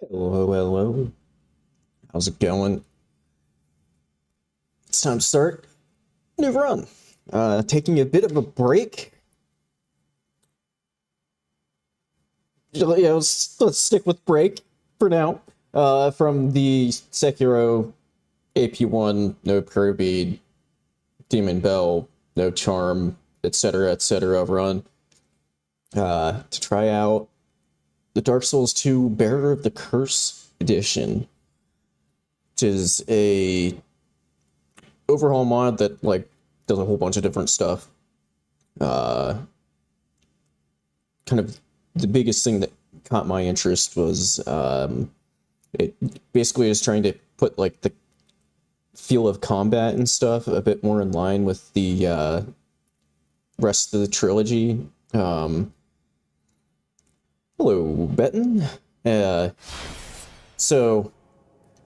Hello, hello. How's it going? It's time to start a new run. Taking a bit of a break. Yeah, let's stick with break for now. From the Sekiro AP1, no Kirby, Demon Bell, no Charm, etc. run. To try out the Dark Souls 2 Bearer of the Curse edition, which is a overhaul mod that does a whole bunch of different stuff. Kind of the biggest thing that caught my interest was it basically is trying to put the feel of combat and stuff a bit more in line with the rest of the trilogy. Hello, Benton. So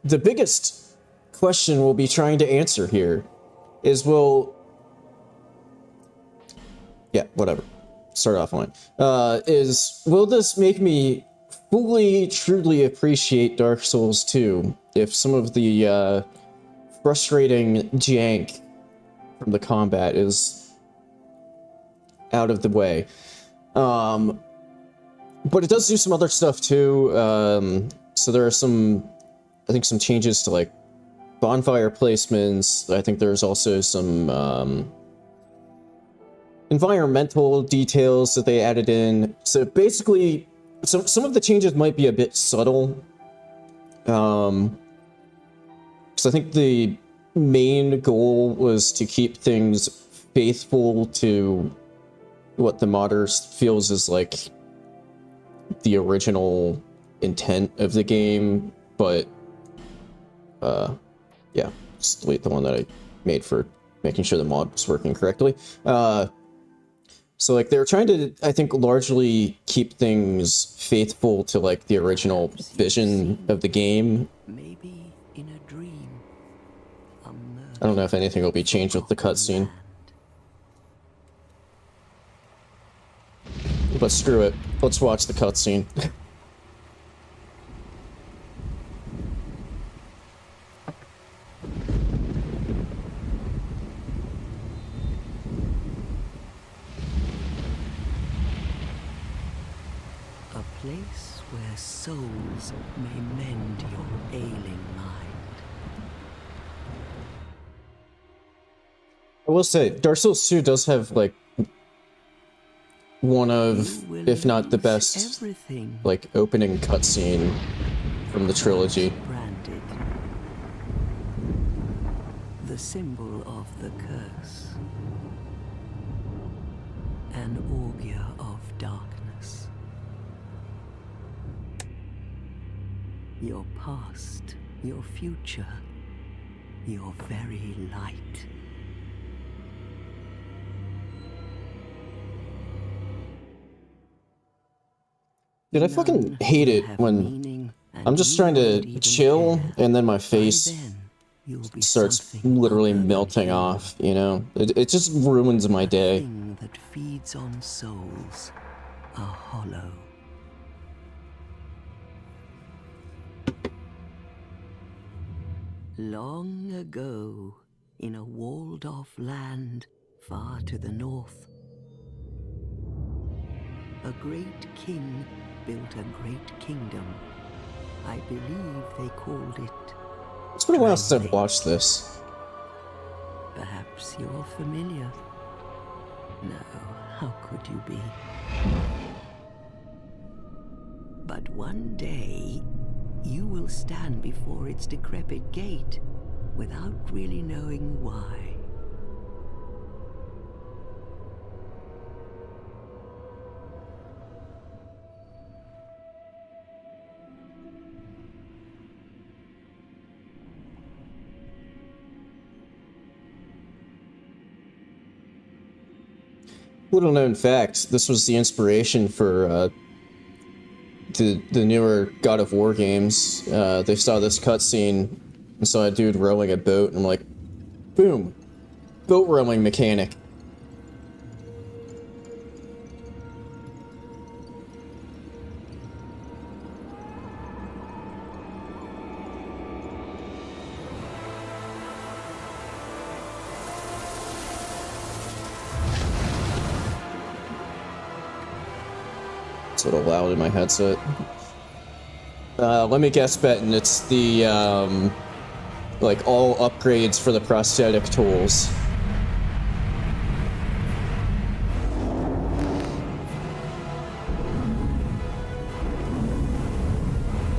the biggest question we'll be trying to answer here is whatever. Start offline. Will this make me fully, truly appreciate Dark Souls 2 if some of the frustrating jank from the combat is out of the way? But it does do some other stuff too. So there are some changes to bonfire placements. I think there's also some environmental details that they added in. So basically, some of the changes might be a bit subtle. Because I think the main goal was to keep things faithful to what the modder feels is the original intent of the game, but yeah, just delete the one that I made for making sure the mod was working correctly. So they were trying to, I think, largely keep things faithful to the original vision of the game. Maybe in a dream. I don't know if anything will be changed with the cutscene. But screw it. Let's watch the cutscene. A place where souls may mend your ailing mind. I will say, Dark Souls 2 does have one of, if not the best, opening cutscene from the trilogy. Branded. The symbol of the curse. An augur of darkness. Your past, your future, your very light. Dude, I fucking hate it when I'm just trying to chill and then my face starts literally melting off, you know? It just ruins my day. Thing that feeds on souls are hollow. Long ago, in a walled-off land far to the north, a great king built a great kingdom. I believe they called it... It's been a while since I've watched this. Perhaps you're familiar. No, how could you be? But one day, you will stand before its decrepit gate without really knowing why. Little known fact, this was the inspiration for the newer God of War games. They saw this cutscene and saw a dude rowing a boat, and I'm like, boom, boat rowing mechanic. a little loud in my headset. Let me guess, Benton, it's the, like, all upgrades for the prosthetic tools.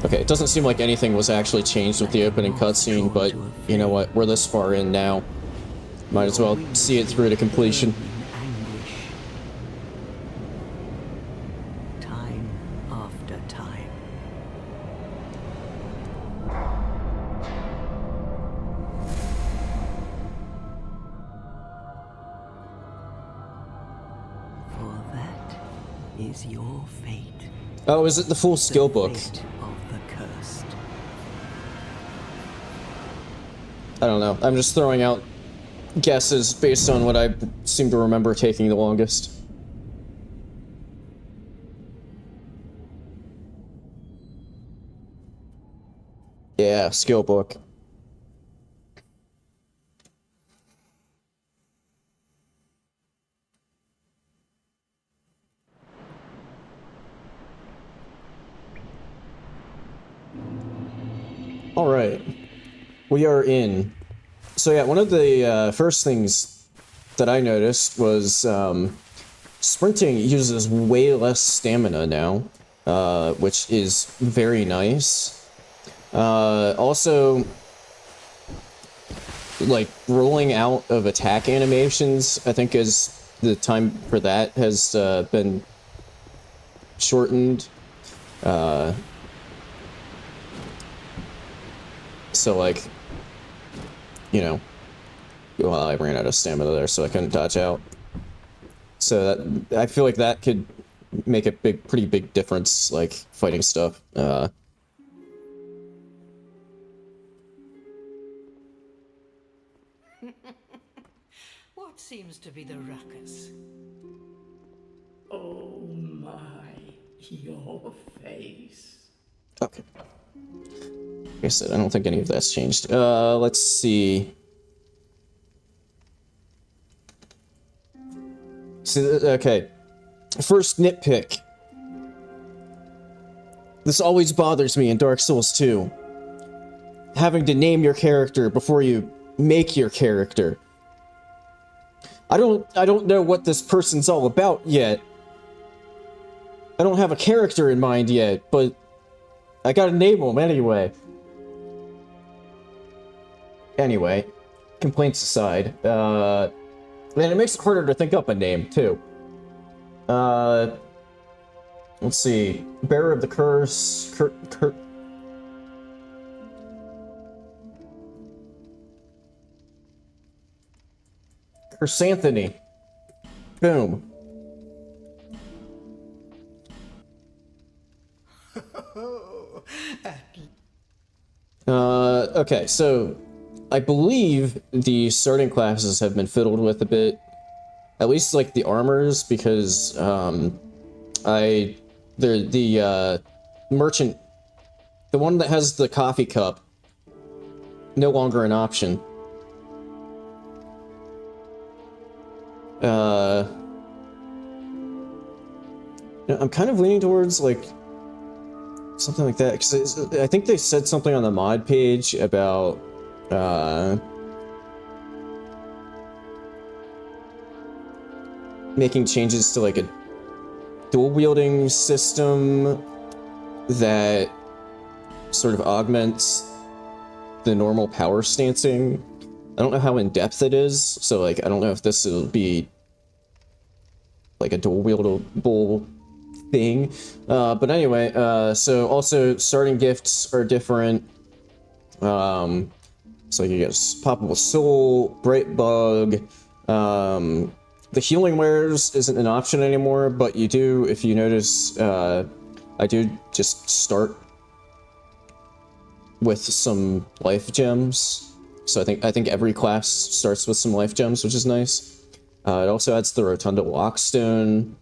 Okay, it doesn't seem like anything was actually changed with the opening cutscene, but you know what? We're this far in now. Might as well see it through to completion. Time after time. For that is your fate. Oh, is it the full skill book? Fate of the cursed. I don't know. I'm just throwing out guesses based on what I seem to remember taking the longest. Yeah, skill book. All right, we are in. So yeah, one of the first things that I noticed was sprinting uses way less stamina now, which is very nice. Also, like, rolling out of attack animations, I think is the time for that has been shortened. So, like, you know, well, I ran out of stamina there, so I couldn't dodge out. So that, I feel like that could make a pretty big difference, like, fighting stuff. What seems to be the ruckus? Oh my, your face. Okay. Like I said, I don't think any of that's changed. Let's see. Okay. First nitpick. This always bothers me in Dark Souls 2. Having to name your character before you make your character. I don't know what this person's all about yet. I don't have a character in mind yet, but I gotta name him anyway. Anyway, complaints aside, and it makes it harder to think up a name, too. Let's see. Bearer of the Curse, Chrysanthony. Boom. Okay, so I believe the starting classes have been fiddled with a bit. At least, like, the armors, because, the merchant, the one that has the coffee cup, no longer an option. I'm kind of leaning towards, like, something like that, because I think they said something on the mod page about, making changes to, like, a dual-wielding system that sort of augments the normal power stancing. I don't know how in-depth it is, so, like, I don't know if this will be, like, a dual-wieldable thing. But anyway, so also starting gifts are different. So you get Poppable Soul, Bright Bug, the healing wares isn't an option anymore, but you do, if you notice, I do just start with some life gems. So I think every class starts with some life gems, which is nice. It also adds the Rotunda Lockstone.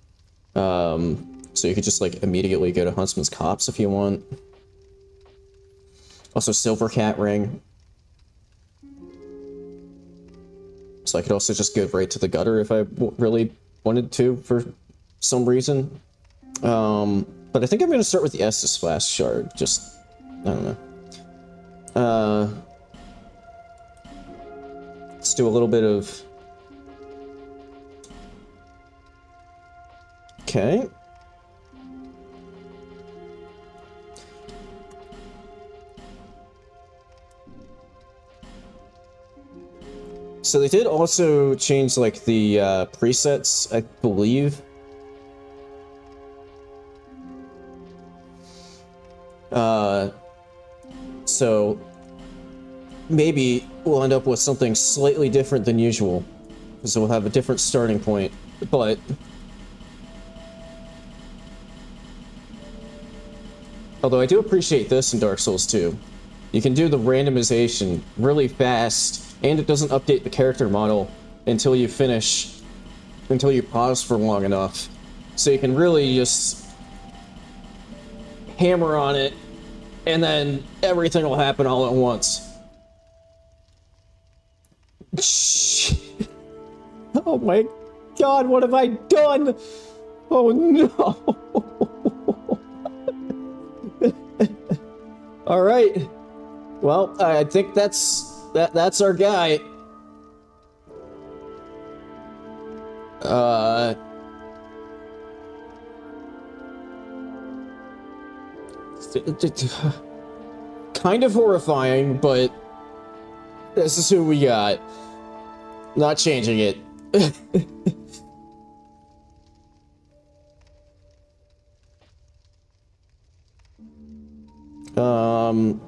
So you could just, like, immediately go to Huntsman's Copse if you want. Also Silver Cat Ring. So I could also just go right to the gutter if I really wanted to, for some reason. But I think I'm gonna start with the Estus Flask Shard. Just, I don't know. Let's do a little bit of... Okay. So they did also change, like, the presets, I believe. So maybe we'll end up with something slightly different than usual, because we'll have a different starting point, but... Although I do appreciate this in Dark Souls 2. You can do the randomization really fast, and it doesn't update the character model until you finish, until you pause for long enough. So you can really just hammer on it, and then everything will happen all at once. Oh my god, what have I done? Oh no! Alright. Well, I think that's our guy. Kind of horrifying, but this is who we got. Not changing it.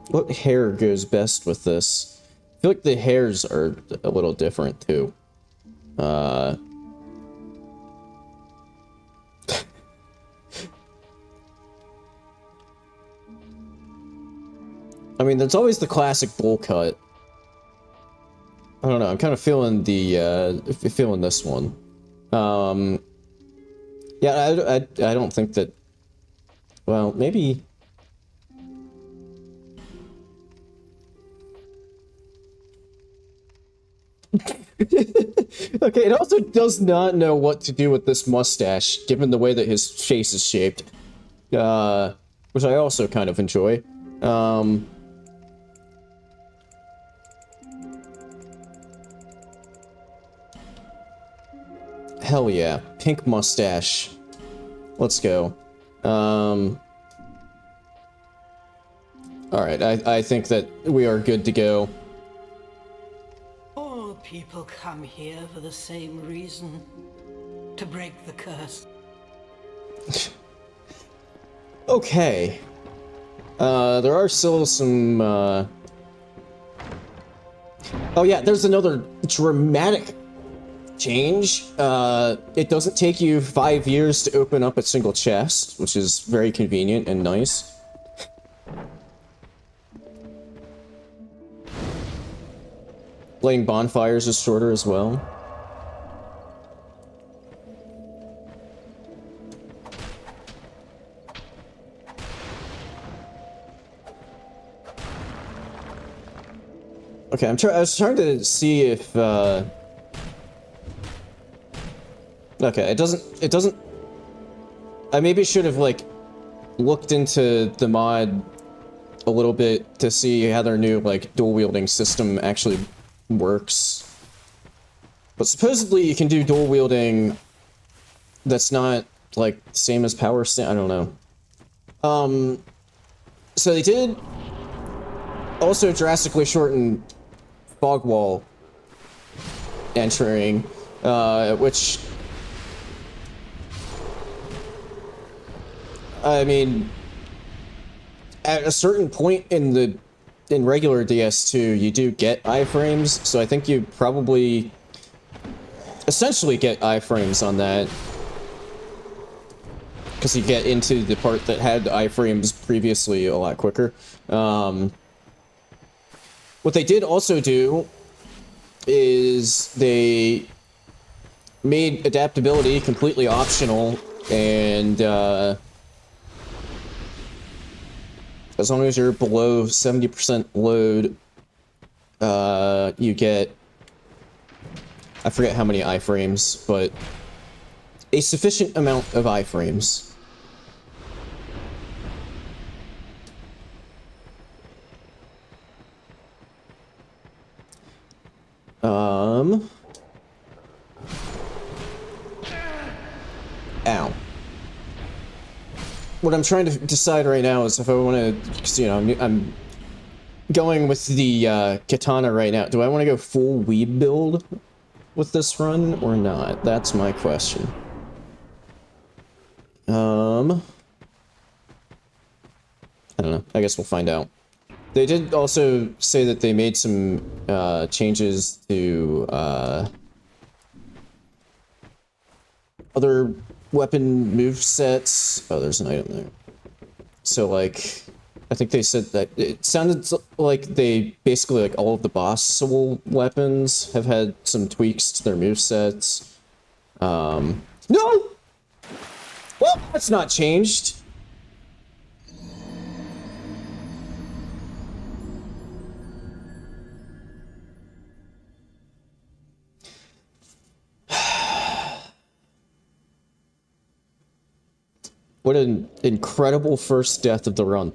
What hair goes best with this? I feel like the hairs are a little different too. I mean, there's always the classic bowl cut. I don't know, I'm kind of feeling the, feeling this one. Yeah, I don't think that... Well, maybe... Okay, it also does not know what to do with this mustache, given the way that his face is shaped. Which I also kind of enjoy. Hell yeah. Pink mustache. Let's go. Alright, I think that we are good to go. All people come here for the same reason. To break the curse. Okay. There are still some, Oh yeah, there's another dramatic change. It doesn't take you 5 years to open up a single chest, which is very convenient and nice. Lighting bonfires is shorter as well. Okay, I was trying to see if, okay, it doesn't... I maybe should have, like, looked into the mod a little bit to see how their new, like, dual-wielding system actually works. But supposedly you can do dual-wielding that's not, like, the same as power stand. I don't know. So they did also drastically shorten fog wall entering, which, I mean, at a certain point in regular DS2, you do get iframes, so I think you probably essentially get iframes on that. Because you get into the part that had iframes previously a lot quicker. What they did also do is they made adaptability completely optional, and as long as you're below 70% load, you get, I forget how many iframes, but a sufficient amount of iframes. Ow. What I'm trying to decide right now is if I want to, because, you know, I'm going with the katana right now. Do I want to go full weeb build with this run or not? That's my question. I don't know. I guess we'll find out. They did also say that they made some changes to other weapon movesets. Oh, there's an item there. So, like, I think they said that it sounded like they basically, like, all of the boss soul weapons have had some tweaks to their movesets. No! Well, that's not changed. What an incredible first death of the run.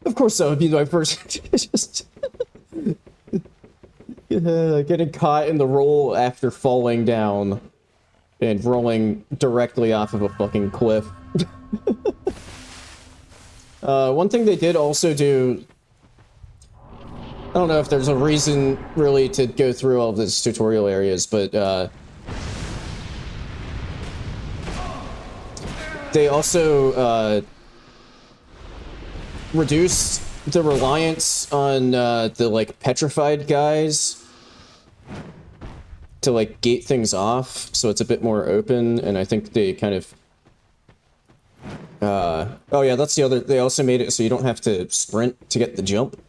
Of course that would be my first... just... getting caught in the roll after falling down and rolling directly off of a fucking cliff. One thing they did also do... I don't know if there's a reason really to go through all of these tutorial areas, but they also reduced the reliance on the like petrified guys to like gate things off, so it's a bit more open, and I think they kind of oh yeah, that's the other, they also made it so you don't have to sprint to get the jump.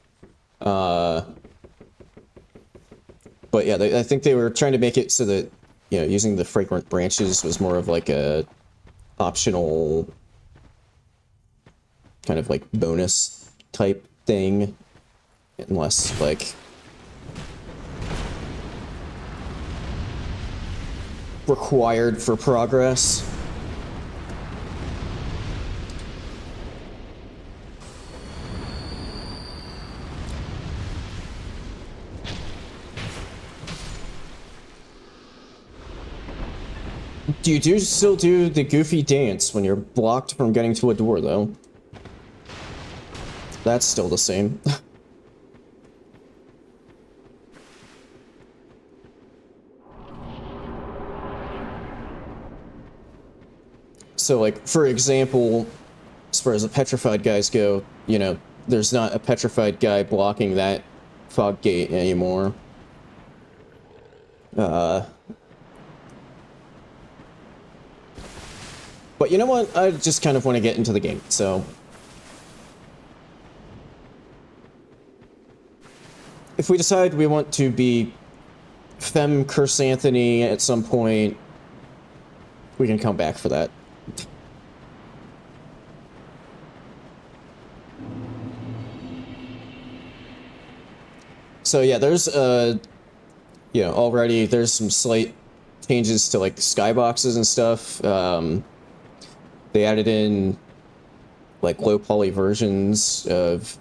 But yeah, I think they were trying to make it so that, you know, using the fragrant branches was more of like a optional kind of like bonus type thing, unless like required for progress. You still do the goofy dance when you're blocked from getting to a door, though. That's still the same. So, like, for example, as far as the petrified guys go, you know, there's not a petrified guy blocking that fog gate anymore. But you know what? I just kind of want to get into the game, so... If we decide we want to be Femme Curse Anthony at some point, we can come back for that. So yeah, there's, you know, already there's some slight changes to, like, skyboxes and stuff. They added in, like, low poly versions of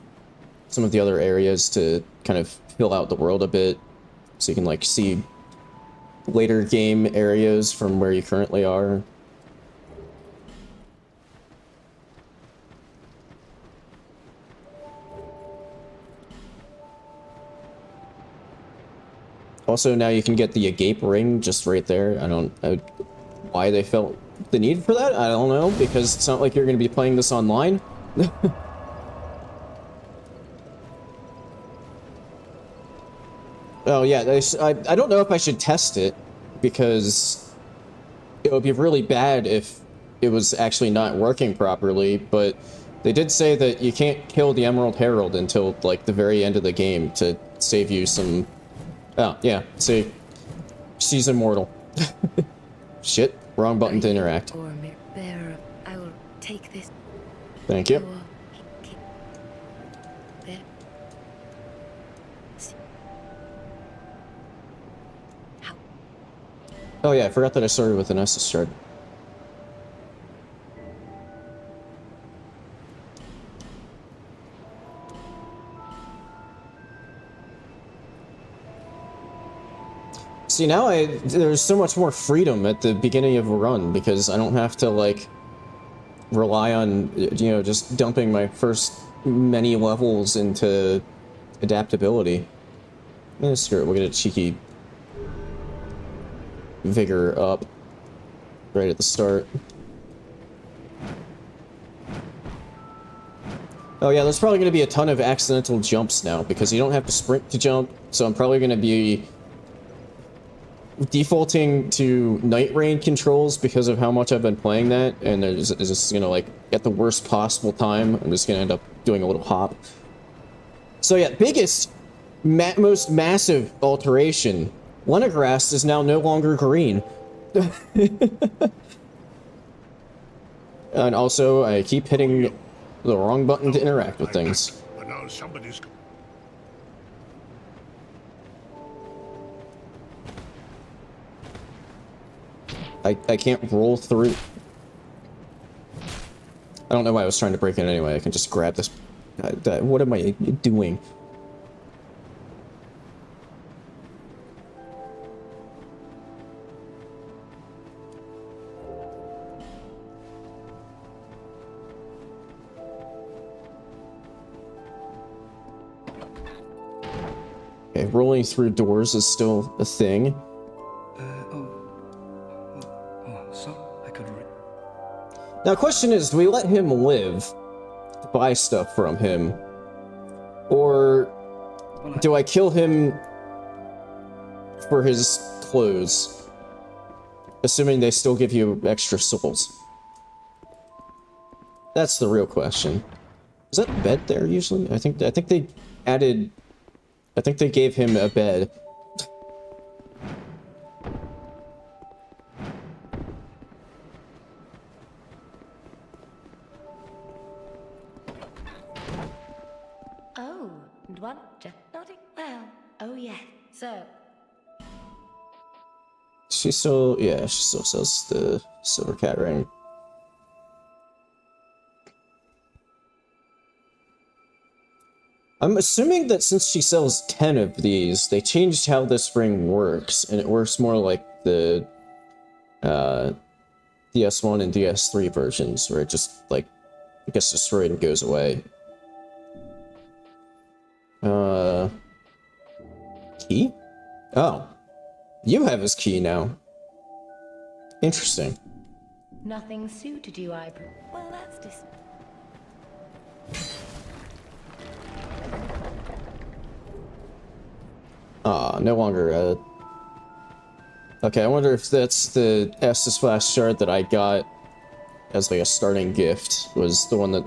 some of the other areas to kind of fill out the world a bit, so you can, like, see later game areas from where you currently are. Also, now you can get the agape ring just right there. I don't know why they felt the need for that. I don't know, because it's not like you're going to be playing this online. Oh yeah, I don't know if I should test it, because it would be really bad if it was actually not working properly, but they did say that you can't kill the Emerald Herald until, like, the very end of the game to save you some... Oh, yeah, see. She's immortal. Shit, wrong button to interact. Bearer, I will take this. Thank you. There. Oh yeah, I forgot that I started with an Estus shard. See, now there's so much more freedom at the beginning of a run because I don't have to, like, rely on, you know, just dumping my first many levels into adaptability. Yeah, screw it, we'll get a cheeky vigor up right at the start. Oh yeah, there's probably going to be a ton of accidental jumps now, because you don't have to sprint to jump, so I'm probably going to be defaulting to night rain controls because of how much I've been playing that, and it's just going to, like, at the worst possible time, I'm just going to end up doing a little hop. So yeah, biggest, most massive alteration, Leningrass is now no longer green. And also, I keep hitting the wrong button to interact with things. But now somebody's... I can't roll through. I don't know why I was trying to break it anyway. I can just grab this. What am I doing? Okay, rolling through doors is still a thing. So I could. Now, question is, do we let him live to buy stuff from him, or do I kill him for his clothes, assuming they still give you extra souls? That's the real question. Is that a bed there usually? I think they added. I think they gave him a bed. Oh, and one just nodding. Well, oh yeah. So, She still, yeah, she still sells the silver cat ring. I'm assuming that since she sells 10 of these, they changed how this ring works, and it works more like the DS1 and DS3 versions, where it just, like, gets destroyed and goes away. Key? Oh. You have his key now. Interesting. nothing suited you, I... Well, that's just... No longer, Okay, I wonder if that's the Estus Flash shard that I got as, like, a starting gift, was the one that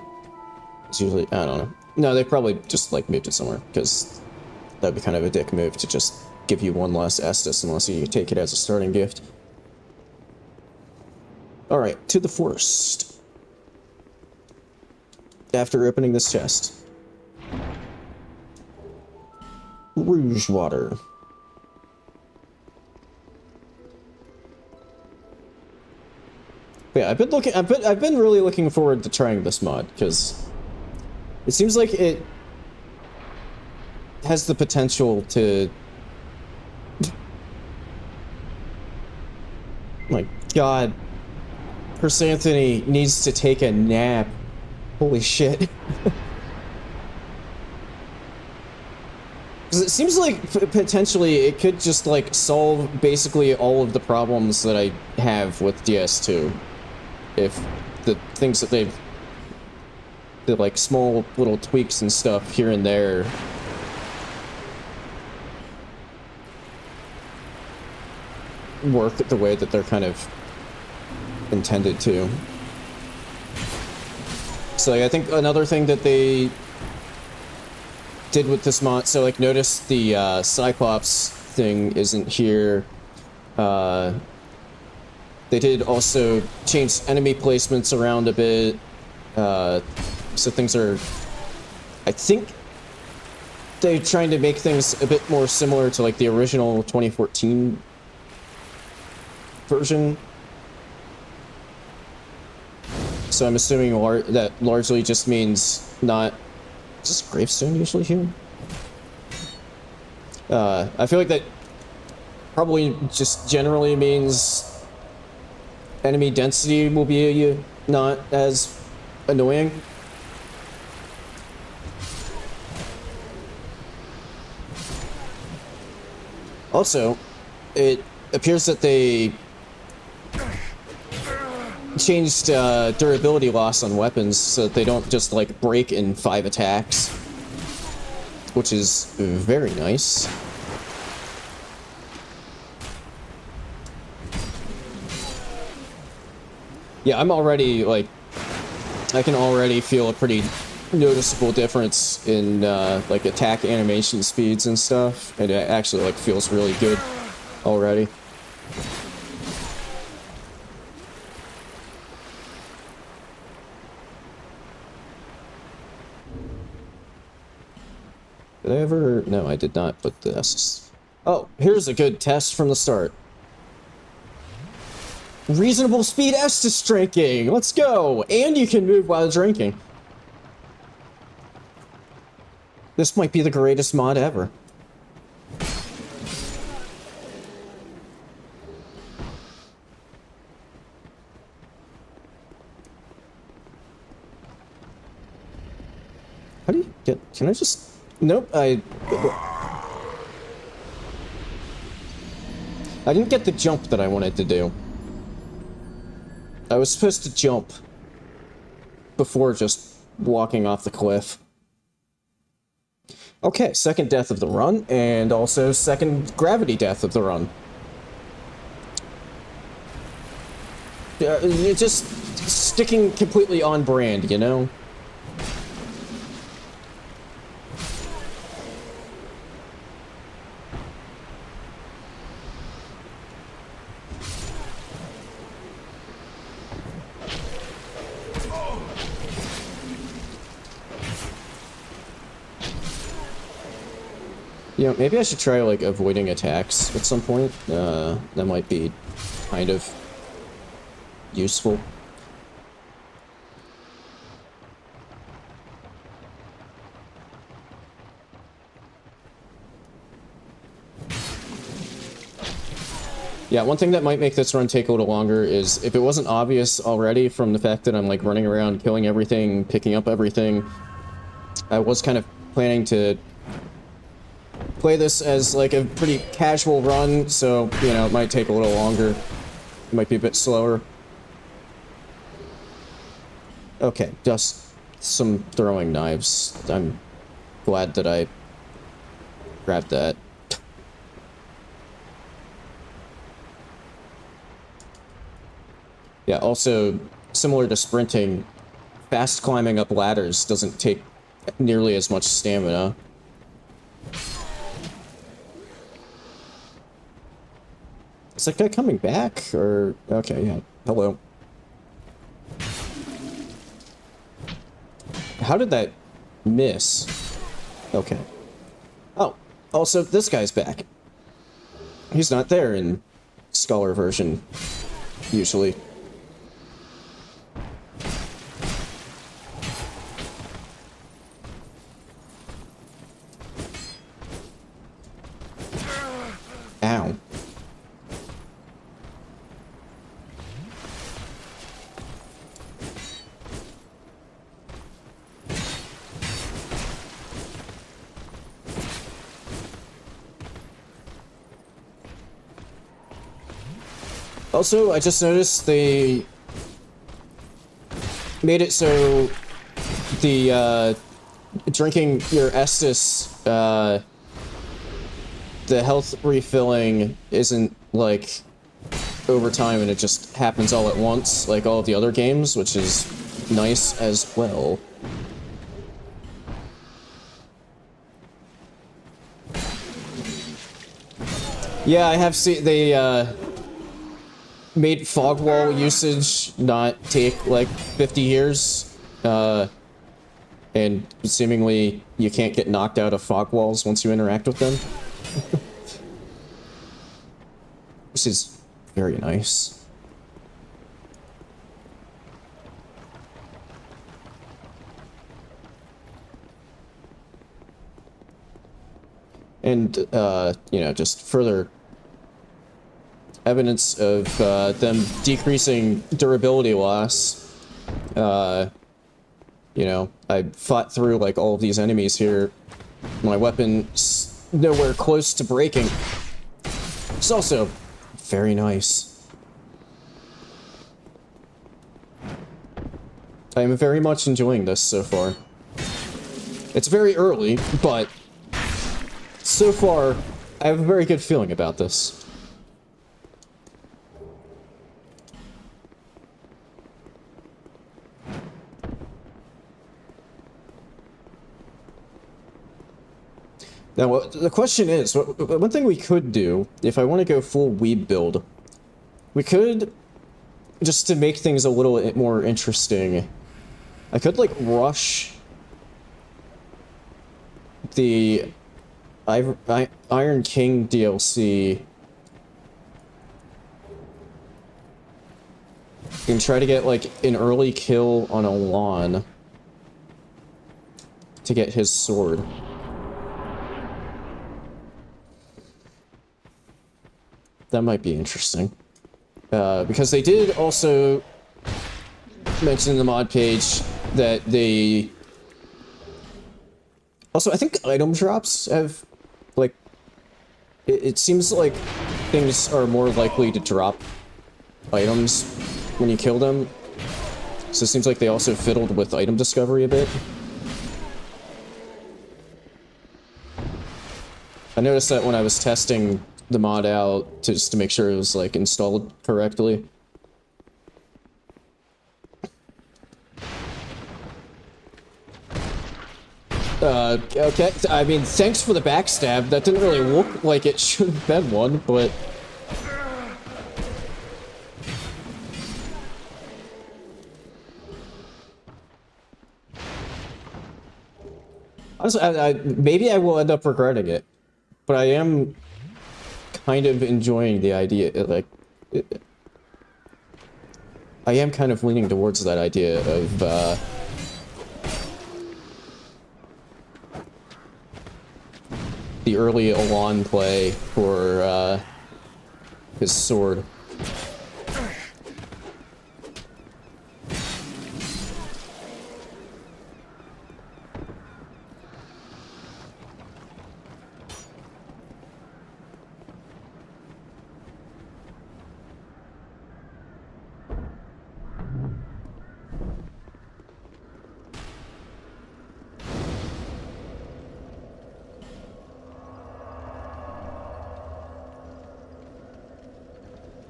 is usually... I don't know. No, they probably just, like, moved it somewhere, because that'd be kind of a dick move to just give you one less Estus unless you take it as a starting gift. Alright, to the forest. After opening this chest. Rouge water. But yeah, I've been really looking forward to trying this mod, because it seems like it has the potential to... My god. Chrysanthony needs to take a nap. Holy shit. Because it seems like potentially it could just, like, solve basically all of the problems that I have with DS2. If the things that they've... the, like, small little tweaks and stuff here and there work the way that they're kind of intended to. So, like, I think another thing that they did with this mod, so, like, notice the Cyclops thing isn't here. They did also change enemy placements around a bit, so things are, I think they're trying to make things a bit more similar to, like, the original 2014 version. So I'm assuming that largely just means not... Is this gravestone usually here? I feel like that probably just generally means enemy density will be not as annoying. Also, it appears that they changed durability loss on weapons so that they don't just like break in 5 attacks, which is very nice. Yeah, I'm already like, I can already feel a pretty noticeable difference in like attack animation speeds and stuff, and it actually like feels really good already. Did I ever? No, I did not put this. Oh, here's a good test from the start. Reasonable speed Estus drinking. Let's go. And you can move while drinking. This might be the greatest mod ever. How do you get? Can I just? Nope. I didn't get the jump that I wanted to do. I was supposed to jump before just walking off the cliff. Okay, second death of the run, and also second gravity death of the run. It's just sticking completely on brand, you know? You know, maybe I should try, like, avoiding attacks at some point. That might be kind of useful. Yeah, one thing that might make this run take a little longer is if it wasn't obvious already from the fact that I'm, like, running around, killing everything, picking up everything, I was kind of planning to play this as like a pretty casual run, so, you know, it might take a little longer. It might be a bit slower. Okay, just some throwing knives. I'm glad that I grabbed that. Yeah, also, similar to sprinting, fast climbing up ladders doesn't take nearly as much stamina. Is that guy coming back? Or... okay, yeah. Hello. How did that miss? Okay. Oh, also, this guy's back. He's not there in Scholar version, usually. Ow. Also, I just noticed they made it so the drinking your Estus, the health refilling isn't like over time and it just happens all at once like all of the other games, which is nice as well. Yeah, I have seen they made fog wall usage not take like 50 years, and seemingly you can't get knocked out of fog walls once you interact with them. This is very nice. And, you know, just further evidence of them decreasing durability loss. You know, I fought through like all of these enemies here. My weapon's nowhere close to breaking. It's also very nice. I am very much enjoying this so far. It's very early, but so far, I have a very good feeling about this. Now, the question is, one thing we could do, if I want to go full weeb build, we could, just to make things a little bit more interesting, I could, like, rush the Iron King DLC and try to get, like, an early kill on Alon to get his sword. That might be interesting. Because they did also mention in the mod page that they... Also, I think item drops have, like... It seems like things are more likely to drop items when you kill them. So it seems like they also fiddled with item discovery a bit. I noticed that when I was testing the mod out just to make sure it was like installed correctly. Okay, I mean, thanks for the backstab. That didn't really look like it should have been one, but... Honestly, maybe I will end up regretting it, but I am kind of enjoying the idea, like... I am kind of leaning towards that idea of, the early Alon play for, his sword.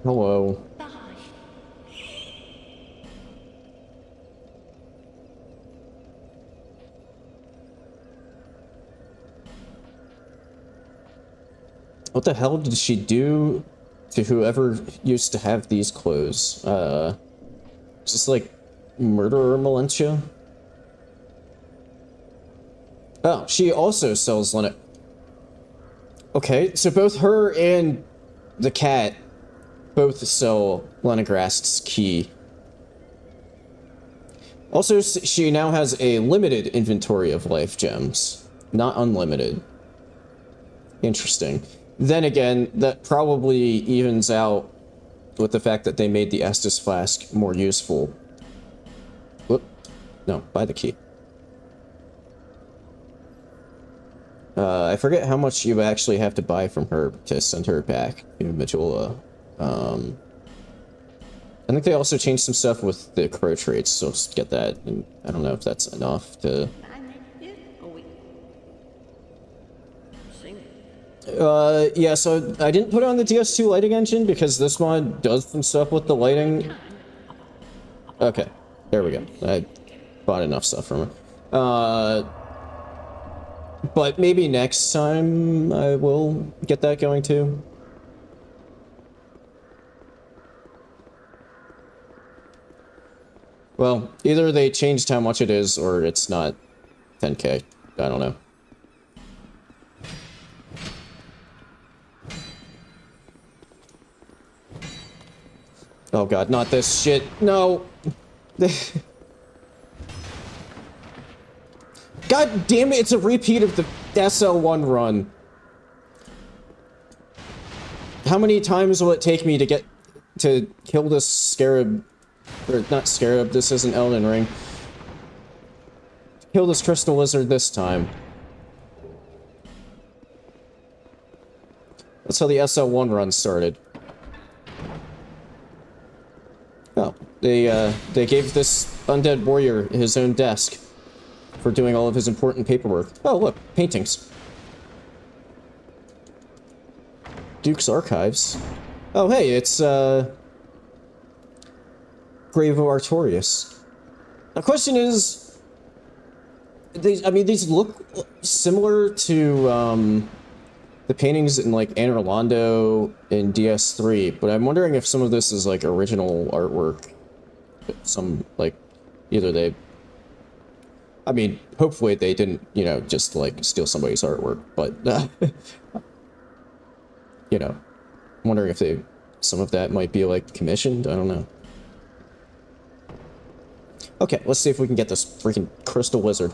Hello. What the hell did she do to whoever used to have these clothes? Just like murderer Malentia? Oh, she also sells Linux. Okay, so both her and the cat both sell Leningrast's key. Also, she now has a limited inventory of life gems, not unlimited. Interesting. Then again, that probably evens out with the fact that they made the Estus flask more useful. Whoop. No, buy the key. I forget how much you actually have to buy from her to send her back to Majula. I think they also changed some stuff with the crow traits, so just get that. And I don't know if that's enough to... yeah, so I didn't put on the DS2 lighting engine because this one does some stuff with the lighting. Okay, there we go. I bought enough stuff from her. But maybe next time I will get that going too. Well, either they changed how much it is or it's not 10K. I don't know. Oh god, not this shit. No! God damn it, it's a repeat of the SL1 run. how many times will it take me to kill this scarab, or not scarab, this isn't Elden Ring. Kill this crystal lizard this time. That's how the SL1 run started. Oh, they gave this undead warrior his own desk for doing all of his important paperwork. Oh, look, paintings. Duke's Archives. Oh, hey, it's, Grave of Artorias. The question is, these look similar to, the paintings in, like, Anne Orlando in DS3, but I'm wondering if some of this is, like, original artwork. Some, like, either they... I mean, hopefully they didn't, you know, just, like, steal somebody's artwork, but, you know, I'm wondering if some of that might be, like, commissioned? I don't know. Okay, let's see if we can get this freaking crystal lizard.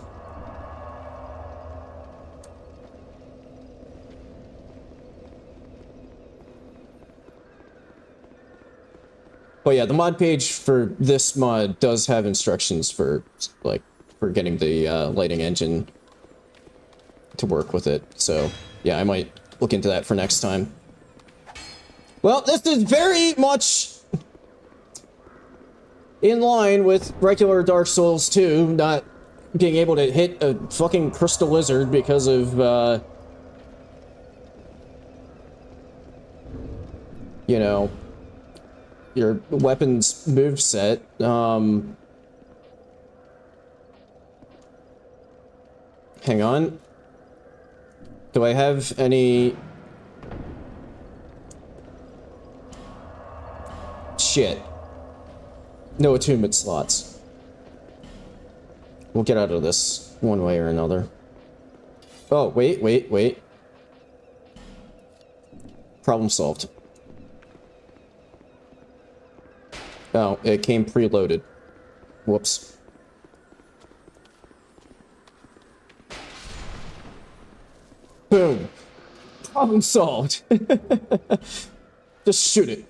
But yeah, the mod page for this mod does have instructions for, like, for getting the lighting engine to work with it. So, yeah, I might look into that for next time. Well, this is very much in line with regular Dark Souls 2, not being able to hit a fucking crystal lizard because of, you know, your weapon's moveset. Hang on. Do I have any... Shit. No attunement slots. We'll get out of this one way or another. Oh, wait. Problem solved. Oh, it came preloaded. Whoops. Boom. Problem solved. Just shoot it.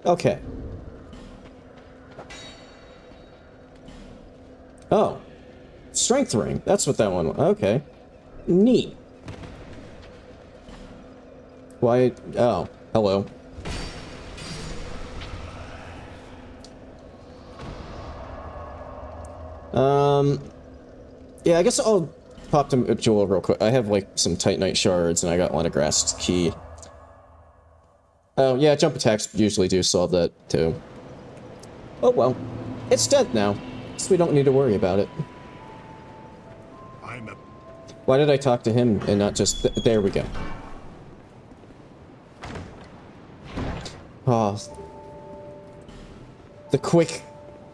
Okay. Oh. Strength ring. That's what that one was. Okay. Neat. Why? Oh. Hello. Yeah, I guess I'll pop to Jewel real quick. I have, like, some Titanite shards, and I got Leningrast's key. Oh, yeah, jump attacks usually do solve that, too. Oh, well. It's dead now, so we don't need to worry about it. Why did I talk to him and not just... there we go. Oh. The quick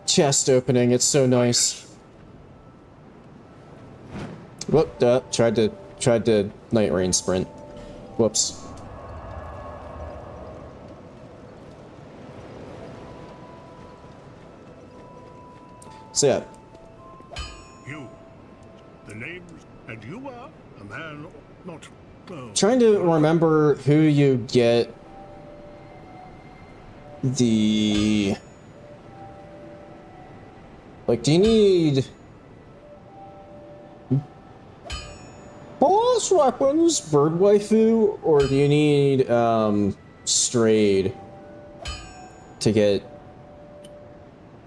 chest opening, it's so nice. Whoop, tried to Night Rain sprint. Whoops. So yeah. You. The names, and you are a man not... Trying to remember who you get the... Like, do you need... boss weapons, bird waifu, or do you need, Strayed to get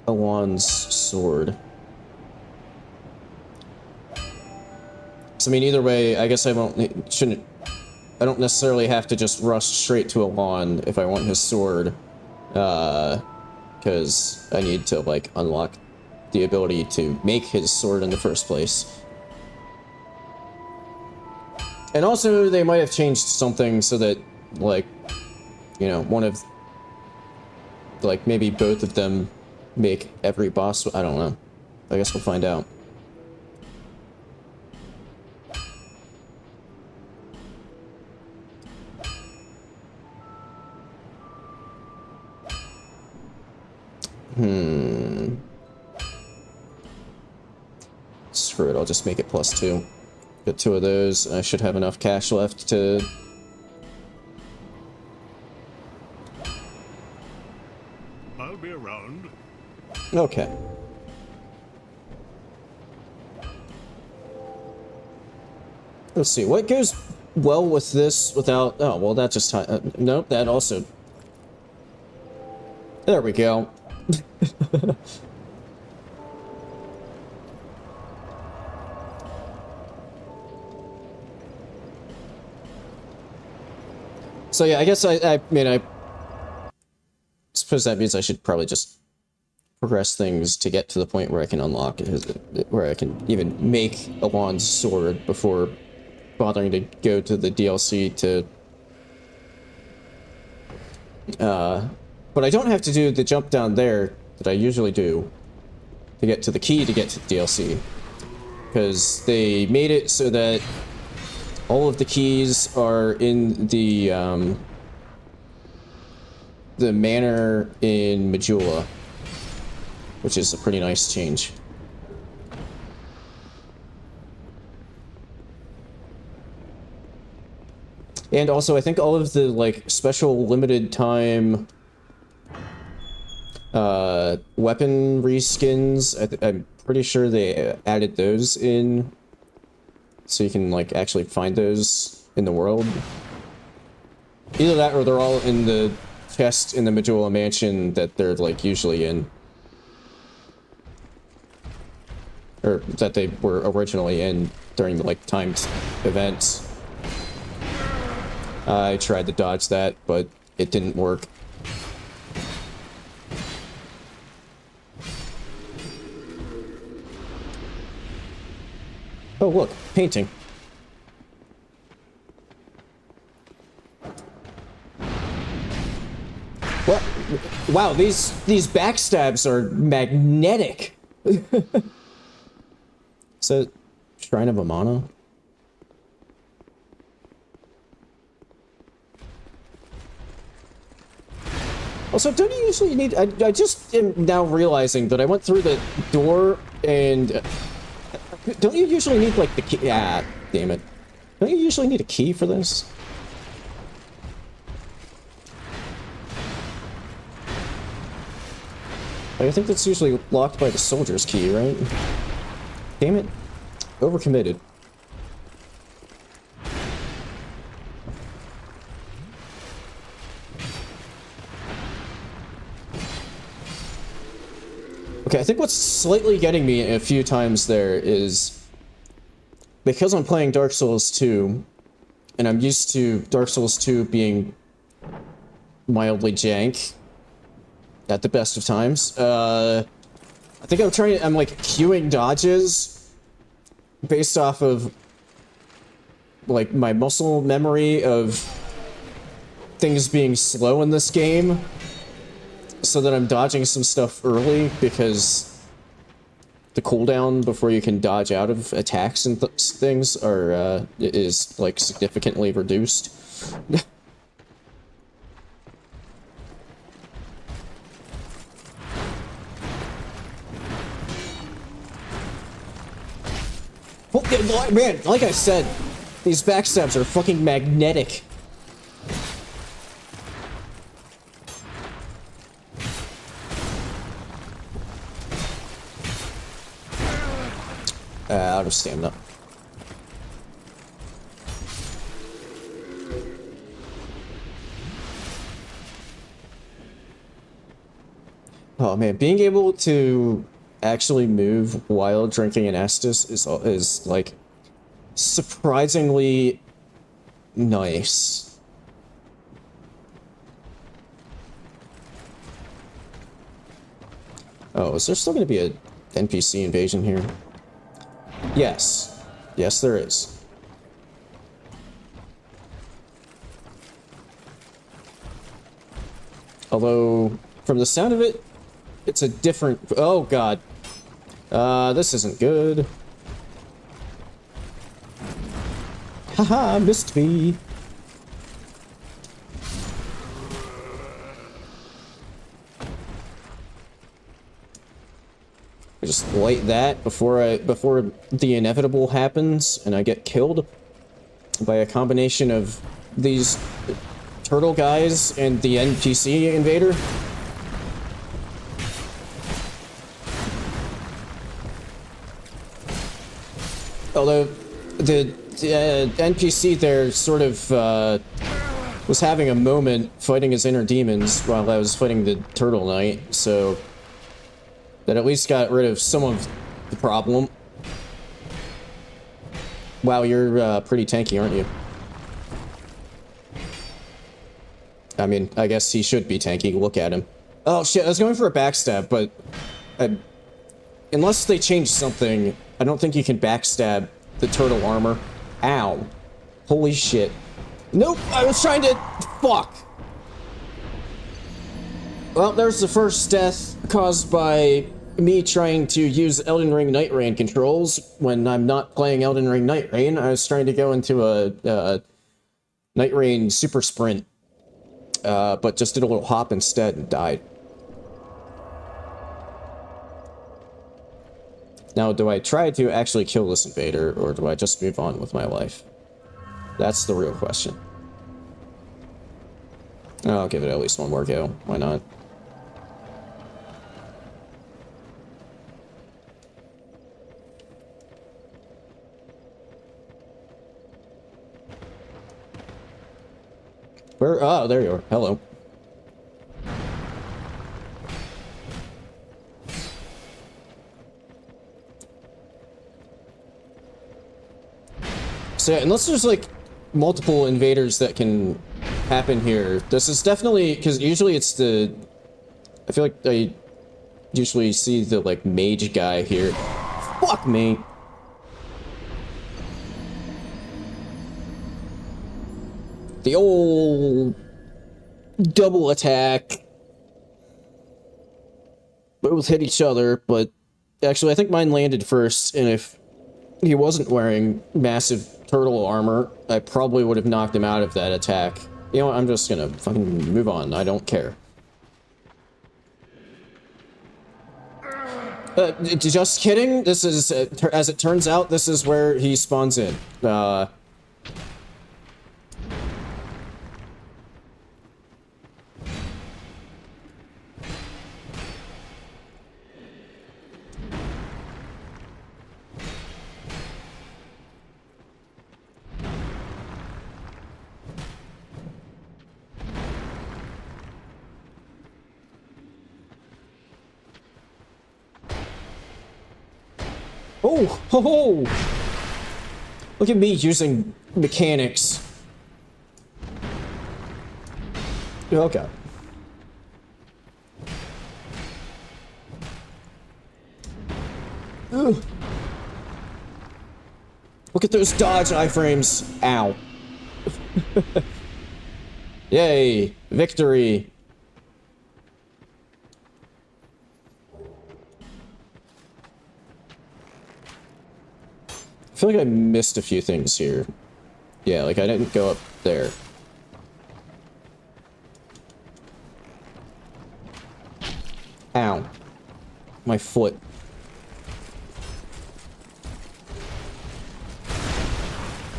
Alon's sword? So, I mean, either way, I guess I don't necessarily have to just rush straight to Alon if I want his sword, because I need to, like, unlock the ability to make his sword in the first place. And also, they might have changed something so that, like, you know, one of, like, maybe both of them make every boss. I don't know. I guess we'll find out. Screw it, I'll just make it +2. Got 2 of those. I should have enough cash left to... I'll be around. Okay. Let's see, what goes well with this without... Oh, well, that just... nope, that also... There we go. So yeah, I guess I mean, I suppose that means I should probably just progress things to get to the point where I can unlock it, where I can even make Alon's sword before bothering to go to the DLC to... But I don't have to do the jump down there that I usually do to get to the key to get to the DLC. Because they made it so that all of the keys are in the manor in Majula, which is a pretty nice change. And also, I think all of the, like, special limited time weapon reskins, I'm pretty sure they added those in, so you can, like, actually find those in the world. Either that, or they're all in the chest in the Majula Mansion that they're, like, usually in. Or that they were originally in during the, like, timed events. I tried to dodge that, but it didn't work. Oh, look, painting. What? Wow, these backstabs are magnetic. So, Shrine of Amana? Also, don't you usually need... I just am now realizing that I went through the door and... Don't you usually need, like, the key? Ah, damn it. Don't you usually need a key for this? I think that's usually locked by the soldier's key, right? Damn it. Overcommitted. Okay, I think what's slightly getting me a few times there is because I'm playing Dark Souls 2, and I'm used to Dark Souls 2 being mildly jank at the best of times. I think I'm like queuing dodges based off of like my muscle memory of things being slow in this game, so that I'm dodging some stuff early because the cooldown before you can dodge out of attacks and things are is like significantly reduced. Oh, man, like I said, these backstabs are fucking magnetic. Out of stamina. Oh man, being able to actually move while drinking an Estus is like surprisingly nice. Oh, is there still going to be a NPC invasion here? Yes. Yes, there is. Although, from the sound of it, it's a different... Oh, God. This isn't good. Haha, missed me. just light that before the inevitable happens and I get killed by a combination of these turtle guys and the NPC invader. Although the NPC there sort of was having a moment fighting his inner demons while I was fighting the Turtle Knight, so that at least got rid of some of the problem. Wow, you're pretty tanky, aren't you? I mean, I guess he should be tanky. Look at him. Oh shit, I was going for a backstab, but unless they change something, I don't think you can backstab the turtle armor. Ow. Holy shit. Nope, I was trying to... Fuck. Well, there's the first death caused by me trying to use Elden Ring Night Rain controls when I'm not playing Elden Ring Night Rain. I was trying to go into a Night Rain super sprint, but just did a little hop instead and died. Now, do I try to actually kill this invader, or do I just move on with my life? That's the real question. I'll give it at least one more go. Why not? Where? Oh, there you are. Hello. So yeah, unless there's like multiple invaders that can happen here, this is definitely, because usually it's the, I feel like I usually see the like mage guy here. Fuck me. The old double attack. Both hit each other, but actually I think mine landed first, and if he wasn't wearing massive turtle armor, I probably would have knocked him out of that attack. You know what, I'm just gonna fucking move on, I don't care. Just kidding, this is, as it turns out, this is where he spawns in. Oh, ho, ho! Look at me using mechanics. Okay. Ugh. Look at those dodge iframes. Ow. Yay, victory. I feel like I missed a few things here. Yeah, like I didn't go up there. Ow. My foot.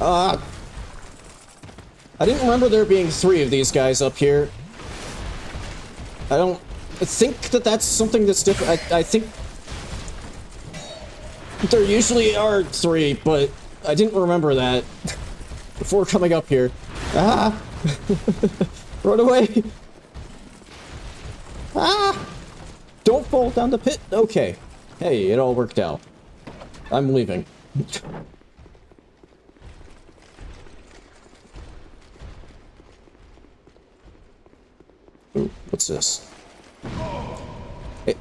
Ah! I didn't remember there being 3 of these guys up here. I don't think that that's something that's different. I think there usually are 3, but I didn't remember that before coming up here. Ah! Run away! Ah! Don't fall down the pit! Okay. Hey, it all worked out. I'm leaving. Ooh, what's this?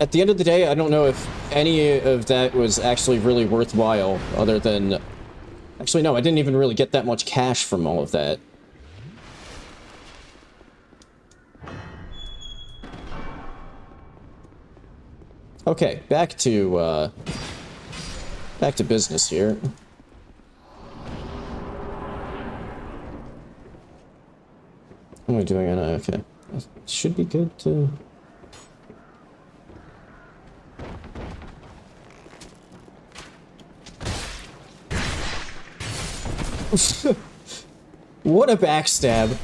At the end of the day, I don't know if any of that was actually really worthwhile, other than... Actually, no, I didn't even really get that much cash from all of that. Okay, back to business here. What am I doing? Okay. It should be good to... What a backstab.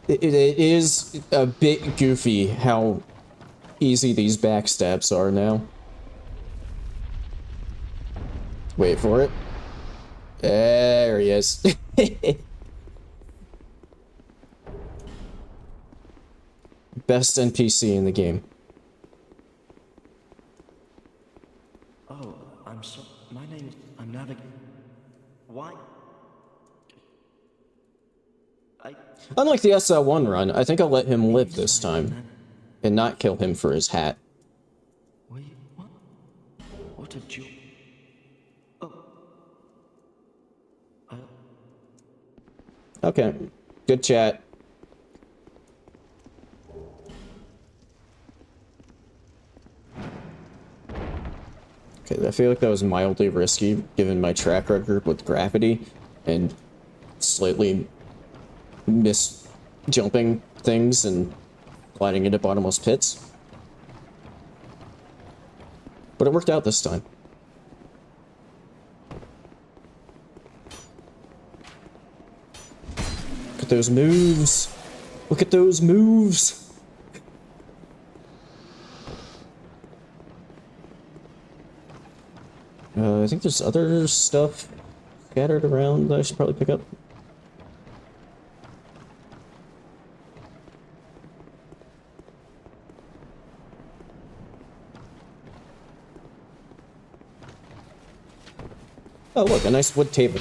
It is a bit goofy how easy these backstabs are now. Wait for it. There he is. Best NPC in the game. Oh, I'm so. My name is. I'm navigating. Why? Unlike the SL1 run, I think I'll let him live this time. And not kill him for his hat. Wait, what? What a joke. Oh. Okay. Good chat. Okay, I feel like that was mildly risky, given my track record with gravity, and slightly jumping things and gliding into bottomless pits. But it worked out this time. Look at those moves! Look at those moves! I think there's other stuff scattered around that I should probably pick up. Oh look, a nice wood table.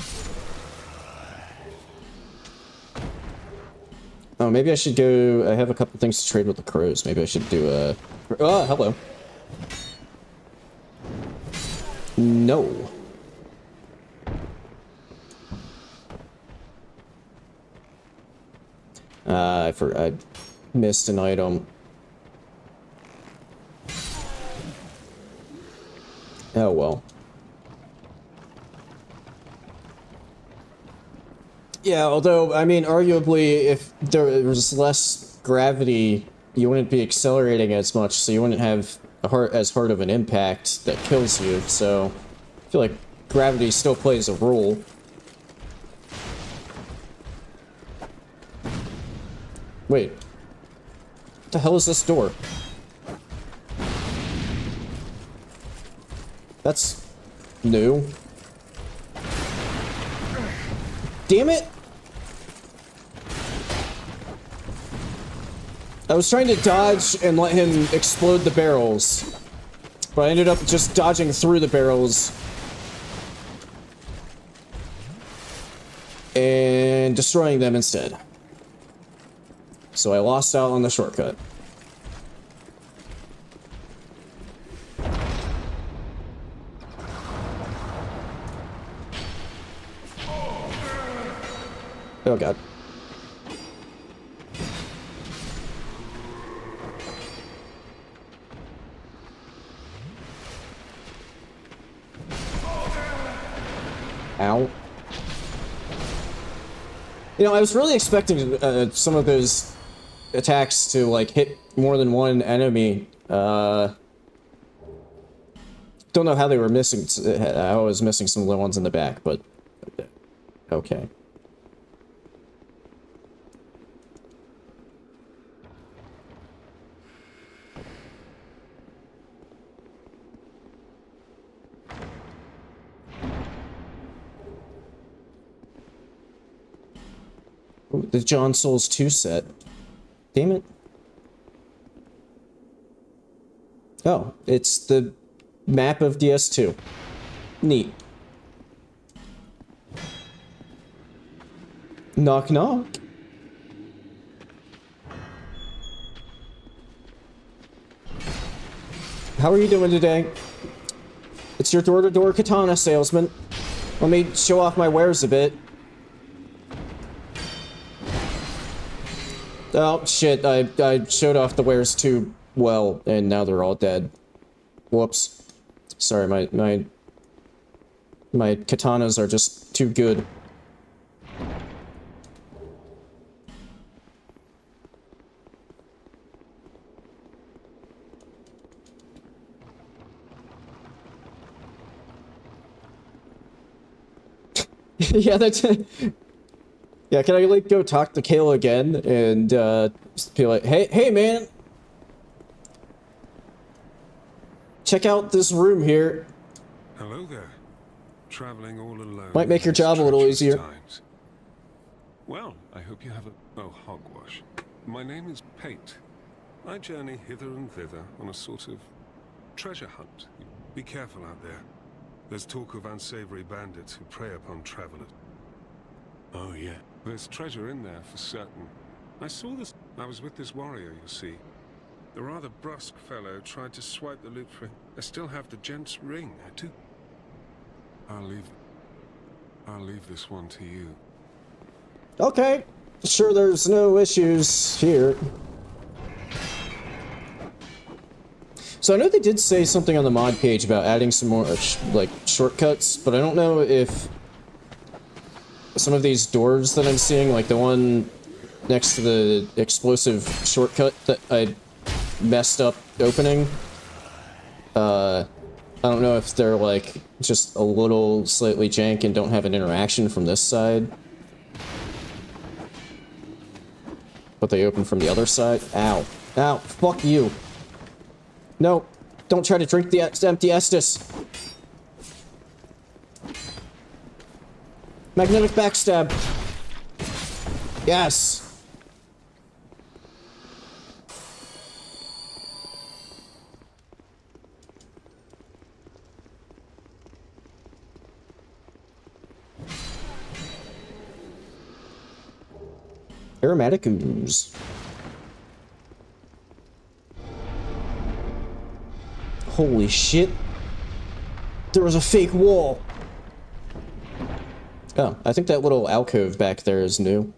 Oh, maybe I should go... I have a couple things to trade with the crows. Maybe I should do a... Oh, hello. No. I missed an item. Oh well. Yeah, although, I mean, arguably, if there was less gravity, you wouldn't be accelerating as much, so you wouldn't have as hard of an impact that kills you, so I feel like gravity still plays a role. Wait. What the hell is this door? That's new. Damn it! I was trying to dodge and let him explode the barrels, but I ended up just dodging through the barrels and destroying them instead. So I lost out on the shortcut. Oh god. Ow. You know, I was really expecting some of those attacks to, like, hit more than one enemy. Don't know how they were missing. I was missing some of the ones in the back, but okay. Ooh, the John Souls 2 set. Damn it. Oh, it's the map of DS2. Neat. Knock knock. How are you doing today? It's your door-to-door katana salesman. Let me show off my wares a bit. Oh, shit, I showed off the wares too well, and now they're all dead. Whoops. Sorry, my katanas are just too good. Yeah, that's yeah, can I like go talk to Kayla again and just be like, hey man, check out this room here. Hello there. Traveling all alone. Might make in your these job a little treacherous easier. times. Well, I hope you have a hogwash. My name is Pate. I journey hither and thither on a sort of treasure hunt. Be careful out there. There's talk of unsavory bandits who prey upon travelers. Oh yeah. There's treasure in there for certain. I saw this. I was with this warrior, you see. The rather brusque fellow tried to swipe the loot for him. I still have the gent's ring. I do. I'll leave this one to you. Okay, sure, there's no issues here. So I know they did say something on the mod page about adding some more, like, shortcuts, but I don't know if some of these doors that I'm seeing, like the one next to the explosive shortcut that I messed up opening, I don't know if they're, like, just a little slightly jank and don't have an interaction from this side. But they open from the other side. Ow. Ow. Fuck you. No. Don't try to drink the empty Estus. Magnetic backstab. Yes. Aromatic ooze. Holy shit. There was a fake wall. Oh, I think that little alcove back there is new.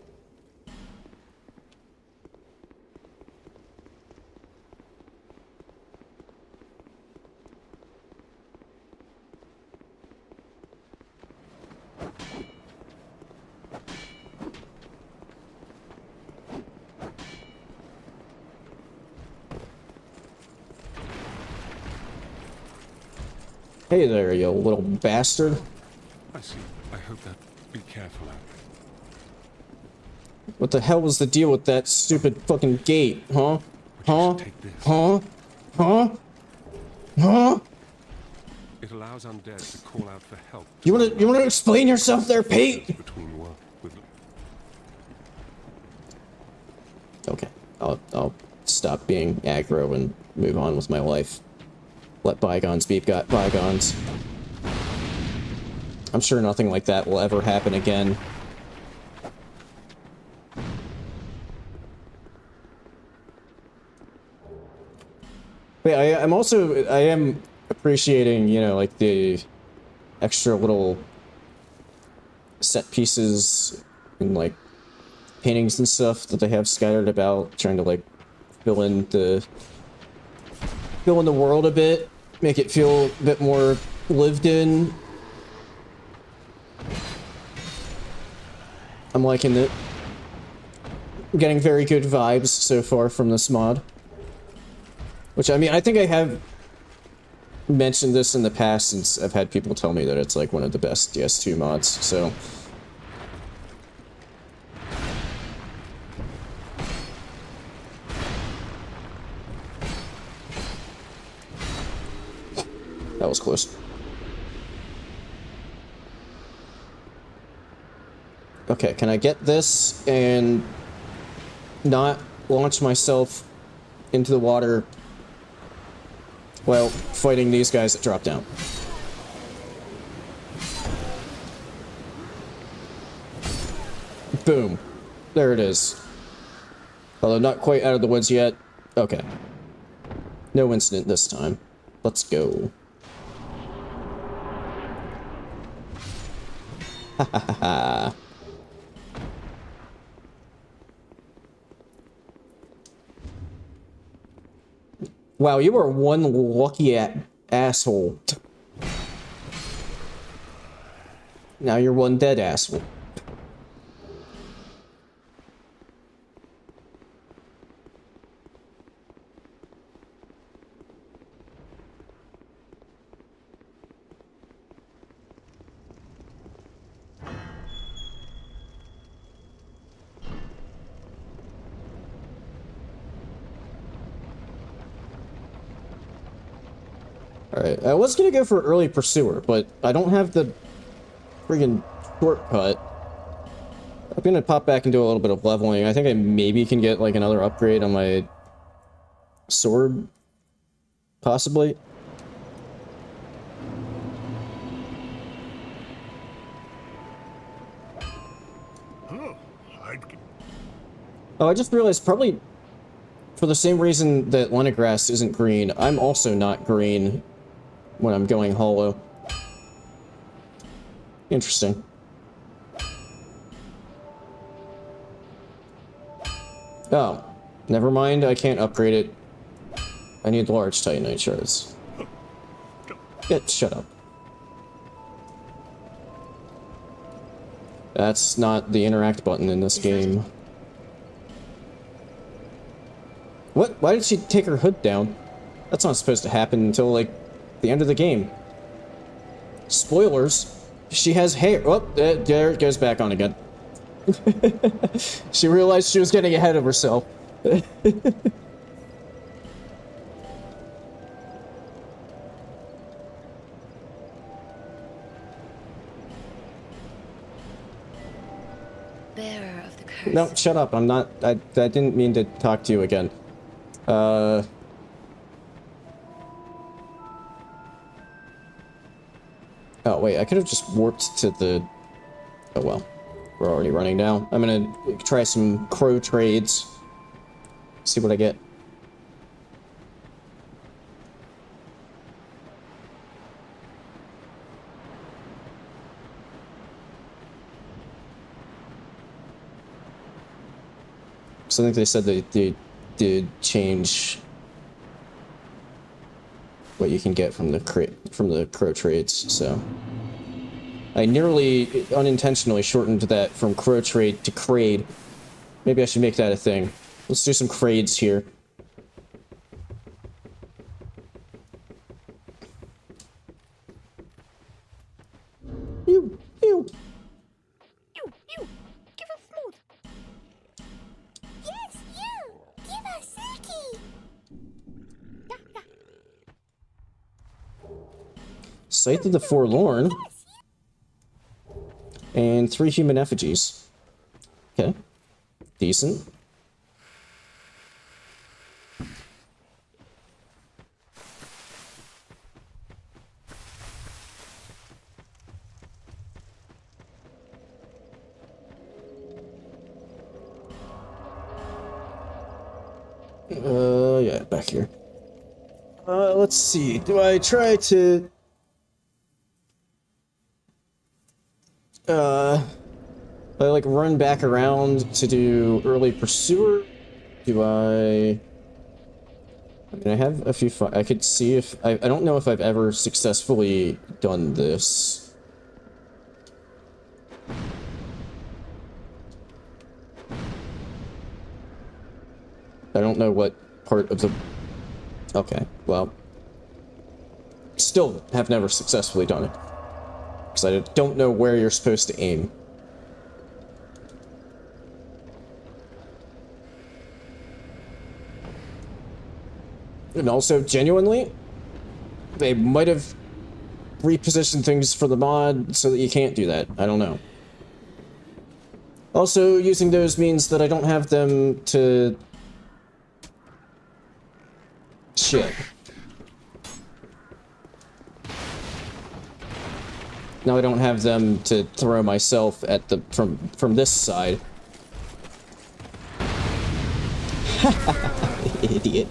Hey there, you little bastard. I see. I hope that. Be careful out there. What the hell was the deal with that stupid fucking gate, huh? Huh? Take this. Huh? Huh? Huh? It allows undead to call out for help. You wanna explain yourself there, Pete? Between work with. Okay, I'll stop being aggro and move on with my life. Let bygones be bygones. I'm sure nothing like that will ever happen again. But I am appreciating, you know, like the extra little set pieces and like paintings and stuff that they have scattered about, trying to like fill in the world a bit, make it feel a bit more lived in. I'm liking it. I'm getting very good vibes so far from this mod. Which, I mean, I think I have mentioned this in the past, since I've had people tell me that it's like one of the best DS2 mods, so... That was close. Okay, can I get this and not launch myself into the water while fighting these guys that drop down? Boom. There it is. Although not quite out of the woods yet. Okay. No incident this time. Let's go. Ha ha ha ha. Wow, you are one lucky asshole. Now you're one dead asshole. Alright, I was gonna go for early pursuer, but I don't have the friggin' shortcut. I'm gonna pop back and do a little bit of leveling. I think I maybe can get like another upgrade on my sword. Possibly. Oh, Oh, I just realized probably for the same reason that Leningrass isn't green, I'm also not green when I'm going hollow. Interesting. Oh, never mind, I can't upgrade it. I need large titanite shards. Shut up. That's not the interact button in this game. What? Why did she take her hood down? That's not supposed to happen until, like, the end of the game. Spoilers. She has hair. Oh, there it goes back on again. She realized she was getting ahead of herself. Bearer of the curse. No, shut up. I'm not. I didn't mean to talk to you again. Oh, wait. I could have just warped to the... Oh, well. We're already running down. I'm gonna try some crow trades. See what I get. So I think they said they did change what you can get from the crow trades, so I nearly unintentionally shortened that from crow trade to crade. Maybe I should make that a thing. Let's do some crades here. Ew, ew. You! Give us smooth! Yes, you! Give us silky! Sight of the Forlorn. And 3 human effigies. Okay. Decent. Yeah, back here. Let's see. Do I try to... I like run back around to do early pursuer? Do I mean, I have a few I could see if... I don't know if I've ever successfully done this. I don't know what part of the... Okay, well... Still have never successfully done it. Because I don't know where you're supposed to aim. And also, genuinely, they might have repositioned things for the mod so that you can't do that. I don't know. Also, using those means that I don't have them to... Shit. Now I don't have them to throw myself at the... from this side. Idiot.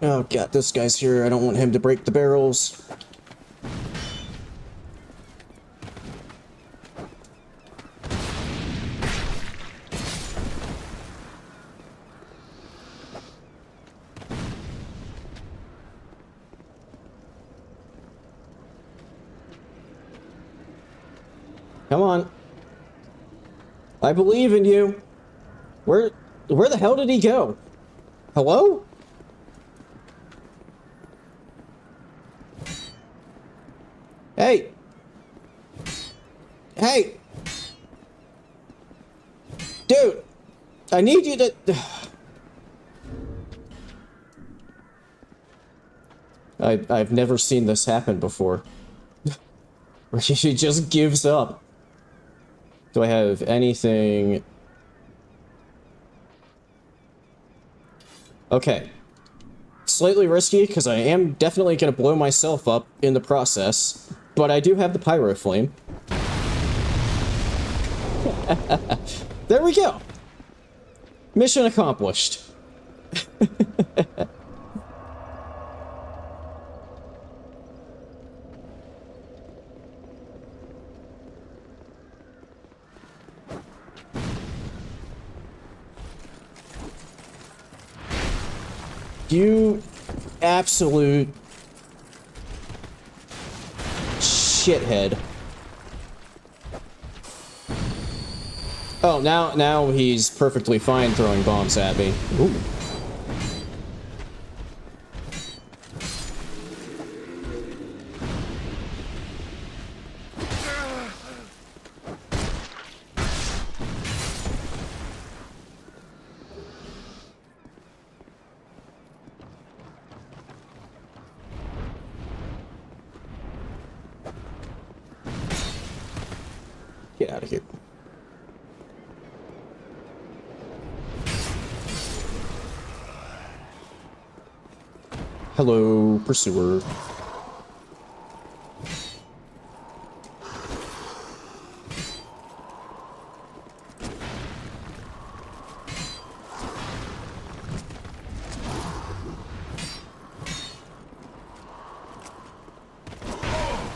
Oh god, this guy's here. I don't want him to break the barrels. Come on. I believe in you. Where the hell did he go? Hello? Hey. Hey. Dude. I need you to... I've never seen this happen before. Where she just gives up. Do I have anything... Okay. Slightly risky, because I am definitely going to blow myself up in the process. But I do have the pyro flame. There we go. Mission accomplished. You absolute shithead. Oh, now he's perfectly fine throwing bombs at me. Ooh. Get out of here. Hello, pursuer.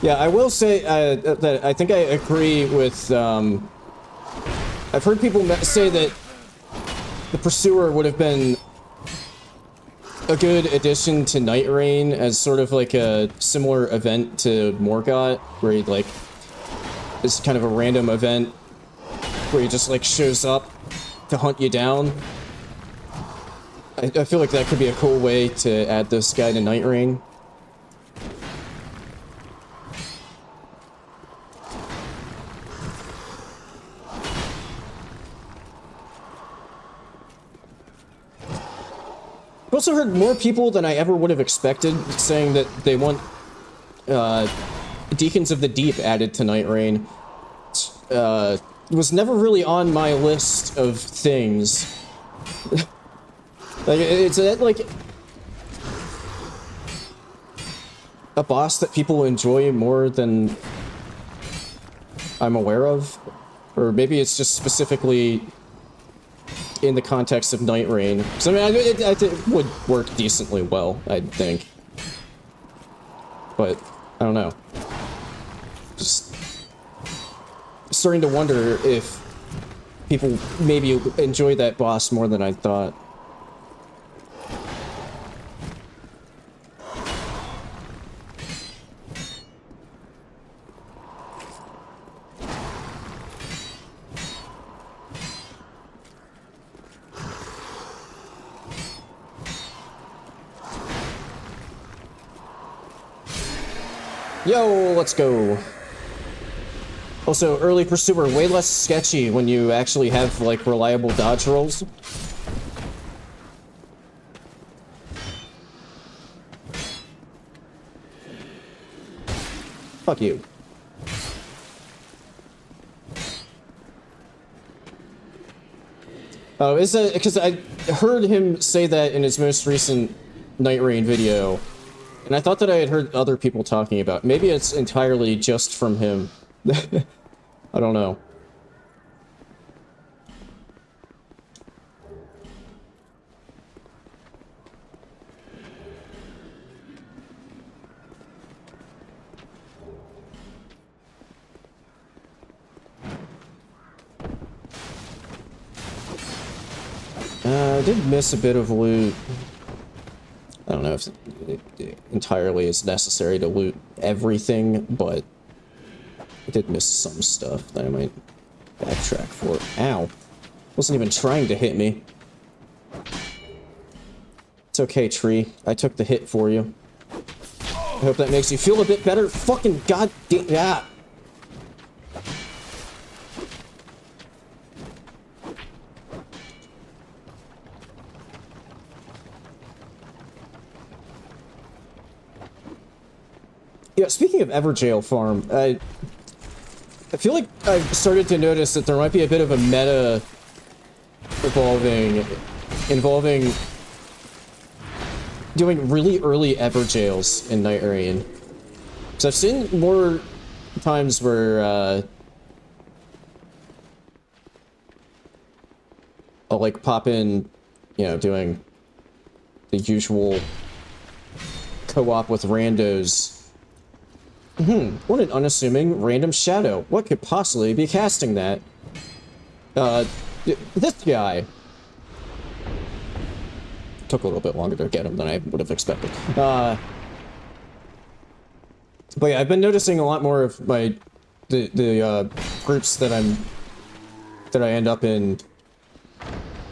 Yeah, I will say that I think I agree with, I've heard people say that the Pursuer would have been a good addition to Night Rain as sort of like a similar event to Morgott, where he, like, is kind of a random event where he just, like, shows up to hunt you down. I feel like that could be a cool way to add this guy to Night Rain. I've also heard more people than I ever would have expected saying that they want Deacons of the Deep added to Night Rain. It was never really on my list of things. Like, it's like a boss that people enjoy more than I'm aware of. Or maybe it's just specifically in the context of Night Rain. So, I mean, it would work decently well, I'd think. But, I don't know. Just starting to wonder if people maybe enjoy that boss more than I thought. Yo, let's go. Also, early Pursuer, way less sketchy when you actually have, like, reliable dodge rolls. Fuck you. Oh, is that because I heard him say that in his most recent Night Rain video, and I thought that I had heard other people talking about it. Maybe it's entirely just from him. I don't know. I did miss a bit of loot. I don't know if it entirely is necessary to loot everything, but I did miss some stuff that I might backtrack for. Ow. Wasn't even trying to hit me. It's okay, tree. I took the hit for you. I hope that makes you feel a bit better. Fucking goddamn. Yeah. Yeah, speaking of Everjail Farm, I feel like I've started to notice that there might be a bit of a meta involving doing really early Everjails in Night Rain. So I've seen more times where I'll like pop in, you know, doing the usual co-op with randos. What an unassuming random shadow. What could possibly be casting that? This guy. Took a little bit longer to get him than I would have expected. But yeah, I've been noticing a lot more of the groups that I end up in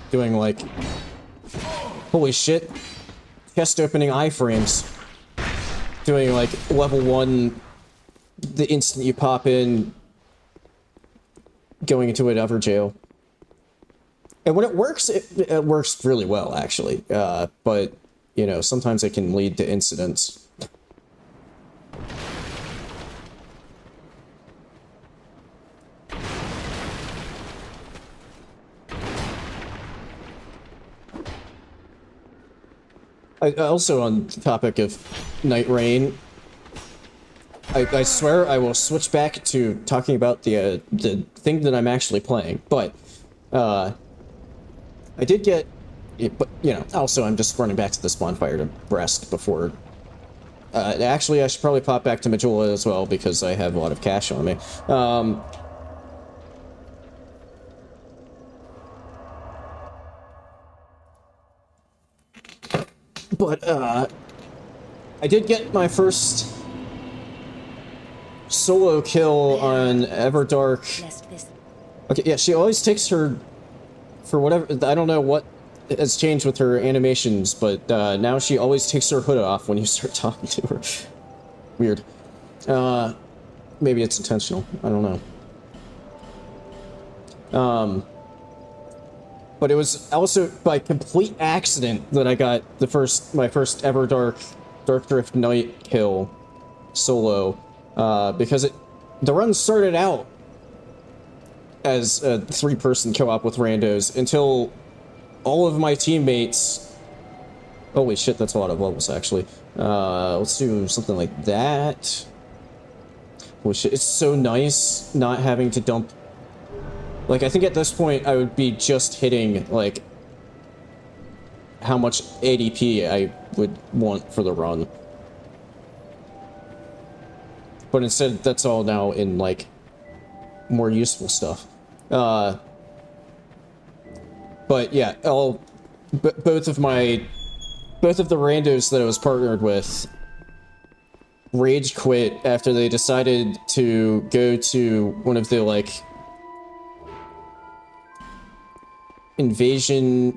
doing, like, holy shit, chest opening iframes. Doing like level 1 the instant you pop in, going into an Everjail. And when it works really well, actually. But, you know, sometimes it can lead to incidents. Also, on the topic of Night Rain, I swear I will switch back to talking about the thing that I'm actually playing, but I did get, but you know, also I'm just running back to this bonfire to rest before. Actually, I should probably pop back to Majula as well because I have a lot of cash on me. But I did get my first solo kill on Everdark. Okay, yeah, she always takes her, for whatever, I don't know what has changed with her animations, but now she always takes her hood off when you start talking to her. Weird. Maybe it's intentional, I don't know. But it was also by complete accident that I got my first ever Dark Drift Knight kill solo, because the run started out as a 3-person co-op with randos until all of my teammates. Holy shit, that's a lot of levels actually. Let's do something like that. Holy shit, it's so nice not having to dump. Like, I think at this point, I would be just hitting, like, how much ADP I would want for the run. But instead, that's all now in, like, more useful stuff. But, yeah, both of the randos that I was partnered with rage quit after they decided to go to one of the, like, invasion,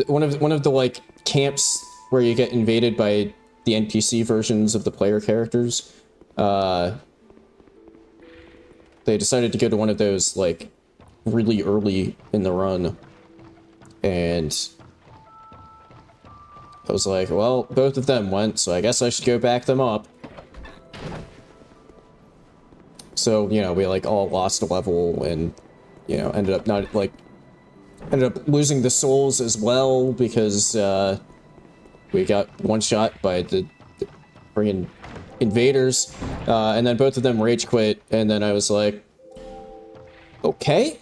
one of the like camps where you get invaded by the NPC versions of the player characters. They decided to go to one of those like really early in the run, and I was like, well, both of them went, so I guess I should go back them up. So, you know, we like all lost a level and, you know, ended up losing the souls as well because we got one shot by the friggin' invaders, and then both of them rage quit, and then I was like, okay,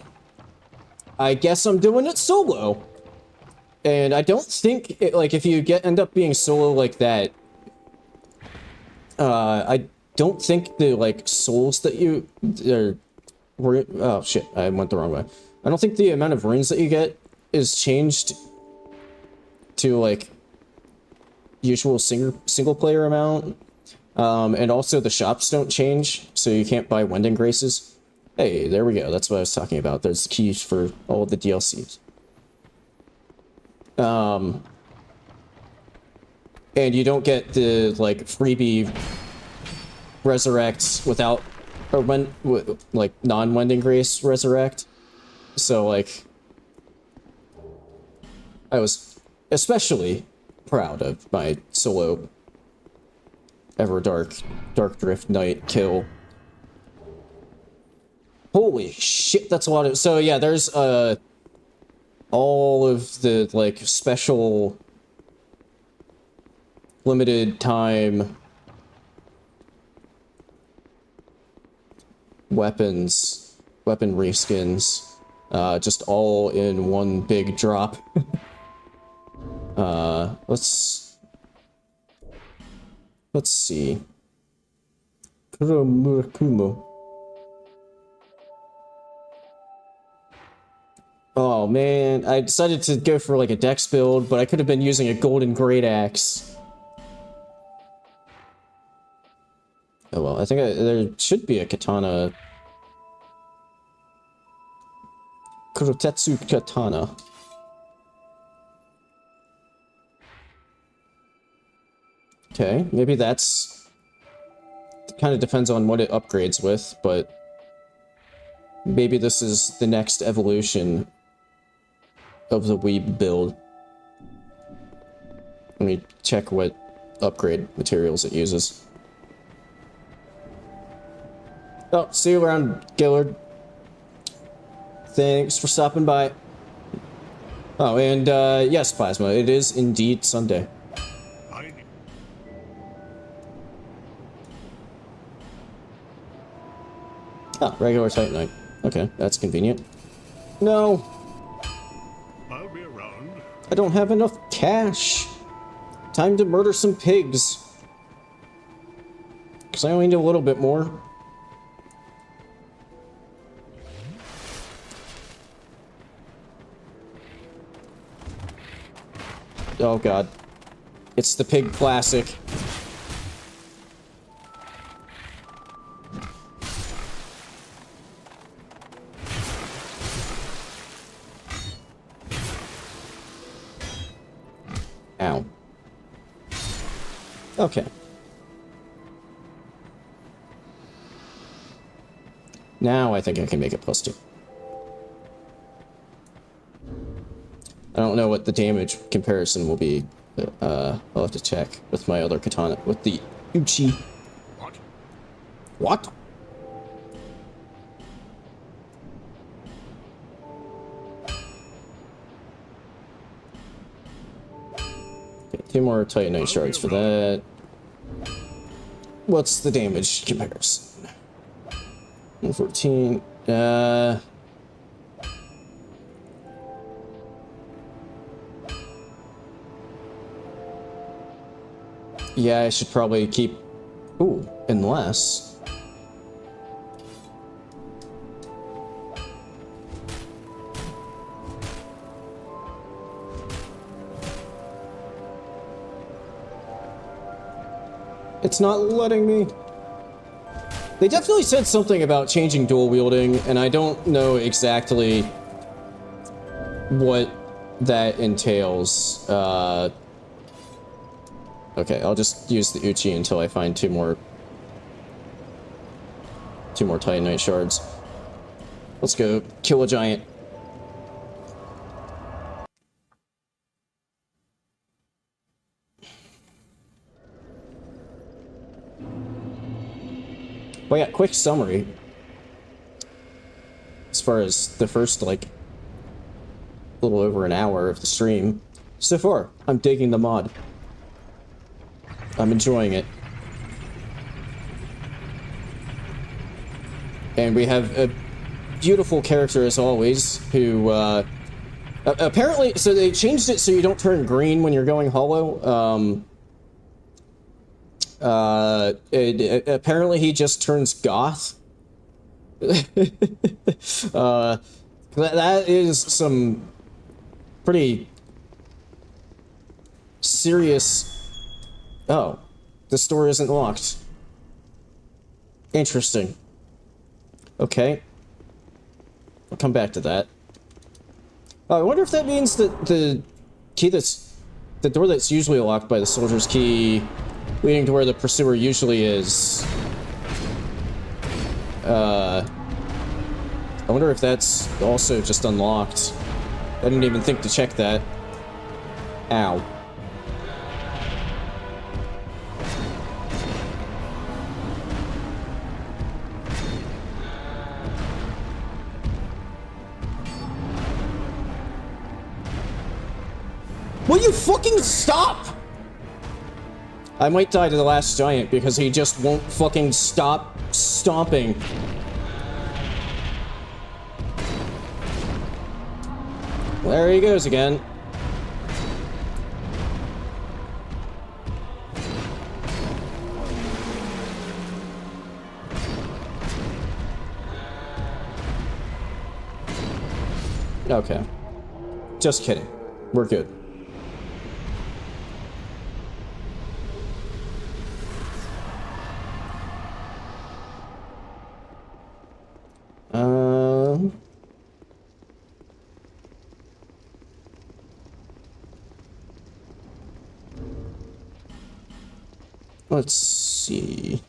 I guess I'm doing it solo. And I don't think like if you end up being solo like that, I don't think the like souls that you oh shit, I went the wrong way. I don't think the amount of runes that you get is changed to, like, usual single-player amount. And also the shops don't change, so you can't buy Wending Graces. Hey, there we go. That's what I was talking about. There's the keys for all of the DLCs. And you don't get the, like, freebie resurrects without, or when, like, non-Wending Grace resurrect. So, like, I was especially proud of my solo Everdark Dark Drift Knight kill. Holy shit, that's a lot of... So, yeah, there's, all of the, like, special limited time weapon reskins, just all in one big drop. Let's see. Kuromurakumo. Oh man, I decided to go for like a dex build, but I could have been using a golden great axe. Oh well, I think there should be a katana. Kurotetsu katana. Okay, maybe that's... kind of depends on what it upgrades with, but... maybe this is the next evolution of the Weeb build. Let me check what upgrade materials it uses. Oh, see you around, Gillard. Thanks for stopping by. Oh, and yes, Plasma, it is indeed Sunday. Ah, regular Titanite. Okay, that's convenient. No! I'll be around. I don't have enough cash. Time to murder some pigs. Because I only need a little bit more. Oh god. It's the pig classic. Ow. Okay. Now I think I can make it +2. I don't know what the damage comparison will be. I'll have to check with my other katana. With the Uchi. What? What? Okay, 2 more Titanite shards for that. What's the damage comparison? 114. Yeah, I should probably keep... Ooh, unless... It's not letting me... They definitely said something about changing dual wielding, and I don't know exactly what that entails. Okay, I'll just use the Uchi until I find 2 more Titanite shards. Let's go kill a giant. But yeah, quick summary. As far as the first, like, little over an hour of the stream. So far, I'm digging the mod. I'm enjoying it. And we have a beautiful character as always, who, apparently, so they changed it so you don't turn green when you're going hollow. Apparently he just turns goth. That is some pretty serious... Oh, the store isn't locked. Interesting. Okay. I'll come back to that. I wonder if that means that the key that's... the door that's usually locked by the soldier's key leading to where the pursuer usually is. I wonder if that's also just unlocked. I didn't even think to check that. Ow. Will you fucking stop? I might die to the last giant because he just won't fucking stop stomping. There he goes again. Okay. Just kidding. We're good. Let's see.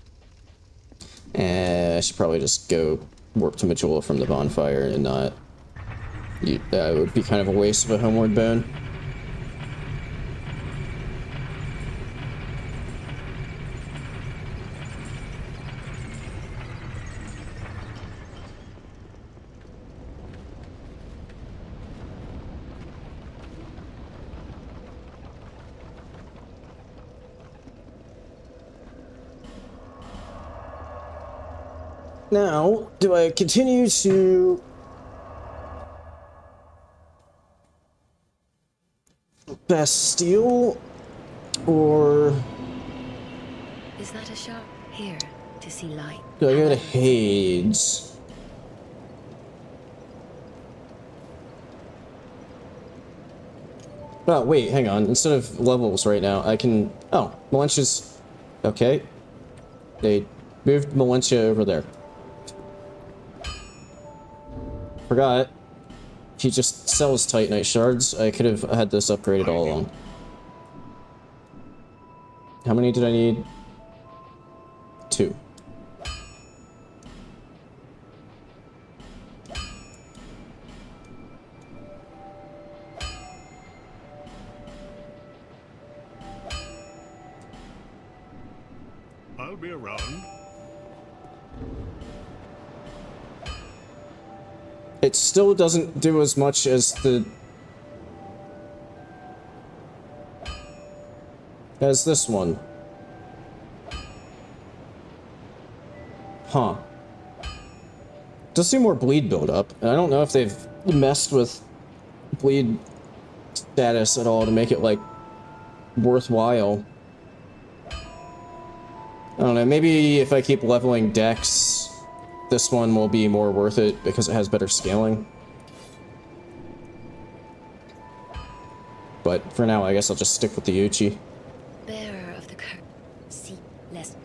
I should probably just go warp to Majula from the bonfire and not... that would be kind of a waste of a homeward bone. Now, do I continue to... Bastille? Or... Is that a sharp? Here, to see light. do I go to Hades? Oh, wait, hang on. Instead of levels right now, I can... oh, Malentia's... okay. They moved Malentia over there. Forgot. He just sells Titanite shards. I could have had this upgraded all along. How many did I need? 2. I'll be around. It still doesn't do as much as the... as this one. Huh. Does do more bleed buildup, and I don't know if they've messed with bleed status at all to make it, like, worthwhile. I don't know, maybe if I keep leveling Dex, this one will be more worth it because it has better scaling. But for now, I guess I'll just stick with the Uchi. Bearer of the curse. See less.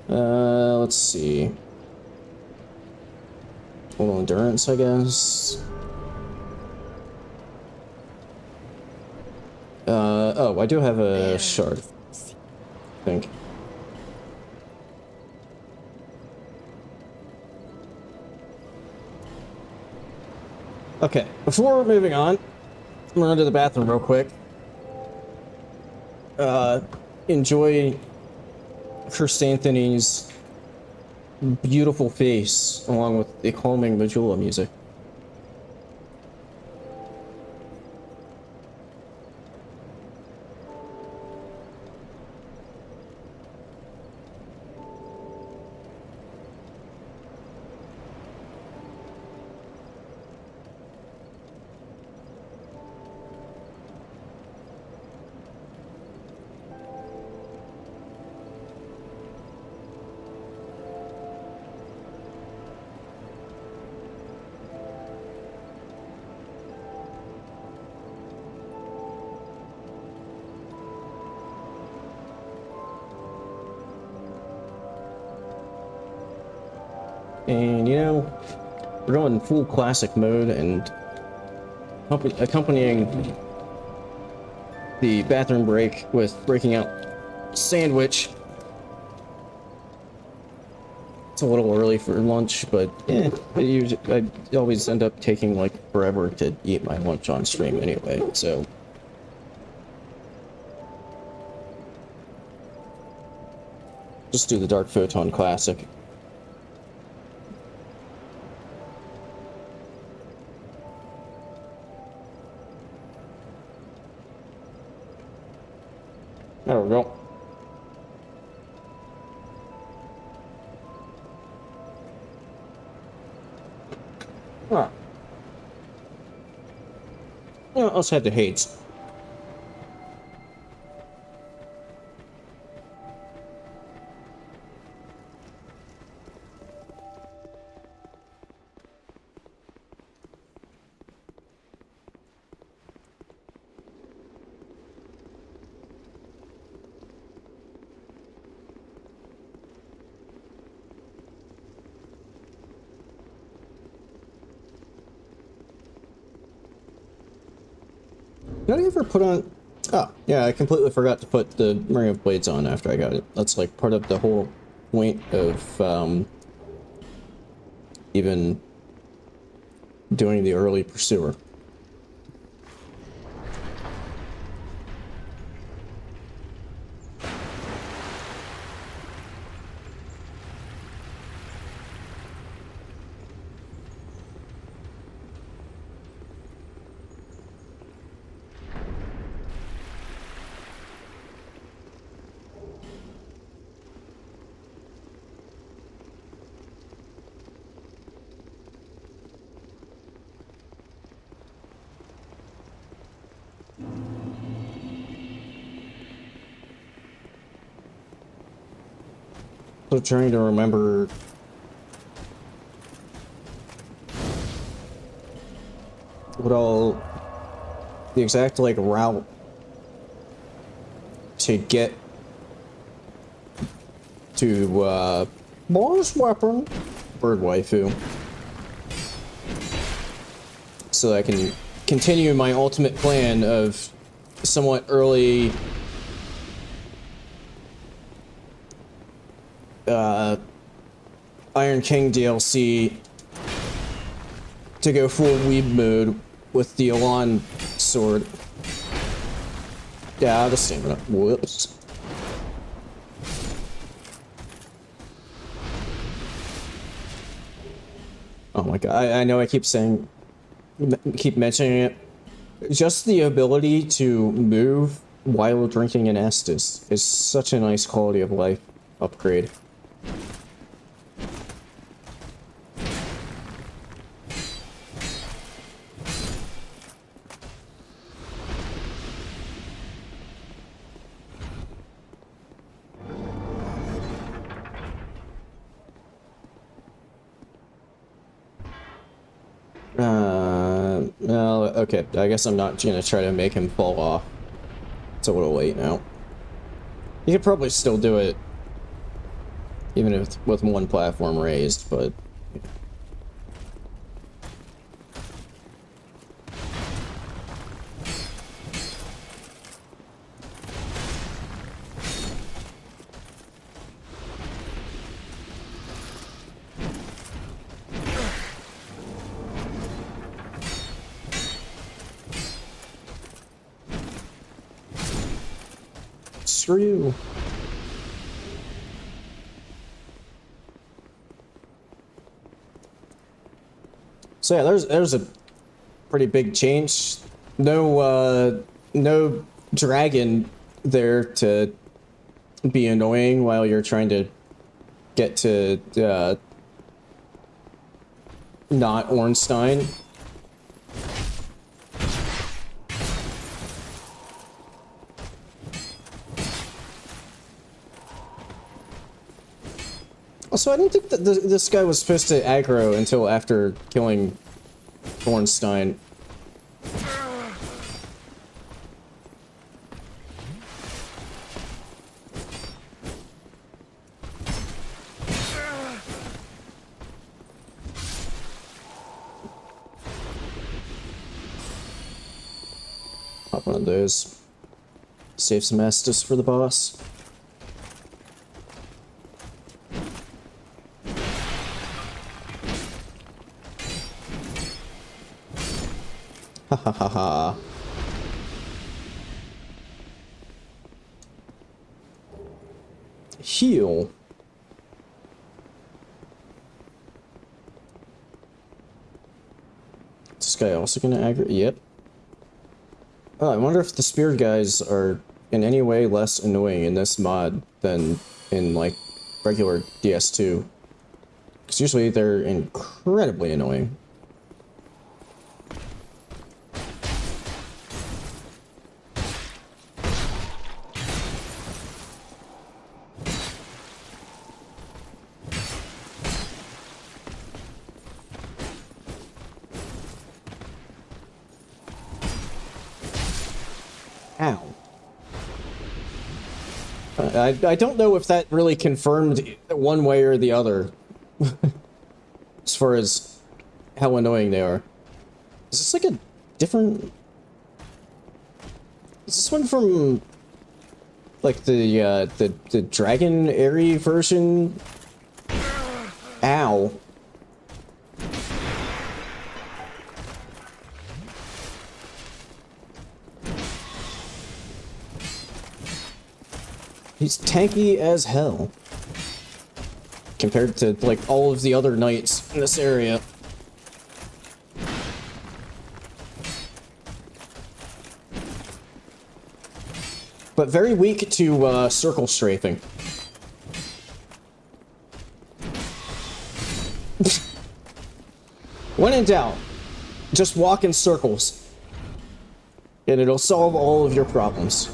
Let's see. Total endurance, I guess. Oh, I do have a shard, I think. Okay, before moving on, I'm gonna run to the bathroom real quick. Enjoy Chrysanthemum's beautiful face, along with the calming Majula music. And you know, we're going full classic mode and accompanying the bathroom break with breaking out sandwich. It's a little early for lunch, but I always end up taking like forever to eat my lunch on stream anyway, so. Just do the Dark Photon Classic. There we go. Huh. Yeah, let's head to Hades. Did I ever put on... Oh, yeah, I completely forgot to put the ring of blades on after I got it. That's like part of the whole point of even doing the early pursuer. So trying to remember what all the exact like route to get to boss weapon bird waifu, so that I can continue my ultimate plan of somewhat early Iron King DLC to go full weeb mode with the Elan sword. Yeah, the stamina. Whoops. Oh my god, I know I keep saying, keep mentioning it. Just the ability to move while drinking an Estus is such a nice quality of life upgrade. Well, okay, I guess I'm not gonna try to make him fall off. It's a little late now. You could probably still do it, even if with one platform raised, but... Screw you. So yeah, there's a pretty big change. No no dragon there to be annoying while you're trying to get to not Ornstein. Also, I didn't think that this guy was supposed to aggro until after killing Ornstein. Pop one of those. Save some Estus for the boss. Ha ha ha ha. Heal. Is this guy also gonna aggro? Yep. Oh, I wonder if the spear guys are in any way less annoying in this mod than in, like, regular DS2. Because usually they're incredibly annoying. Ow. I don't know if that really confirmed one way or the other. As far as how annoying they are. Is this like a different... Is this one from... like the Dragon Airy version? Ow. He's tanky as hell. Compared to, like, all of the other knights in this area. But very weak to, circle strafing. When in doubt, just walk in circles. And it'll solve all of your problems.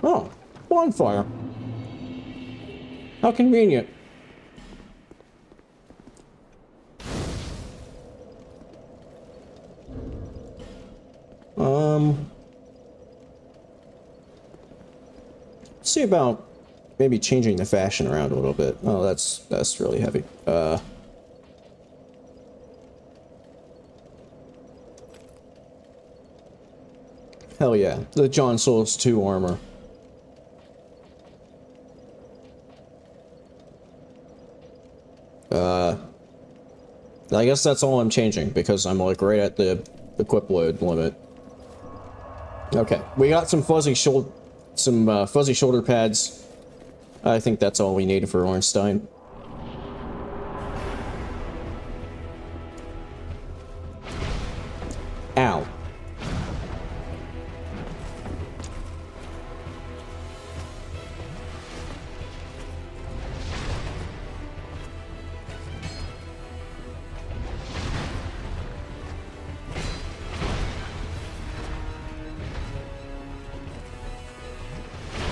Oh, bonfire. How convenient. See about maybe changing the fashion around a little bit. Oh, that's really heavy. Hell yeah, the John Souls 2 armor. I guess that's all I'm changing, because I'm, like, right at the equip load limit. Okay, we got some fuzzy shoulder pads. I think that's all we need for Ornstein. Ow.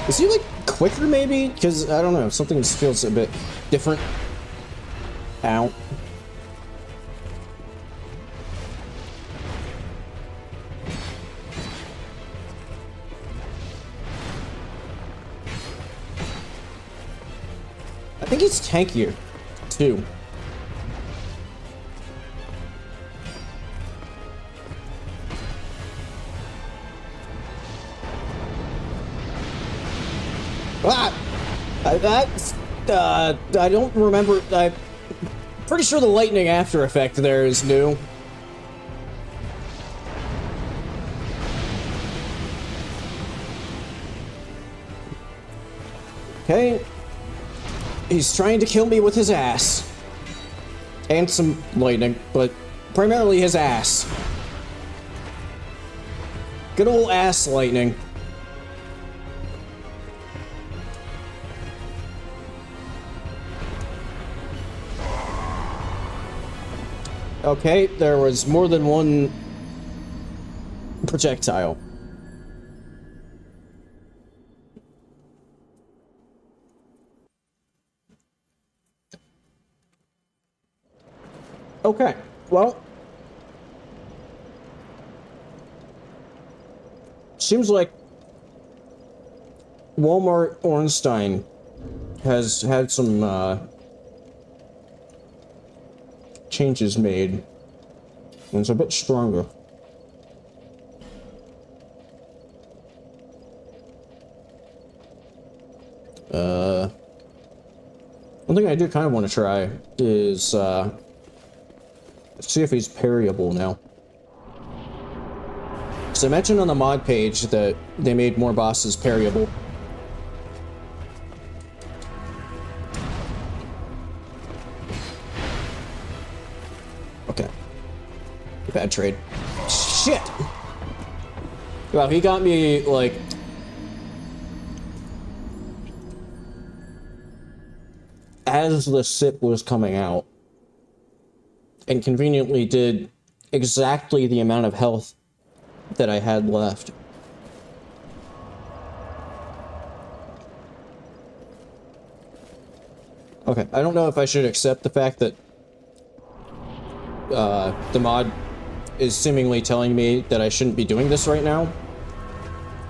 Is he, like, quicker, maybe? Because, I don't know, something just feels a bit different. Ow. I think he's tankier, too. Ah! I don't remember. I'm pretty sure the lightning after effect there is new. Okay. He's trying to kill me with his ass. And some lightning, but primarily his ass. Good old ass lightning. Okay, there was more than one projectile. Okay, well, seems like Walmart Ornstein has had some changes made, and it's a bit stronger. One thing I do kind of want to try is see if he's parryable now. So I mentioned on the mod page that they made more bosses parryable. Okay. Bad trade. Shit! Well, he got me, like... as the sip was coming out. And conveniently did exactly the amount of health that I had left. Okay, I don't know if I should accept the fact that the mod is seemingly telling me that I shouldn't be doing this right now,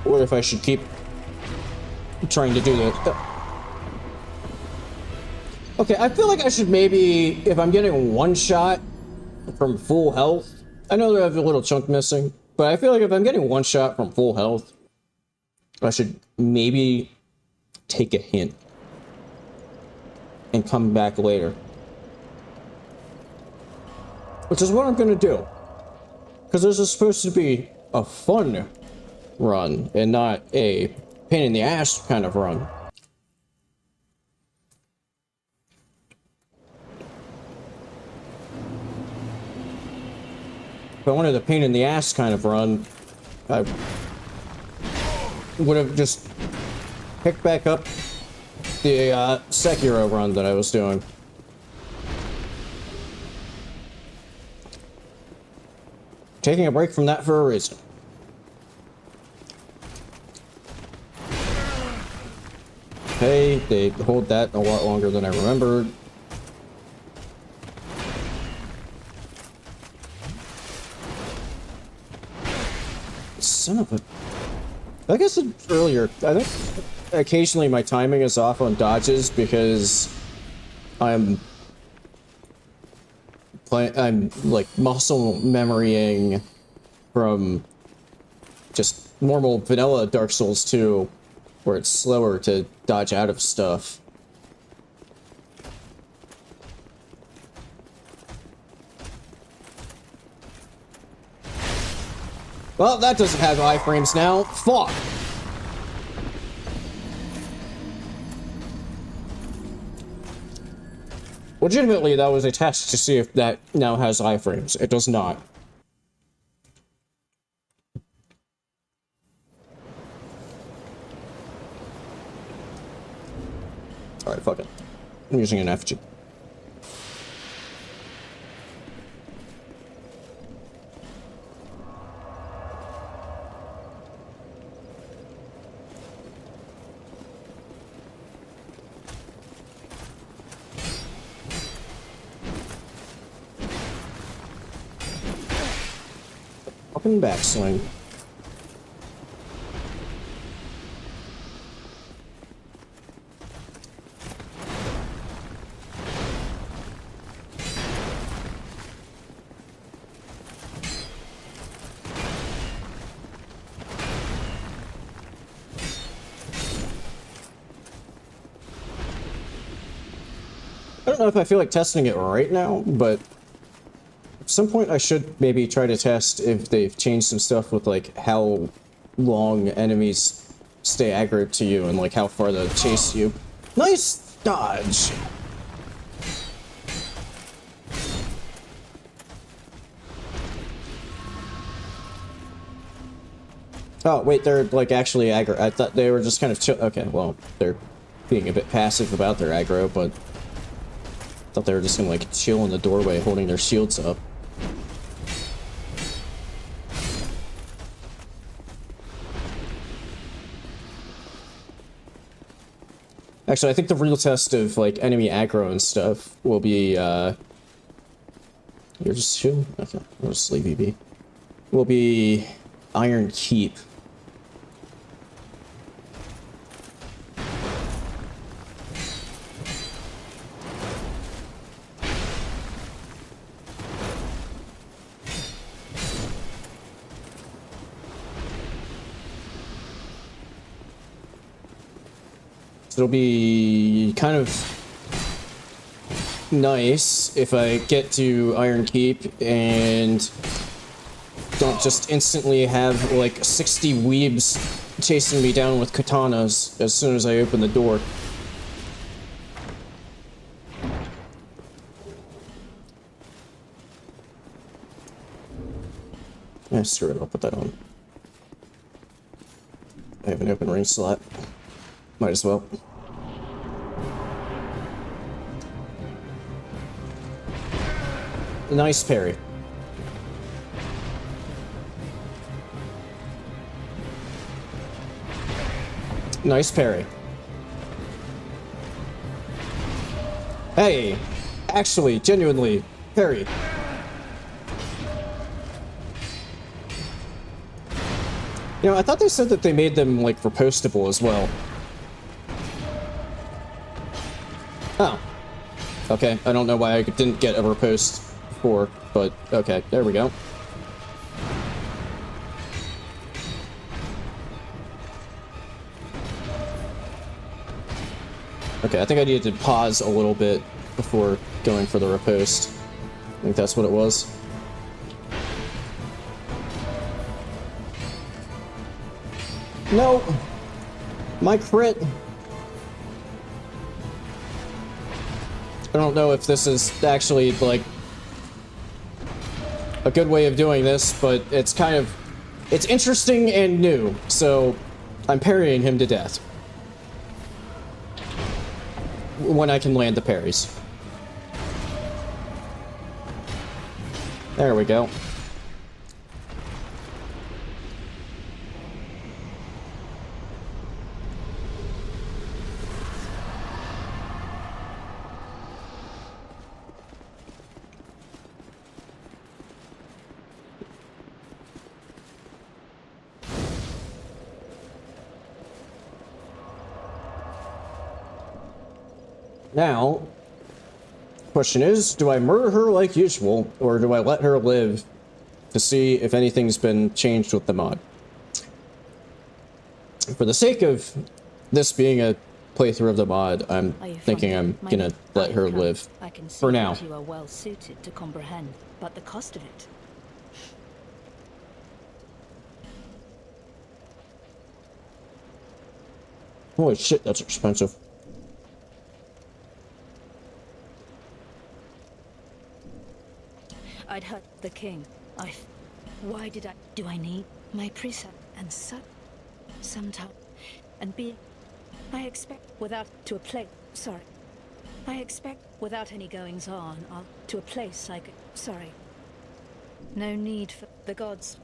or if I should keep trying to do the... Okay, I feel like I should maybe, if I'm getting one shot from full health, I know that I have a little chunk missing, but I feel like if I'm getting one shot from full health, I should maybe take a hint and come back later. Which is what I'm gonna do. Because this is supposed to be a fun run and not a pain in the ass kind of run. If I wanted a pain in the ass kind of run, I would have just picked back up the Sekiro run that I was doing. Taking a break from that for a reason. Okay, they hold that a lot longer than I remembered. Son of a... Like I said earlier, I think occasionally my timing is off on dodges because I'm like muscle memorying from just normal vanilla Dark Souls 2, where it's slower to dodge out of stuff. Well, that doesn't have iframes now. Fuck! Legitimately, that was a test to see if that now has iframes. It does not. Alright, fuck it. I'm using an FG. Fucking backswing. I don't know if I feel like testing it right now, but at some point I should maybe try to test if they've changed some stuff with like how long enemies stay aggro to you and like how far they chase you. Nice dodge! Oh, wait, they're like actually aggro. I thought they were just kind of chill. Okay, well, they're being a bit passive about their aggro, but I thought they were just gonna like chill in the doorway holding their shields up. Actually, I think the real test of like enemy aggro and stuff will be you're just chill? Okay, I'll just leave you be. Will be Iron Keep. It'll be kind of nice if I get to Iron Keep and don't just instantly have like 60 weebs chasing me down with katanas as soon as I open the door. Yeah, screw it, I'll put that on. I have an open range slot. Might as well. Nice parry. Nice parry. Hey! Actually, genuinely, parry. You know, I thought they said that they made them, like, repostable as well. Oh. Okay, I don't know why I didn't get a repost before, but okay, there we go. Okay, I think I needed to pause a little bit before going for the riposte. I think that's what it was. No! My crit! I don't know if this is actually, like, a good way of doing this, but it's kind of... It's interesting and new, so I'm parrying him to death. When I can land the parries. There we go. Now, question is, do I murder her like usual, or do I let her live to see if anything's been changed with the mod? For the sake of this being a playthrough of the mod, I'm thinking I'm gonna let her live for now. You are well suited to comprehend, but the cost of it. Holy shit, that's expensive. I'd hurt the king. Why did I... Do I need my precept and such? Sometime. And be... I expect without... To a place... Sorry. I expect without any goings-on, to a place I could... Sorry. No need for the gods.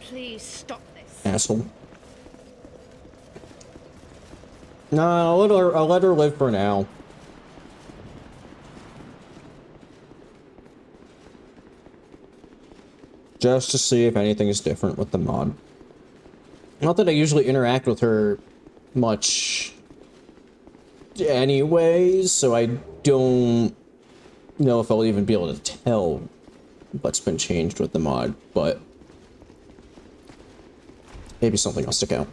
Please stop this. Asshole. No, I'll let her live for now. Just to see if anything is different with the mod. Not that I usually interact with her much anyways, so I don't know if I'll even be able to tell what's been changed with the mod, but maybe something will stick out.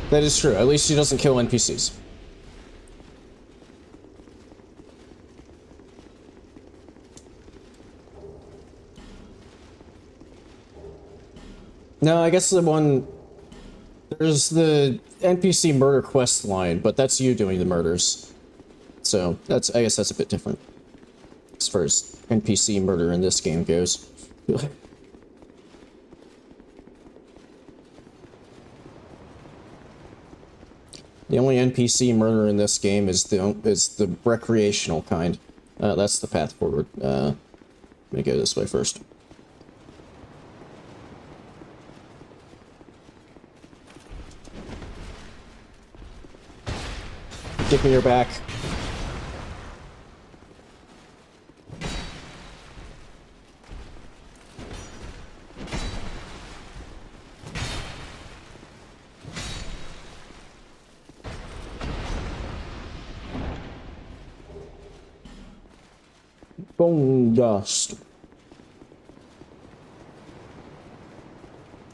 That is true. At least she doesn't kill NPCs. No, I guess the one... There's the NPC murder quest line, but that's you doing the murders. So, I guess that's a bit different. As far as NPC murder in this game goes. The only NPC murder in this game is the recreational kind. That's the path forward. Let me go this way first. Give me your back. Bone dust.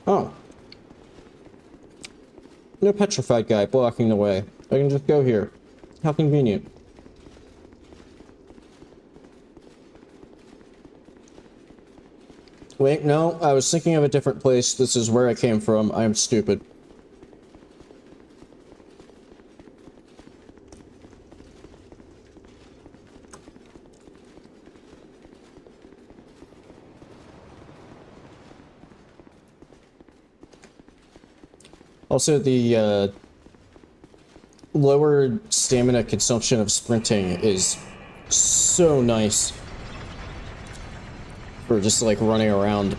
Oh. No petrified guy blocking the way. I can just go here. How convenient. Wait, no, I was thinking of a different place. This is where I came from. I am stupid. Also, the lower stamina consumption of sprinting is so nice for just like running around.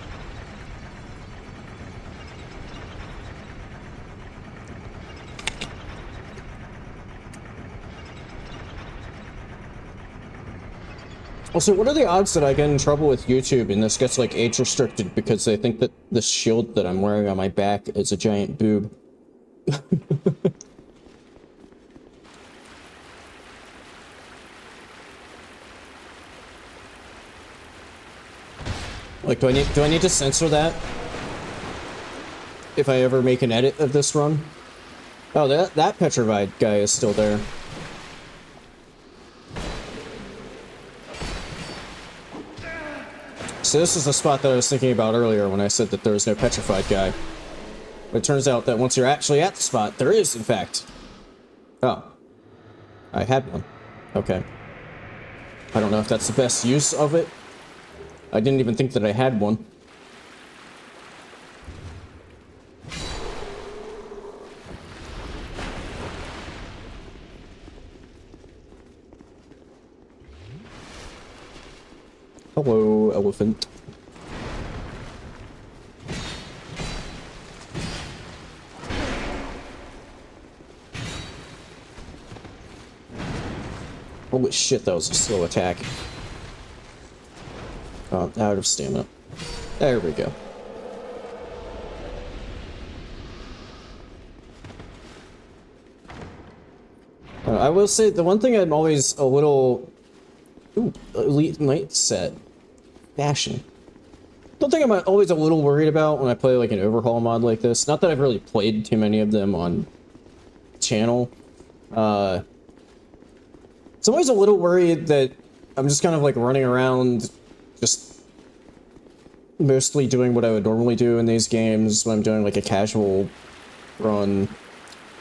Also, what are the odds that I get in trouble with YouTube and this gets like age restricted because they think that this shield that I'm wearing on my back is a giant boob? Like, do I need to censor that if I ever make an edit of this run? Oh, that petrified guy is still there. So this is the spot that I was thinking about earlier when I said that there was no petrified guy. But it turns out that once you're actually at the spot, there is, in fact. Oh. I had one. Okay. I don't know if that's the best use of it. I didn't even think that I had one. Hello, elephant. Holy shit, that was a slow attack. Oh, out of stamina. There we go. I will say, the one thing I'm always a little... Ooh, Elite Knight set. Fashion. One thing I'm always a little worried about when I play like an Overhaul mod like this, not that I've really played too many of them on channel, so I'm always a little worried that I'm just kind of like running around, just mostly doing what I would normally do in these games when I'm doing like a casual run,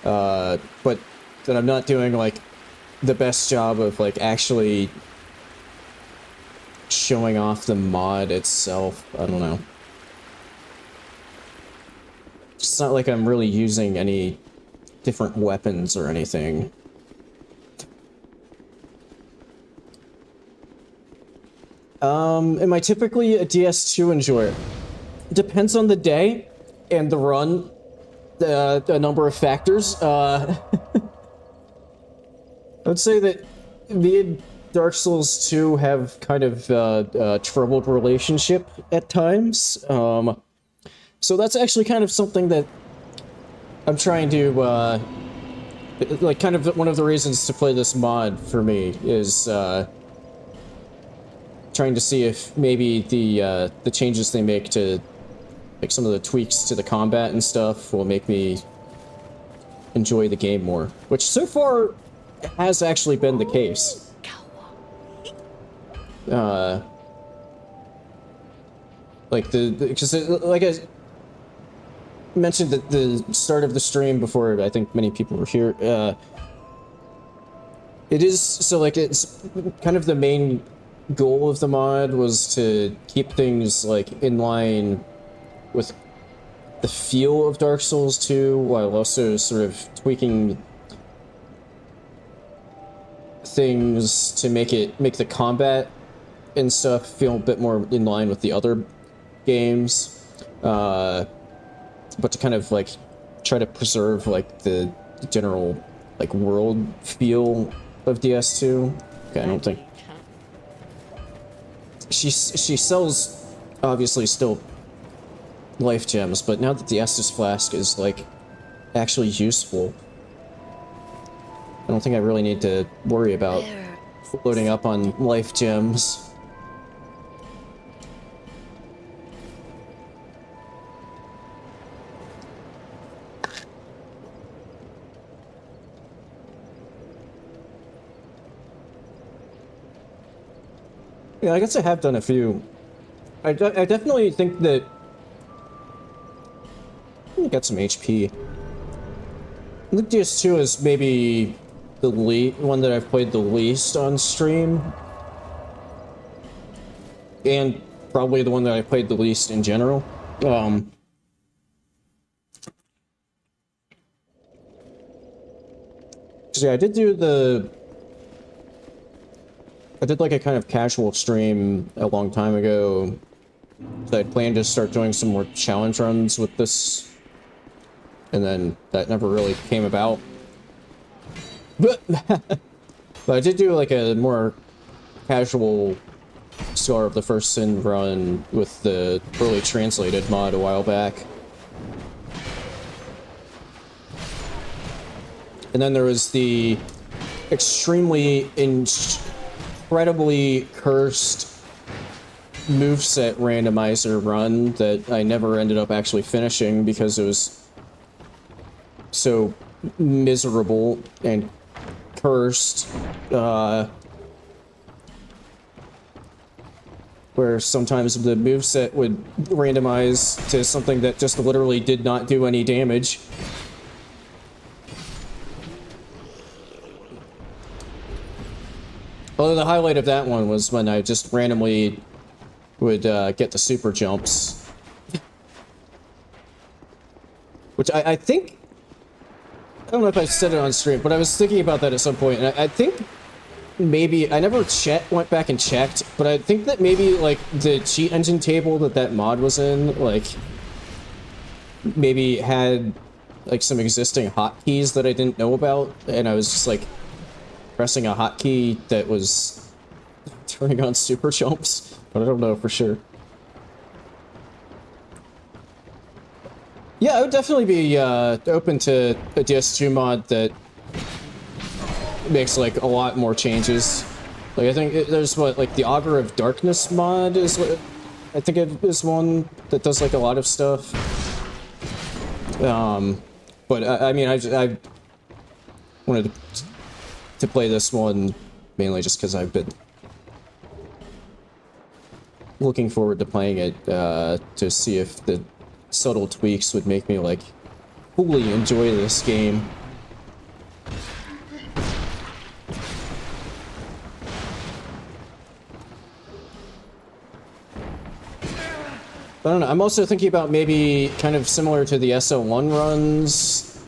but that I'm not doing like the best job of like actually showing off the mod itself. I don't know. It's not like I'm really using any different weapons or anything. Am I typically a DS2 enjoyer? Depends on the day and the run, a number of factors. I would say that me and Dark Souls 2 have kind of a troubled relationship at times. So that's actually kind of something that I'm trying to, like, kind of one of the reasons to play this mod for me is, trying to see if maybe the changes they make to, like, some of the tweaks to the combat and stuff will make me enjoy the game more. Which, so far, has actually been the case. Like, because, like I mentioned at the start of the stream before, I think many people were here, it is, so, like, it's kind of the main goal of the mod was to keep things, like, in line with the feel of Dark Souls 2, while also sort of tweaking things to make the combat and stuff feel a bit more in line with the other games, but to kind of, like, try to preserve, like, the general, like, world feel of DS2. Okay, I don't think... She sells, obviously, still life gems, but now that the Estus Flask is, like, actually useful, I don't think I really need to worry about loading up on life gems. Yeah, I guess I have done a few. I definitely think that... Let me get some HP. I think DS2 is maybe the one that I've played the least on stream. And probably the one that I played the least in general. Yeah, I did like a kind of casual stream a long time ago. So I planned to start doing some more challenge runs with this. And then that never really came about. But I did do like a more casual Scar of the First Sin run with the early translated mod a while back. And then there was the extremely, incredibly cursed moveset randomizer run that I never ended up actually finishing because it was so miserable and cursed. Where sometimes the moveset would randomize to something that just literally did not do any damage. Although the highlight of that one was when I just randomly would get the super jumps. Which I think... I don't know if I said it on stream, but I was thinking about that at some point, and I think maybe... I never went back and checked, but I think that maybe, like, the cheat engine table that mod was in, like, maybe had, like, some existing hotkeys that I didn't know about, and I was just, like, pressing a hotkey that was turning on super jumps, but I don't know for sure. Yeah, I would definitely be open to a DS2 mod that makes like a lot more changes. Like I think there's like the Augur of Darkness mod is what I think it is one that does like a lot of stuff. But I mean I wanted to play this one mainly just because I've been looking forward to playing it to see if the subtle tweaks would make me like fully enjoy this game. I don't know, I'm also thinking about maybe kind of similar to the SO1 runs,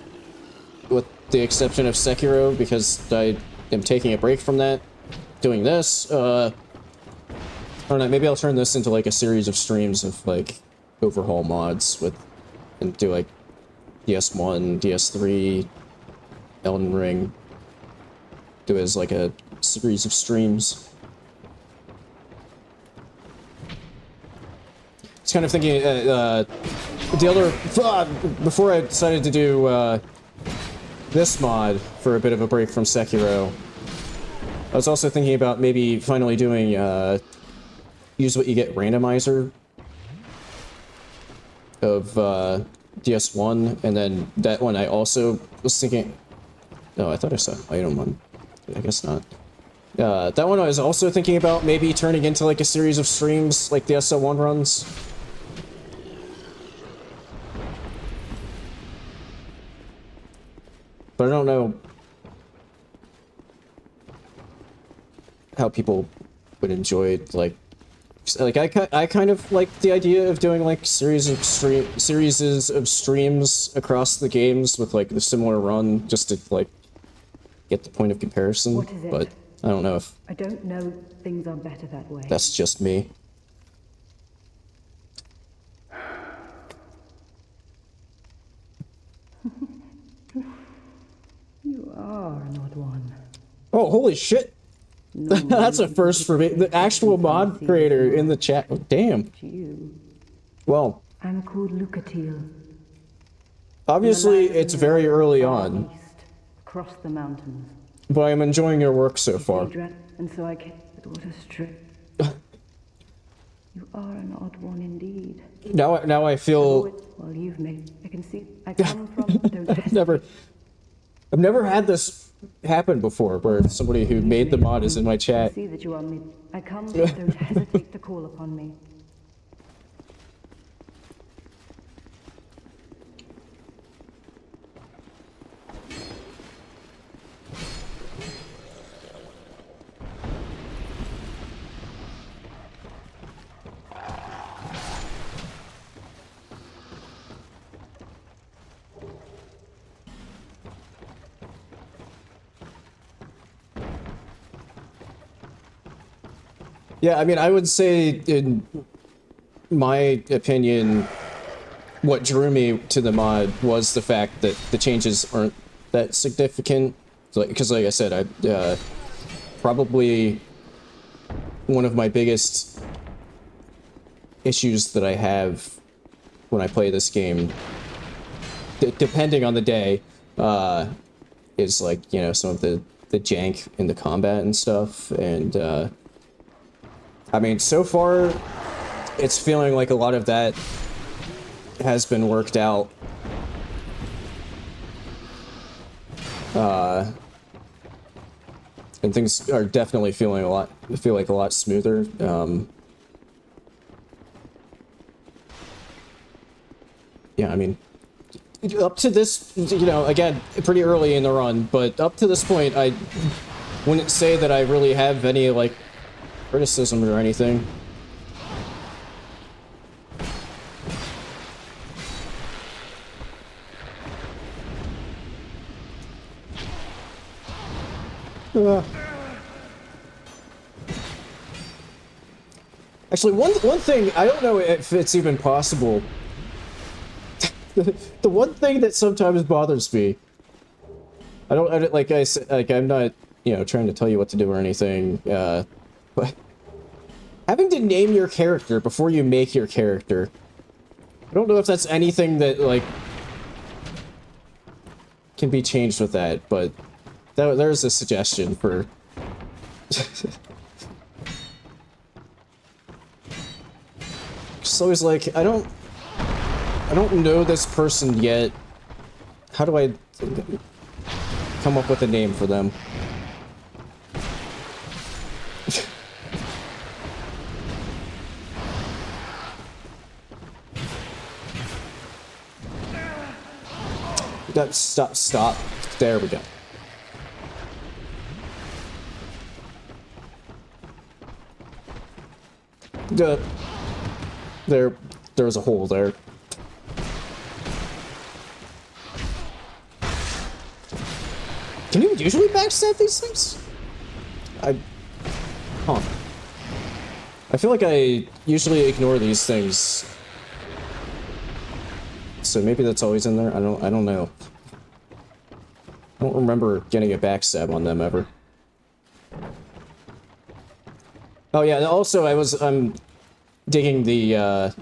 with the exception of Sekiro, because I am taking a break from that, doing this. I don't know, maybe I'll turn this into like a series of streams of like Overhaul mods and do like DS1, DS3, Elden Ring, do it as like a series of streams. It's kind of thinking, the other, before I decided to do this mod for a bit of a break from Sekiro, I was also thinking about maybe finally doing use what you get randomizer of DS1, and then that one I also was thinking, no, I thought I saw item one, I guess not. That one I was also thinking about maybe turning into like a series of streams like the SO1 runs. But I don't know how people would enjoy it, like I kind of like the idea of doing like series of streams across the games with like the similar run, just to like get the point of comparison. What is it? But I don't know if I don't know. Things are better that way. that's just me. You are an odd one. Oh, holy shit! No That's a first for me. The actual mod creator in the chat. Oh, damn. You. Well, I'm called Lucatil. obviously it's very early on, East, across the mountains. but I'm enjoying your work so far. And so I came. But what a strip. You are an odd one indeed. Now I feel Well, you've made. I can see. I come from. Don't hesitate. never. I've never had this happen before, where somebody who made the mod is in my I chat. see that you are me. I come, don't hesitate to call upon me. Yeah, I mean, I would say, in my opinion, what drew me to the mod was the fact that the changes aren't that significant. Because, like I said, probably one of my biggest issues that I have when I play this game, depending on the day, is, like, you know, some of the jank in the combat and stuff, and, I mean, so far, it's feeling like a lot of that has been worked out. And things are definitely feel like a lot smoother. Yeah, I mean, up to this, you know, again, pretty early in the run, but up to this point, I wouldn't say that I really have any, like, criticism or anything. Actually, one thing, I don't know if it's even possible. The one thing that sometimes bothers me, like I said, like, I'm not, you know, trying to tell you what to do or anything, but having to name your character before you make your character, I don't know if that's anything that, like, can be changed with that, but there's a suggestion for... Just always like, I don't know this person yet. How do I come up with a name for them? Stop. There we go. There's a hole there. Can you usually backstab these things? Huh. I feel like I usually ignore these things. So maybe that's always in there? I don't know. I don't remember getting a backstab on them ever. Oh yeah, also I'm digging the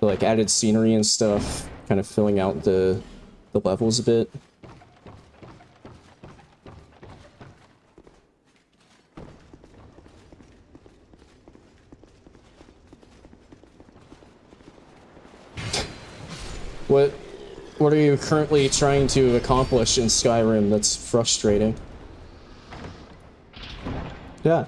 like added scenery and stuff, kind of filling out the levels a bit. What are you currently trying to accomplish in Skyrim that's frustrating? Yeah.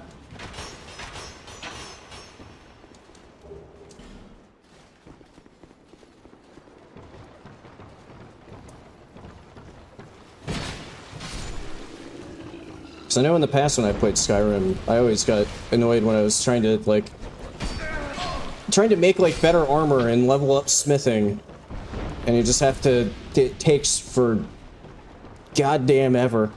Because I know in the past when I played Skyrim, I always got annoyed when I was trying to, like... trying to make, like, better armor and level up smithing. And you just have to... It takes for... goddamn ever.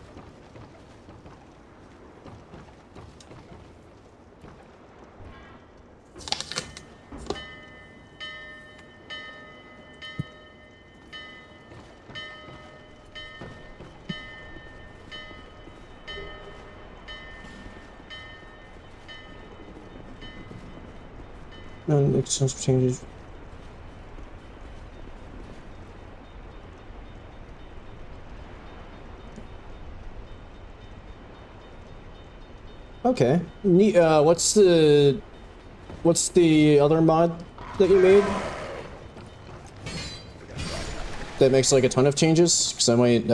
No, make some changes. Okay. What's the other mod that you made? that makes like a ton of changes, because I might,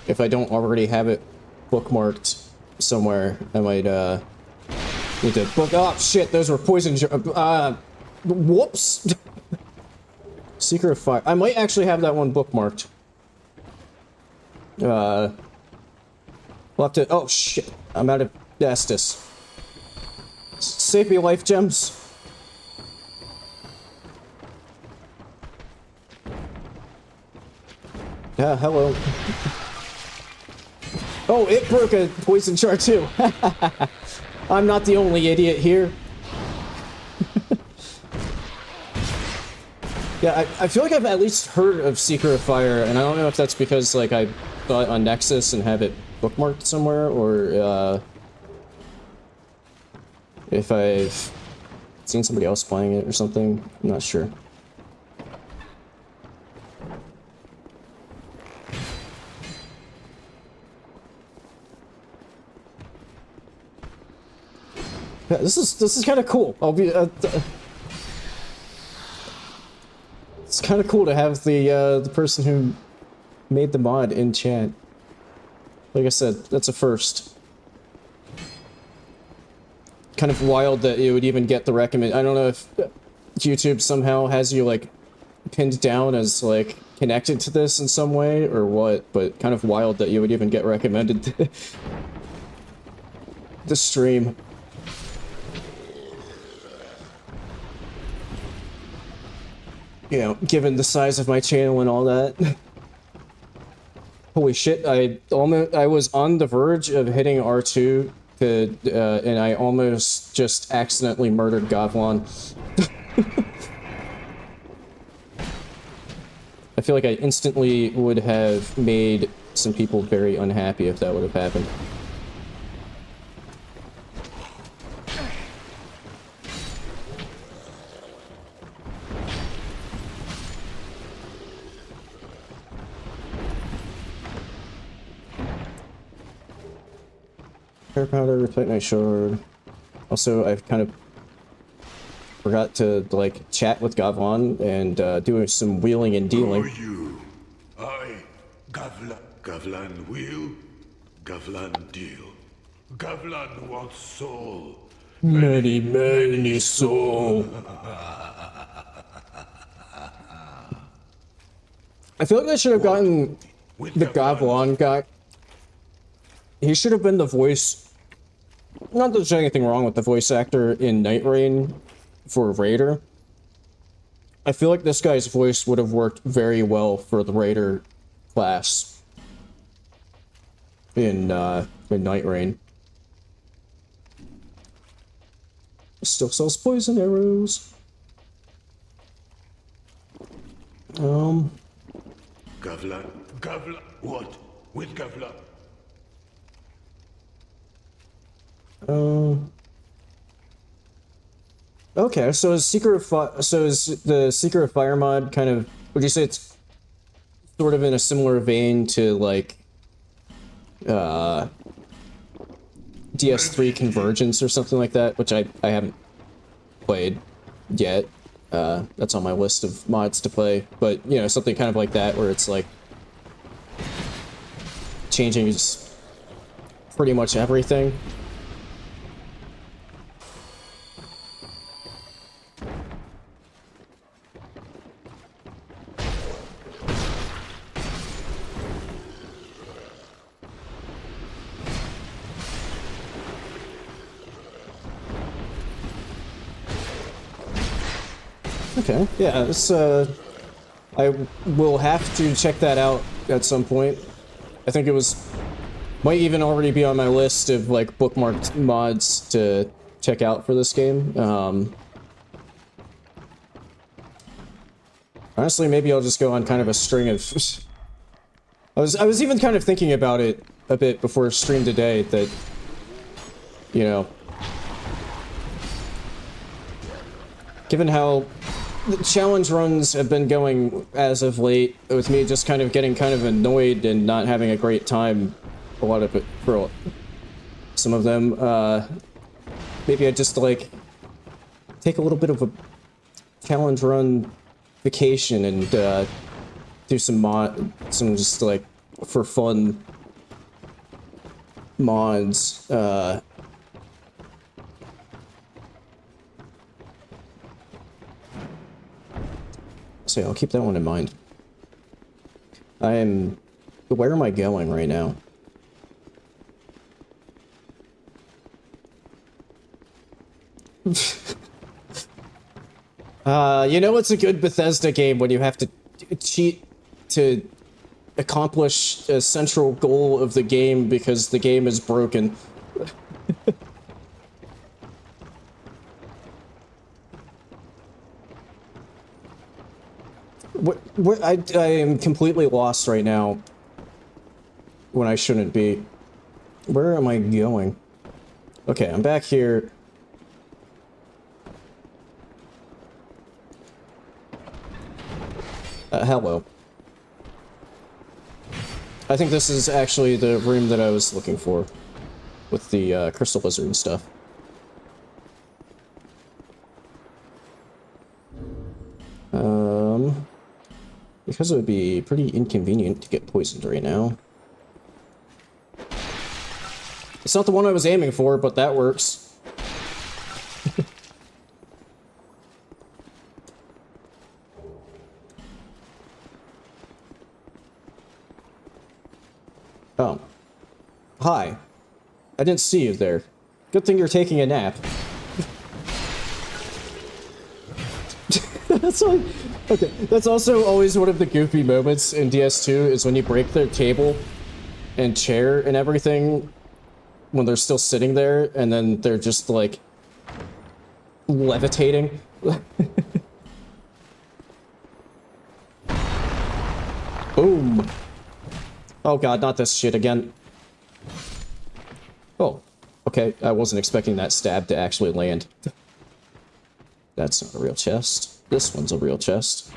if I don't already have it bookmarked somewhere, I might, need to book. Oh shit, those were poison. Whoops. Secret of Fire. I might actually have that one bookmarked. We'll have to. Oh shit, I'm out of Estus. Save me, life gems. Yeah, hello. Oh, it broke a poison jar too. I'm not the only idiot here. Yeah, I feel like I've at least heard of Secret of Fire, and I don't know if that's because, like, I saw it on Nexus and have it bookmarked somewhere, or, if I've seen somebody else playing it or something. I'm not sure. Yeah, this is kind of cool. I'll be. It's kind of cool to have the person who made the mod in chat. Like I said, that's a first. Kind of wild that you would even get the recommend. I don't know if YouTube somehow has you like pinned down as like connected to this in some way or what, but kind of wild that you would even get recommended the stream. You know, given the size of my channel and all that. Holy shit, I was on the verge of hitting R2 to, and I almost just accidentally murdered Gavlon. I feel like I instantly would have made some people very unhappy if that would have happened. Hair powder, replate my shard. Also, I've kind of forgot to, like, chat with Gavlon and do some wheeling and dealing. Who are you? I, Gavlan. Gavlan wheel, Gavlan deal. Gavlan wants soul. Many soul. I feel like I should have gotten the Gavlon guy. He should have been the voice. Not that there's anything wrong with the voice actor in Night Rain for Raider. I feel like this guy's voice would have worked very well for the Raider class in Night Rain. Still sells poison arrows. Gavlan. Gavlan. What? With Gavlan? Okay, so is the Secret of Fire mod kind of, would you say it's sort of in a similar vein to like DS3 Convergence or something like that, which I haven't played yet. That's on my list of mods to play, but you know, something kind of like that where it's like changing pretty much everything. Okay, yeah, it's, I will have to check that out at some point. I think it might even already be on my list of, like, bookmarked mods to check out for this game. Honestly, maybe I'll just go on kind of a string of... I was even kind of thinking about it a bit before stream today, that, you know... Given how the challenge runs have been going as of late, with me just kind of getting kind of annoyed and not having a great time a lot of it for some of them, maybe I just like take a little bit of a challenge run vacation and do some just like for fun mods. So I'll keep that one in mind. Where am I going right now? You know it's a good Bethesda game when you have to cheat to accomplish a central goal of the game because the game is broken. I am completely lost right now when I shouldn't be. Where am I going? Okay, I'm back here. Hello. I think this is actually the room that I was looking for with the crystal lizard and stuff. Because it would be pretty inconvenient to get poisoned right now. It's not the one I was aiming for, but that works. Oh. Hi. I didn't see you there. Good thing you're taking a nap. Okay, that's also always one of the goofy moments in DS2 is when you break their table and chair and everything when they're still sitting there and then they're just like levitating. Boom. Oh god, not this shit again. Oh, okay, I wasn't expecting that stab to actually land. That's not a real chest. This one's a real chest.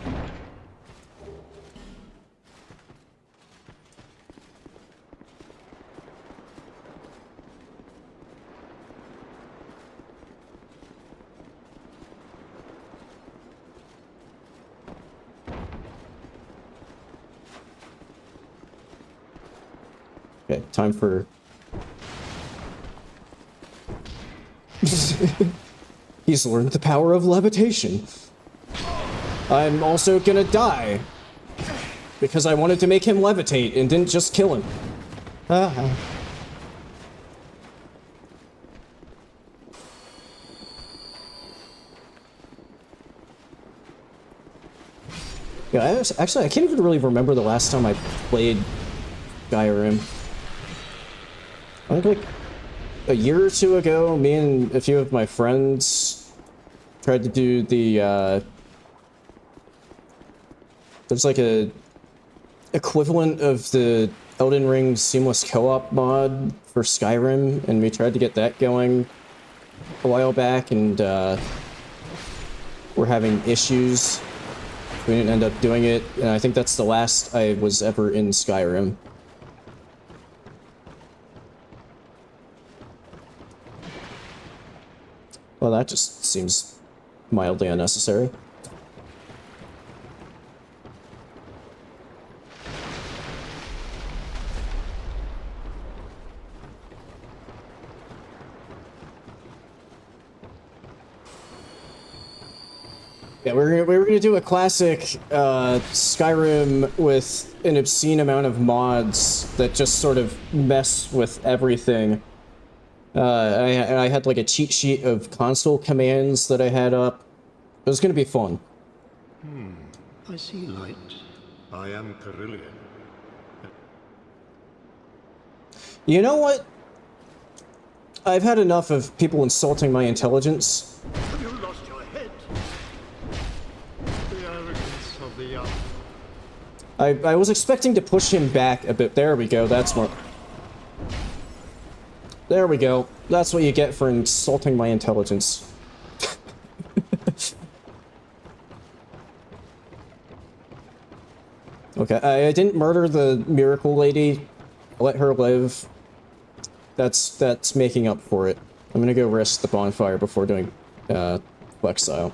Okay, time for... He's learned the power of levitation. I'm also gonna die. Because I wanted to make him levitate and didn't just kill him. Yeah, actually, I can't even really remember the last time I played Skyrim. I think like a year or two ago, me and a few of my friends tried to do the, there's like a equivalent of the Elden Ring seamless co-op mod for Skyrim, and we tried to get that going a while back, and we're having issues. We didn't end up doing it, and I think that's the last I was ever in Skyrim. Well, that just seems mildly unnecessary. Yeah, we're gonna do a classic Skyrim with an obscene amount of mods that just sort of mess with everything. I had like a cheat sheet of console commands that I had up. It was gonna be fun. I see light. I am Carillion. You know what? I've had enough of people insulting my intelligence. Have you lost your head? The arrogance of the young. I was expecting to push him back a bit. There we go, that's more... There we go. That's what you get for insulting my intelligence. Okay, I didn't murder the miracle lady. I let her live. That's making up for it. I'm gonna go risk the bonfire before doing exile.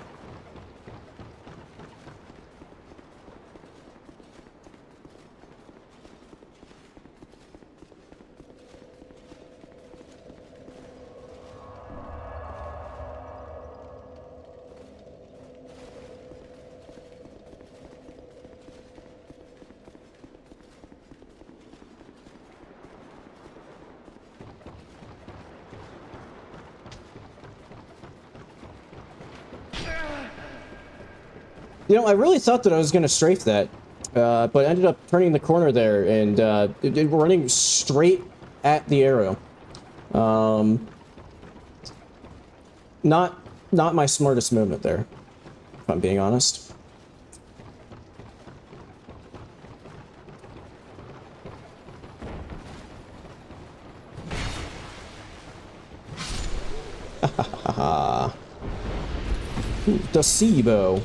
You know, I really thought that I was going to strafe that, but ended up turning the corner there and running straight at the arrow. Not my smartest movement there, if I'm being honest. Hahaha. Placebo.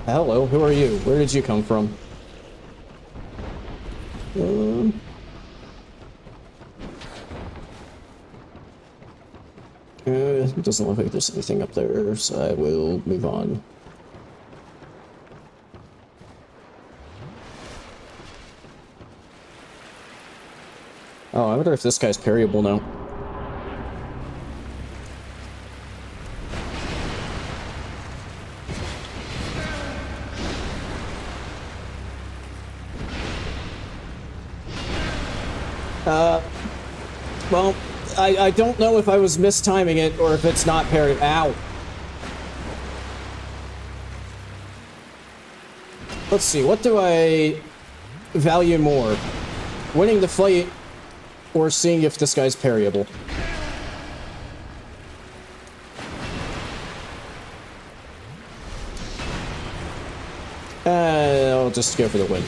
Hello, who are you? Where did you come from? It doesn't look like there's anything up there, so I will move on. Oh, I wonder if this guy's parryable now. Well, I don't know if I was mistiming it or if it's not parry. Ow. Let's see, what do I value more? Winning the fight or seeing if this guy's parryable? I'll just go for the win.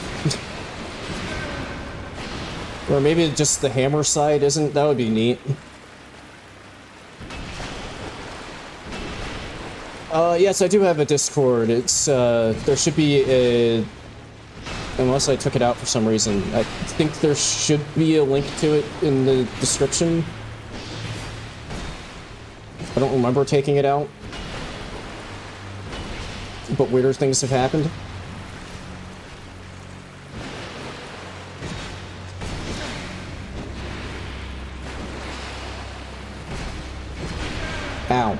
Or maybe just the hammer side isn't. That would be neat. Yes, I do have a Discord. It's, there should be a... Unless I took it out for some reason. I think there should be a link to it in the description. I don't remember taking it out. But weirder things have happened. Ow.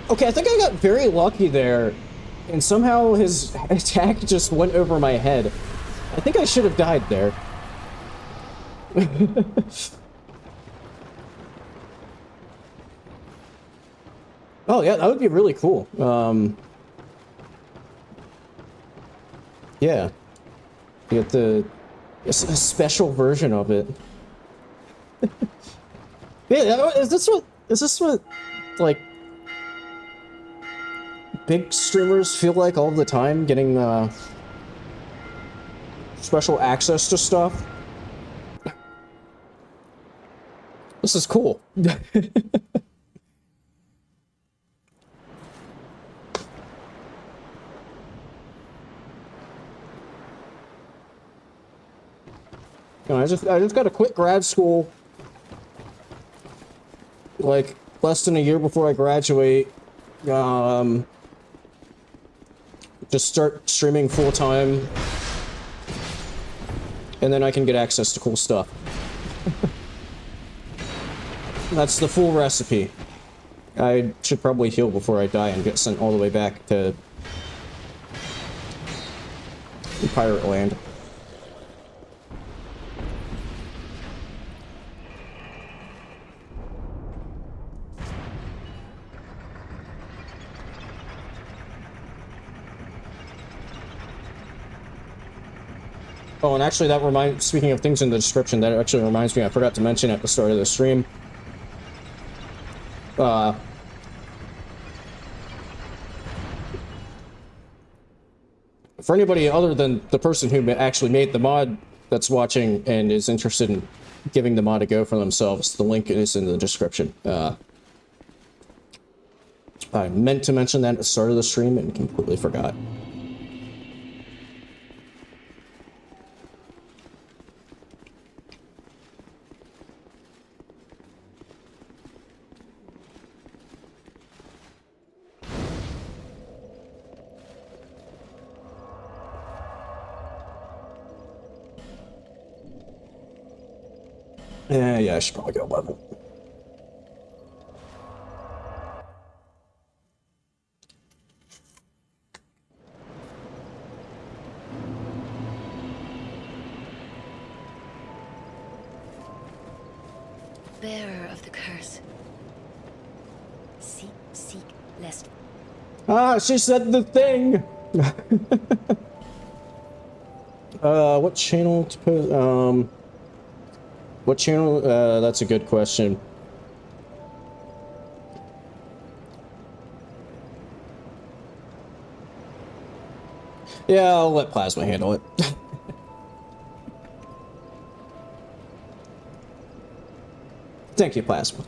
Okay, I think I got very lucky there, and somehow his attack just went over my head. I think I should have died there. Oh yeah, that would be really cool. Yeah. You get a special version of it. Yeah, is this what, like, big streamers feel like all the time, getting, special access to stuff? This is cool. You know, I just got to quit grad school, like, less than a year before I graduate. Just start streaming full-time, and then I can get access to cool stuff. That's the full recipe. I should probably heal before I die and get sent all the way back to Pirate Land. Oh, and actually speaking of things in the description, that actually reminds me, I forgot to mention at the start of the stream. For anybody other than the person who actually made the mod that's watching and is interested in giving the mod a go for themselves, the link is in the description. I meant to mention that at the start of the stream and completely forgot. Yeah, I should probably go level. bearer of the curse. Seek, lest... Ah, she said the thing! What channel to put, what channel? That's a good question. Yeah, I'll let Plasma handle it. Thank you, Plasma.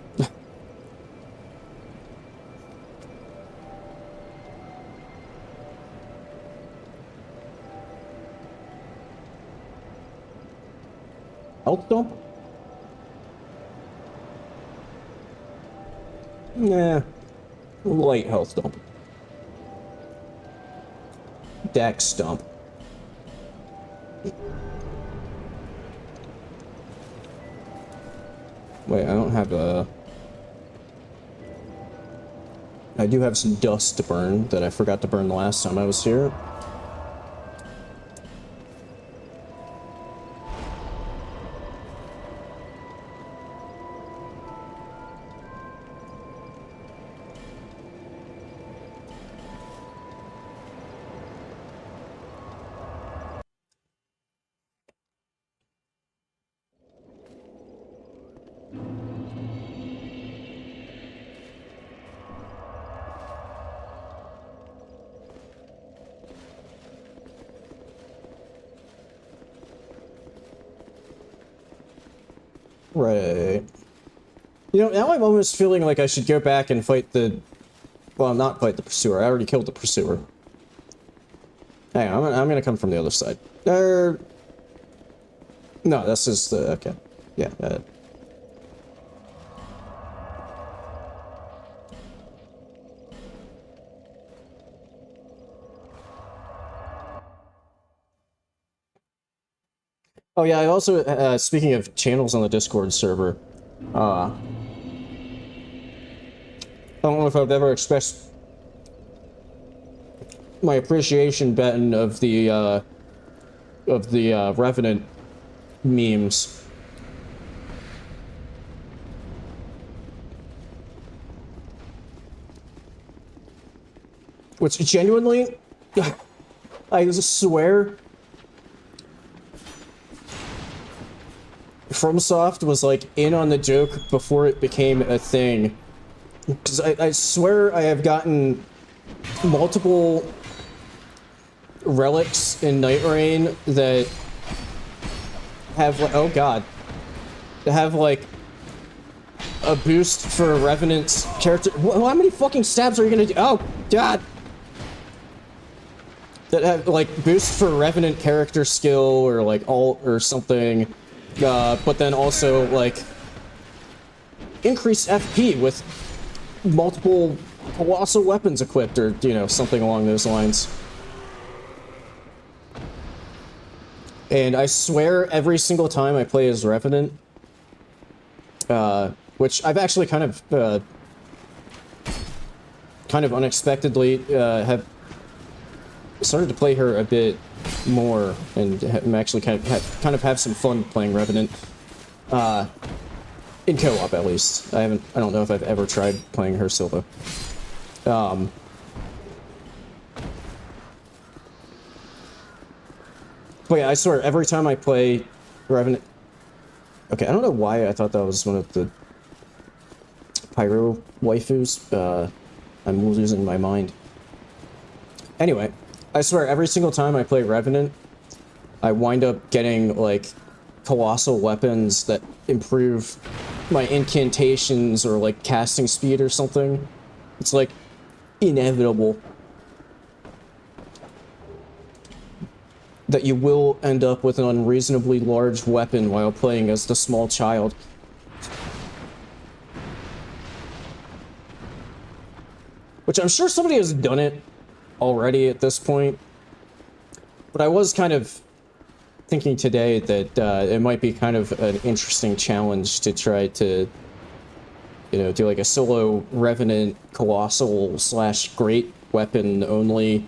Health dump? Nah. Light health dump. Dex dump. Wait, I don't have a... I do have some dust to burn that I forgot to burn the last time I was here. Right. You know, now I'm almost feeling like I should go back and fight the... Well, not fight the Pursuer. I already killed the Pursuer. Hang on, I'm gonna come from the other side. No, this is the... Okay. Yeah, Oh yeah, I also, speaking of channels on the Discord server, I don't know if I've ever expressed my appreciation, Ben, of the Revenant memes. Which, genuinely, I swear... FromSoft was like in on the joke before it became a thing. Because I swear I have gotten multiple relics in Night Rain that have like, oh god, that have like a boost for Revenant's character. How many fucking stabs are you gonna do? Oh god! That have like boost for Revenant character skill or like alt or something. But then also, like, increase FP with multiple colossal weapons equipped, or, you know, something along those lines. And I swear every single time I play as Revenant, which I've actually kind of unexpectedly, have started to play her a bit more, and I'm actually kind of have some fun playing Revenant, in co-op at least. I don't know if I've ever tried playing her solo. But yeah, I swear every time I play Revenant. Okay, I don't know why I thought that was one of the Pyro waifus. I'm losing my mind. Anyway. I swear, every single time I play Revenant, I wind up getting, like, colossal weapons that improve my incantations or, like, casting speed or something. It's, like, inevitable that you will end up with an unreasonably large weapon while playing as the small child. Which I'm sure somebody has done it already at this point, but I was kind of thinking today that it might be kind of an interesting challenge to try to, you know, do like a solo Revenant Colossal / great weapon only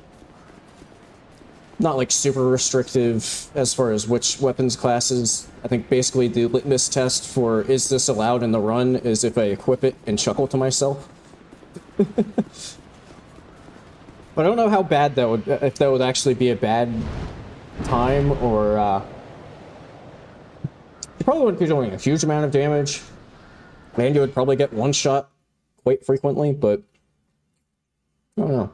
not like super restrictive as far as which weapons classes. I think basically the litmus test for is this allowed in the run is if I equip it and chuckle to myself. But I don't know how bad that would, if that would actually be a bad time, or you probably wouldn't be doing a huge amount of damage, and you would probably get one shot quite frequently, but I don't know.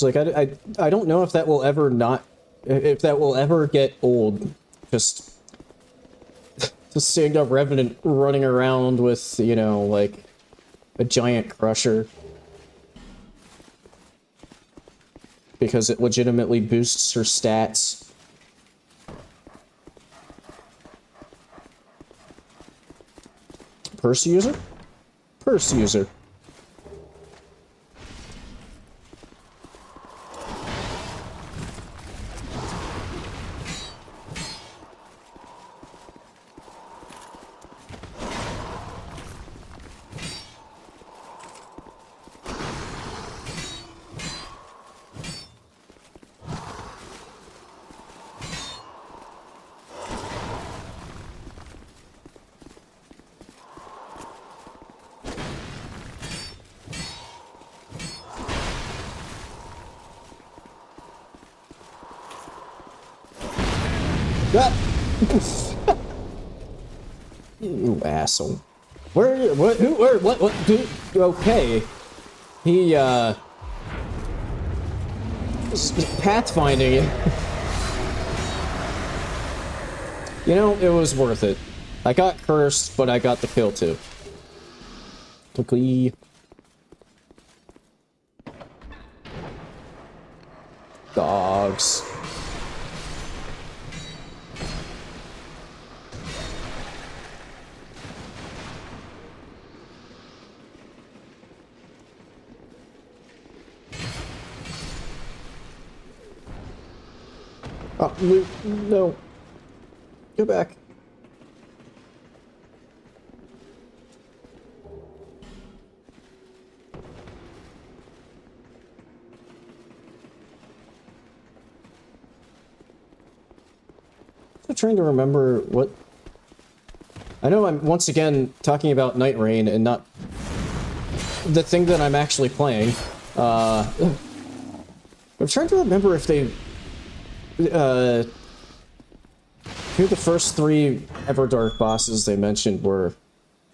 Like I don't know if that will ever if that will ever get old. Just seeing a Revenant running around with, you know, like a giant crusher because it legitimately boosts her stats. Purse user? Purse user. You asshole. Where, what, who, where, what, dude, okay. He, pathfinding it. You know, it was worth it. I got cursed, but I got the kill too. Quickly. Dogs. Oh, no. Go back. I'm trying to remember what... I know I'm once again talking about Night Rain and not the thing that I'm actually playing. I'm trying to remember if they... who the first 3 Everdark bosses they mentioned were.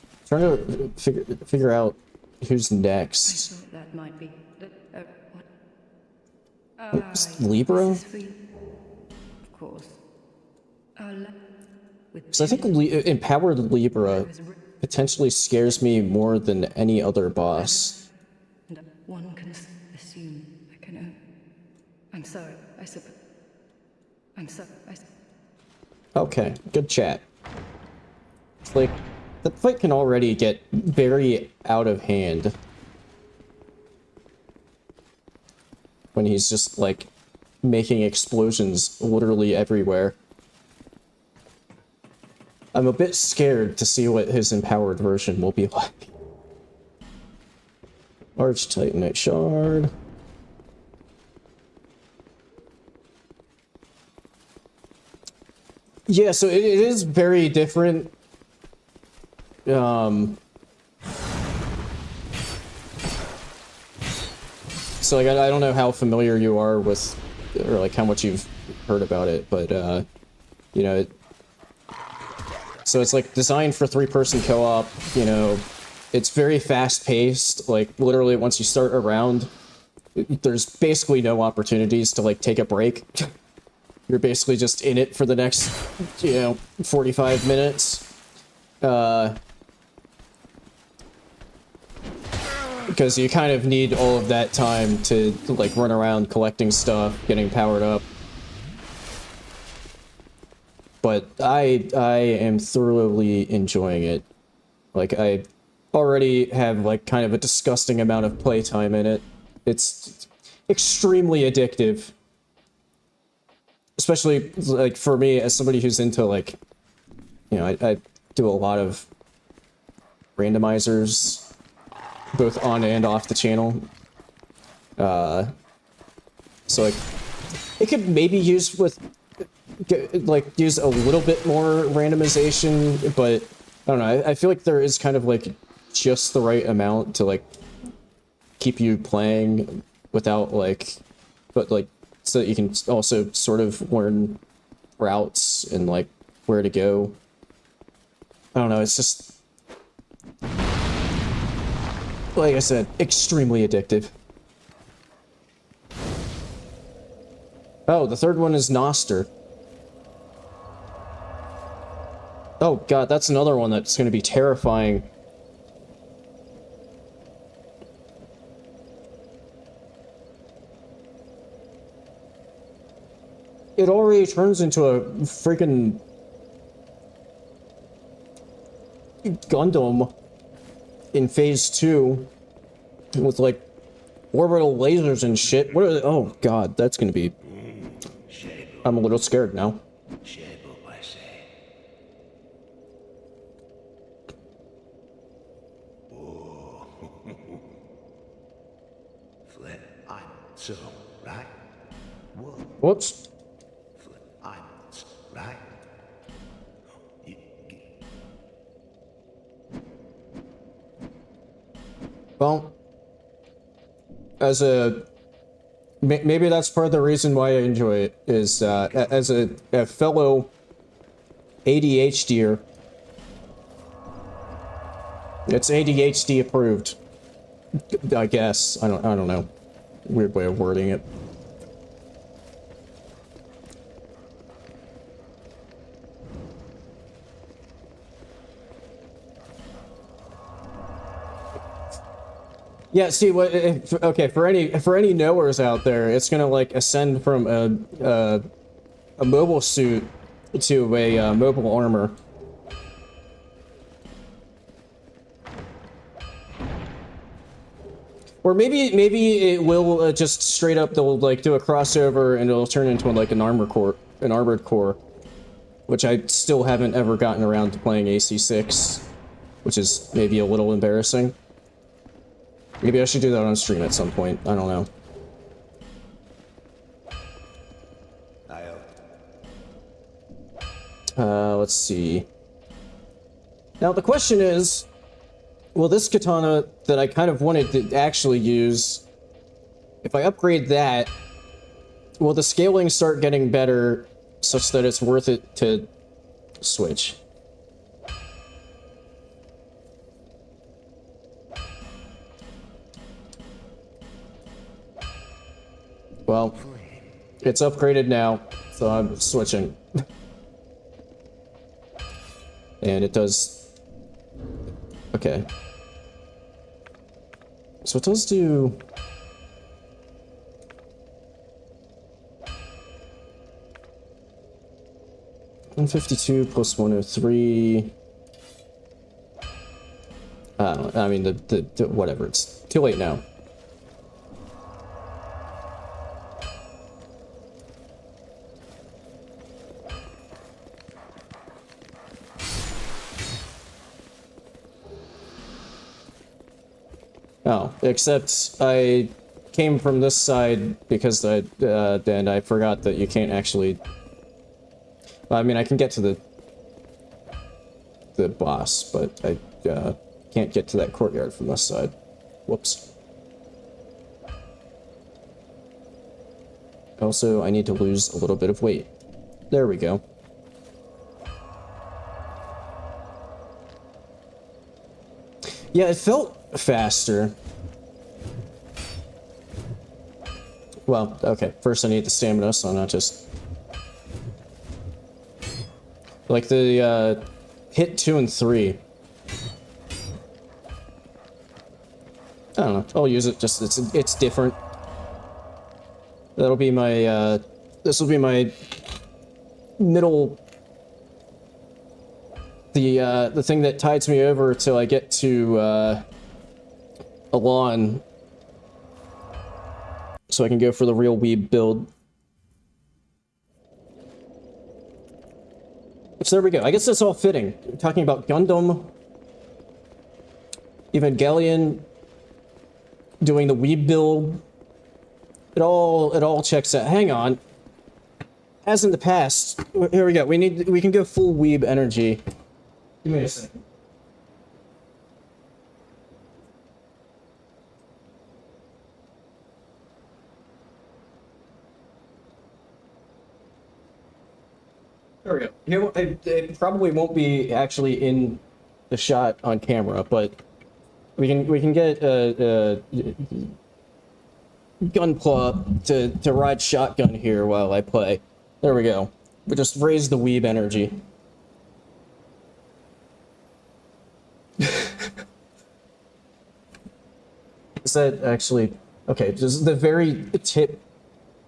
I'm trying to figure out who's next. I thought that might be what? Libra? Of course. Because I think Empowered Libra potentially scares me more than any other boss. One can assume I can. I'm sorry. I suppose. I'm sorry. Okay, good chat. It's like, the fight can already get very out of hand. When he's just, like, making explosions literally everywhere. I'm a bit scared to see what his empowered version will be like. Arch Titanite Shard. Yeah, so it is very different. So like I don't know how familiar you are with, or like how much you've heard about it, but you know, so it's like designed for 3-person co-op. You know, it's very fast-paced. Like literally, once you start a round, there's basically no opportunities to like take a break. You're basically just in it for the next, you know, 45 minutes. Because you kind of need all of that time to, like, run around collecting stuff, getting powered up. but I am thoroughly enjoying it. Like, I already have, like, kind of a disgusting amount of playtime in it. It's extremely addictive. Especially, like, for me, as somebody who's into, like, you know, I do a lot of randomizers, both on and off the channel. So, like, it could maybe use with, like, use a little bit more randomization, but, I don't know, I feel like there is kind of, like, just the right amount to, like, keep you playing without, like, but, like, so that you can also sort of learn routes and, like, where to go. I don't know, it's just, like I said, extremely addictive. Oh, the third one is Noster. Oh god, that's another one that's gonna be terrifying. It already turns into a freaking Gundam in phase 2 with like orbital lasers and shit. What are they? Oh god, that's gonna be... I'm a little scared now. Whoops. Well, as a... Maybe that's part of the reason why I enjoy it, is, as a fellow ADHDer, it's ADHD approved, I guess. I don't know. Weird way of wording it. Yeah, see what? Okay, for any knowers out there, it's gonna like ascend from a mobile suit to a mobile armor. Or maybe it will just straight up, they'll like do a crossover and it'll turn into like an armored core, which I still haven't ever gotten around to playing AC6, which is maybe a little embarrassing. Maybe I should do that on stream at some point. I don't know. Let's see. Now the question is, will this katana that I kind of wanted to actually use, if I upgrade that, will the scaling start getting better such that it's worth it to switch? Well, it's upgraded now, so I'm switching. And it does... Okay. So it does do... 152 plus 103... I don't know, I mean, the whatever, it's too late now. Oh, except I came from this side because and I forgot that you can't actually... I mean, I can get to the boss, but I can't get to that courtyard from this side. Whoops. Also, I need to lose a little bit of weight. There we go. Yeah, it felt faster. Well, okay, first I need the stamina, so I'm not just... Like the, hit 2 and 3. I don't know, I'll use it, just, it's different. That'll be my, this will be my middle the thing that tides me over till I get to Alon, so I can go for the real weeb build. So there we go. I guess that's all fitting. We're talking about Gundam, Evangelion, doing the weeb build. It all checks out. Hang on. As in the past, here we go. We can go full weeb energy. Give me a second. There we go. Here, it probably won't be actually in the shot on camera, but we can get Gunpla to ride shotgun here while I play. There we go. We just raise the weeb energy. Is that actually okay? Just the very tip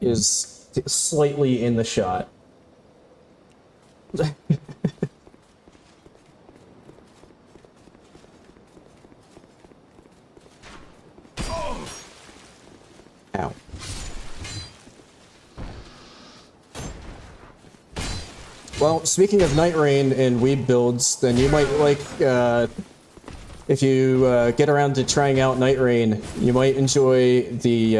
is slightly in the shot. Ow. Well, speaking of Night Rain and weeb builds, then you might like, if you get around to trying out Night Rain, you might enjoy the,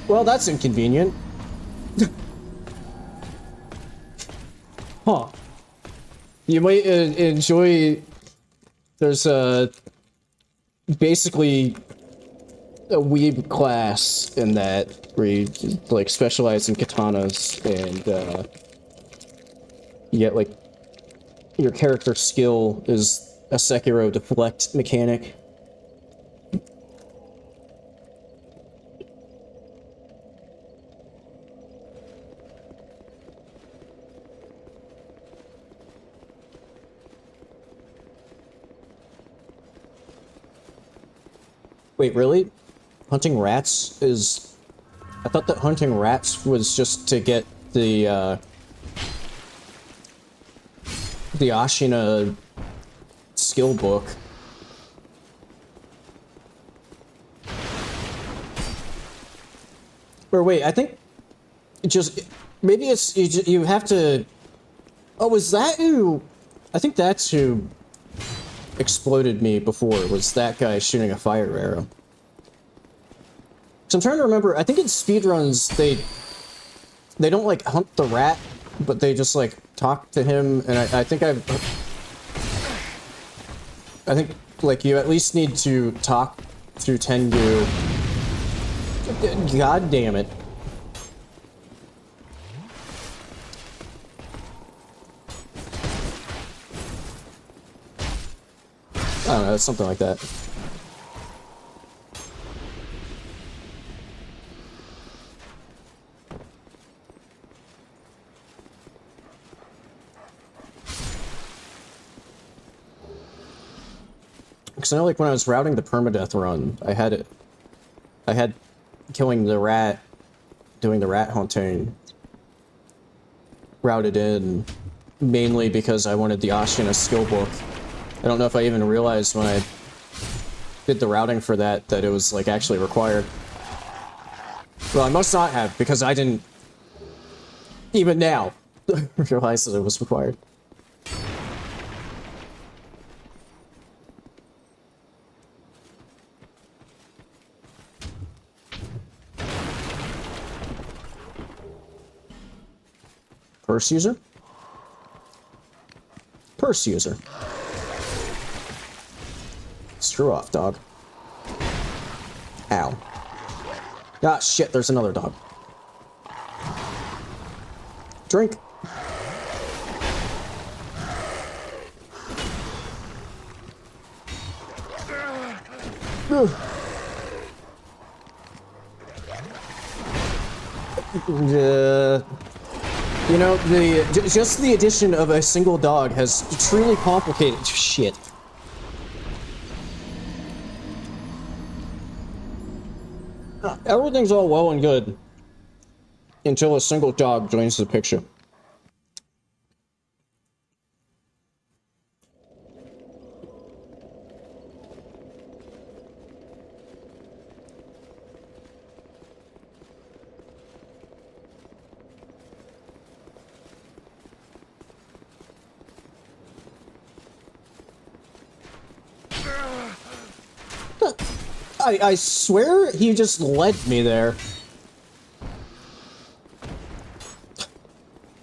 well, that's inconvenient. Huh. You might enjoy, there's basically a weeb class in that where you like specialize in katanas and you get like your character skill is a Sekiro deflect mechanic. Wait, really? Hunting rats is... I thought that hunting rats was just to get the Ashina skill book. Or wait, I think... just... maybe it's... you have to... Oh, is that who... I think that's who exploded me before, was that guy shooting a fire arrow. So I'm trying to remember, I think in speedruns, they don't, like, hunt the rat, but they just, like, talk to him, and I think, like, you at least need to talk through Tengu. God damn it. I don't know, something like that. Because I know, like, when I was routing the permadeath run, I had killing the rat, doing the rat hunting, routed in, mainly because I wanted the Ashina skill book. I don't know if I even realized when I did the routing for that it was, like, actually required. Well, I must not have, because I didn't, even now, realize that it was required. Purse user? Purse user. Screw off, dog. Ow. Ah, shit, there's another dog. Drink. You know, just the addition of a single dog has truly complicated shit. Everything's all well and good. until a single dog joins the picture. I swear he just led me there.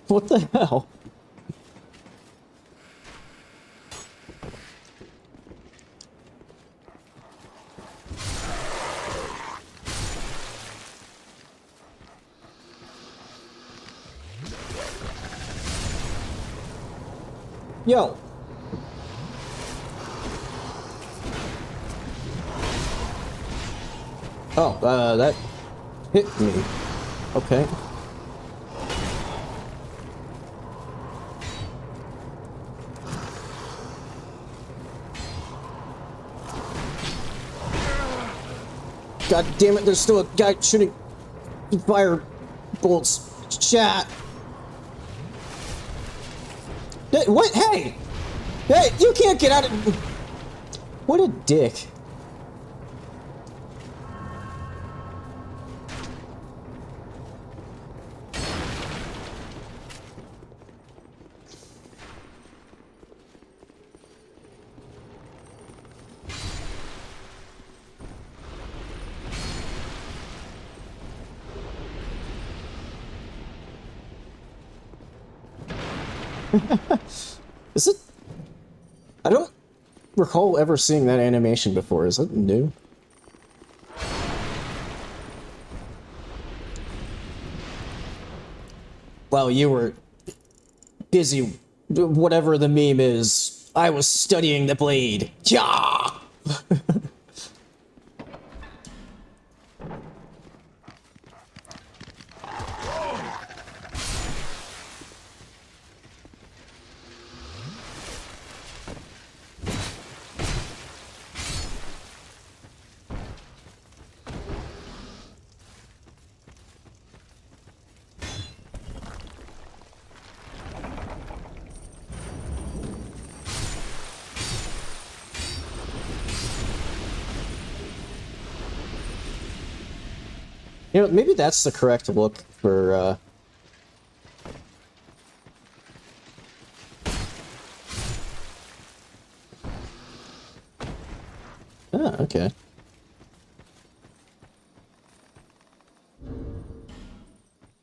What the hell? Yo. Oh, that hit me. Okay. God damn it, there's still a guy shooting fire bolts. Chat. Hey, what? Hey! Hey, you can't get out of... What a dick. Is it? I don't recall ever seeing that animation before. Is that new? While you were busy, whatever the meme is, I was studying the blade. Yeah. You know, maybe that's the correct look for, Ah, okay.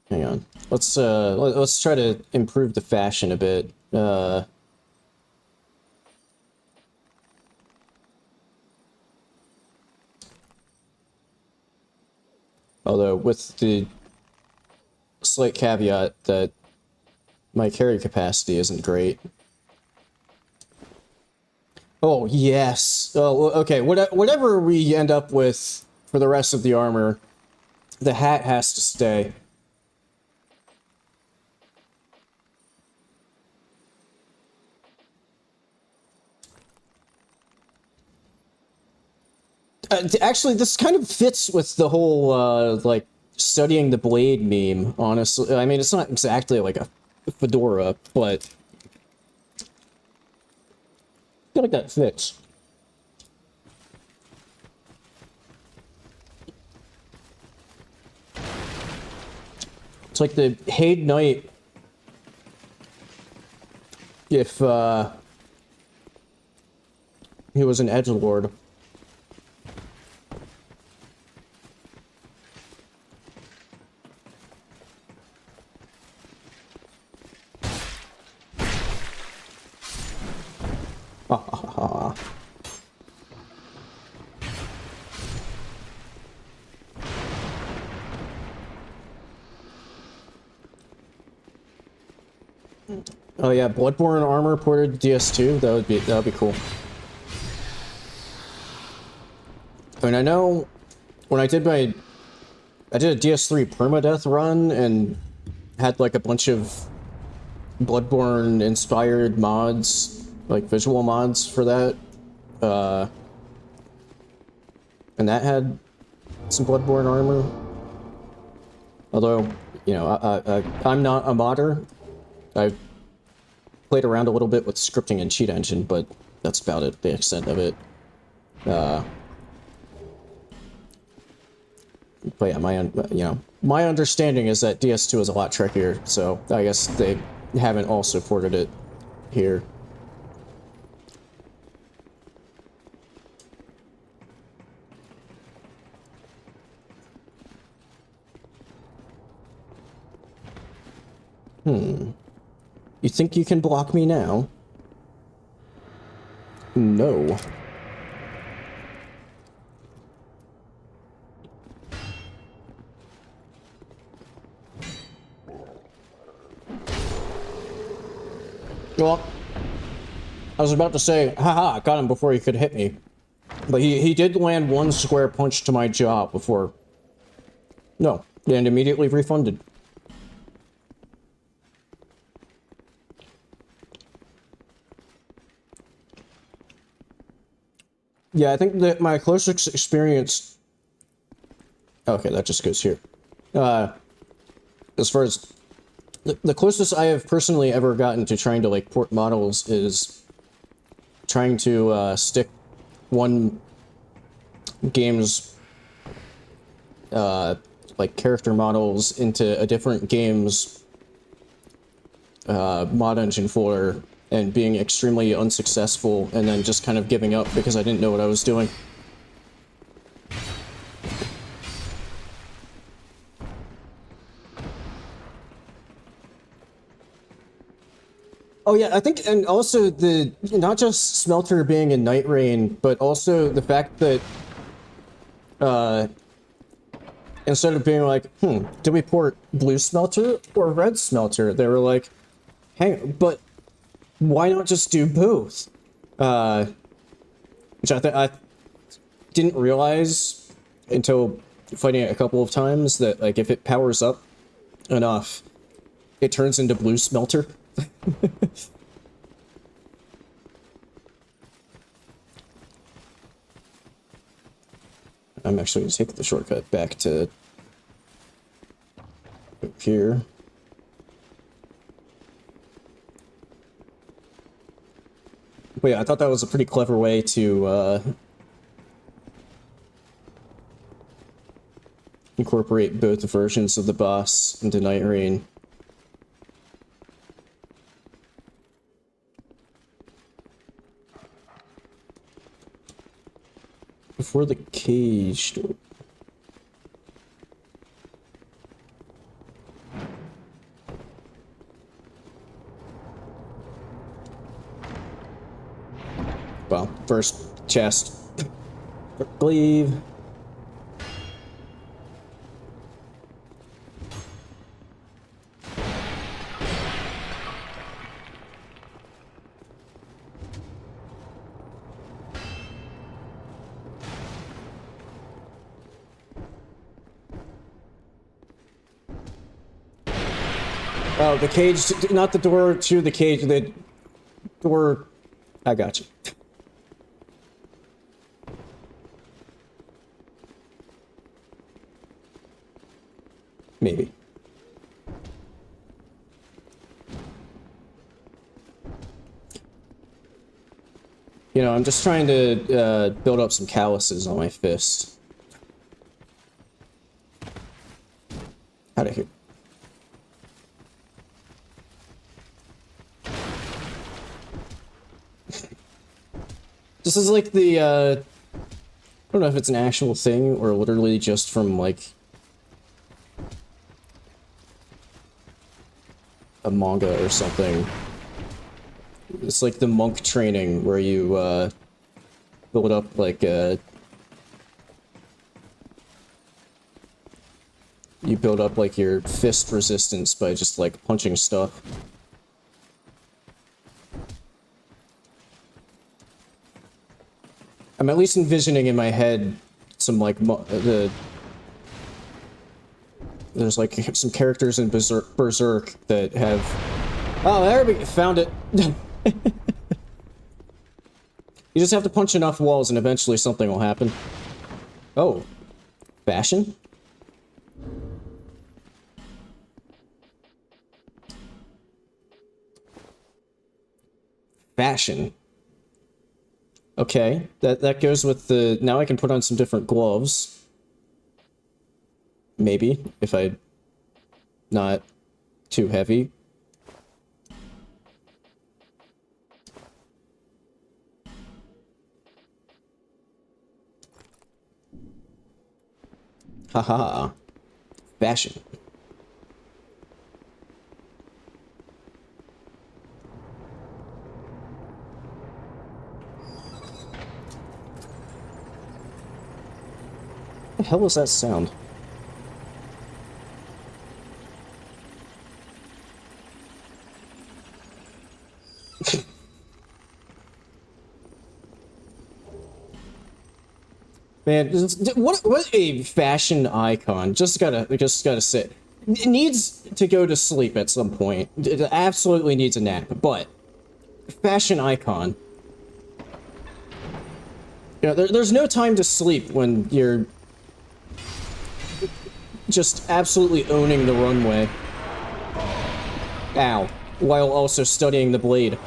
Hang on. Let's try to improve the fashion a bit. Although, with the slight caveat that my carry capacity isn't great. Oh, yes. Oh, okay. Whatever we end up with for the rest of the armor, the hat has to stay. Actually, this kind of fits with the whole, like, studying the blade meme, honestly. I mean, it's not exactly like a fedora, but I feel like that fits. It's like the Haid Knight if, he was an edgelord. Oh yeah, Bloodborne armor ported to DS2. That would be cool. I mean, I know when I did a DS3 permadeath run and had like a bunch of Bloodborne inspired mods, like visual mods for that. And that had some Bloodborne armor. Although you know, I'm not a modder. I've played around a little bit with scripting and cheat engine, but that's about it, the extent of it. But yeah, my understanding is that DS2 is a lot trickier, so I guess they haven't all supported it here. You think you can block me now? No. Well, I was about to say, haha, I got him before he could hit me. But he did land one square punch to my jaw before. No, and immediately refunded. Yeah, I think that my closest experience... Okay, that just goes here. As far as... The closest I have personally ever gotten to trying to, like, port models is trying to, stick one game's, like, character models into a different game's, mod engine folder and being extremely unsuccessful and then just kind of giving up because I didn't know what I was doing. Oh yeah, I think, and also the, not just Smelter being in Night Rain, but also the fact that, instead of being like, do we port Blue Smelter or Red Smelter? They were like, hey, but why not just do both? Which I didn't realize until fighting it a couple of times that, like, if it powers up enough, it turns into Blue Smelter. I'm actually going to take the shortcut back to here. But yeah, I thought that was a pretty clever way to incorporate both versions of the boss into Night Rain. Before the cage door. Well, first chest. Leave. Oh, the cage, not the door to the cage, the door... I got you. Maybe. You know, I'm just trying to build up some calluses on my fist. Out of here. This is like the, I don't know if it's an actual thing or literally just from, like, a manga or something. It's like the monk training where you, build up, like, you build up, like, your fist resistance by just, like, punching stuff. I'm at least envisioning in my head some, like, there's, like, some characters in Berserk that have... Oh, there we found it! You just have to punch enough walls and eventually something will happen. Oh. Fashion? Fashion. Okay, that goes with the... Now I can put on some different gloves. Maybe, if I'm not too heavy. Haha. Fashion. What the hell was that sound? Man, what a fashion icon. Just gotta say. It needs to go to sleep at some point. It absolutely needs a nap, but fashion icon. You know, there's no time to sleep when you're just absolutely owning the runway. Ow. While also studying the blade.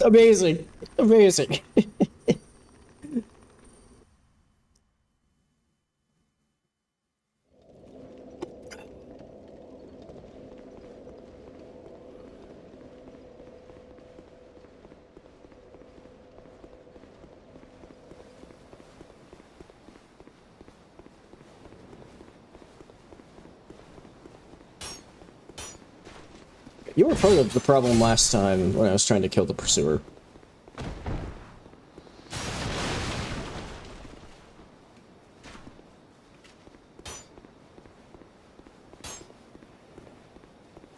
Amazing. Amazing. You were part of the problem last time when I was trying to kill the pursuer.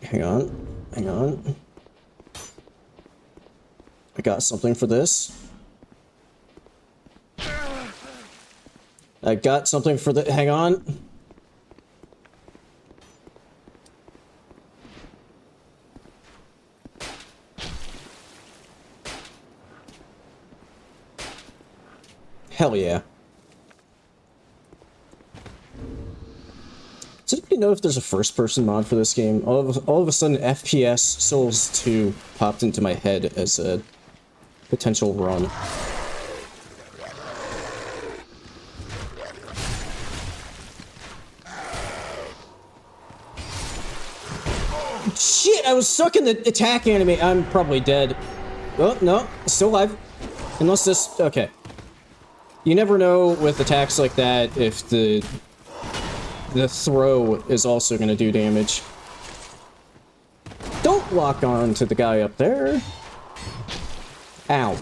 Hang on. Hang on. I got something for this. I got something for the... Hang on. Hell yeah. Does anybody know if there's a first-person mod for this game? All of a sudden, FPS Souls 2 popped into my head as a potential run. Shit, I was stuck in the attack anime. I'm probably dead. Oh, no, still alive. Unless this... Okay. You never know with attacks like that if the throw is also going to do damage. Don't lock on to the guy up there. Ow.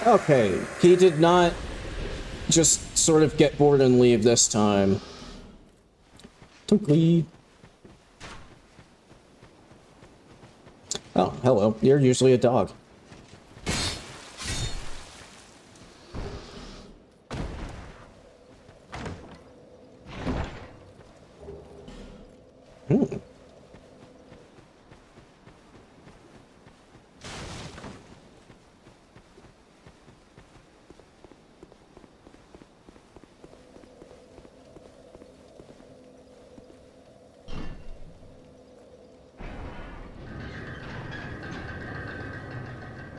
Okay, he did not just sort of get bored and leave this time. Don't leave. Oh, hello. You're usually a dog.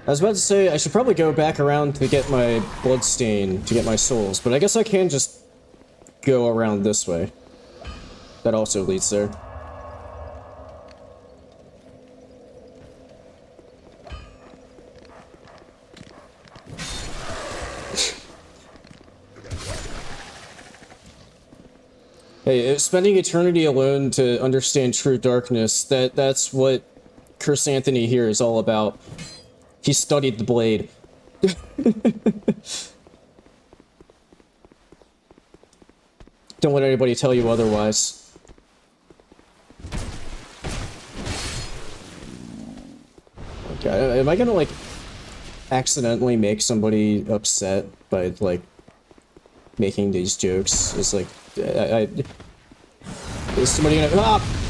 I was about to say, I should probably go back around to get my bloodstain, to get my souls, but I guess I can just go around this way. That also leads there. Hey, spending eternity alone to understand true darkness, that's what Chris Anthony here is all about. He studied the blade. Don't let anybody tell you otherwise. Okay, am I gonna, like, accidentally make somebody upset by, like, making these jokes? It's like, is somebody gonna... Ah!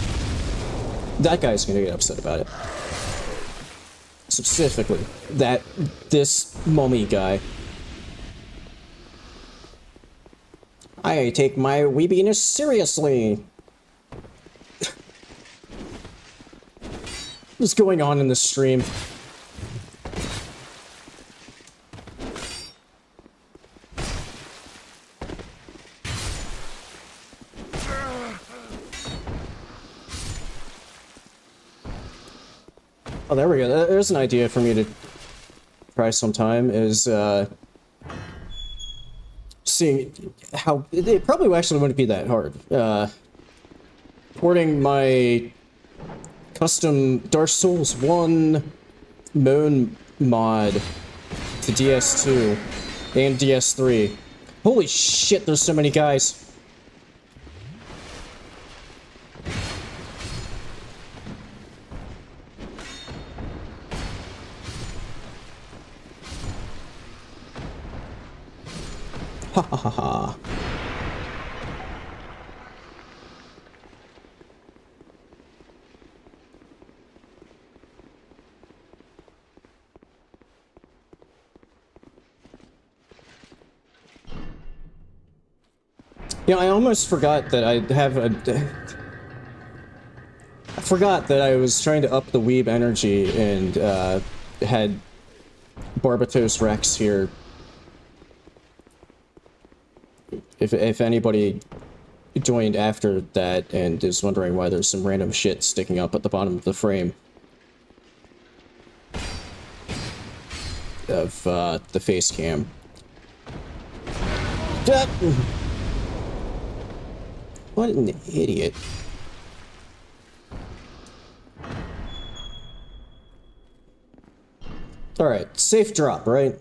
That guy's gonna get upset about it. Specifically, this mummy guy. I take my weebiness seriously. What's going on in this stream? Oh, there we go. There's an idea for me to try sometime, is, seeing how... It probably actually wouldn't be that hard. Porting my custom Dark Souls 1 Moan mod to DS2 and DS3. Holy shit, there's so many guys. Ha ha ha ha. You know, I almost forgot that I have a... I forgot that I was trying to up the weeb energy and, had Barbatos Rex here. If anybody joined after that and is wondering why there's some random shit sticking up at the bottom of the frame of, the face cam. What an idiot. Alright, safe drop, right?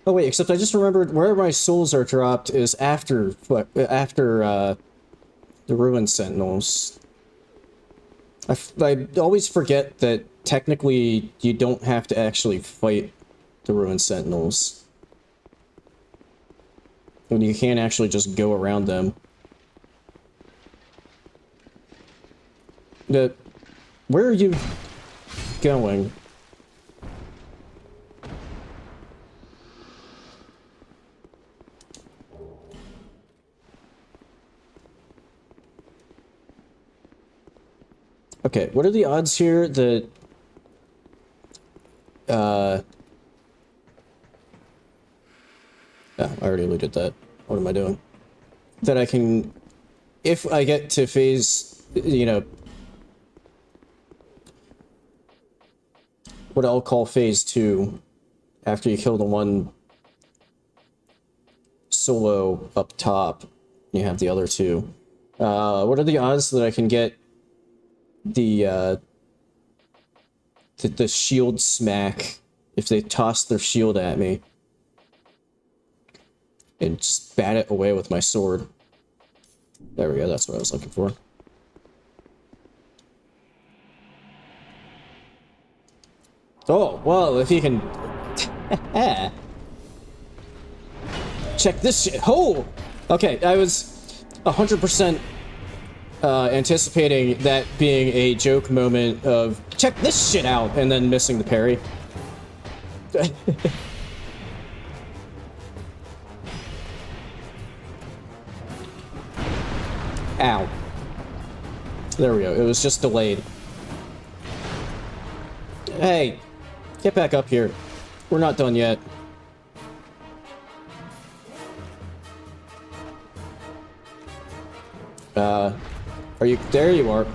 Oh wait, except I just remembered where my souls are dropped is after the Ruined Sentinels. I always forget that technically you don't have to actually fight the Ruined Sentinels. And you can't actually just go around them. Where are you going? Okay, what are the odds here that... Oh, I already looted that. What am I doing? That I can... If I get to phase, you know... What I'll call phase 2, after you kill the one solo up top, you have the other two. What are the odds that I can get the shield smack if they toss their shield at me and just bat it away with my sword? There we go, that's what I was looking for. Oh, well, if you can... Check this shit. Oh! Okay, I was 100% anticipating that being a joke moment of, check this shit out, and then missing the parry. Ow. There we go, it was just delayed. Hey, get back up here. We're not done yet. Are you... There you are.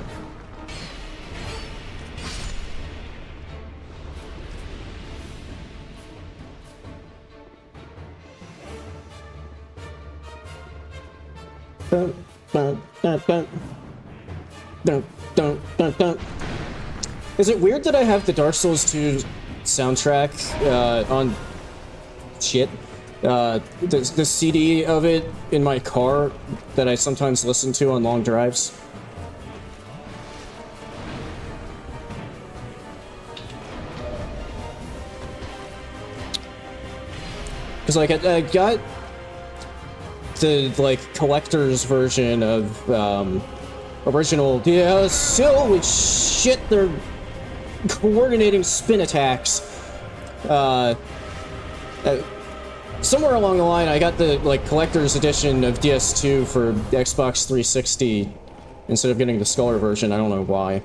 Dun, dun, dun, dun. Dun, dun, dun, dun. Is it weird that I have the Dark Souls 2 soundtrack on shit? The CD of it in my car that I sometimes listen to on long drives? Because, like, I got the, like, collector's version of, original DS. Holy shit, they're coordinating spin attacks. Somewhere along the line, I got the, like, collector's edition of DS2 for Xbox 360 instead of getting the Scholar version. I don't know why.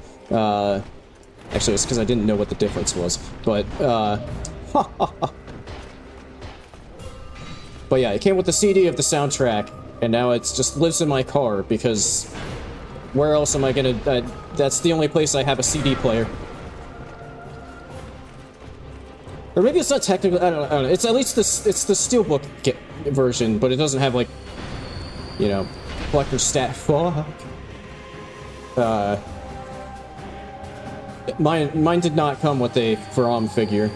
Actually, it's because I didn't know what the difference was. But, but yeah, it came with the CD of the soundtrack, and now it just lives in my car, because where else am I gonna... that's the only place I have a CD player. Or maybe it's not technically... I don't know. It's at least it's the Steelbook version, but it doesn't have, like, you know, collector stat... Fuck. Mine did not come with a From figure.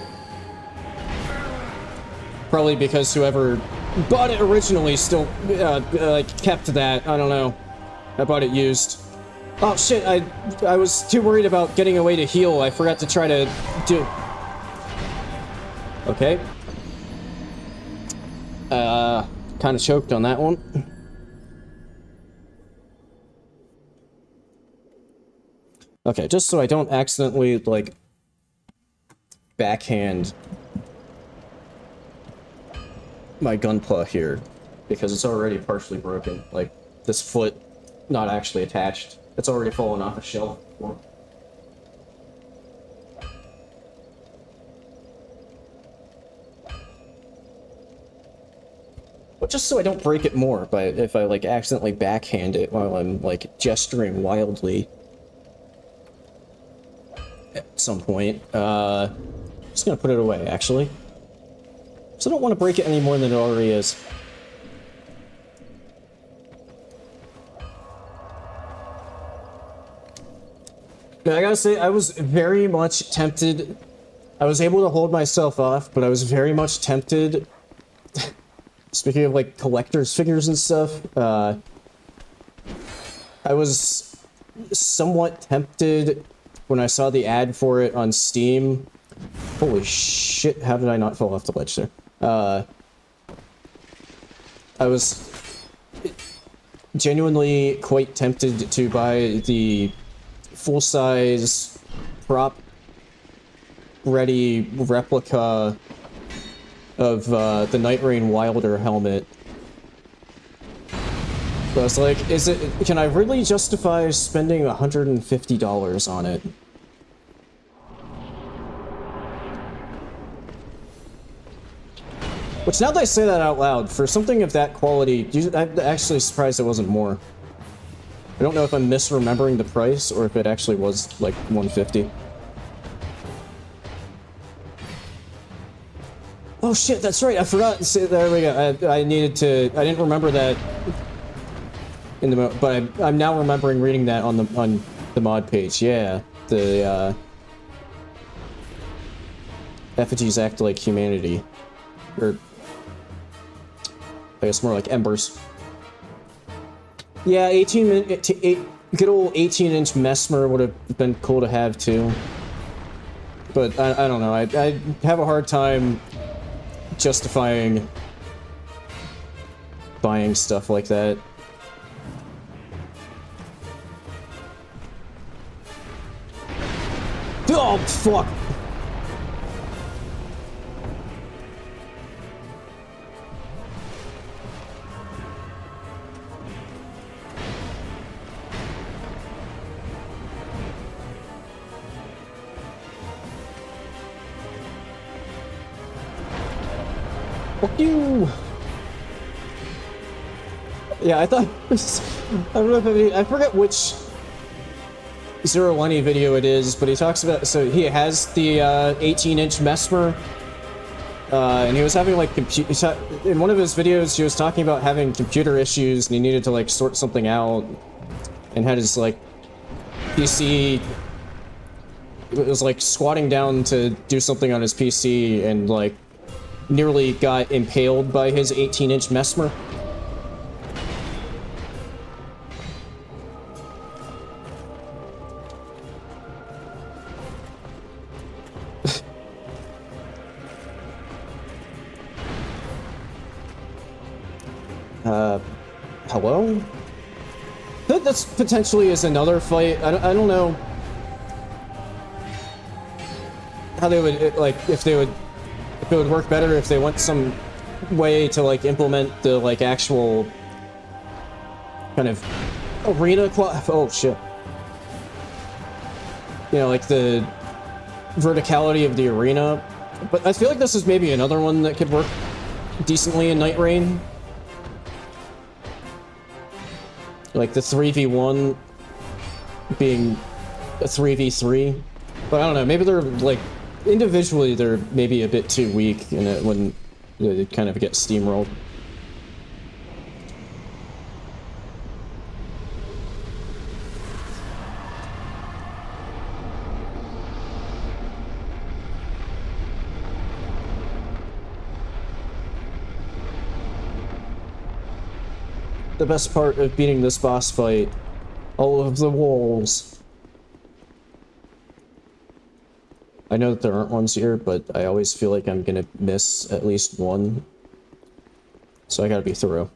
Probably because whoever bought it originally still, kept that. I don't know. I bought it used. Oh shit, I was too worried about getting away to heal. I forgot to try to do... Okay. Kind of choked on that one. Okay, just so I don't accidentally, like, backhand my gunpla here, because it's already partially broken. Like, this foot not actually attached. It's already fallen off the shelf. But just so I don't break it more, but if I, like, accidentally backhand it while I'm, like, gesturing wildly at some point, I'm just gonna put it away, actually. So I don't want to break it any more than it already is. But I gotta say, I was very much tempted. I was able to hold myself off, but I was very much tempted. Speaking of, like, collector's figures and stuff, I was somewhat tempted when I saw the ad for it on Steam. Holy shit, how did I not fall off the ledge there? I was genuinely quite tempted to buy the full-size prop-ready replica of the Night Rain Wilder helmet. But I was like, can I really justify spending $150 on it? Which, now that I say that out loud, for something of that quality, I'm actually surprised it wasn't more. I don't know if I'm misremembering the price, or if it actually was, like, $150. Oh shit, that's right, I forgot to say, there we go, I needed to, I didn't remember that in the, but I'm now remembering reading that on the mod page, yeah. The, effigies act like humanity. Or, I guess more like embers. Yeah, good old 18-inch Mesmer would have been cool to have too. But I don't know, I have a hard time justifying buying stuff like that. Oh, fuck! Fuck you! Yeah, I thought I don't know if I forget which Zero Lenny video it is, but he talks about, so he has the 18-inch Mesmer and he was having like in one of his videos he was talking about having computer issues and he needed to like sort something out and had his like PC, it was like squatting down to do something on his PC and like nearly got impaled by his 18-inch Mesmer. Hello? That's potentially is another fight. I don't know how they would, like, if it would work better if they went some way to, like, implement the, like, actual kind of arena oh, shit. You know, like, the verticality of the arena. But I feel like this is maybe another one that could work decently in Night Rain. Like the 3v1 being a 3v3. But I don't know, maybe they're like, individually they're maybe a bit too weak and it wouldn't kind of get steamrolled. The best part of beating this boss fight, all of the walls. I know that there aren't ones here, but I always feel like I'm gonna miss at least one. So I gotta be thorough.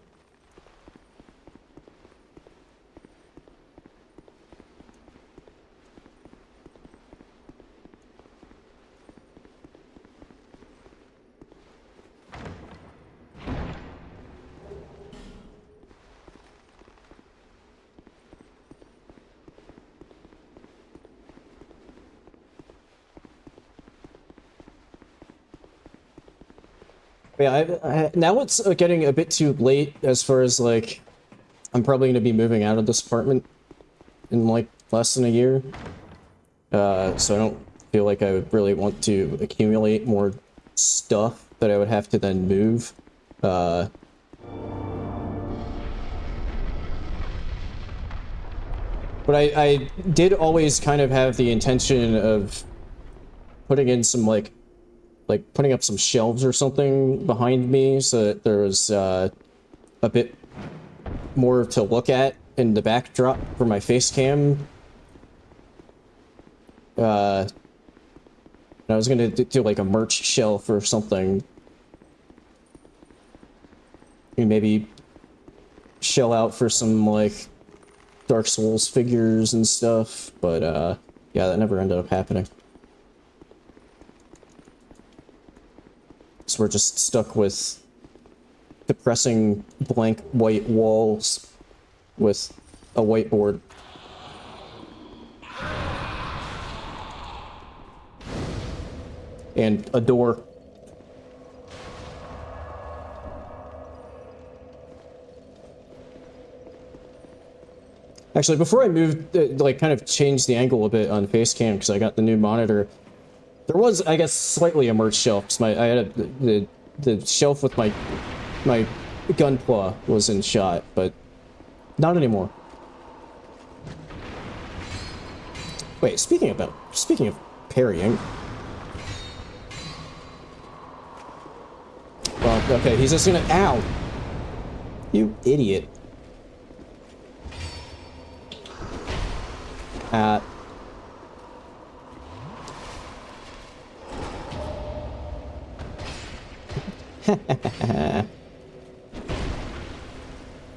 Yeah, now it's getting a bit too late as far as, like, I'm probably going to be moving out of this apartment in, like, less than a year. So I don't feel like I would really want to accumulate more stuff that I would have to then move. But I did always kind of have the intention of putting in some, like putting up some shelves or something behind me so that there was a bit more to look at in the backdrop for my face cam. I was gonna do like a merch shelf or something. And maybe shell out for some like Dark Souls figures and stuff, but yeah, that never ended up happening. So we're just stuck with depressing blank white walls with a whiteboard. And a door. Actually, before I moved, like, kind of changed the angle a bit on Facecam because I got the new monitor. There was, I guess, slightly a merch shelf. I had the shelf with my gunpla was in shot, but not anymore. Wait, speaking of parrying. Well, okay, he's just gonna, ow! You idiot.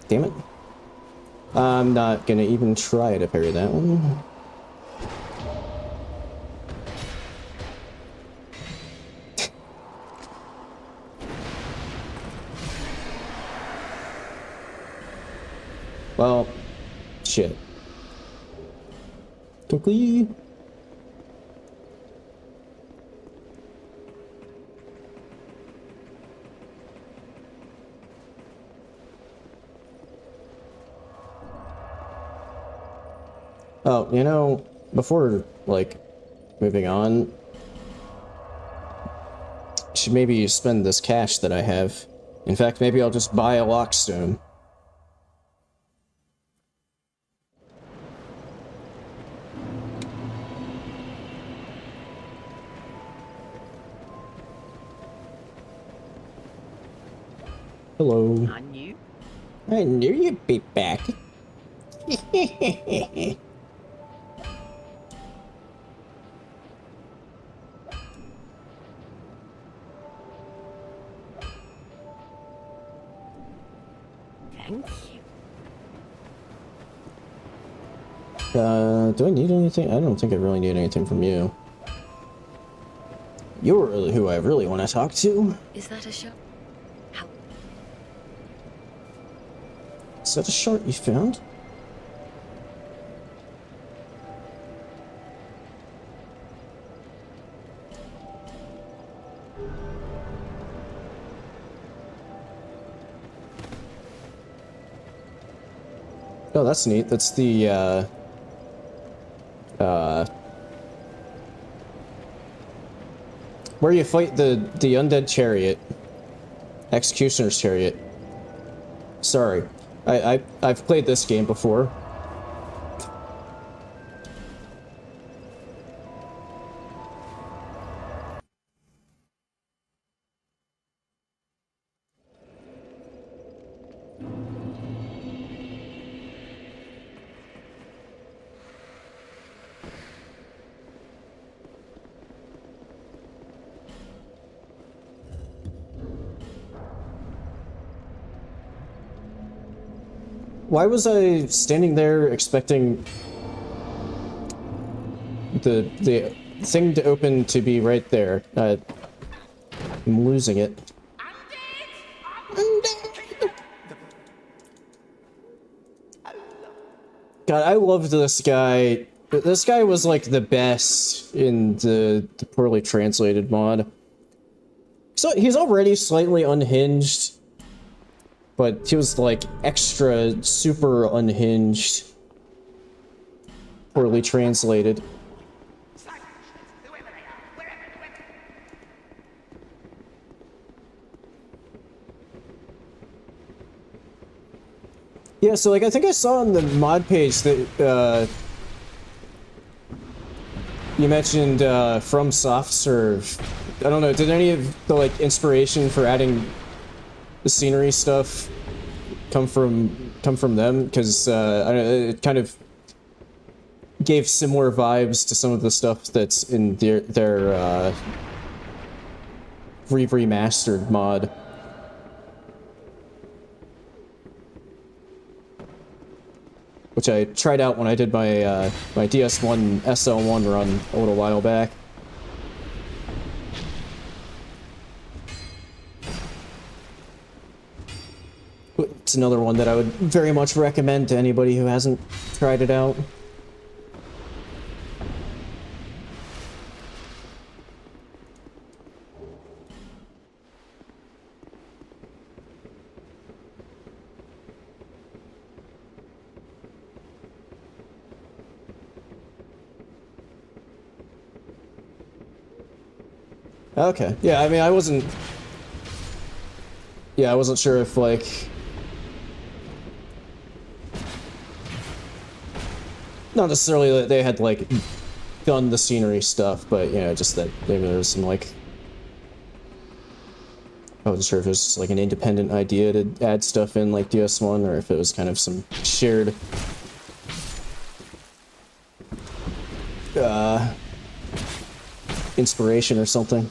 Damn it. I'm not gonna even try to parry that one. Well, shit. Quickly. Oh, you know, before, like, moving on, should maybe spend this cash that I have. In fact, maybe I'll just buy a lockstone. Hello. I knew you'd be back. Thank you. Do I need anything? I don't think I really need anything from you. You're really who I really want to talk to. Is that a shot? How? Is that a shard you found? Oh, that's neat. That's the, where you fight the undead chariot. Executioner's chariot. Sorry. I've played this game before. Why was I standing there expecting the thing to open to be right there? I'm losing it. God, I loved this guy. This guy was like the best in the poorly translated mod. So he's already slightly unhinged. But he was like extra super unhinged. Poorly translated. Yeah, so like I think I saw on the mod page that you mentioned from soft serve. I don't know, did any of the like inspiration for adding the scenery stuff come from them? Because it kind of gave similar vibes to some of the stuff that's in their remastered mod. Which I tried out when I did my my DS1 SL1 run a little while back. It's another one that I would very much recommend to anybody who hasn't tried it out. Okay, yeah, I mean, I wasn't sure if, like, not necessarily that they had, like, done the scenery stuff, but, you know, just that maybe there was some, like, I wasn't sure if it was just, like, an independent idea to add stuff in, like, DS1, or if it was kind of some shared, inspiration or something.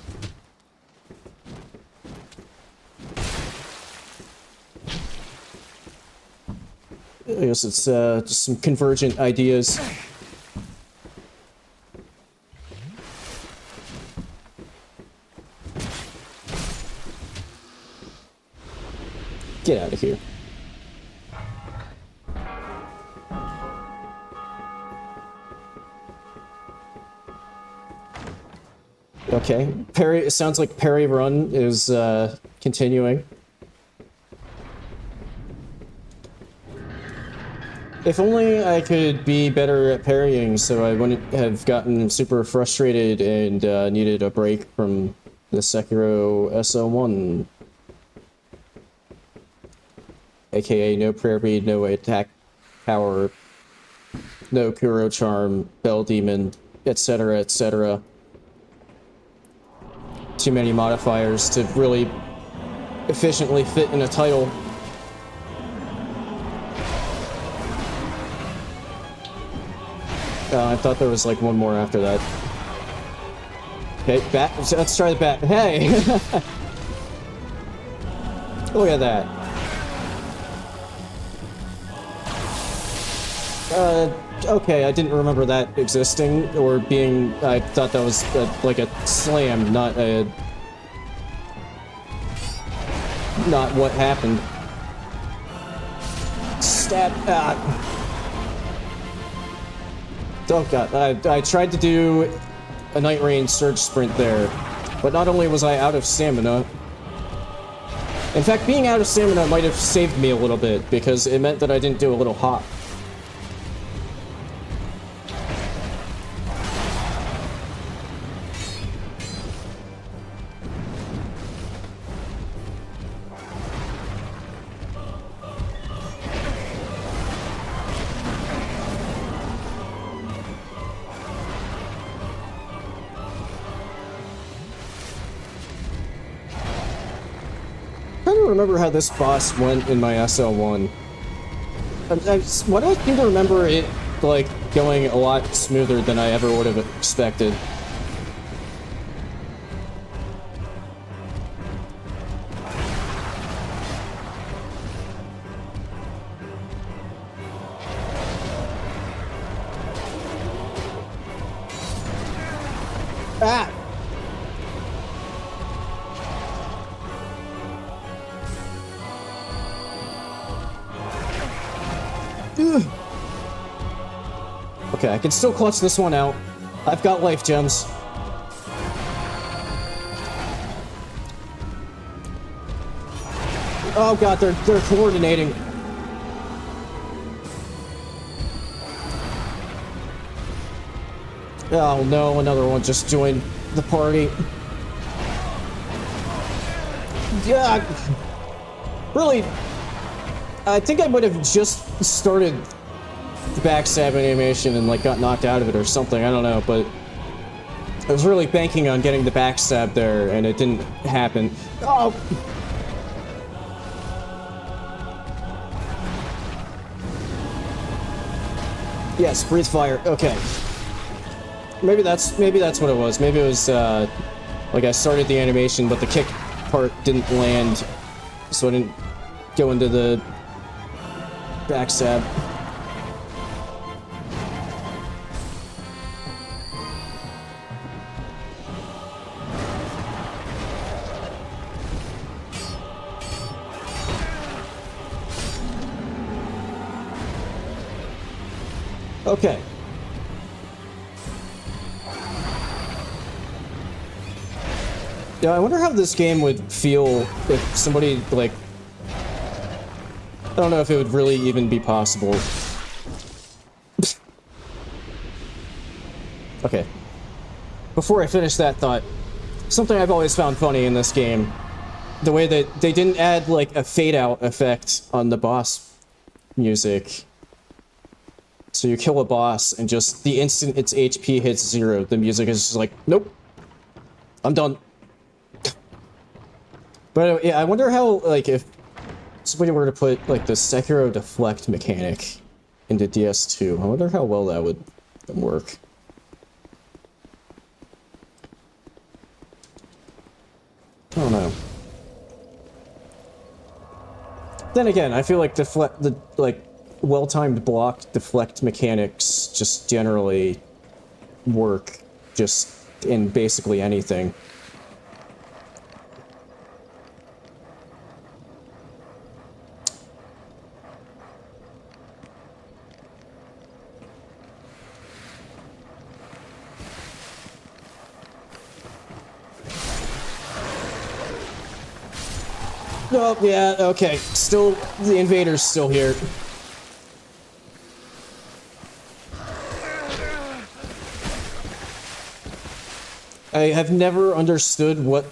I guess it's just some convergent ideas. Get out of here. Okay, parry. It sounds like parry run is continuing. If only I could be better at parrying, so I wouldn't have gotten super frustrated and needed a break from the Sekiro SO1. AKA no prayer bead, no attack power, no Kuro charm, Bell Demon, etc., etc. Too many modifiers to really efficiently fit in a title. I thought there was like one more after that. Okay, bat. Let's try the bat. Hey! Look at that. Okay, I didn't remember that existing or being. I thought that was like a slam, not what happened. Stab. Oh god, I tried to do a Night Rain surge sprint there, but not only was I out of stamina. In fact, being out of stamina might have saved me a little bit, because it meant that I didn't do a little hop. I don't remember how this boss went in my SL1. Why do I seem to remember it, like, going a lot smoother than I ever would have expected? Ah! Ugh. Okay, I can still clutch this one out. I've got life gems. Oh god, they're coordinating. Oh no, another one just joined the party. Yeah. Really, I think I might have just started the backstab animation and like got knocked out of it or something, I don't know, but I was really banking on getting the backstab there and it didn't happen. Oh! Yes, breathe fire, okay. Maybe that's what it was. Maybe it was like I started the animation but the kick part didn't land, so I didn't go into the backstab. Okay. Yeah, I wonder how this game would feel if somebody, like... I don't know if it would really even be possible. Okay. Before I finish that thought, something I've always found funny in this game, the way that they didn't add, like, a fade-out effect on the boss music. So you kill a boss, and just the instant its HP hits 0, the music is just like, nope, I'm done. But yeah, I wonder how, like, if somebody were to put, like, the Sekiro deflect mechanic into DS2, I wonder how well that would work. I don't know. Then again, I feel like the well-timed block deflect mechanics just generally work just in basically anything. Oh, yeah, okay. Still, the invader's still here. I have never understood what...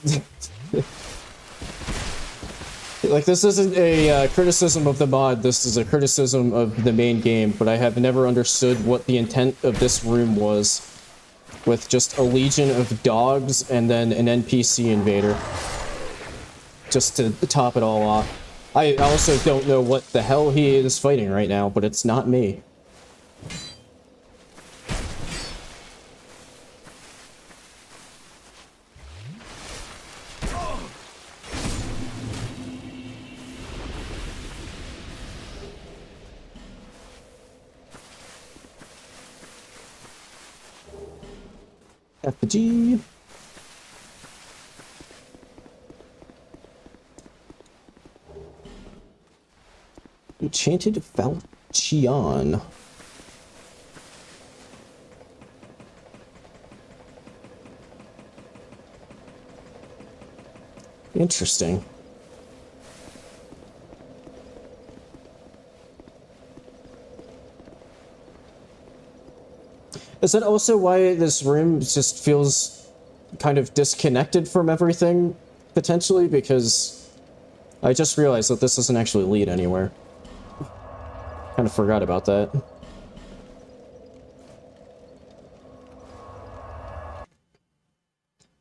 Like, this isn't a criticism of the mod, this is a criticism of the main game, but I have never understood what the intent of this room was, with just a legion of dogs and then an NPC invader. Just to top it all off. I also don't know what the hell he is fighting right now, but it's not me. F-G. Enchanted Falchion. Interesting. Is that also why this room just feels kind of disconnected from everything, potentially? Because I just realized that this doesn't actually lead anywhere. Kind of forgot about that.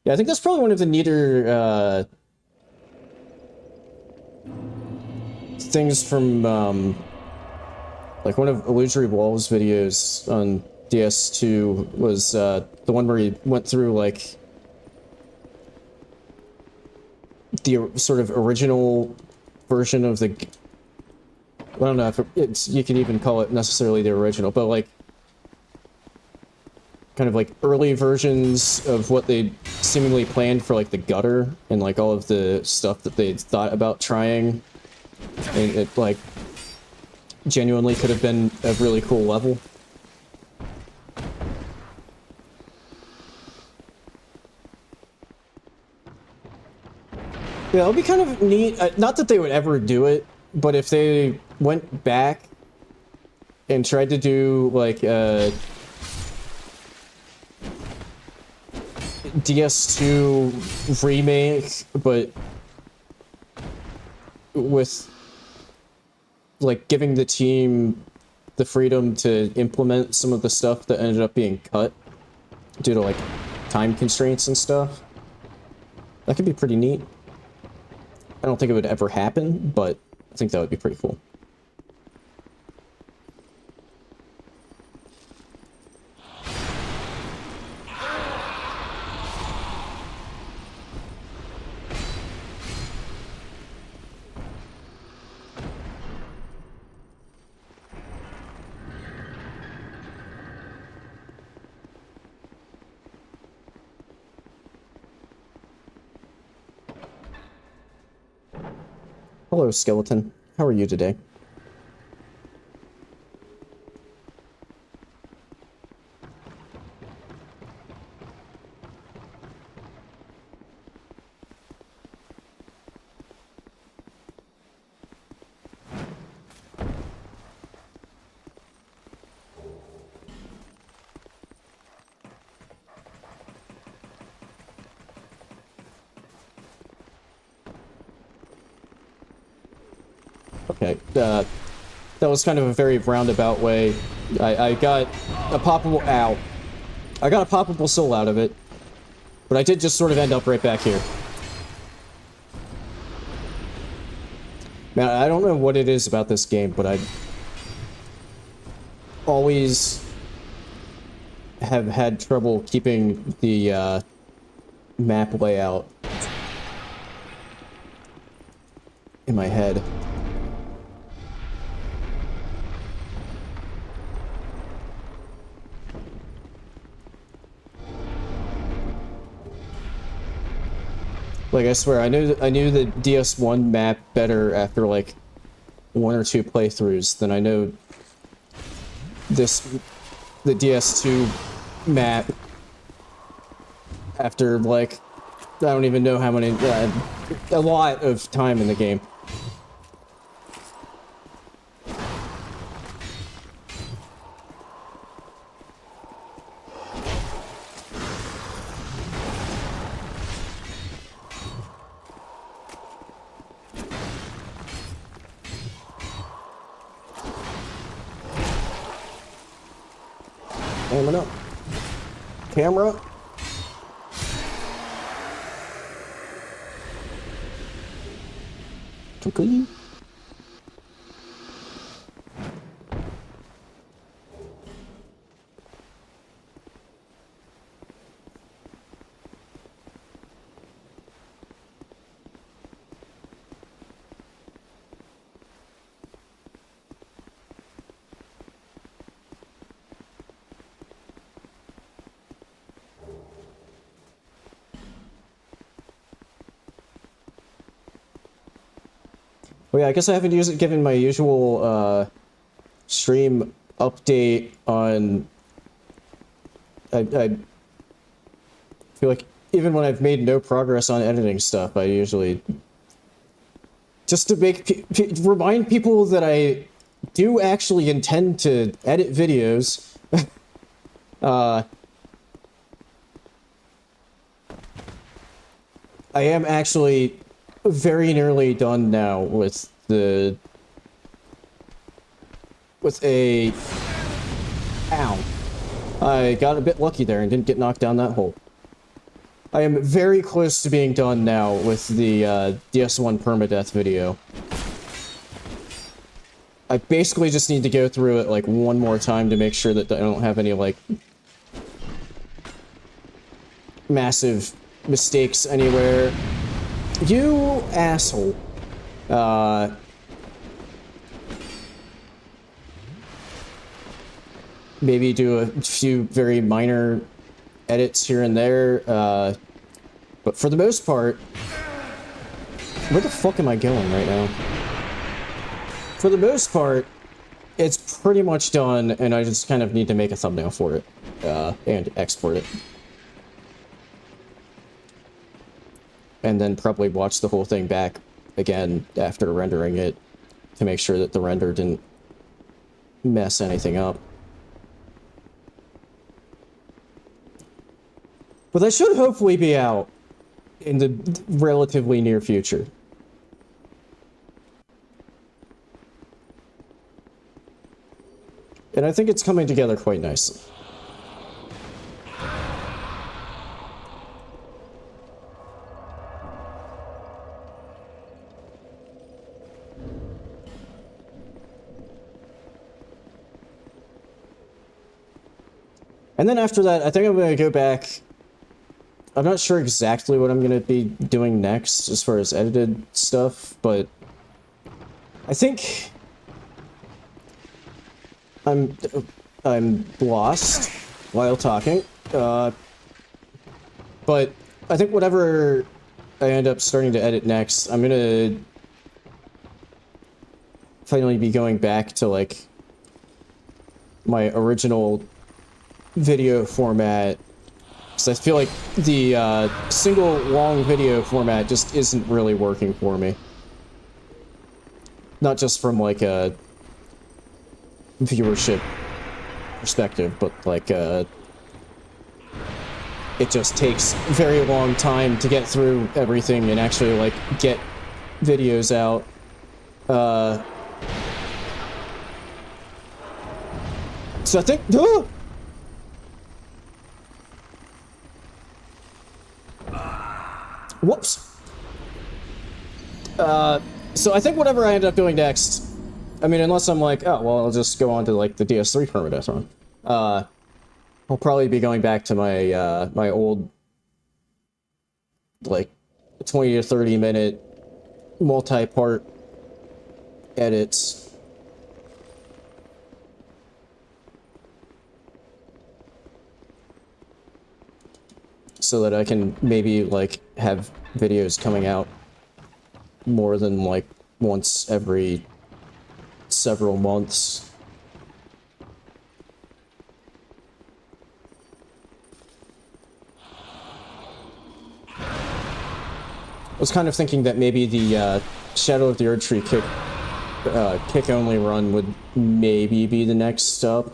Yeah, I think that's probably one of the neater things from like one of Illusory Wall's videos on DS2 was the one where he went through like the sort of original version of the... I don't know if it's, you could even call it necessarily the original, but like kind of like early versions of what they seemingly planned for like the gutter and like all of the stuff that they thought about trying, and it like genuinely could have been a really cool level. Yeah, it would be kind of neat, not that they would ever do it, but if they went back and tried to do like a DS2 remake, but with like giving the team the freedom to implement some of the stuff that ended up being cut due to like time constraints and stuff, that could be pretty neat. I don't think it would ever happen, but I think that would be pretty cool. Hello, skeleton. How are you today? Okay, that was kind of a very roundabout way. I got a poppable... Ow. I got a poppable soul out of it, but I did just sort of end up right back here. Man, I don't know what it is about this game, but I always have had trouble keeping the map layout in my head. Like, I swear, I knew the DS1 map better after, like, 1 or 2 playthroughs than I know the DS2 map after, like, I don't even know how many, a lot of time in the game. Aiming up. Camera. Okay. Well, yeah, I guess I haven't given my usual stream update on. I feel like even when I've made no progress on editing stuff, I usually just to make remind people that I do actually intend to edit videos. I am actually very nearly done now with a ow. I got a bit lucky there and didn't get knocked down that hole. I am very close to being done now with the DS1 permadeath video. I basically just need to go through it like one more time to make sure that I don't have any like massive mistakes anywhere. You asshole. Maybe do a few very minor edits here and there, but for the most part, where the fuck am I going right now? For the most part, it's pretty much done, and I just kind of need to make a thumbnail for it, and export it. And then probably watch the whole thing back again after rendering it to make sure that the render didn't mess anything up. But that should hopefully be out in the relatively near future. And I think it's coming together quite nicely. And then after that, I think I'm going to go back. I'm not sure exactly what I'm going to be doing next as far as edited stuff, but I think I'm lost while talking. But I think whatever I end up starting to edit next, I'm going to finally be going back to like my original video format, because I feel like the single long video format just isn't really working for me. Not just from like a viewership perspective, but like it just takes a very long time to get through everything and actually like get videos out. So I think whoops. So I think whatever I end up doing next, I mean, unless I'm like, oh, well, I'll just go on to, like, the DS3 permadeath run. I'll probably be going back to my, my old, like, 20 to 30 minute multi-part edits. So that I can maybe, like, have videos coming out more than, like, once every several months. I was kind of thinking that maybe the Shadow of the Erdtree kick-only run would maybe be the next step.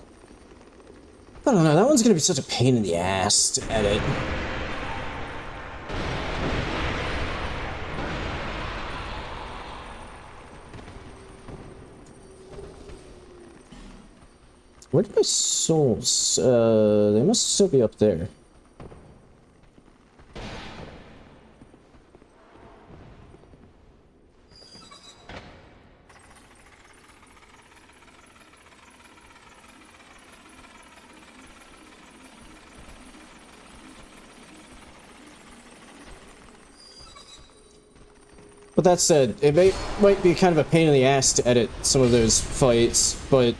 I don't know, that one's gonna be such a pain in the ass to edit. Where did my souls? They must still be up there. But that said, it might be kind of a pain in the ass to edit some of those fights, but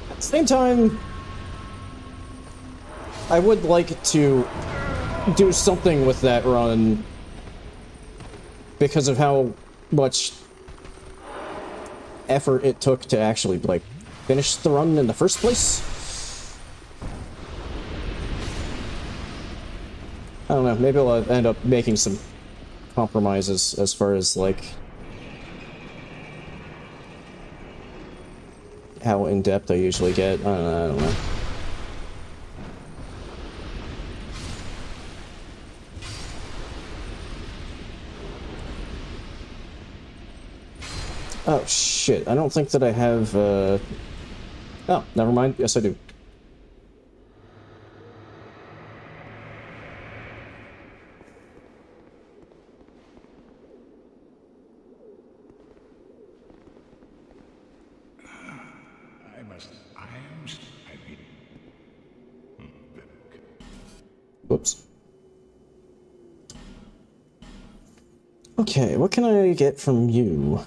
at the same time, I would like to do something with that run because of how much effort it took to actually, like, finish the run in the first place. I don't know, maybe I'll end up making some compromises as far as, like, how in-depth I usually get. I don't know. Oh, shit. I don't think that I have, Oh, never mind. Yes, I do. Whoops. Okay, what can I get from you?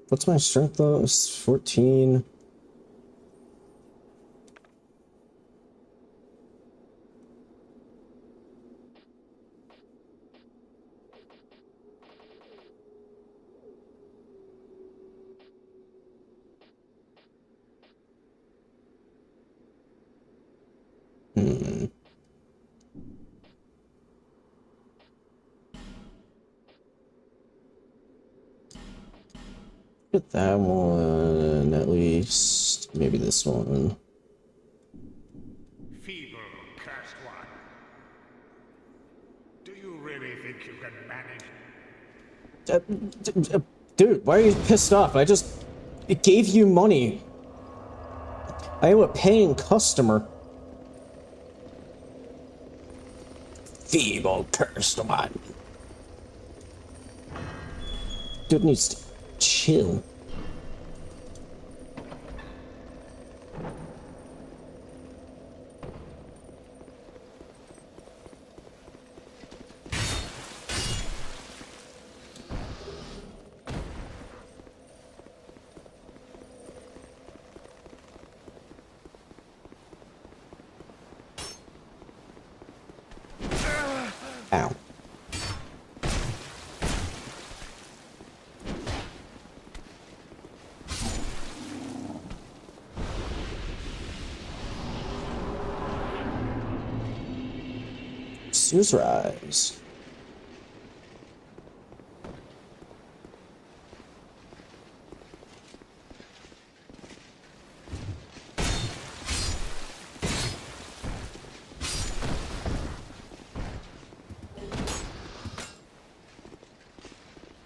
What's my strength though? It's 14. Get that one, at least. Maybe this one. Feeble, cursed one. Do you really think you can manage? Dude, why are you pissed off? It gave you money. I am a paying customer. Feeble, cursed one. Dude needs to chill. Ow. Snooze rise.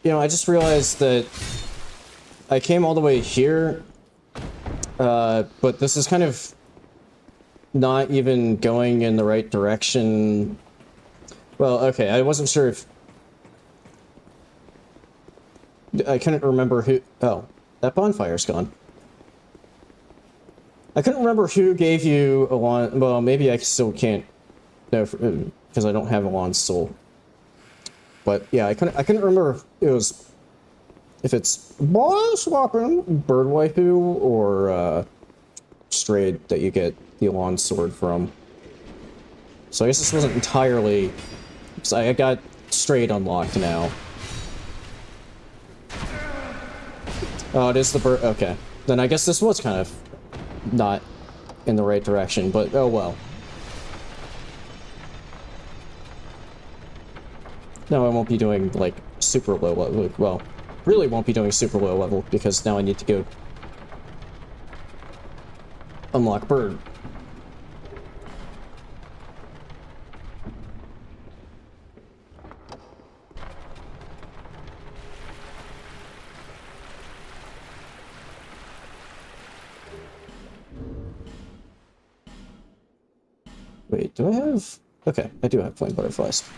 You know, I just realized that I came all the way here, but this is kind of not even going in the right direction. Well, okay, I wasn't sure if... I couldn't remember who... Oh, that bonfire's gone. I couldn't remember who gave you a wand... Well, maybe I still can't... No, because I don't have a wand soul. But yeah, I couldn't remember if it was... If it's ball swapping, bird waifu, or Strayed that you get the Elan sword from. So I guess this wasn't entirely... Because I got Strayed unlocked now. Oh, it is the bird... Okay. Then I guess this was kind of not in the right direction, but oh well. now I won't be doing, like, super low level. Well, really won't be doing super low level, because now I need to go unlock Bird. Wait, do I have... Okay, I do have flame butterflies.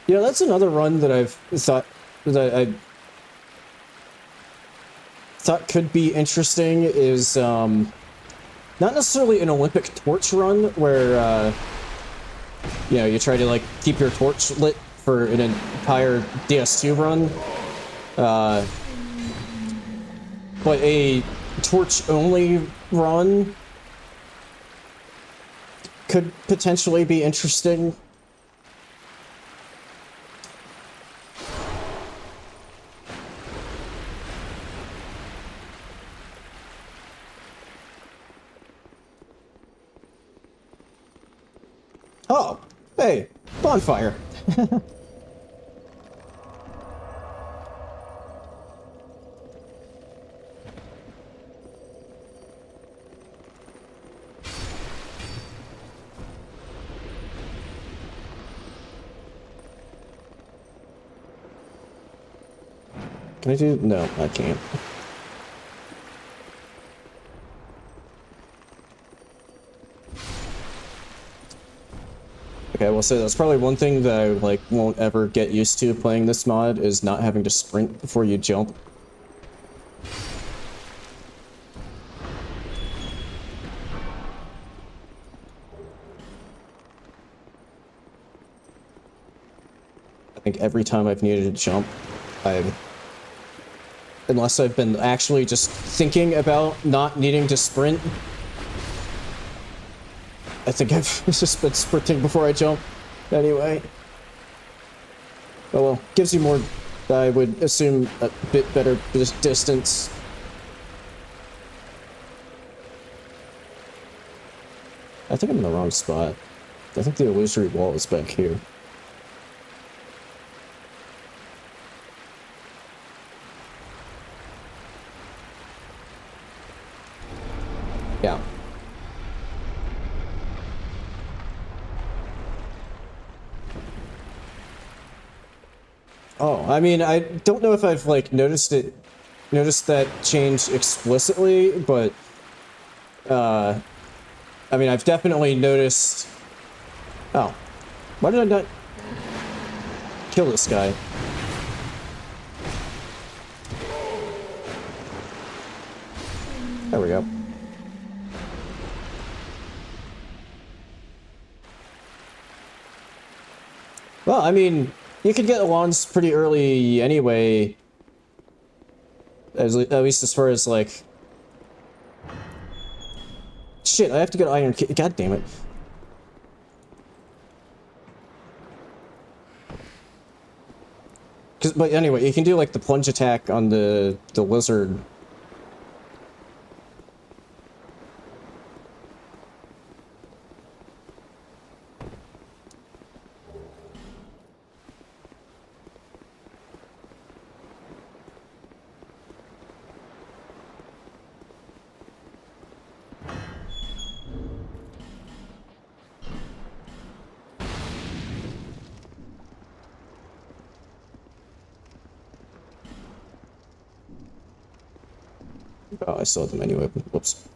Yeah, that's another run that I've thought that I thought could be interesting is not necessarily an Olympic torch run where you know, you try to like keep your torch lit for an entire DS2 run. But a torch-only run could potentially be interesting. Oh, hey, bonfire. Can I do? No, I can't. Okay, well, so that's probably one thing that I, like, won't ever get used to playing this mod, is not having to sprint before you jump. I think every time I've needed to jump, unless I've been actually just thinking about not needing to sprint, I think I've just been sprinting before I jump anyway. Oh well, gives you more, I would assume, a bit better distance. I think I'm in the wrong spot. I think the illusory wall is back here. Yeah. Oh, I mean, I don't know if I've, like, noticed that change explicitly, but, I mean, I've definitely noticed... Oh. Why did I not kill this guy? There we go. Well, I mean, you could get Alon's pretty early anyway, at least as far as, like... Shit, I have to get Iron Key. God damn it. But anyway, you can do, like, the plunge attack on the lizard. Oh, I saw them anyway. Whoops.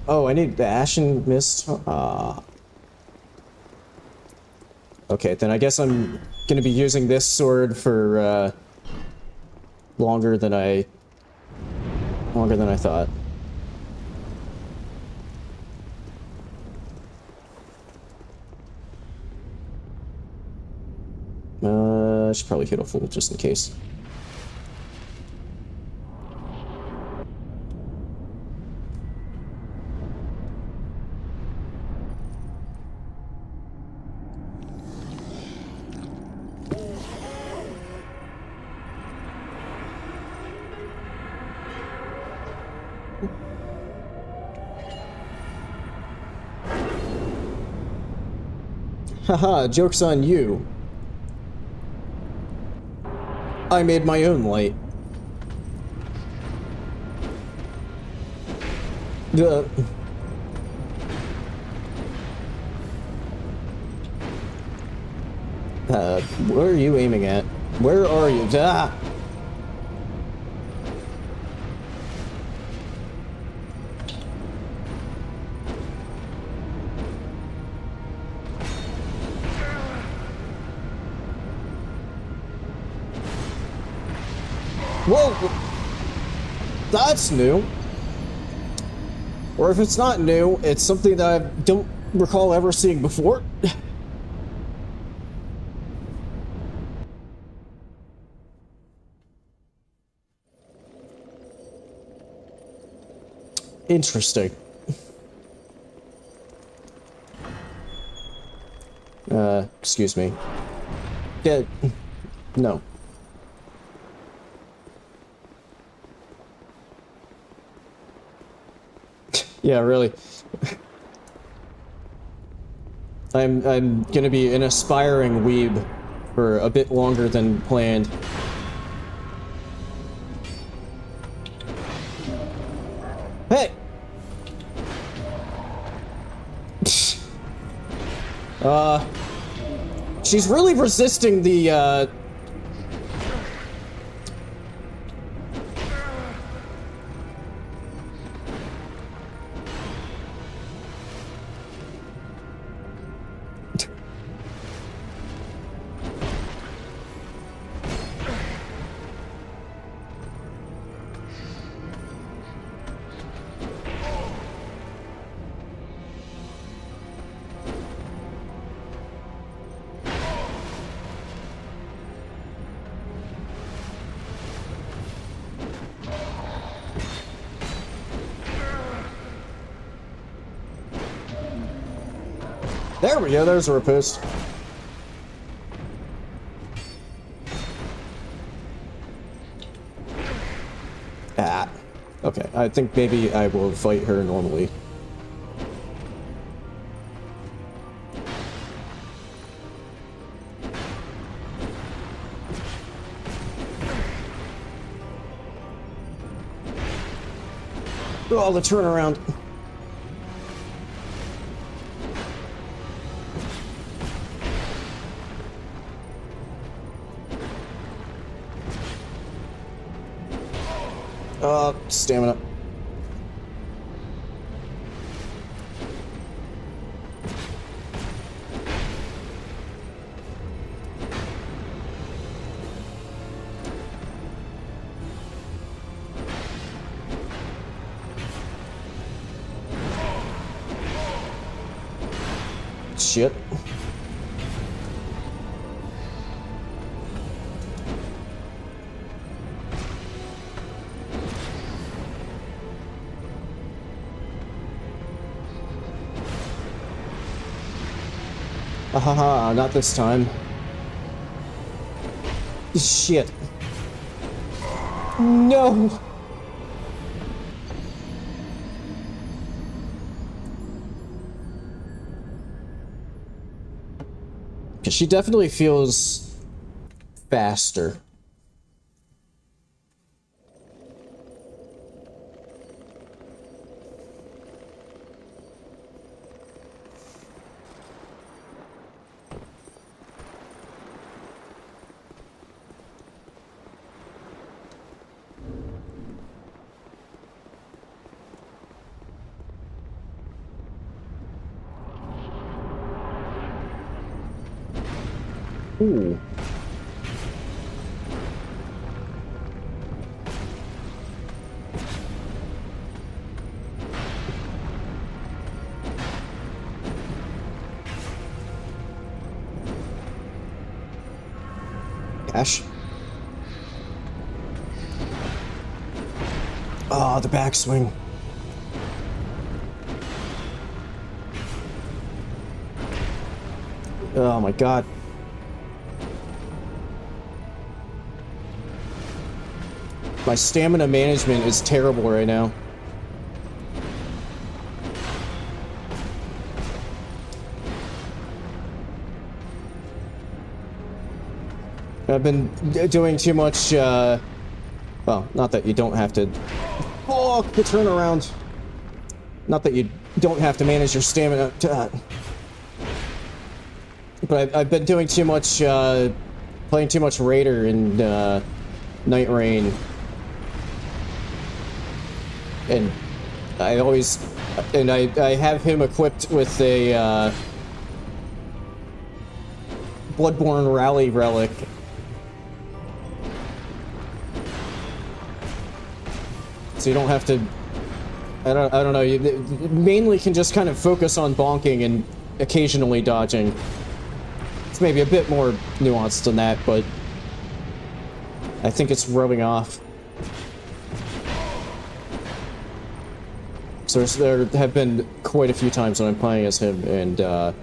Oh, I need the Ashen Mist. Okay, then I guess I'm gonna be using this sword for longer than I thought. I should probably hit a full just in case. Haha, joke's on you. I made my own light. Where are you aiming at? Where are you? Ah! Whoa! That's new. Or if it's not new, it's something that I don't recall ever seeing before. Interesting. Excuse me. Yeah, no. Yeah, really. I'm gonna be an aspiring weeb for a bit longer than planned. Hey! She's really resisting the, There we go, there's a riposte. Ah. Okay, I think maybe I will fight her normally. Oh, the turnaround. Stamina. Shit. Haha, not this time. Shit. No! Because she definitely feels faster. Ooh. Ash. Oh, the backswing. Oh my god. My stamina management is terrible right now. I've been doing too much, well, not that you don't have to... Fuck the turnaround! Not that you don't have to manage your stamina... But I've been doing too much, playing too much Raider and, Night Rain. And I always... And I have him equipped with a, Bloodborne Rally Relic. So you don't have to... I don't know, you mainly can just kind of focus on bonking and occasionally dodging. It's maybe a bit more nuanced than that, but I think it's rubbing off. So there have been quite a few times when I'm playing as him, and I'm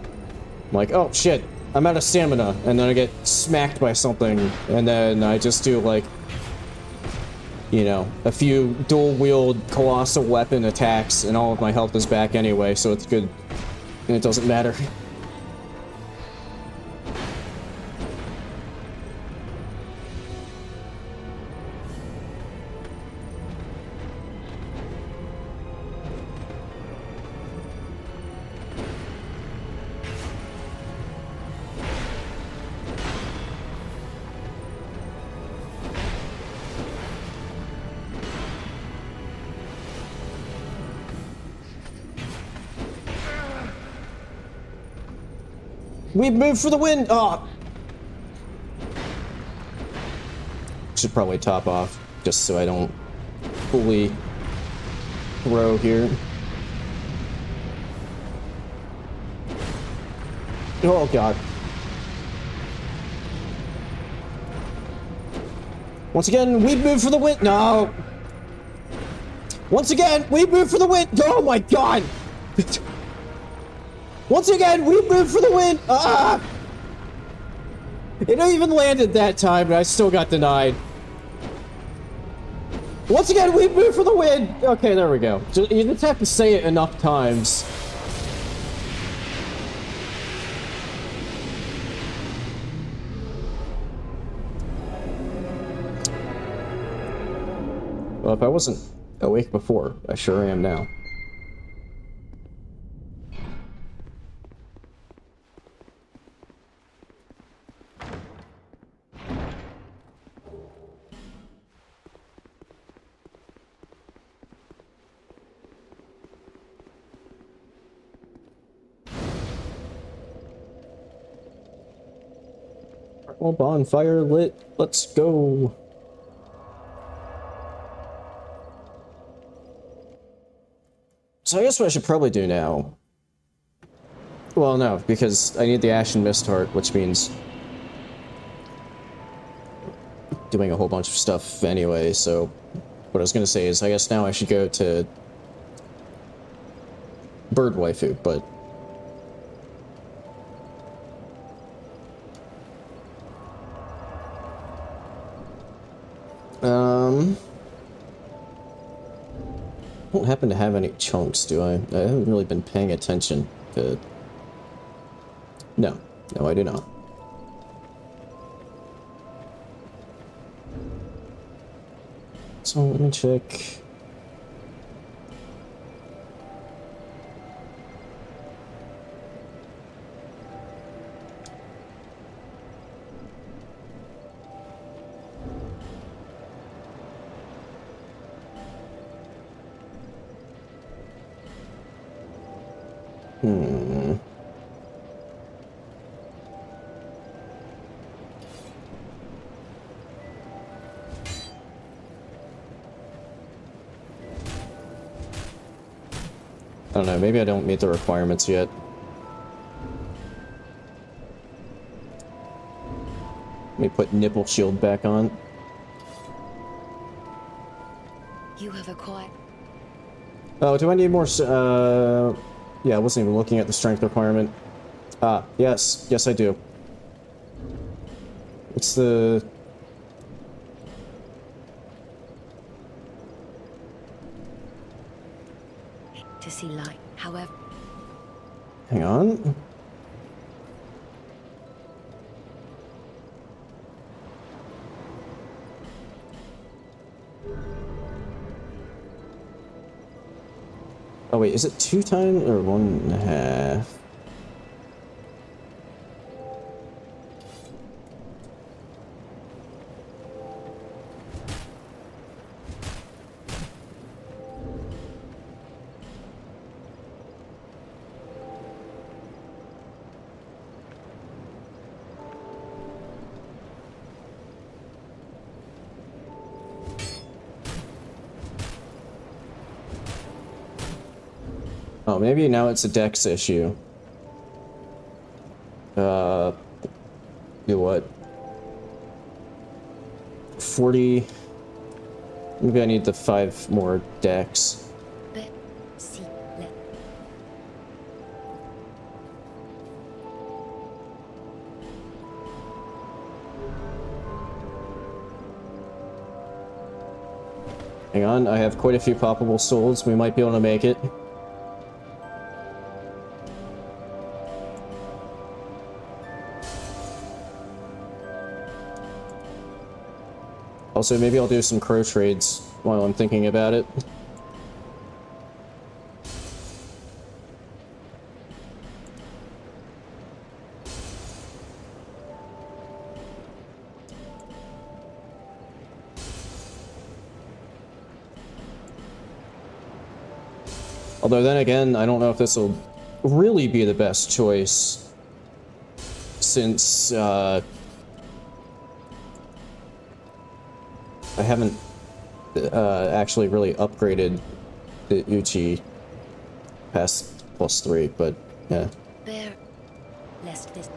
like, oh shit, I'm out of stamina, and then I get smacked by something, and then I just do like, you know, a few dual-wield colossal weapon attacks, and all of my health is back anyway, so it's good, and it doesn't matter. We moved for the win! Oh! Should probably top off, just so I don't fully throw here. Oh god. Once again, we move for the win! No! Once again, we move for the win! Oh my god! Once again, we move for the win! Ah! It even landed that time, but I still got denied. Once again, we move for the win! Okay, there we go. You just have to say it enough times. Well, if I wasn't awake before, I sure am now. Well, bonfire lit. Let's go. So I guess what I should probably do now... Well, no, because I need the Ashen Mist Heart, which means... doing a whole bunch of stuff anyway, so... What I was gonna say is, I guess now I should go to... Bird Waifu, but... don't happen to have any chunks, do I? I haven't really been paying attention to... No. No, I do not. So, let me check... I don't know, maybe I don't meet the requirements yet. Let me put nipple shield back on. You have acquired... Oh, do I need more, yeah, I wasn't even looking at the strength requirement. Ah, yes. Yes, I do. What's the... to see light, however... Hang on. Oh wait, is it 2 times or 1.5? Oh, maybe now it's a dex issue. Do what? 40. Maybe I need the 5 more dex. Hang on, I have quite a few poppable souls. We might be able to make it. Also, maybe I'll do some crow trades while I'm thinking about it. Although then again, I don't know if this will really be the best choice, since I haven't actually really upgraded the Uchi past +3, but yeah. There, lest this.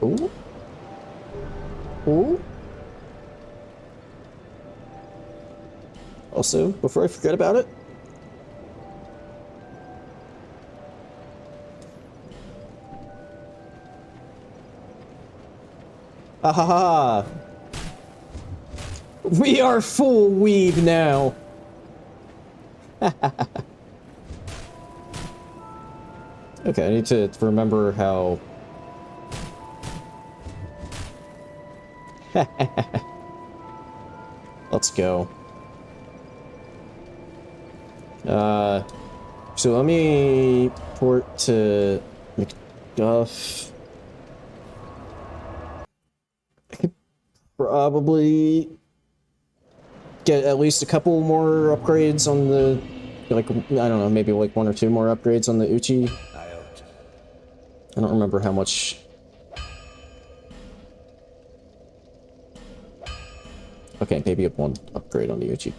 Ooh. Ooh. Also, before I forget about it, ahaha! We are full weeb now! Okay, I need to remember how... Let's go. So let me port to McDuff. I could probably get at least a couple more upgrades on the, like, I don't know, maybe like 1 or 2 more upgrades on the Uchi. I don't remember how much. Okay, maybe 1 upgrade on the Uchi.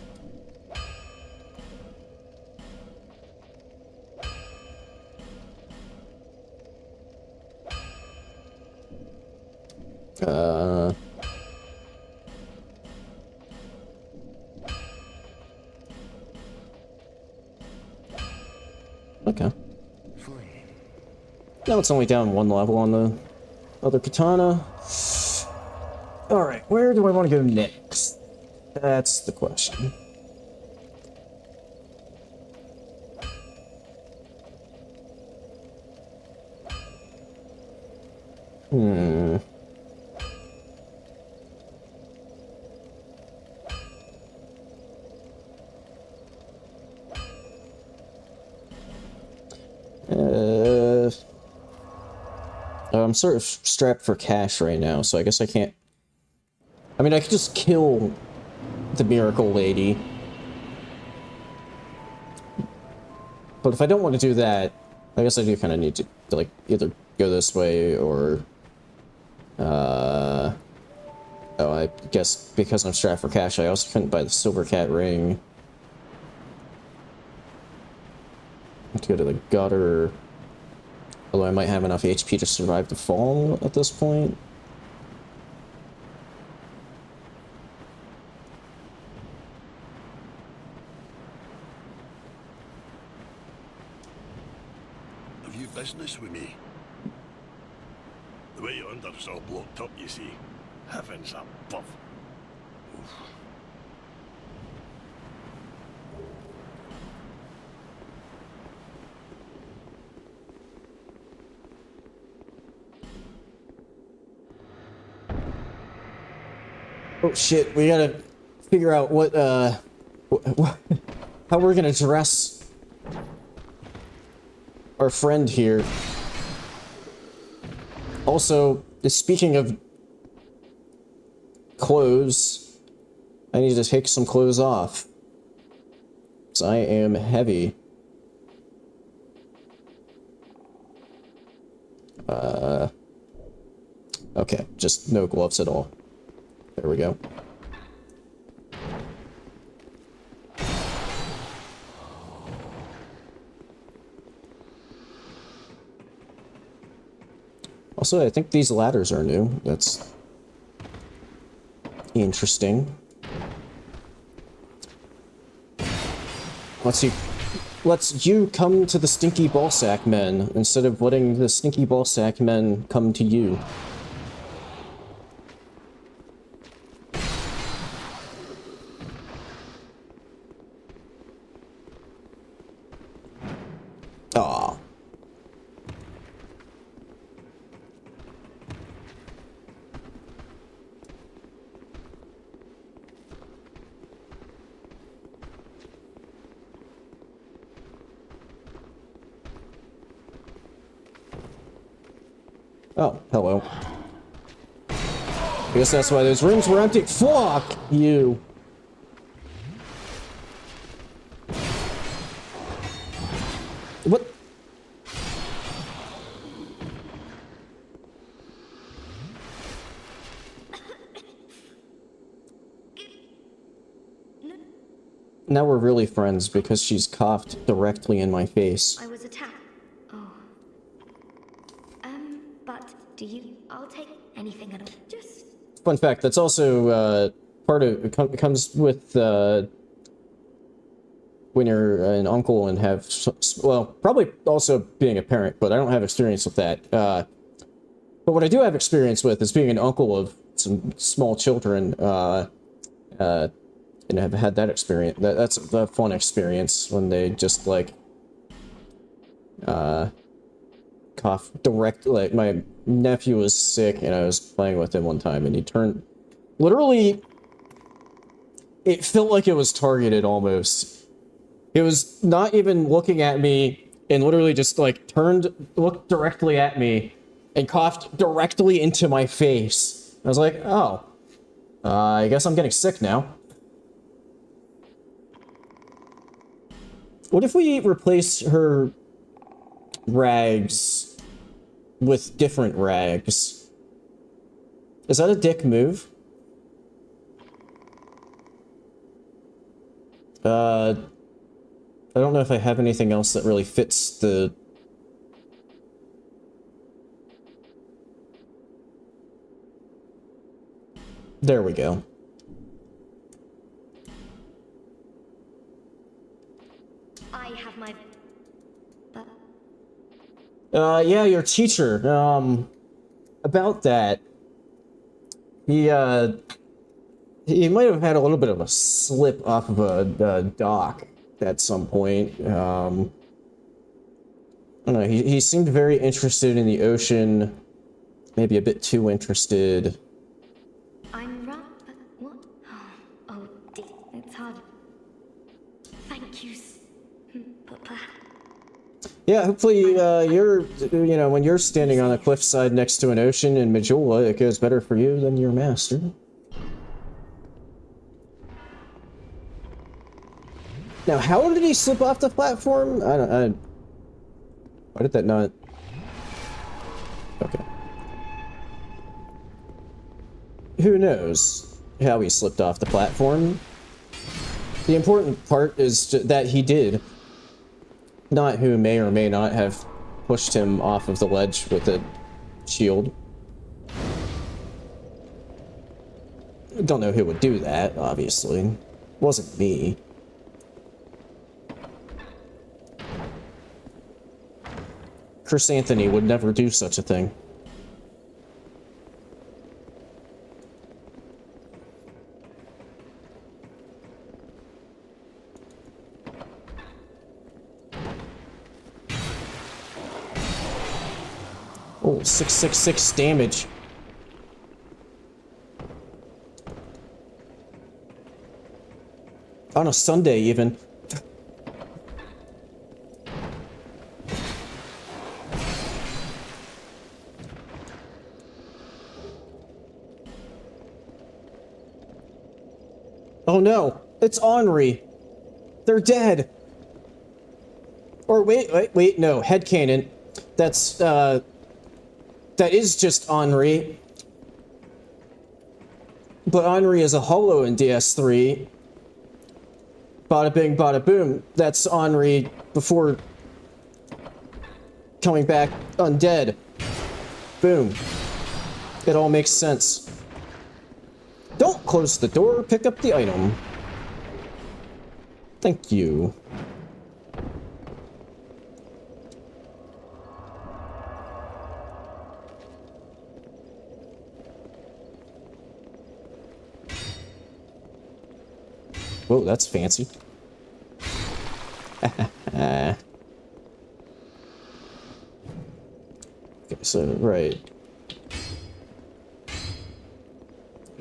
Okay. Now it's only down 1 level on the other katana. Alright, where do I want to go next? That's the question. I'm sort of strapped for cash right now, so I guess I can't... I mean, I could just kill the Miracle Lady. But if I don't want to do that, I guess I do kind of need to, like, either go this way or... Oh, I guess because I'm strapped for cash, I also couldn't buy the Silver Cat ring. I have to go to the gutter. Although I might have enough HP to survive the fall at this point. Have you business with me? The way you're under's all blocked up, you see. Heavens above. Oof. Oh shit, we gotta figure out what, how we're gonna dress our friend here. Also, speaking of clothes, I need to take some clothes off. Because I am heavy. Okay, just no gloves at all. There we go. Also, I think these ladders are new. That's interesting. Let's you come to the stinky ballsack men instead of letting the stinky ballsack men come to you. Aw. Oh, hello. I guess that's why those rooms were empty. Fuck you. What? Now we're really friends because she's coughed directly in my face. I was attacked. Oh. But do you... I'll take anything at all. Just... Fun fact, that's also, part of... It comes with, when you're an uncle and have... Well, probably also being a parent, but I don't have experience with that. But what I do have experience with is being an uncle of some small children, and I've had that experience. That's a fun experience when they just, like, cough directly. Like, my nephew was sick, and I was playing with him one time, and he turned... Literally, it felt like it was targeted, almost. It was not even looking at me, and literally just, like, looked directly at me, and coughed directly into my face. I was like, oh. I guess I'm getting sick now. What if we replace her rags with different rags? Is that a dick move? I don't know if I have anything else that really fits the... There we go. I have my... Yeah, your teacher, about that, he might have had a little bit of a slip off of a dock at some point. I don't know, he seemed very interested in the ocean, maybe a bit too interested. I'm wrong, but what? Oh, dear, it's hard. Thank you, but perhaps... Yeah, hopefully, you're, you know, when you're standing on a cliffside next to an ocean in Majula, it goes better for you than your master. Now, how did he slip off the platform? Why did that not... Okay. Who knows how he slipped off the platform? The important part is that he did. Not who may or may not have pushed him off of the ledge with a shield. Don't know who would do that, obviously. Wasn't me. Chris Anthony would never do such a thing. Oh, 666 damage. On a Sunday, even. Oh no, it's Henri. They're dead. Or wait, no, headcanon. That is just Henri. But Henri is a holo in DS3. Bada bing, bada boom. That's Henri before coming back undead. Boom. It all makes sense. Don't close the door, pick up the item. Thank you. Whoa, that's fancy. Okay, so, right.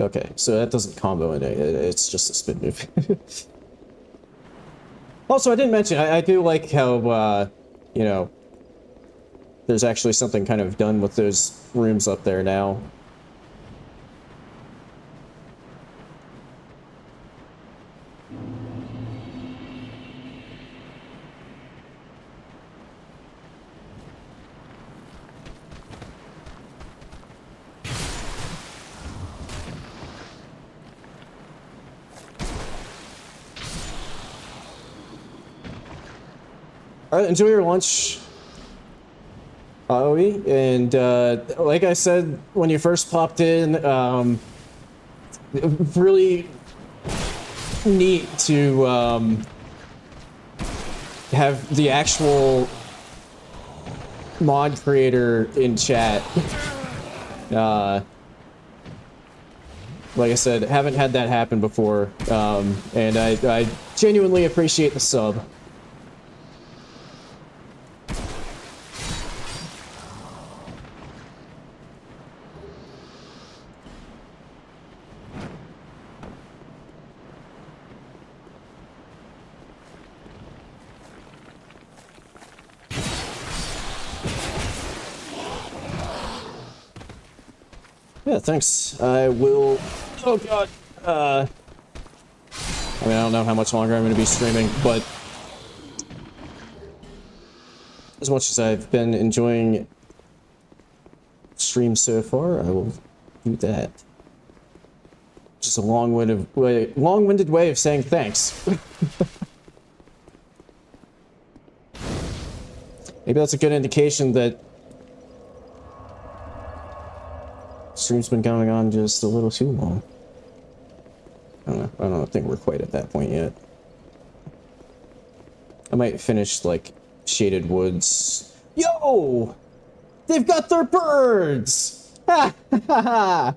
Okay, so that doesn't combo in it, it's just a spin move. Also, I didn't mention, I do like how, you know, there's actually something kind of done with those rooms up there now. Alright, enjoy your lunch, Aoi, and like I said when you first popped in, really neat to have the actual mod creator in chat. Like I said, haven't had that happen before, and I genuinely appreciate the sub. Yeah, thanks. I will... Oh god. I mean, I don't know how much longer I'm going to be streaming, but... as much as I've been enjoying streams so far, I will do that. Just a long-winded way of saying thanks. Maybe that's a good indication that stream's been going on just a little too long. I don't think we're quite at that point yet. I might finish, like, Shaded Woods. Yo! They've got their birds! Ha ha ha!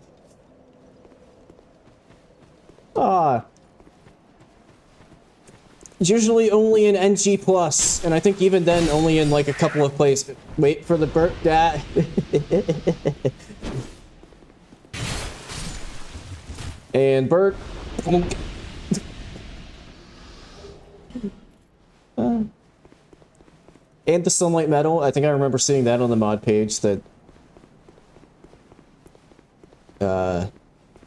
Ah. Usually only in NG+, and I think even then only in, like, a couple of places. Wait for the bird. Ah. And Bert. And the Sunlight Medal. I think I remember seeing that on the mod page that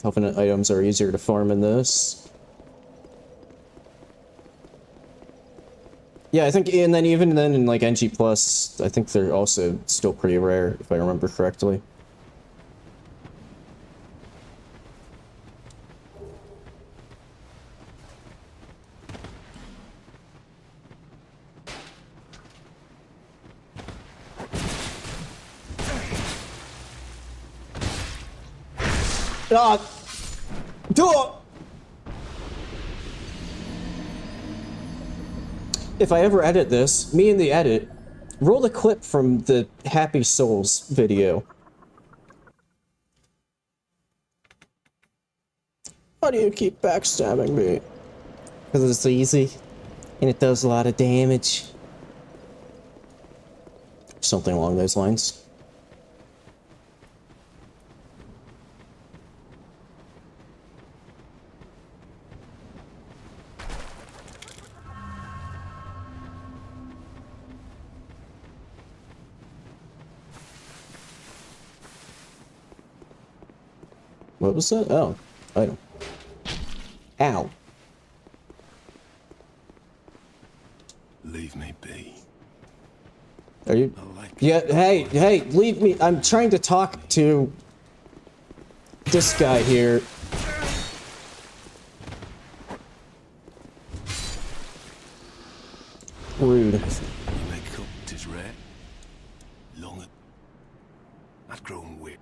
Covenant items are easier to farm in this. Yeah, I think, and then even then in like NG+, I think they're also still pretty rare, if I remember correctly. If I ever edit this, me in the edit, roll the clip from the Happy Souls video. How do you keep backstabbing me? Because it's easy, and it does a lot of damage. Something along those lines. What was that? Oh, item. Ow. Leave me be. Are you? I like Yeah, hey, leave me. I'm trying to talk to this guy here. Rude. You make up, 'tis rare. Long. I've grown weird.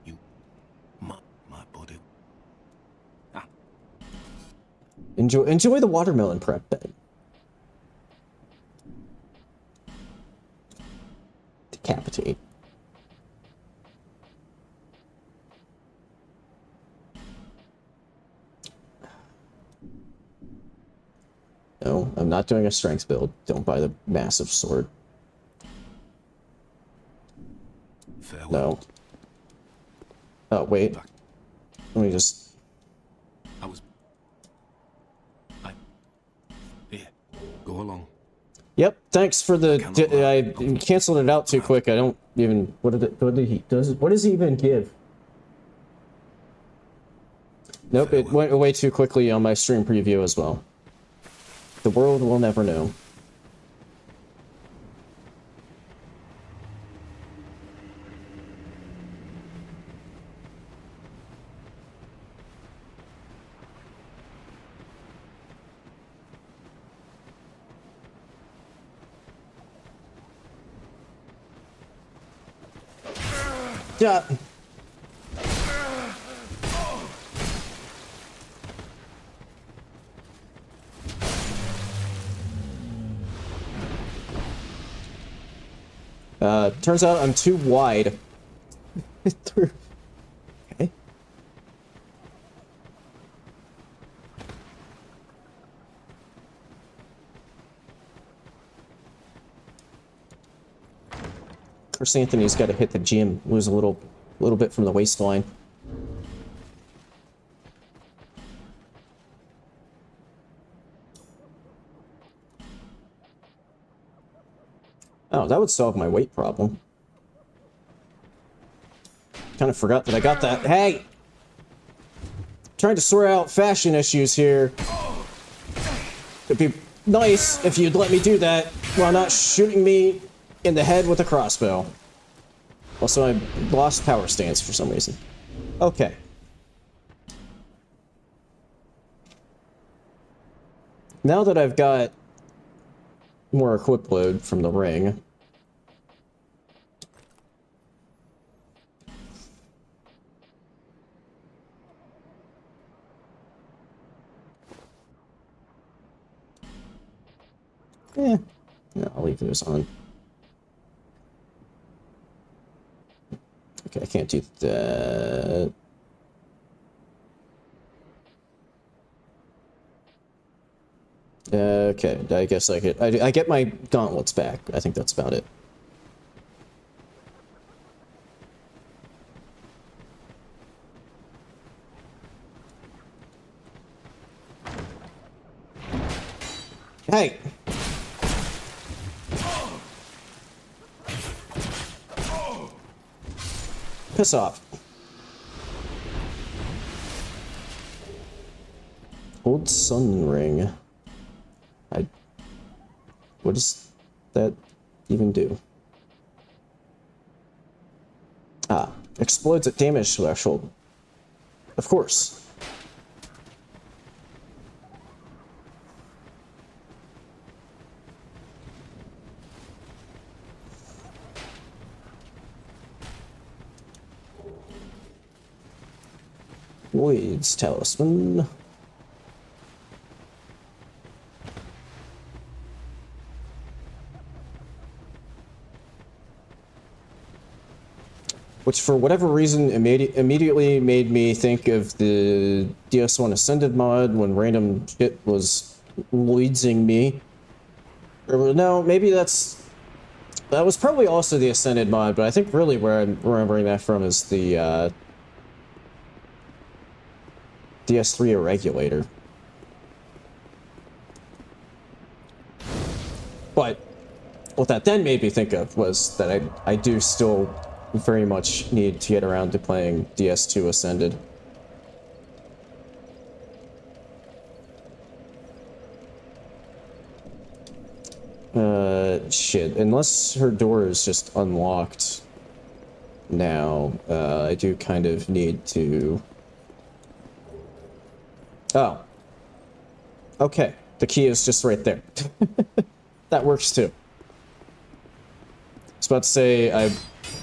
You, my body. Ah, Enjoy the watermelon prep then. Decapitate. No, I'm not doing a strength build. Don't buy the massive sword. farewell. No. Oh, wait. Let me just... Here, go along. Yep, thanks for the... I canceled it out too quick. I don't even... What does he even give? Nope, it went away too quickly on my stream preview as well. The world will never know. Yeah. Turns out I'm too wide. Okay. Chris Anthony's got to hit the gym, lose a little bit from the waistline. Oh, that would solve my weight problem. Kind of forgot that I got that. Hey! Trying to sort out fashion issues here. It'd be nice if you'd let me do that while not shooting me in the head with a crossbow. Also, I lost power stance for some reason. Okay. Now that I've got more equip load from the ring. Yeah, I'll leave those on. Okay, I can't do that. Okay, I guess I could. I get my gauntlets back. I think that's about it. Hey! Piss off. Old Sun Ring. What does that even do? Ah, explodes at damage threshold. Of course. Lloyd's Talisman. Which, for whatever reason, immediately made me think of the DS1 Ascended mod when random shit was Lloydsing me. Or no, maybe that was probably also the Ascended mod, but I think really where I'm remembering that from is the DS3 Irregulator. But what that then made me think of was that I do still very much need to get around to playing DS2 Ascended. Shit. Unless her door is just unlocked now, I do kind of need to... Oh. Okay. The key is just right there. That works too. I was about to say I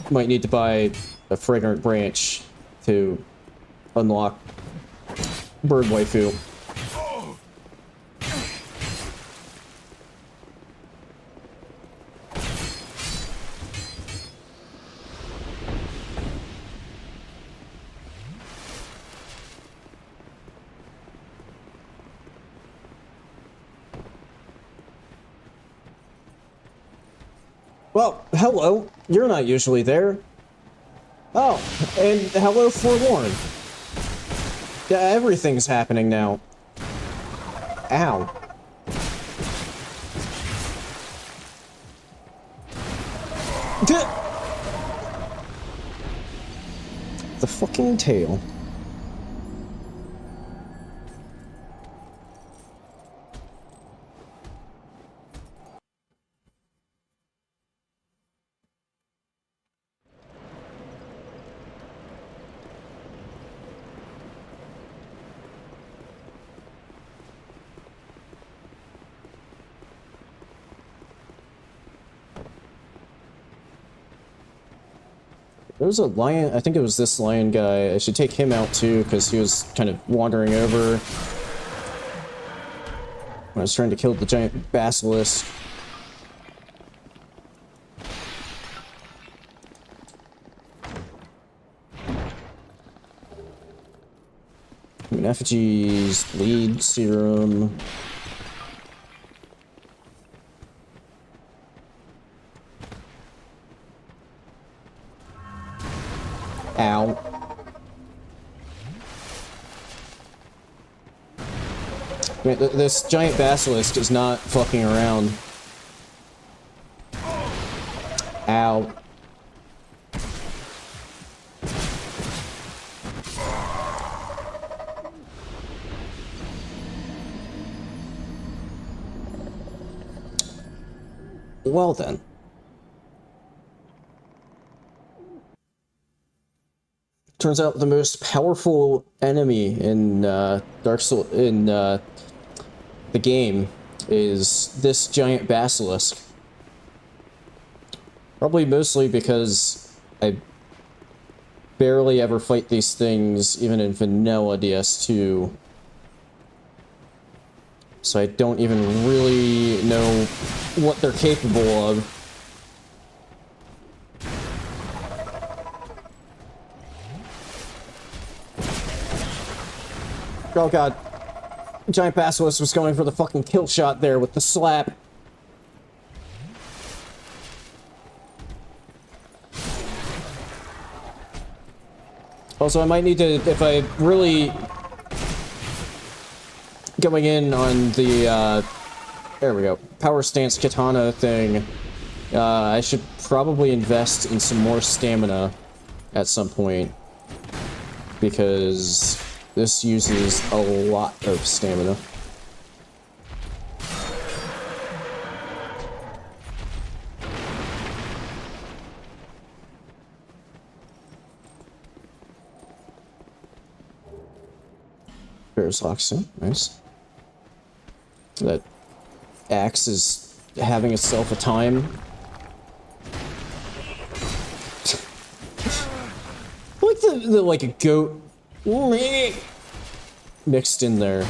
might need to buy a fragrant branch to unlock bird waifu. Well, hello. You're not usually there. Oh, and hello, Forlorn. Yeah, everything's happening now. Ow. The fucking tail. There was a lion, I think it was this lion guy. I should take him out too, because he was kind of wandering over when I was trying to kill the giant basilisk. I mean, effigies, bleed serum. Ow. I mean, this giant basilisk is not fucking around. Ow. Well then. Turns out the most powerful enemy in Dark Souls in the game is this giant basilisk. Probably mostly because I barely ever fight these things, even in vanilla DS2. So I don't even really know what they're capable of. Oh god. Giant basilisk was going for the fucking kill shot there with the slap. Also, I might need to, if I really going in on the, there we go, power stance katana thing, I should probably invest in some more stamina at some point, because this uses a lot of stamina. There's Oxen, nice. That axe is having itself a time. Like the like a goat mixed in there.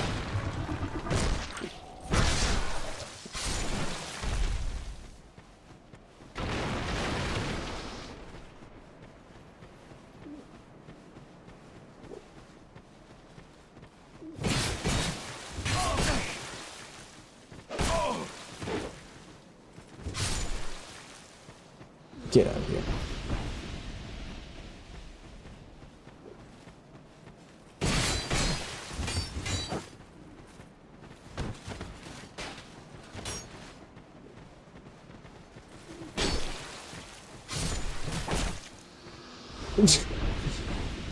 Get out of here.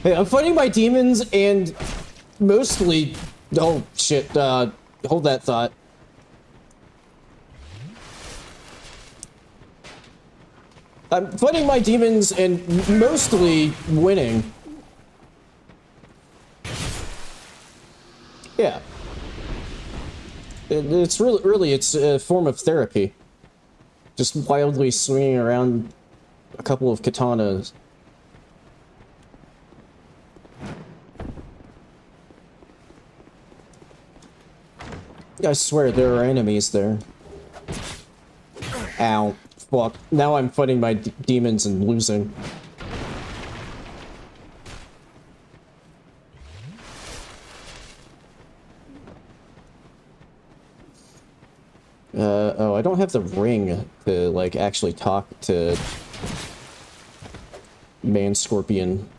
Hey, I'm fighting my demons and mostly... Oh, shit. Hold that thought. I'm fighting my demons and mostly winning. Yeah. It's really, it's a form of therapy. Just wildly swinging around a couple of katanas. I swear there are enemies there. Ow. Fuck. Now I'm fighting my demons and losing. Oh, I don't have the ring to, like, actually talk to Man Scorpion.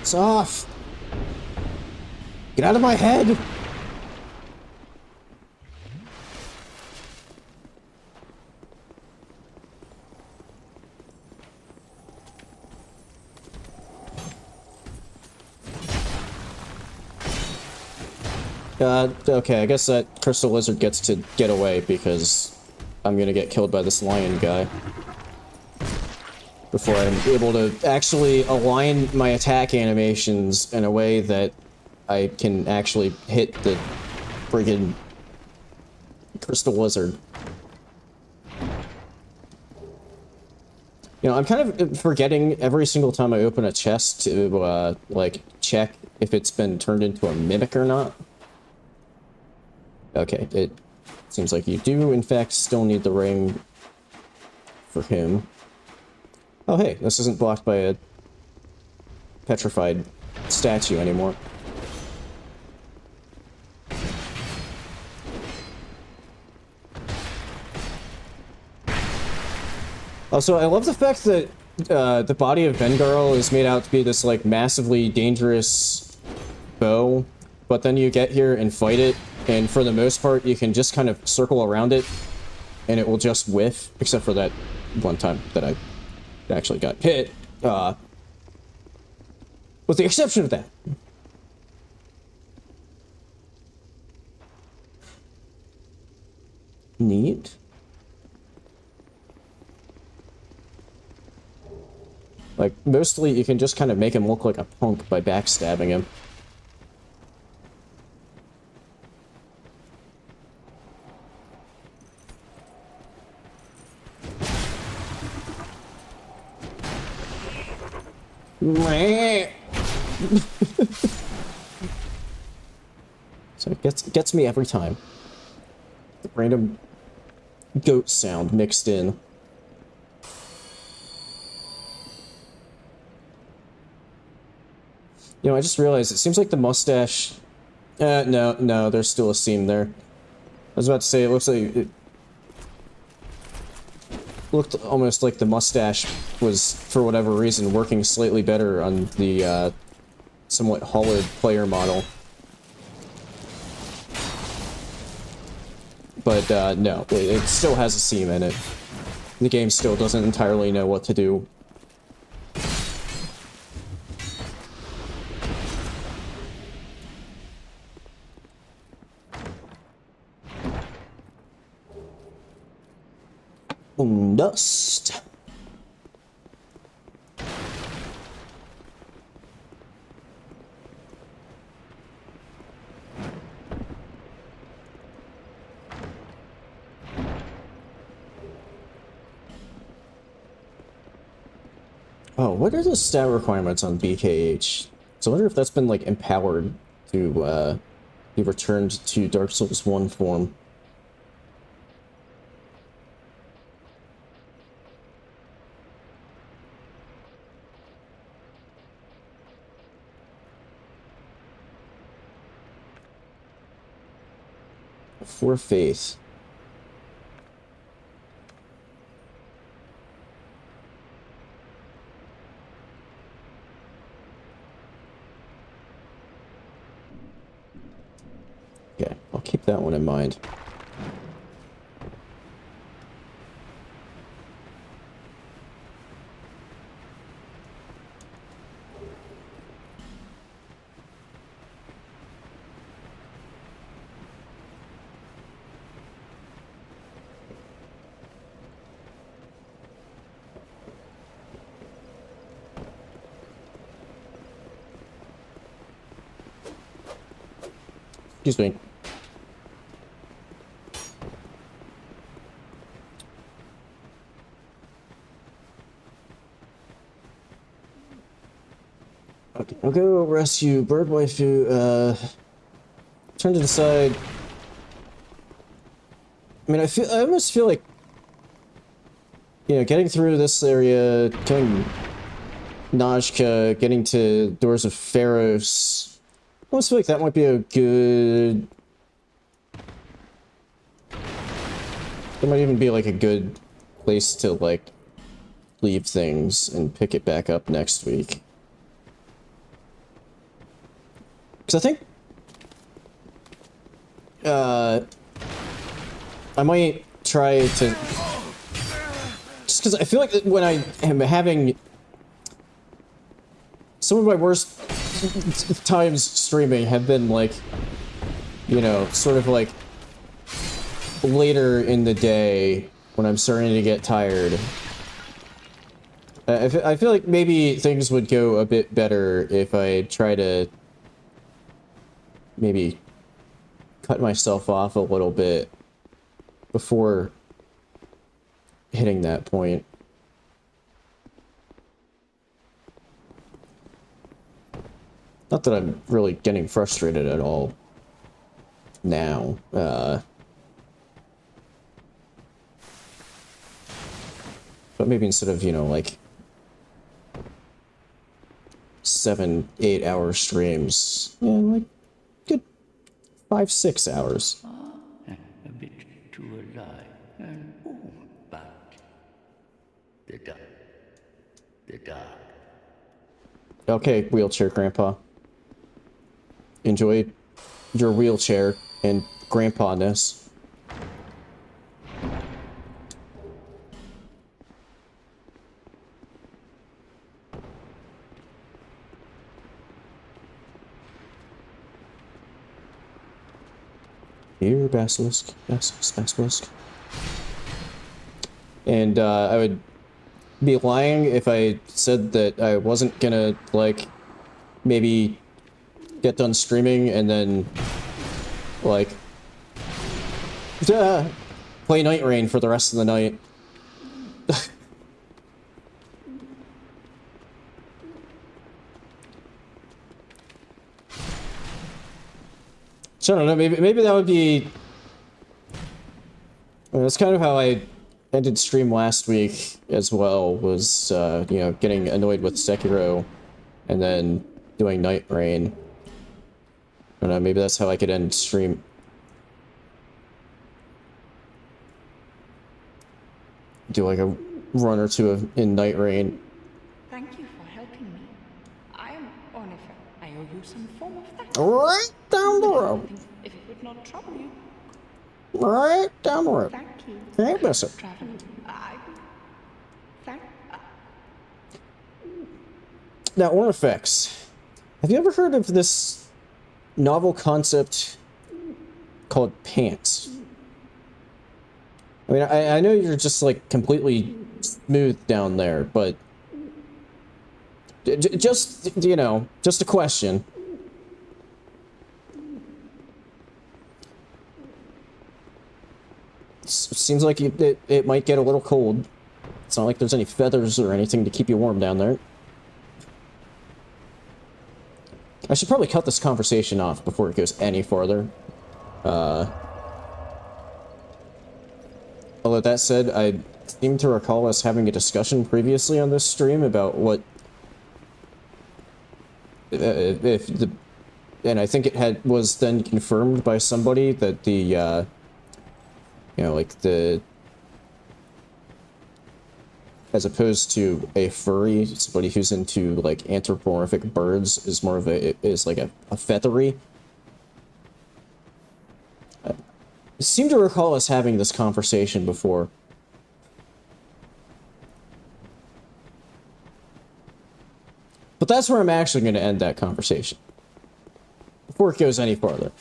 It's off! Get out of my head! Okay, I guess that crystal lizard gets to get away because I'm gonna get killed by this lion guy. Before I'm able to actually align my attack animations in a way that I can actually hit the friggin' crystal lizard. You know, I'm kind of forgetting every single time I open a chest to, like, check if it's been turned into a mimic or not. Okay, it seems like you do, in fact, still need the ring for him. Oh, hey, this isn't blocked by a petrified statue anymore. Also, I love the fact that the body of Vengarl is made out to be this, like, massively dangerous bow, but then you get here and fight it, and for the most part, you can just kind of circle around it, and it will just whiff, except for that one time that I actually got hit, with the exception of that. Neat. Like, mostly you can just kind of make him look like a punk by backstabbing him. So it gets me every time. The random goat sound mixed in. You know, I just realized it seems like the mustache... no, there's still a seam there. I was about to say, it looks like... It looked almost like the mustache was, for whatever reason, working slightly better on the, somewhat hollowed player model. But, no, it still has a seam in it. The game still doesn't entirely know what to do. Dust. Oh, what are the stat requirements on BKH? So I wonder if that's been, like, empowered to, be returned to Dark Souls 1 form. For faith. Okay, I'll keep that one in mind. Excuse me. Okay, I'll go rescue bird waifu. Trying to decide. I mean, I almost feel like, you know, getting through this area, killing Najka, getting to Doors of Pharos. I almost feel like that might be a good... That might even be like a good place to like leave things and pick it back up next week. Because I think I might try to, just because I feel like when I am having some of my worst times streaming have been like, you know, sort of like later in the day when I'm starting to get tired. I feel like maybe things would go a bit better if I try to maybe cut myself off a little bit before hitting that point. Not that I'm really getting frustrated at all now. But maybe instead of, you know, like 7-8 hour streams, yeah, like good 5-6 hours. A bit too alive. And but the dark. Okay, wheelchair grandpa. Enjoy your wheelchair and grandpa-ness. Here, basilisk. Basilisk. And I would be lying if I said that I wasn't gonna, like, maybe get done streaming and then, like, play Night Rain for the rest of the night. So I don't know, maybe that would be... Well, that's kind of how I ended stream last week as well, was, you know, getting annoyed with Sekiro and then doing Night Rain. I don't know, maybe that's how I could end stream. Do like a run or two in Night Rain. Thank you for helping me. I am Onifer. I owe you some form of thanks. Right down the road. If it would not trouble you. Right down the road. Thank you. Can't miss it. Travel. Now, Ornifex. Have you ever heard of this novel concept called pants? I mean, I know you're just, like, completely smooth down there, but... just, you know, just a question. Seems like it might get a little cold. It's not like there's any feathers or anything to keep you warm down there. I should probably cut this conversation off before it goes any farther. Although that said, I seem to recall us having a discussion previously on this stream about what... if the... And I think it was then confirmed by somebody that the, You know, like the... As opposed to a furry, somebody who's into, like, anthropomorphic birds is more of a... is like a feathery. I seem to recall us having this conversation before. But that's where I'm actually going to end that conversation. Before it goes any farther.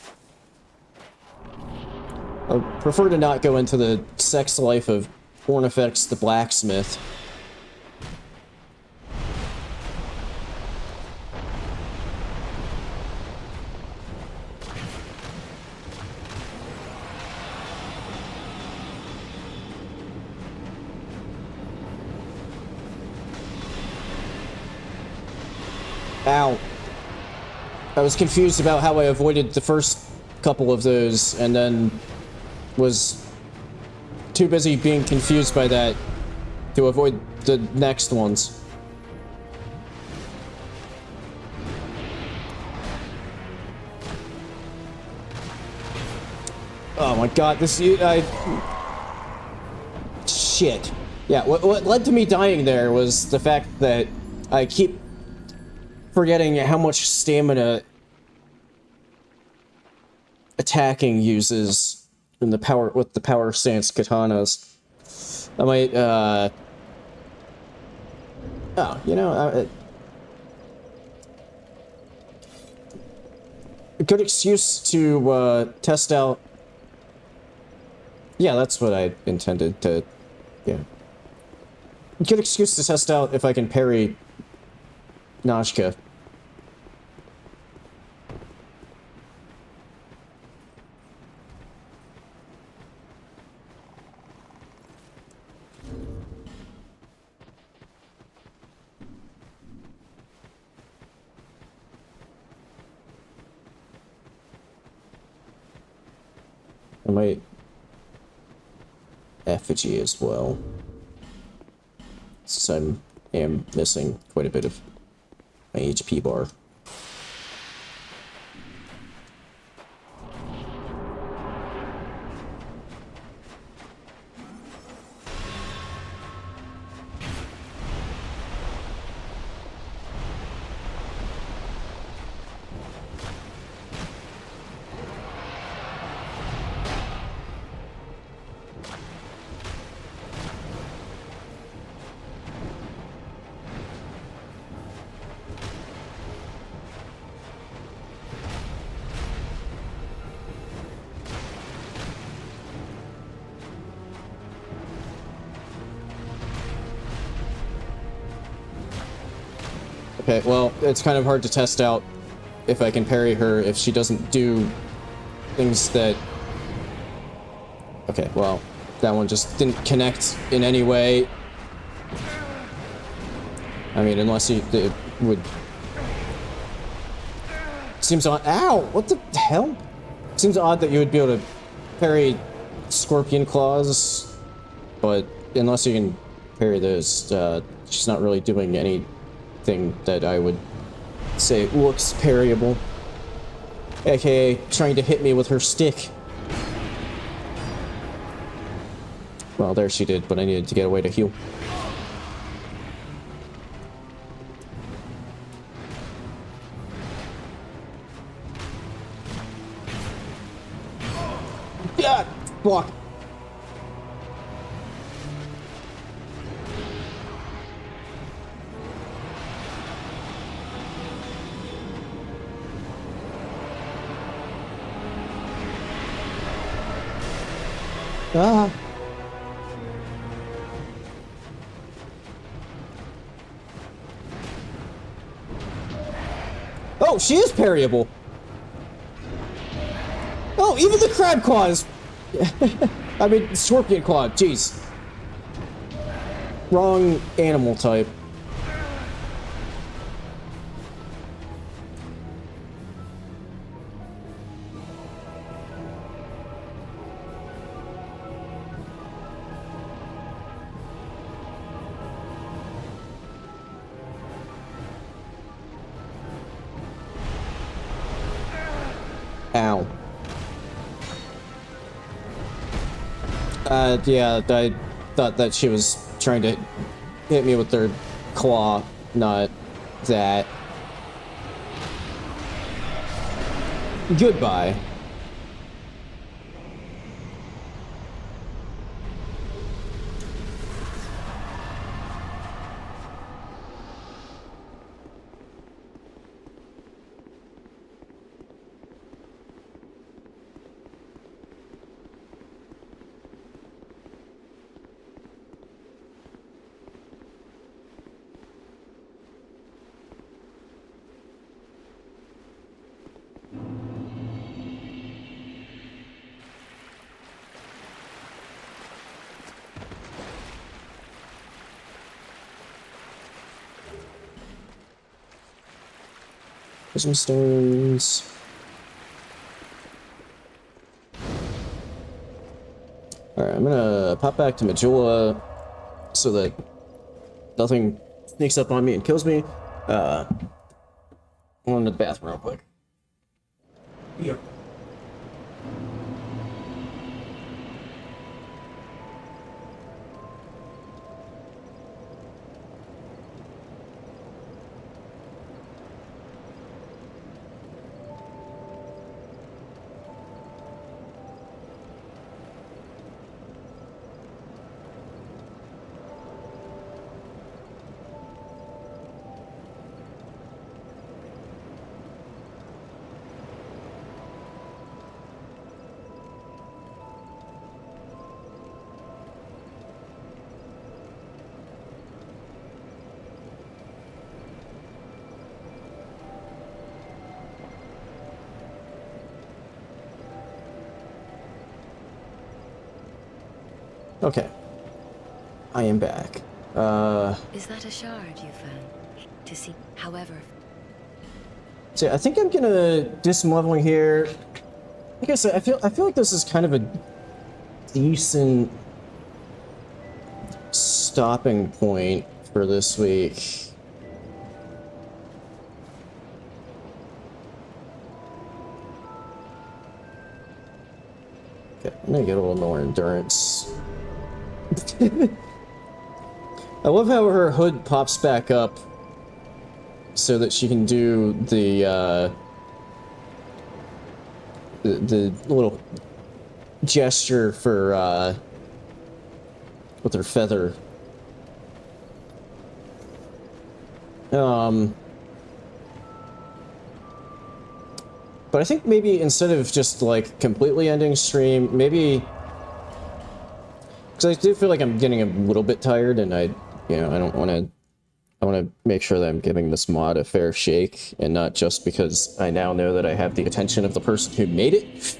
I prefer to not go into the sex life of Ornifex the blacksmith. Ow. I was confused about how I avoided the first couple of those, and then was too busy being confused by that to avoid the next ones. Oh my god, this... Shit. Yeah, what led to me dying there was the fact that I keep forgetting how much stamina attacking uses in the power with the power stance katanas. I might oh, you know, a good excuse to test out. Yeah, that's what I intended to. Yeah, a good excuse to test out if I can parry Nashka. I might effigy as well, since I am missing quite a bit of my HP bar. Okay, well, it's kind of hard to test out if I can parry her if she doesn't do things that... Okay, well, that one just didn't connect in any way. I mean, unless it would... Seems odd... Ow! What the hell? Seems odd that you would be able to parry scorpion claws, but unless you can parry those, she's not really doing anything that I would say looks parryable. AKA trying to hit me with her stick. Well, there she did, but I needed to get away to heal. Yeah, block. Ah. Oh, she is parryable. Oh, even the crab claw is... I mean, scorpion claw, jeez. Wrong animal type. Ow. Yeah, I thought that she was trying to hit me with their claw, not that. Goodbye. Prism stones. Alright, I'm gonna pop back to Majula so that nothing sneaks up on me and kills me. I'm going to the bathroom real quick. Yep. Okay. I am back. Is that a shard you found? To see, however... So I think I'm gonna do some leveling here. Like I said, I feel like this is kind of a decent stopping point for this week. Okay, I'm gonna get a little more endurance. I love how her hood pops back up so that she can do the little gesture for with her feather. But I think maybe instead of just like completely ending stream, maybe because I do feel like I'm getting a little bit tired, and I don't want to. I want to make sure that I'm giving this mod a fair shake, and not just because I now know that I have the attention of the person who made it.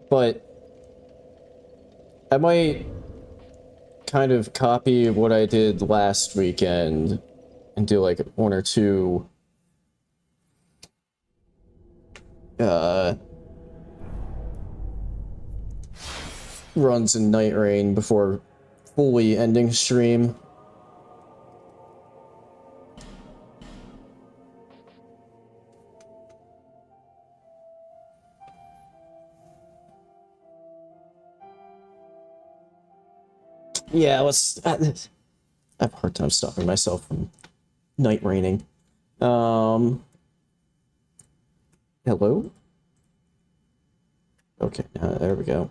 But I might kind of copy what I did last weekend and do like one or two runs in Night Rain before fully ending stream. Yeah, let's... I have a hard time stopping myself from Night Raining. Hello? Okay, there we go.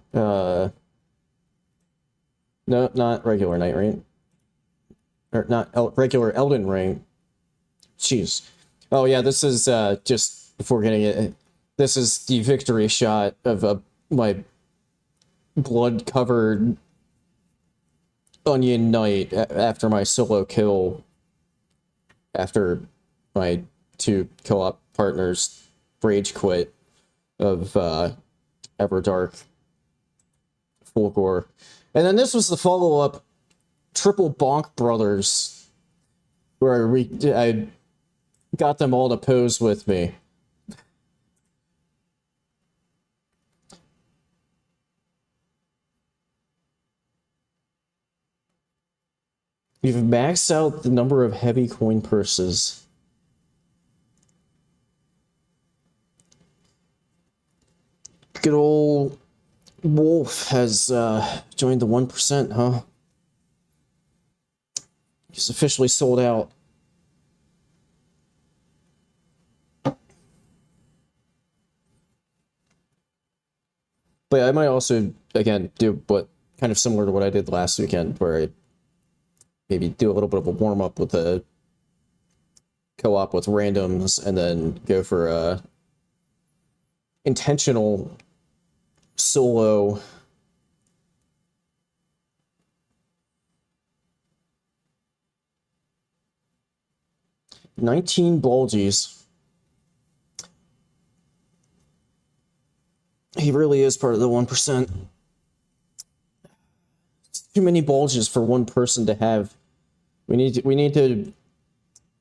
No, not regular Night Rain. Or not regular Elden Ring. Jeez. Oh yeah, this is, just before getting it, this is the victory shot of my blood-covered Onion Knight after my solo kill, after my two co-op partners rage quit of Everdark Fulgor. And then this was the follow-up Triple Bonk Brothers, where I got them all to pose with me. You've maxed out the number of heavy coin purses. good old Wolf has joined the 1%, huh? He's officially sold out. But I might also, again, do what kind of similar to what I did last weekend, where I maybe do a little bit of a warm-up with a co-op with randoms, and then go for a intentional solo $19 bulges. He really is part of the 1%. It's too many bulges for one person to have. We need to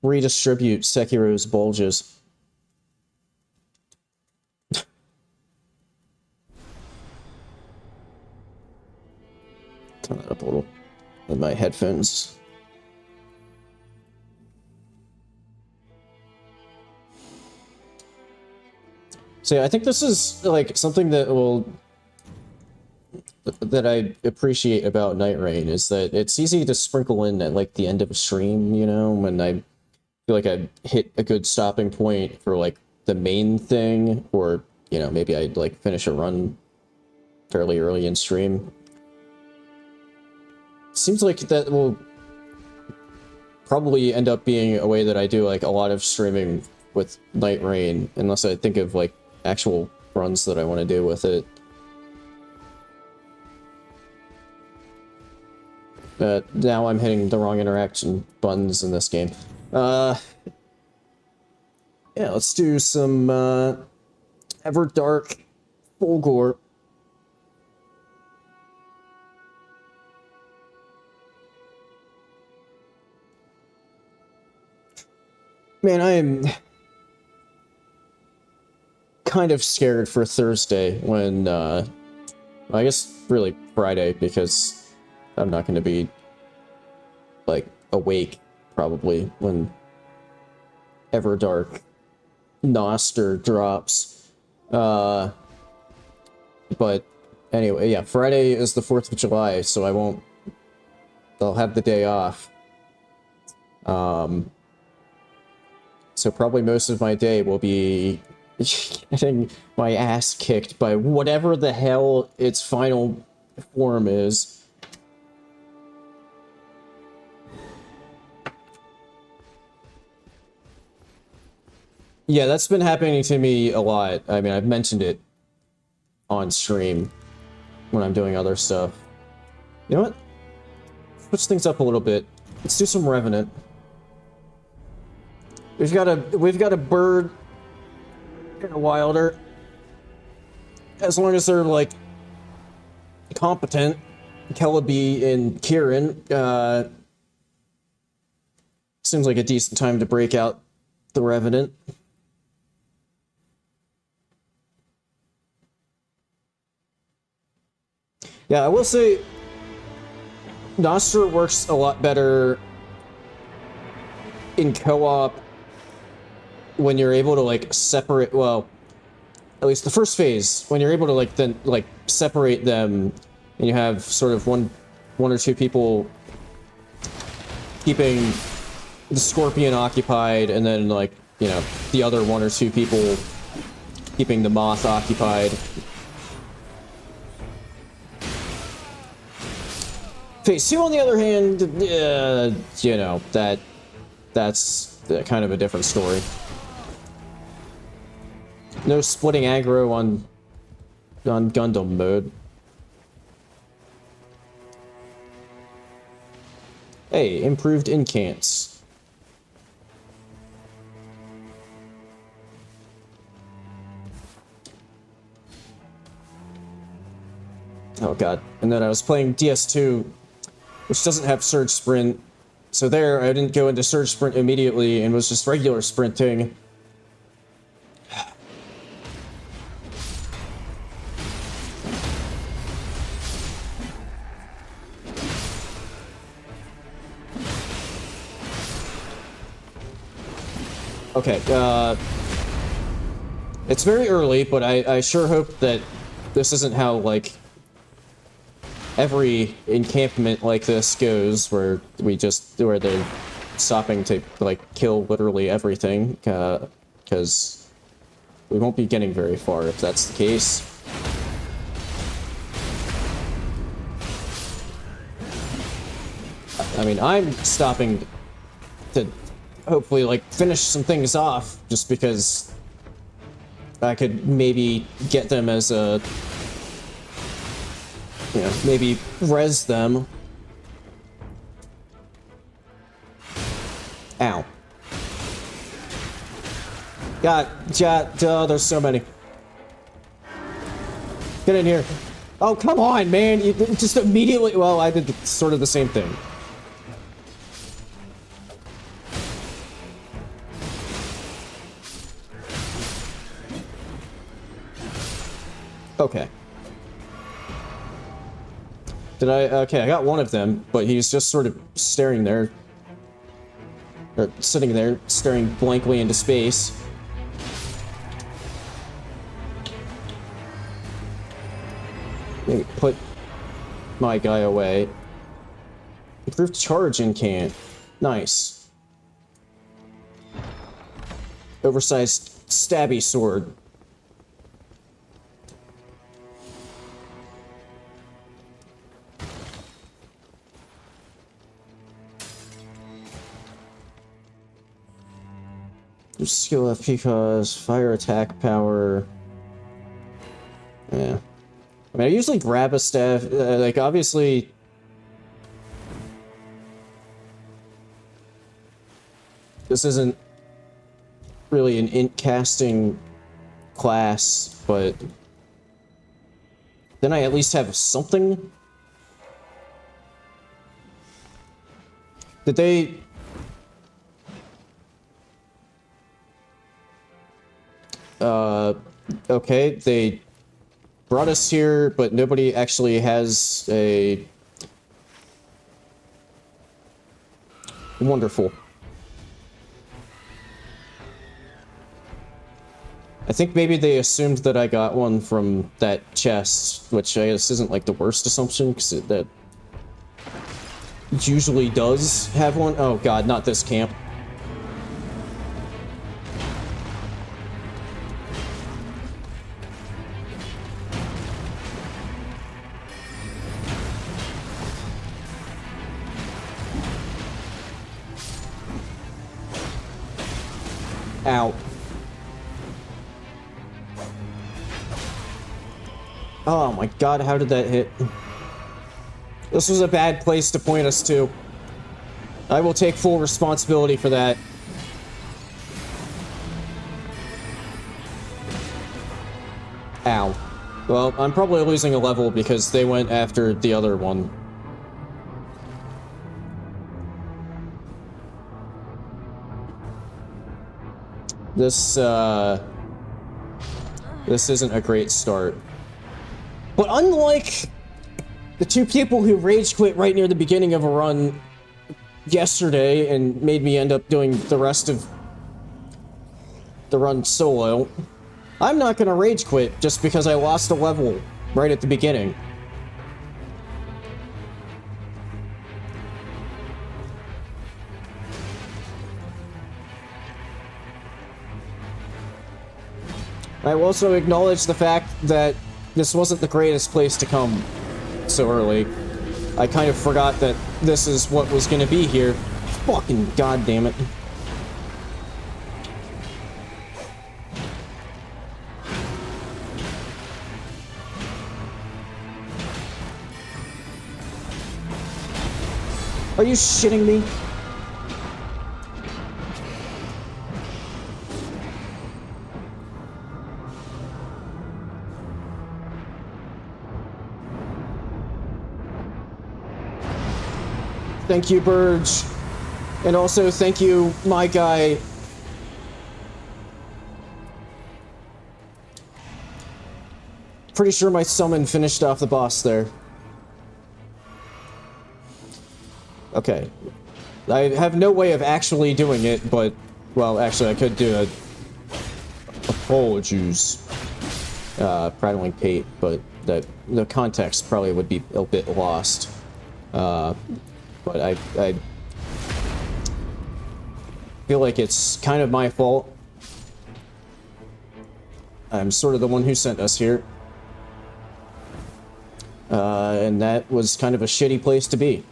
redistribute Sekiro's bulges. Turn that up a little with my headphones. So yeah, I think this is like something that I appreciate about Night Rain, is that it's easy to sprinkle in at like the end of a stream, you know, when I feel like I hit a good stopping point for like the main thing, or, you know, maybe I'd like finish a run fairly early in stream. Seems like that will probably end up being a way that I do like a lot of streaming with Night Rain, unless I think of like actual runs that I want to do with it. Now I'm hitting the wrong interaction buttons in this game. Yeah, let's do some Everdark Fulgore. Man, I am kind of scared for Thursday when, I guess really Friday, because I'm not going to be, like, awake, probably, when Everdark Noster drops. But anyway, yeah, Friday is the 4th of July, so I'll have the day off. So probably most of my day will be getting my ass kicked by whatever the hell its final form is. Yeah, that's been happening to me a lot. I mean, I've mentioned it on stream when I'm doing other stuff. You know what? Switch things up a little bit. Let's do some Revenant. We've got a bird and a wilder. As long as they're like competent, Kellaby and Kieran, seems like a decent time to break out the Revenant. Yeah, I will say Nostra works a lot better in co-op when you're able to like separate, well, at least the first phase, when you're able to like then like separate them, and you have sort of one or two people keeping the Scorpion occupied, and then like, you know, the other one or two people keeping the Moth occupied. Phase 2, on the other hand, you know, that's kind of a different story. No splitting aggro on Gundam mode. Hey, improved incants. Oh god. And then I was playing DS2, which doesn't have surge sprint. So there, I didn't go into surge sprint immediately and was just regular sprinting. Okay, it's very early, but I sure hope that this isn't how, like, every encampment like this goes, where where they're stopping to, like, kill literally everything, because we won't be getting very far if that's the case. I mean, I'm stopping to hopefully, like, finish some things off, just because I could maybe get them as a, you know, maybe res them. Ow. God, there's so many. Get in here. Oh, come on, man. You just immediately... Well, I did sort of the same thing. Okay. Okay, I got one of them, but he's just sort of staring there. Or sitting there, staring blankly into space. Maybe put my guy away. Improved charge incant. Nice. Oversized stabby sword. Skill FP cost, fire attack power. Yeah. I mean, I usually grab a staff, like, obviously... This isn't really an int casting class, but... Then I at least have something? Did they... Okay, they brought us here, but nobody actually has a... Wonderful. I think maybe they assumed that I got one from that chest, which I guess isn't, like, the worst assumption, because that usually does have one. Oh god, not this camp. Ow. Oh my god, how did that hit? This was a bad place to point us to. I will take full responsibility for that. Ow. Well, I'm probably losing a level because they went after the other one. This isn't a great start. But unlike the two people who rage quit right near the beginning of a run yesterday and made me end up doing the rest of the run solo, I'm not gonna rage quit just because I lost a level right at the beginning. I will also acknowledge the fact that this wasn't the greatest place to come so early. I kind of forgot that this is what was gonna be here. Fucking goddamn it. Are you shitting me? Thank you, Burge. And also, thank you, my guy. Pretty sure my summon finished off the boss there. Okay. I have no way of actually doing it, but... Well, actually, I could do it. Apologies. prattling pate, but the context probably would be a bit lost. But I feel like it's kind of my fault. I'm sort of the one who sent us here. And that was kind of a shitty place to be.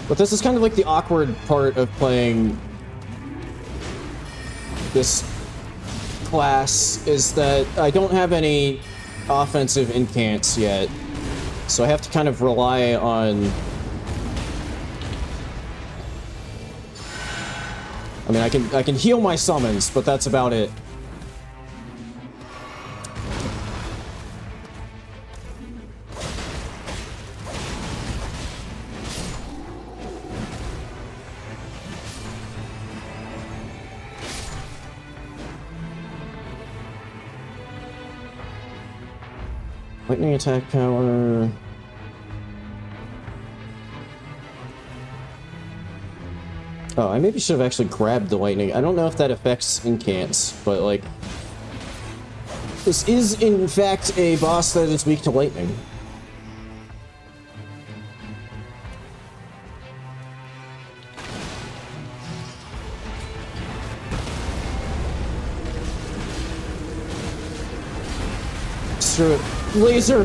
But this is kind of like the awkward part of playing this class, is that I don't have any offensive incants yet. So I have to kind of rely on... I mean, I can heal my summons, but that's about it. Lightning attack power. Oh, I maybe should have actually grabbed the lightning. I don't know if that affects incants, but like... This is, in fact, a boss that is weak to lightning. Screw it. Laser!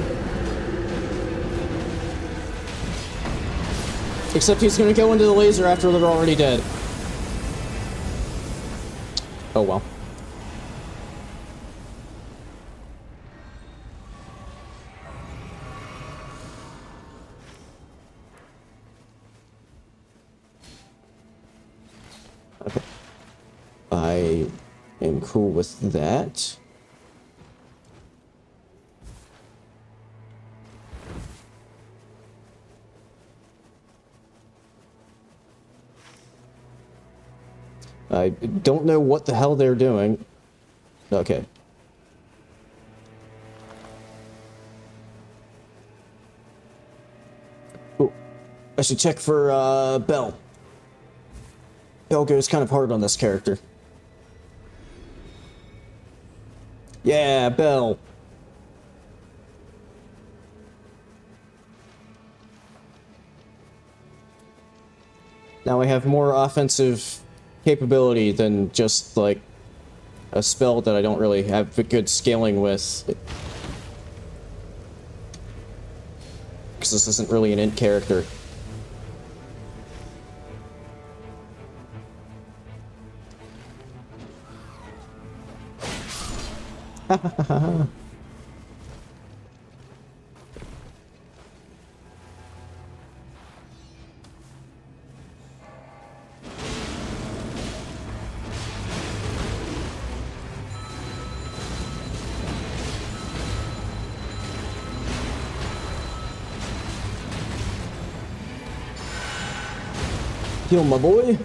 Except he's gonna go into the laser after they're already dead. Oh well. Okay. I am cool with that. I don't know what the hell they're doing. Okay. Ooh. I should check for, Bell. Bell goes kind of hard on this character. Yeah, Bell. Now I have more offensive capability than just, like, a spell that I don't really have a good scaling with. Because this isn't really an int character. Ha ha ha ha. Heal my boy.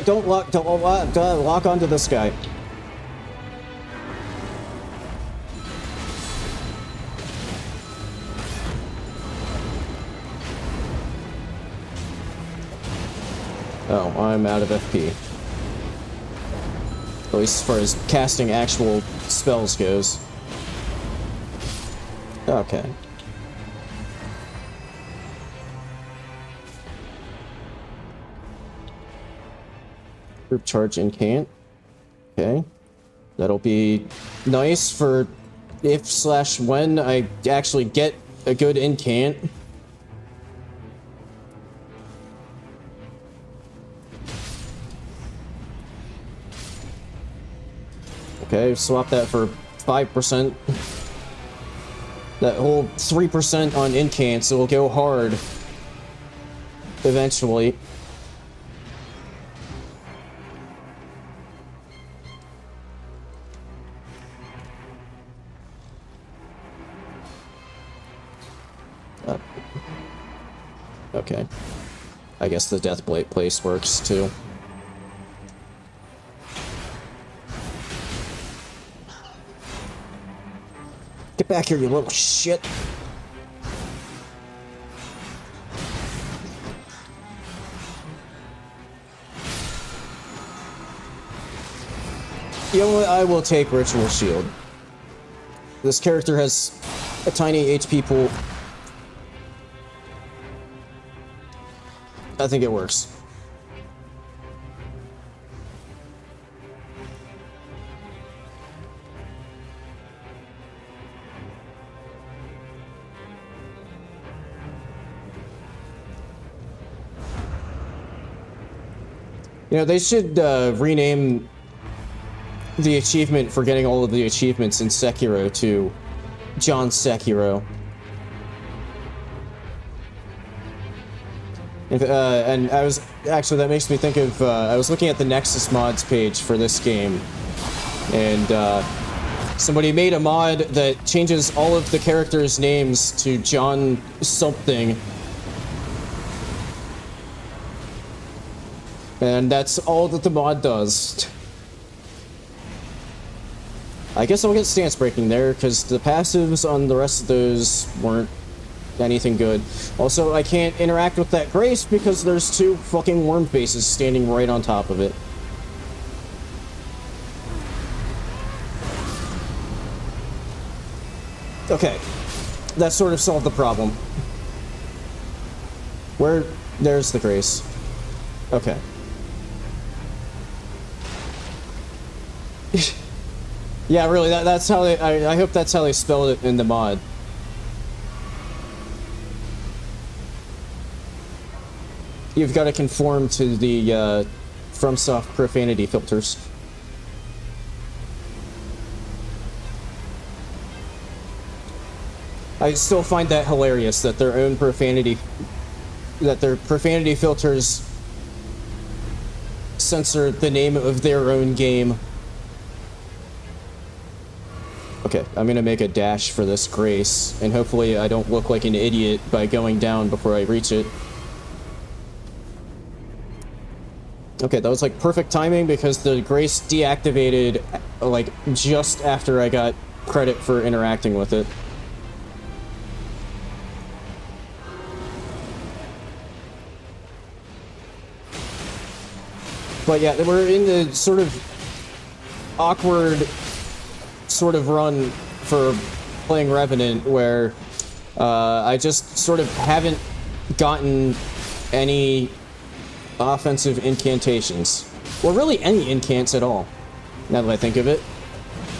Don't lock onto this guy. Oh, I'm out of FP. At least as far as casting actual spells goes. Okay. Group charge incant. Okay. That'll be nice for if/when I actually get a good incant. Okay, swap that for 5%. That whole 3% on incants, it will go hard eventually. Okay. I guess the death blade place works too. Get back here, you little shit! You know what? I will take Ritual Shield. This character has a tiny HP pool. I think it works. You know, they should rename the achievement for getting all of the achievements in Sekiro to John Sekiro. And I was actually, that makes me think of I was looking at the Nexus mods page for this game, and somebody made a mod that changes all of the characters' names to John something, and that's all that the mod does. I guess I'll get stance breaking there, because the passives on the rest of those weren't anything good. Also, I can't interact with that Grace because there's two fucking worm faces standing right on top of it. Okay, that sort of solved the problem. There's the Grace. Okay. Yeah, really, that's how they, I hope that's how they spelled it in the mod. You've got to conform to the FromSoft profanity filters. I still find that hilarious that their own profanity, that their profanity filters censor the name of their own game. Okay, I'm gonna make a dash for this Grace, and hopefully I don't look like an idiot by going down before I reach it. Okay, that was like perfect timing because the Grace deactivated like just after I got credit for interacting with it. But yeah, we're in the sort of awkward sort of run for playing Revenant where I just sort of haven't gotten any offensive incantations. Or really any incants at all, now that I think of it.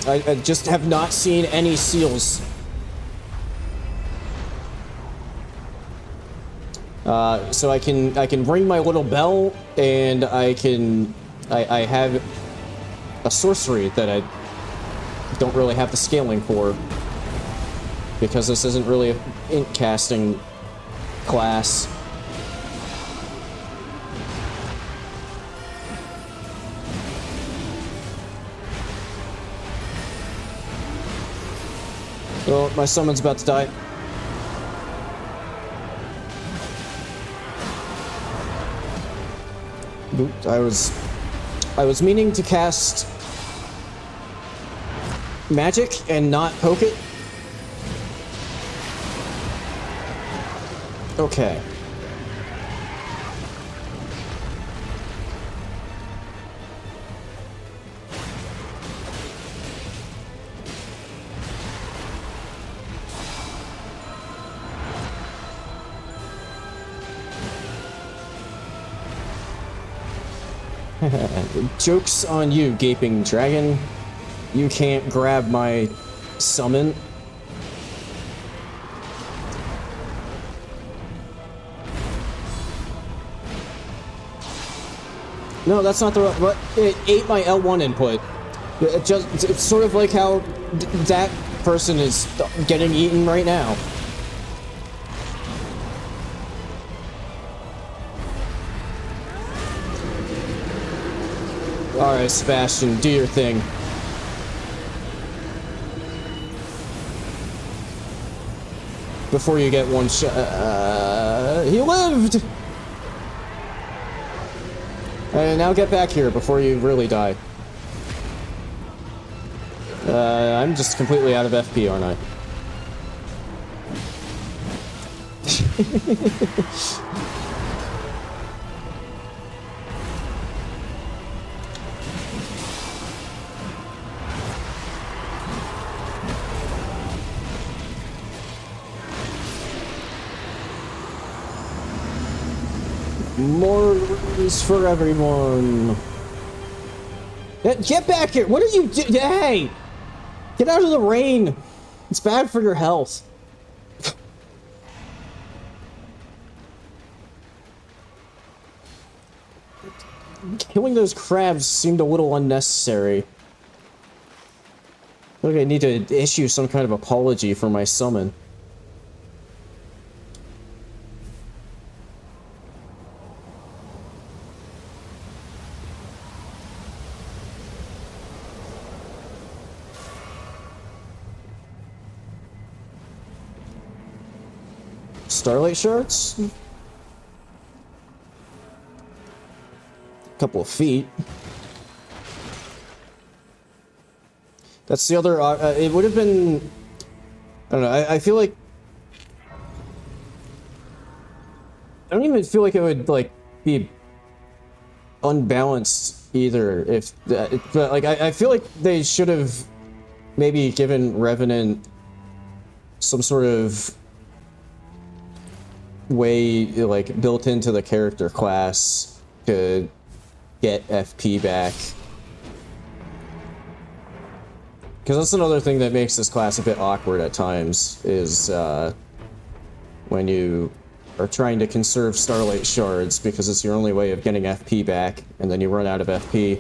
I just have not seen any seals. So I can ring my little bell, and I have a sorcery that I don't really have the scaling for, because this isn't really an ink casting class. Oh, my summon's about to die. I was meaning to cast magic and not poke it. Okay. Joke's on you, gaping dragon. You can't grab my summon. No, that's not the right. What? It ate my L1 input. It's sort of like how that person is getting eaten right now. Alright, Sebastian, do your thing. before you get one shot. He lived! And now get back here before you really die. I'm just completely out of FP, aren't I? More rooms for everyone. Get back here! What are you doing? Hey! Get out of the rain! It's bad for your health. Killing those crabs seemed a little unnecessary. I feel like I need to issue some kind of apology for my summon. Starlight shards? Couple of feet. That's the other, it would have been, I don't know, I feel like, I don't even feel like it would, like, be unbalanced either, if, but, like, I feel like they should have maybe given Revenant some sort of way, like, built into the character class to get FP back. Because that's another thing that makes this class a bit awkward at times, is when you are trying to conserve Starlight Shards, because it's your only way of getting FP back, and then you run out of FP.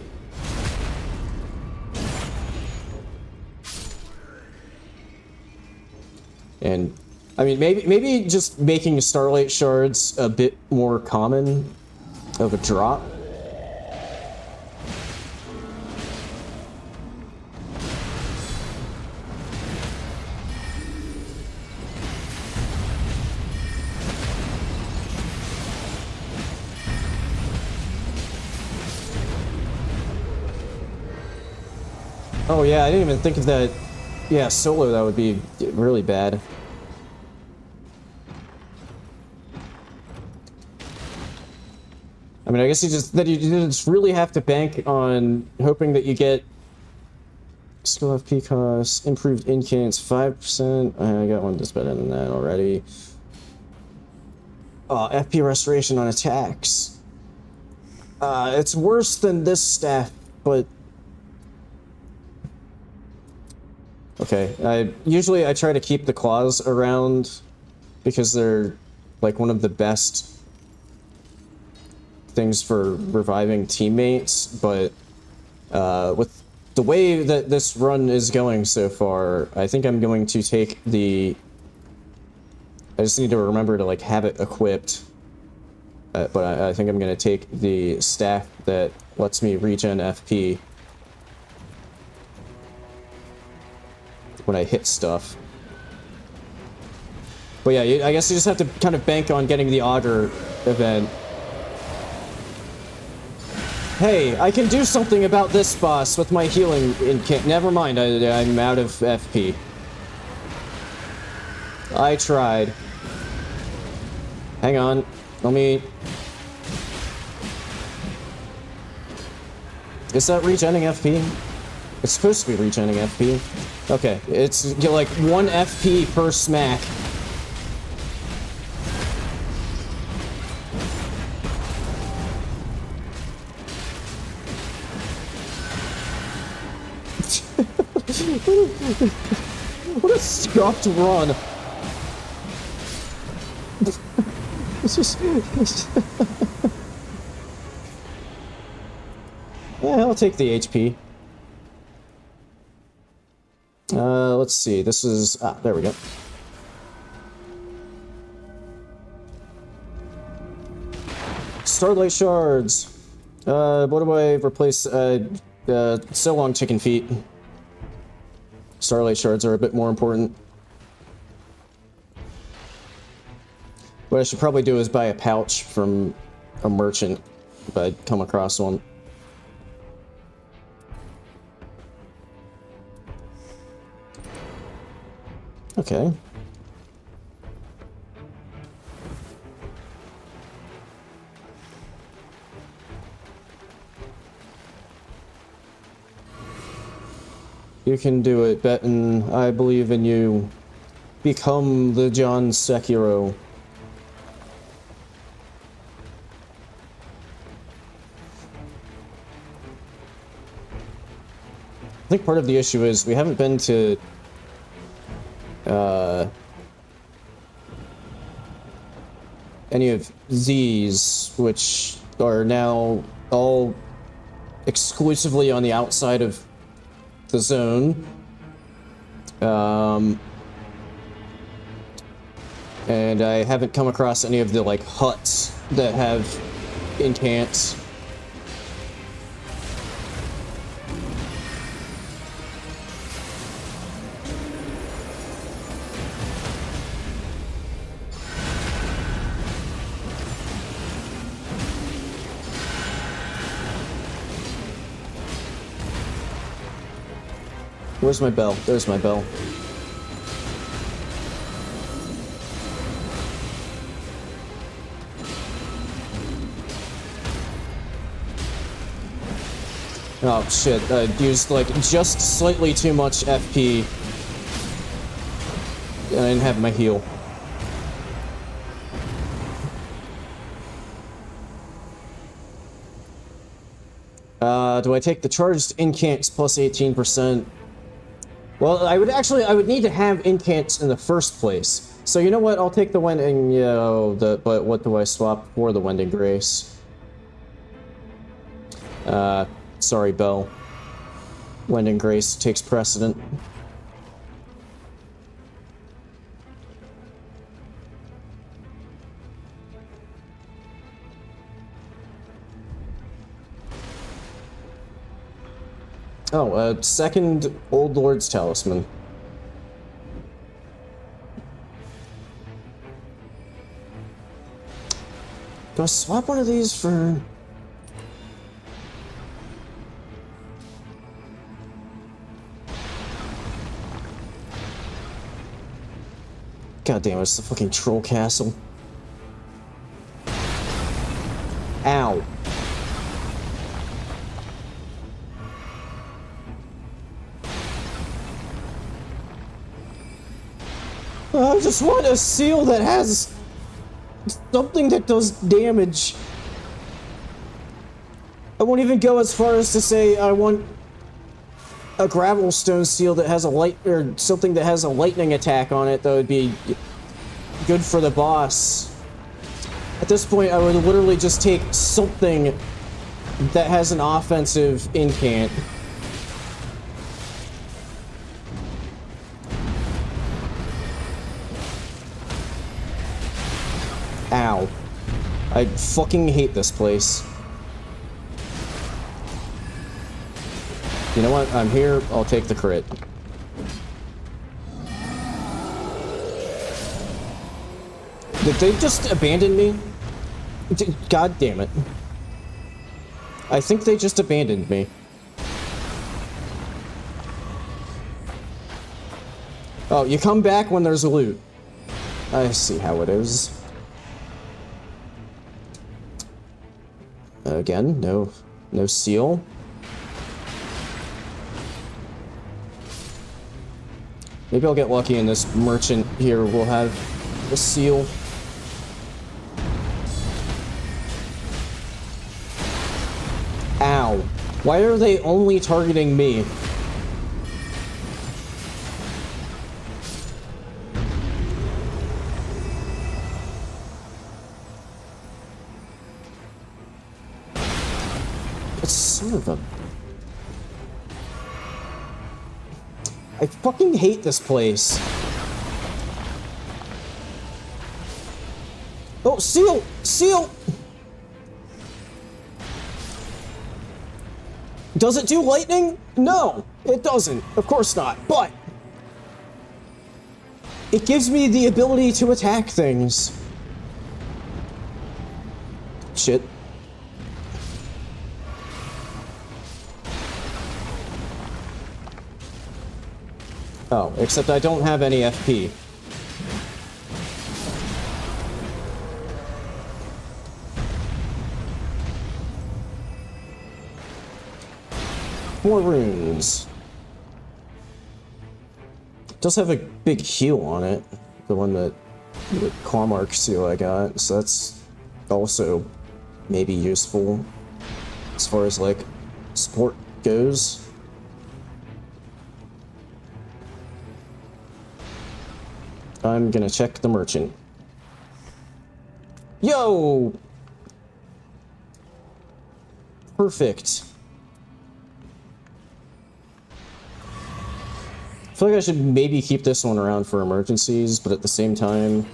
And, I mean, maybe just making Starlight Shards a bit more common of a drop. Oh yeah, I didn't even think of that. Yeah, solo, that would be really bad. I mean, I guess you just really have to bank on hoping that you get skill FP cost, improved incance 5%. I got one that's better than that already. FP restoration on attacks. It's worse than this staff, but okay. Usually I try to keep the claws around because they're like one of the best things for reviving teammates, but with the way that this run is going so far, I think I'm going to take the... I just need to remember to like have it equipped, but I think I'm going to take the staff that lets me regen FP when I hit stuff. But yeah, I guess you just have to kind of bank on getting the Augur event. Hey, I can do something about this boss with my healing in camp. Never mind, I'm out of FP. I tried. Hang on, let me... Is that regenning FP? It's supposed to be regenning FP. Okay, it's like 1 FP per smack. What a scuffed run. It's just... Yeah, I'll take the HP. Let's see, this is... Ah, there we go. Starlight Shards. What do I replace? So long chicken feet. Starlight Shards are a bit more important. What I should probably do is buy a pouch from a merchant if I come across one. Okay. You can do it, Betten. I believe in you. Become the John Sekiro. I think part of the issue is we haven't been to any of these, which are now all exclusively on the outside of the zone. And I haven't come across any of the, like, huts that have incants. Where's my bell? There's my bell. Oh shit, I used like just slightly too much FP. And I didn't have my heal. Do I take the charged incants plus 18%? Well, I would need to have incants in the first place. So you know what? I'll take the Wending, but what do I swap for the Wending Grace? Sorry, Bell. Wending Grace takes precedent. Oh, second Old Lord's Talisman. Do I swap one of these for... God damn it, it's the fucking troll castle. Ow. I just want a seal that has something that does damage. I won't even go as far as to say I want a gravelstone seal that has a light or something that has a lightning attack on it that would be good for the boss. At this point, I would literally just take something that has an offensive incant. Ow. I fucking hate this place. You know what? I'm here. I'll take the crit. Did they just abandon me? God damn it. I think they just abandoned me. Oh, you come back when there's loot. I see how it is. Again, no seal. Maybe I'll get lucky and this merchant here will have a seal. Ow. Why are they only targeting me? Son of a... I fucking hate this place. Oh, seal! Seal! Does it do lightning? No, it doesn't. Of course not. But it gives me the ability to attack things. shit. Oh, except I don't have any FP. More runes. It does have a big heal on it. The one that the Carmark seal I got, so that's also maybe useful as far as like support goes. I'm gonna check the merchant. Yo! Perfect. I feel like I should maybe keep this one around for emergencies, but at the same time,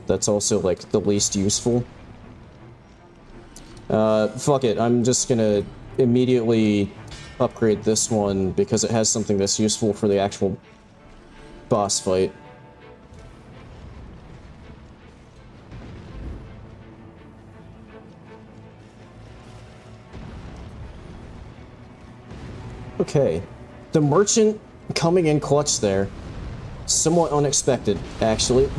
that's also like the least useful. Fuck it, I'm just gonna immediately upgrade this one because it has something that's useful for the actual boss fight. Okay, the merchant coming in clutch there. Somewhat unexpected, actually.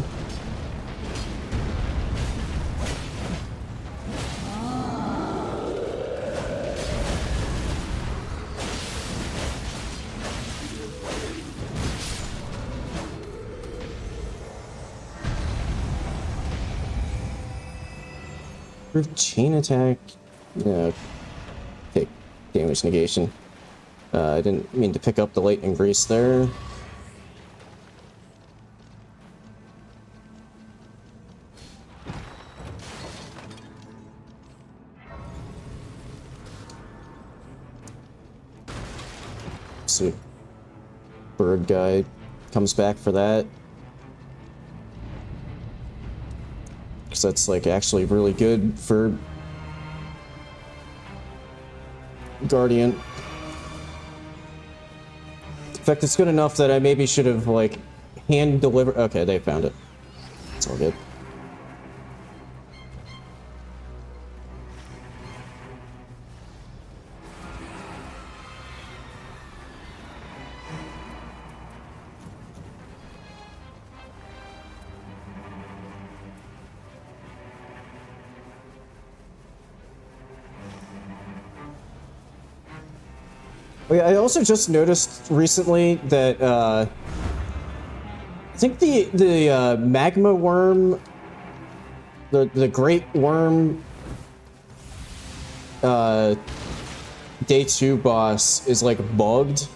Chain attack. Yeah. Take damage negation. I didn't mean to pick up the lightning grease there. So, bird guy comes back for that. Because that's like actually really good for Guardian. In fact, it's good enough that I maybe should have, like, hand-delivered... Okay, they found it. It's all good. I also just noticed recently that, I think the magma worm, the great worm, day 2 boss is, like, bugged.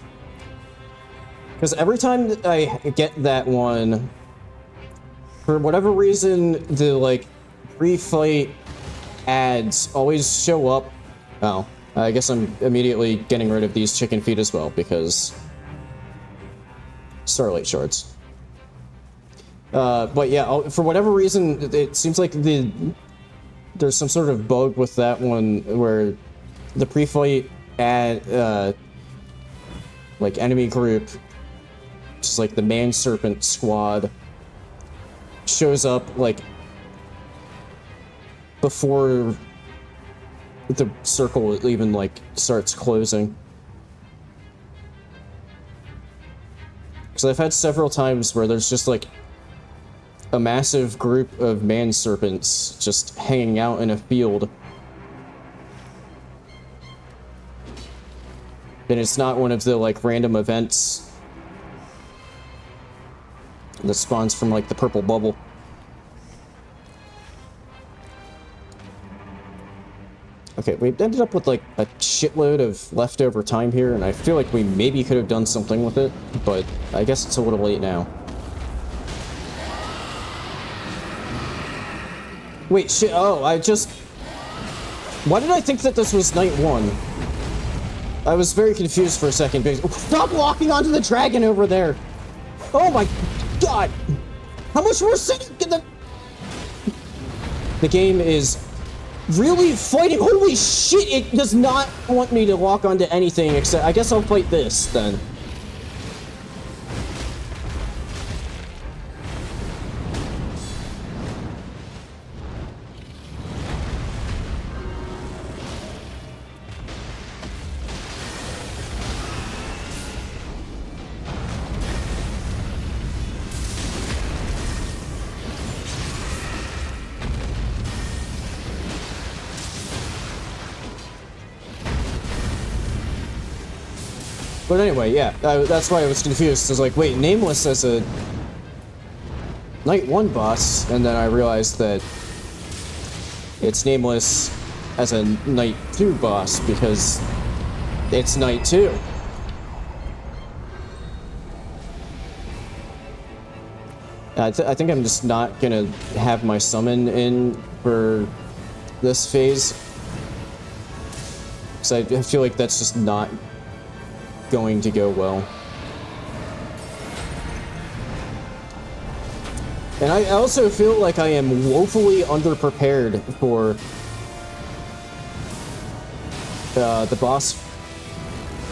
Because every time that I get that one, for whatever reason, the, like, pre-fight ads always show up. Oh. I guess I'm immediately getting rid of these chicken feet as well, because Starlight Shards. But yeah, for whatever reason, it seems like there's some sort of bug with that one where the pre-fight ad, like, enemy group, just like the Man Serpent squad, shows up, like, before the circle even, like, starts closing. Because I've had several times where there's just, like, a massive group of man serpents just hanging out in a field. And it's not one of the, like, random events that spawns from, like, the purple bubble. Okay, we ended up with, like, a shitload of leftover time here, and I feel like we maybe could have done something with it, but I guess it's a little late now. Wait, shit, oh, why did I think that this was night 1? I was very confused for a second, because... Stop walking onto the dragon over there! Oh my god! How much more the game is... really fighting? Holy shit, it does not want me to walk onto anything except... I guess I'll fight this, then. But anyway, yeah, that's why I was confused. I was like, wait, Nameless as a Night 1 boss, and then I realized that it's Nameless as a Night 2 boss because it's Night 2. I think I'm just not gonna have my summon in for this phase. Because I feel like that's just not going to go well. And I also feel like I am woefully underprepared for the boss,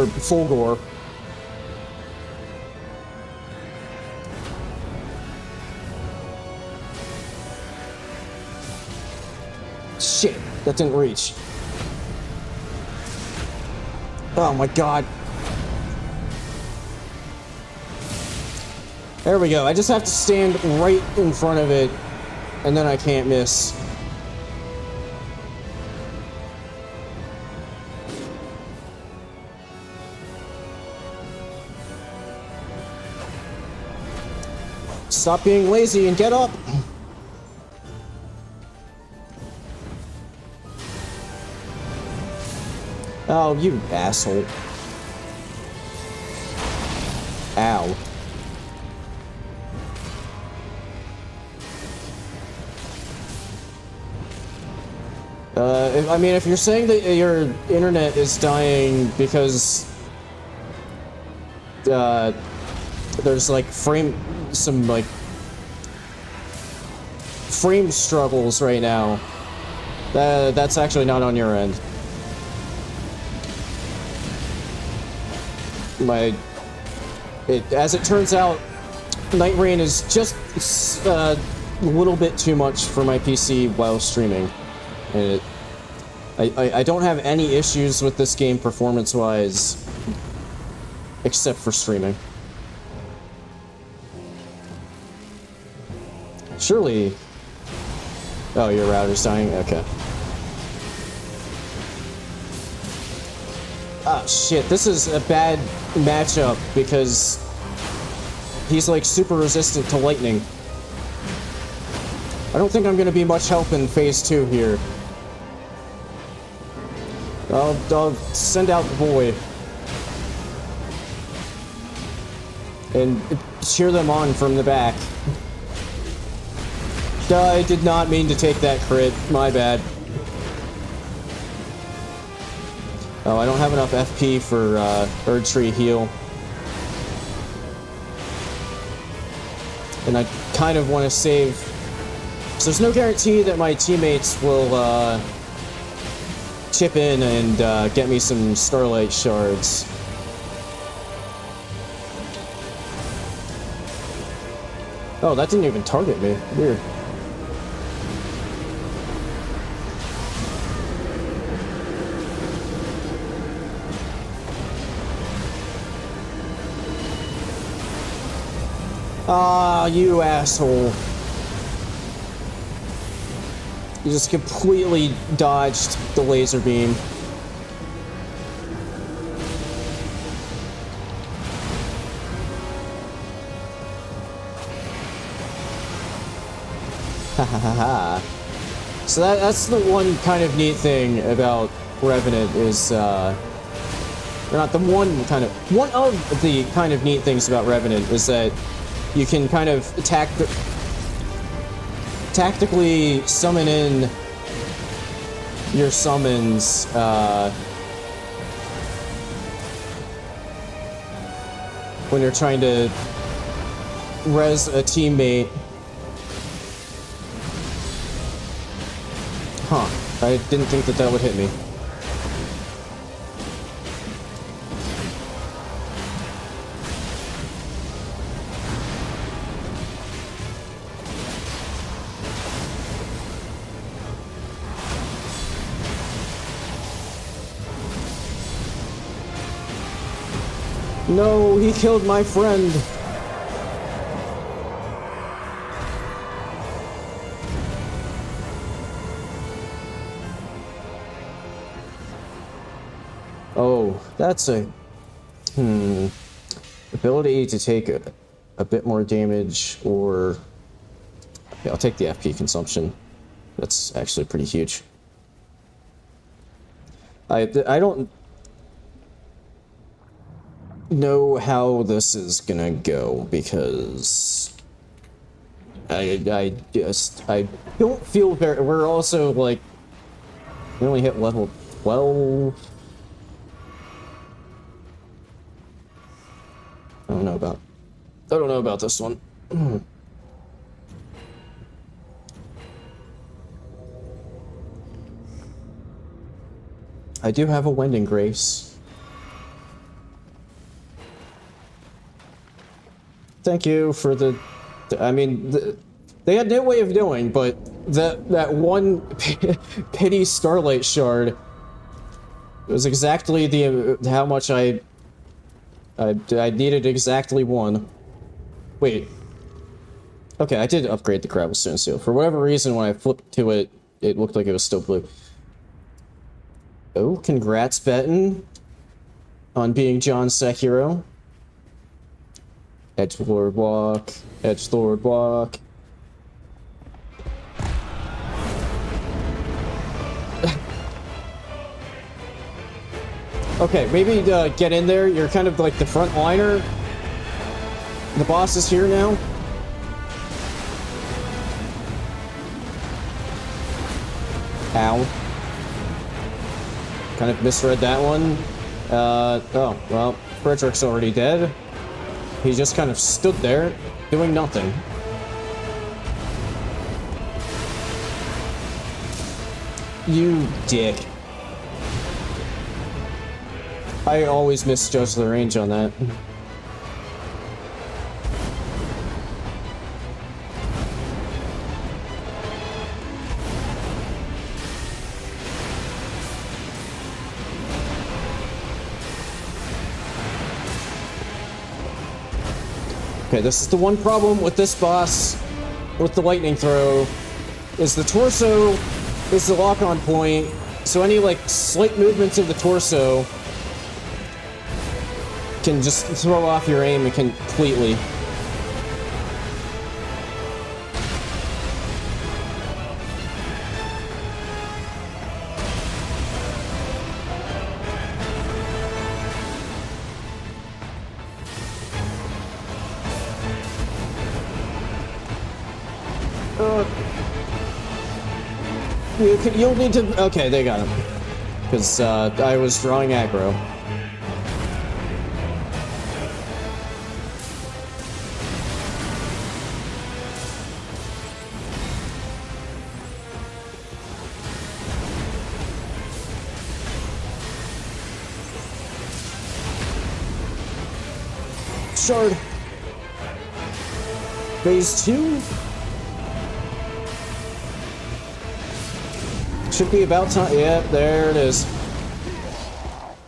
or Fulgore. Shit, that didn't reach. Oh my god. There we go. I just have to stand right in front of it, and then I can't miss. Stop being lazy and get up! Oh, you asshole. Ow. I mean, if you're saying that your internet is dying because there's like frame struggles right now, that's actually not on your end. As it turns out, Night Rain is just a little bit too much for my PC while streaming. And I don't have any issues with this game performance-wise, except for streaming. Surely... Oh, your router's dying? Okay. Ah, shit, this is a bad matchup because he's like super resistant to lightning. I don't think I'm gonna be much help in phase 2 here. I'll send out the boy and cheer them on from the back. I did not mean to take that crit, my bad. Oh, I don't have enough FP for Erdtree heal. And I kind of want to save... So there's no guarantee that my teammates will chip in and get me some Starlight Shards. Oh, that didn't even target me. Weird. Ah, you asshole. You just completely dodged the laser beam. Ha ha ha ha. So that's the one kind of neat thing about Revenant is, or not the one of the kind of neat things about Revenant is that you can kind of tactically summon in your summons when you're trying to res a teammate. Huh, I didn't think that that would hit me. No, he killed my friend. Oh, that's a Ability to take a bit more damage, or... Okay, I'll take the FP consumption. That's actually pretty huge. I don't know how this is gonna go, because I don't feel very... We're also, like... We only hit level 12. I don't know about this one. I do have a Wending Grace. Thank you for the... I mean, they had no way of knowing, but that one pity Starlight Shard was exactly how much I needed exactly one. Wait. Okay, I did upgrade the Cobblestone Seal. For whatever reason, when I flipped to it, it looked like it was still blue. Oh, congrats, Benton, on being John Sekiro. Edgelord walk. Edgelord walk. Okay, maybe get in there. You're kind of like the front liner. The boss is here now. Ow. Kind of misread that one. Oh, well, Frederick's already dead. He just kind of stood there, doing nothing. You dick. I always misjudge the range on that. Okay, this is the one problem with this boss, with the lightning throw, is the torso is the lock-on point, so any, like, slight movements of the torso can just throw off your aim completely. You'll need to... Okay, they got him. Because, I was drawing aggro. Shard. Phase 2? Should be about time. Yeah, there it is.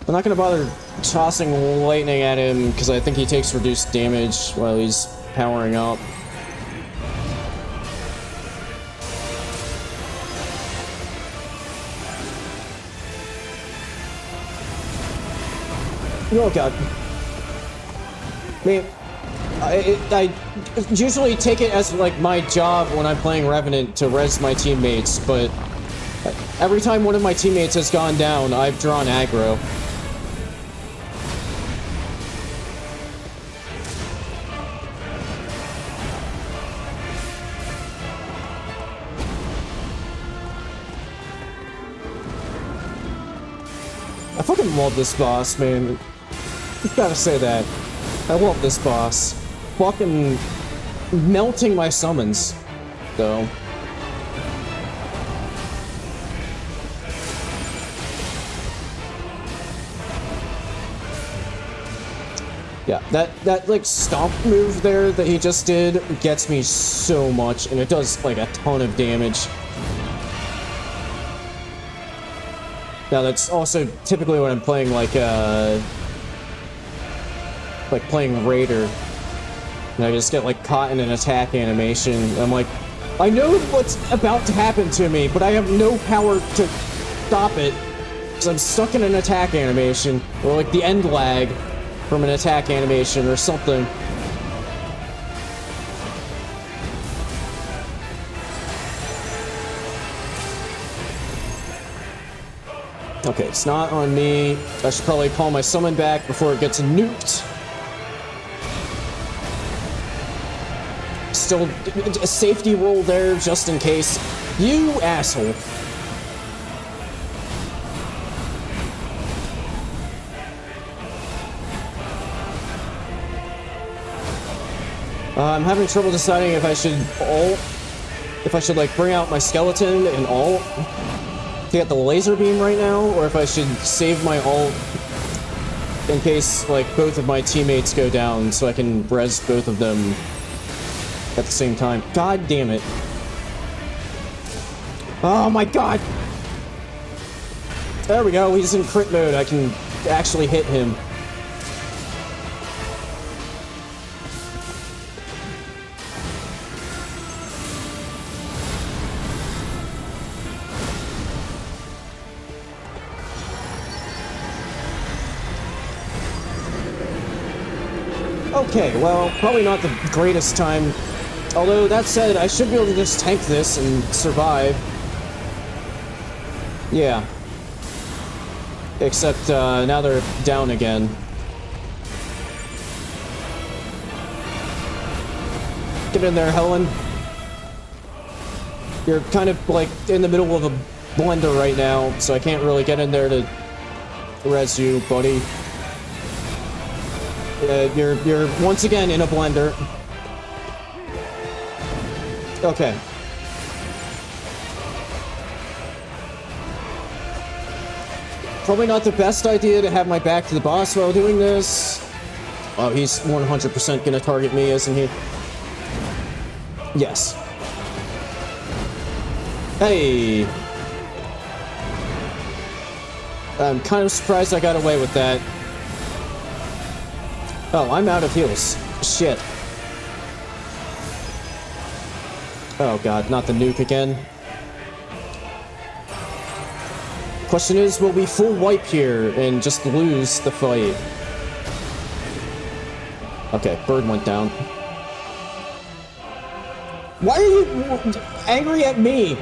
I'm not gonna bother tossing lightning at him because I think he takes reduced damage while he's powering up. Oh god. Man, I usually take it as like my job when I'm playing Revenant to res my teammates, but every time one of my teammates has gone down, I've drawn aggro. I fucking love this boss, man. You gotta say that. I love this boss. Fucking melting my summons, though. Yeah, that like stomp move there that he just did gets me so much, and it does like a ton of damage. Now that's also typically when I'm playing like playing Raider, and I just get like caught in an attack animation. I'm like, I know what's about to happen to me, but I have no power to stop it because I'm stuck in an attack animation or like the end lag. from an attack animation or something. Okay, it's not on me. I should probably call my summon back before it gets nuked. Still a safety roll there just in case. You asshole. I'm having trouble deciding if I should like bring out my skeleton and ult to get the laser beam right now, or if I should save my ult in case like both of my teammates go down so I can res both of them at the same time. God damn it. Oh my god! There we go, he's in crit mode. I can actually hit him. Okay, well, probably not the greatest time. Although, that said, I should be able to just tank this and survive. Yeah. Except, now they're down again. Get in there, Helen. You're kind of, like, in the middle of a blender right now, so I can't really get in there to res you, buddy. You're once again in a blender. Okay. Probably not the best idea to have my back to the boss while doing this. Oh, he's 100% gonna target me, isn't he? Yes. Hey! I'm kind of surprised I got away with that. Oh, I'm out of heals. Shit. Oh god, not the nuke again. Question is, will we full wipe here and just lose the fight? Okay, bird went down. Why are you angry at me?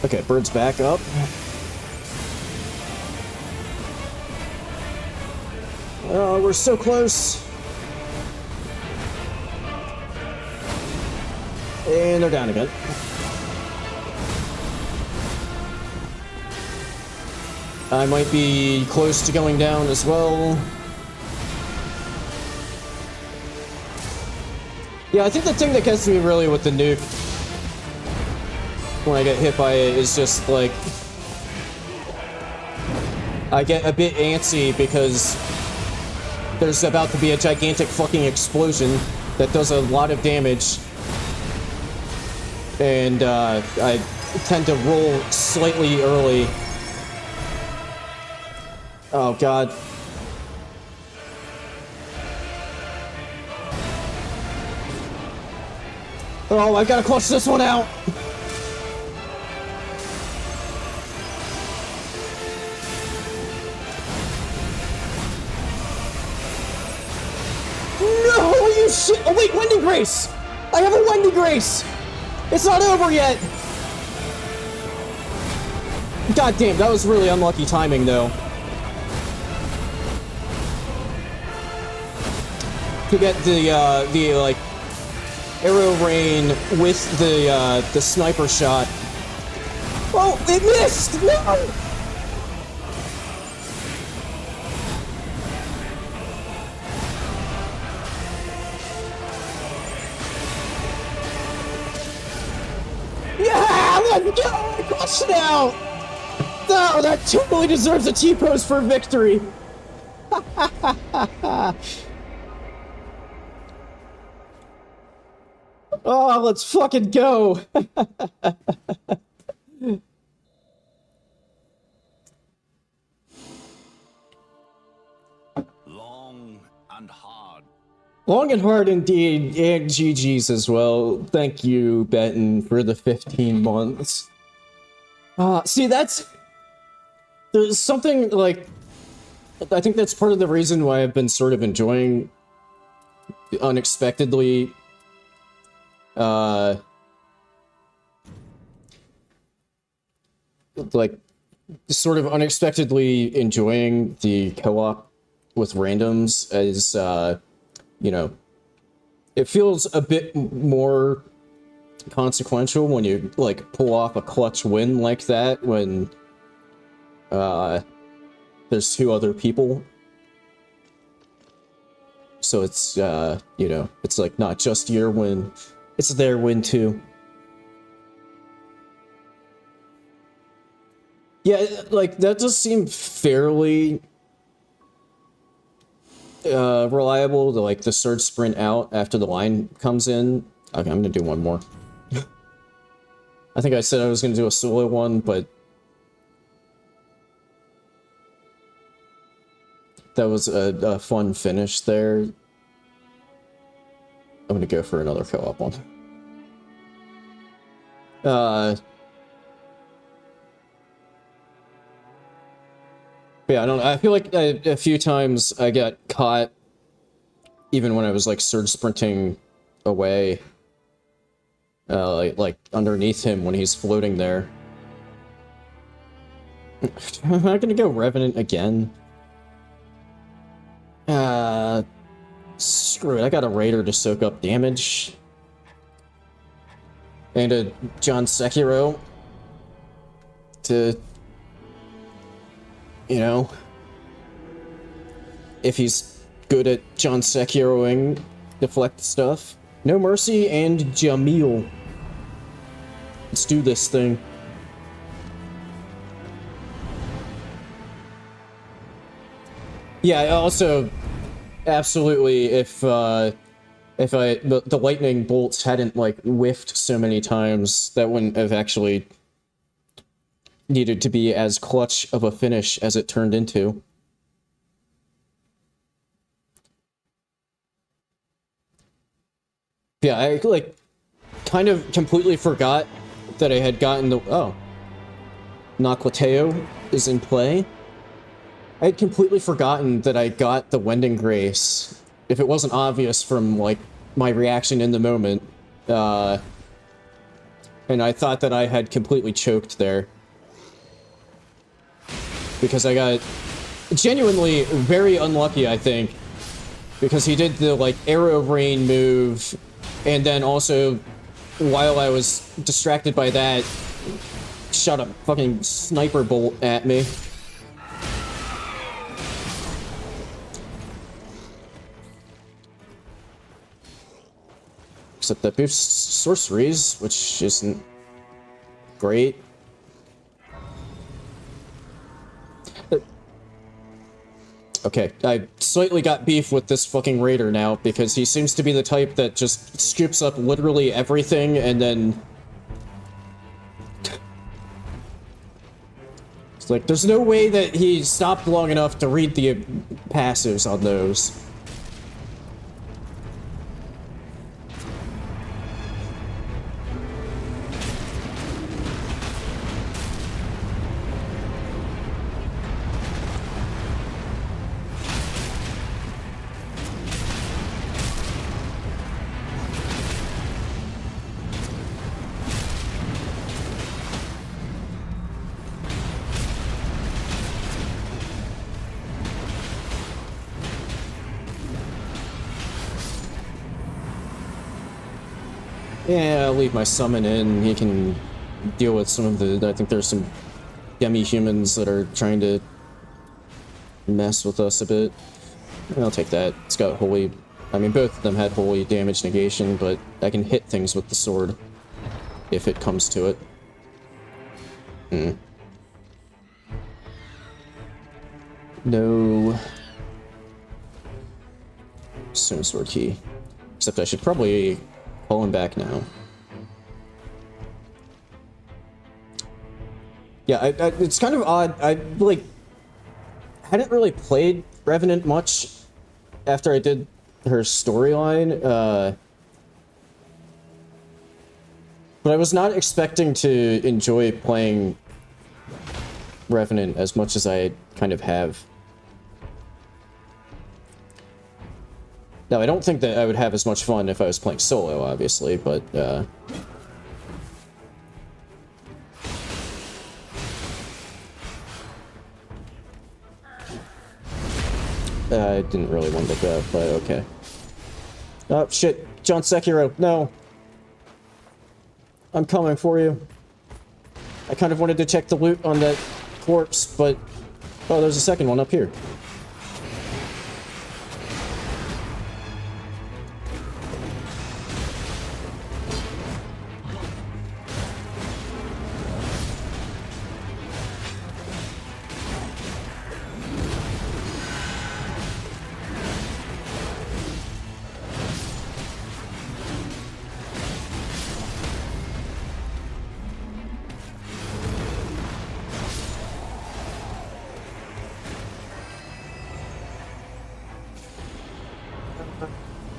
Okay, bird's back up. Oh, we're so close. And they're down again. I might be close to going down as well. Yeah, I think the thing that gets me really with the nuke when I get hit by it is just like I get a bit antsy because there's about to be a gigantic fucking explosion that does a lot of damage. And I tend to roll slightly early. Oh god. Oh, I gotta clutch this one out! No, you shit! Oh wait, Wendy Grace! I have a Wendy Grace! It's not over yet! God damn, that was really unlucky timing though. To get the like arrow rain with the sniper shot. Oh, it missed! No! Yeah! Let's go! I crushed it out! Oh, that totally deserves a T-pose for victory! Oh, let's fucking go! Long and hard. Long and hard indeed, and GG's as well. Thank you, Benton, for the 15 months. See, there's something, like, I think that's part of the reason why I've been sort of enjoying unexpectedly like sort of unexpectedly enjoying the co-op with randoms as you know, it feels a bit more consequential when you like pull off a clutch win like that when there's two other people. So it's you know, it's like not just your win, it's their win too. Yeah, like that does seem fairly reliable, like the surge sprint out after the line comes in. Okay, I'm gonna do one more. I think I said I was gonna do a solo one, but that was a fun finish there. I'm gonna go for another co-op one. Yeah, I don't know. I feel like a few times I got caught, even when I was like surge sprinting away, like underneath him when he's floating there. Am I gonna go Revenant again? Screw it. I got a Raider to soak up damage. And a John Sekiro to, you know, if he's good at John Sekiroing, deflect stuff. No Mercy and Jamil. Let's do this thing. Yeah, I also absolutely, if the lightning bolts hadn't like whiffed so many times, that wouldn't have actually needed to be as clutch of a finish as it turned into. Yeah, I like kind of completely forgot that I had gotten the Naquateo is in play. I had completely forgotten that I got the Wending Grace, if it wasn't obvious from, like, my reaction in the moment. And I thought that I had completely choked there. Because I got genuinely very unlucky, I think. Because he did the, like, arrow rain move, and then also, while I was distracted by that, shot a fucking sniper bolt at me. Except that boofs sorceries, which isn't great. Okay, I slightly got beef with this fucking Raider now, because he seems to be the type that just scoops up literally everything, and then... It's like, there's no way that he stopped long enough to read the passives on those. Yeah, I'll leave my summon in. He can deal with some of the... I think there's some demi-humans that are trying to mess with us a bit. I'll take that. It's got holy... I mean, both of them had holy damage negation, but I can hit things with the sword if it comes to it. No... Stone sword key. Except I should probably... pull him back now. Yeah, it's kind of odd. I, like, hadn't really played Revenant much after I did her storyline, but I was not expecting to enjoy playing Revenant as much as I kind of have. Now, I don't think that I would have as much fun if I was playing solo, obviously, but, I didn't really want to go, but okay. Oh, shit. John Sekiro, no. I'm coming for you. I kind of wanted to check the loot on that corpse, but... Oh, there's a second one up here.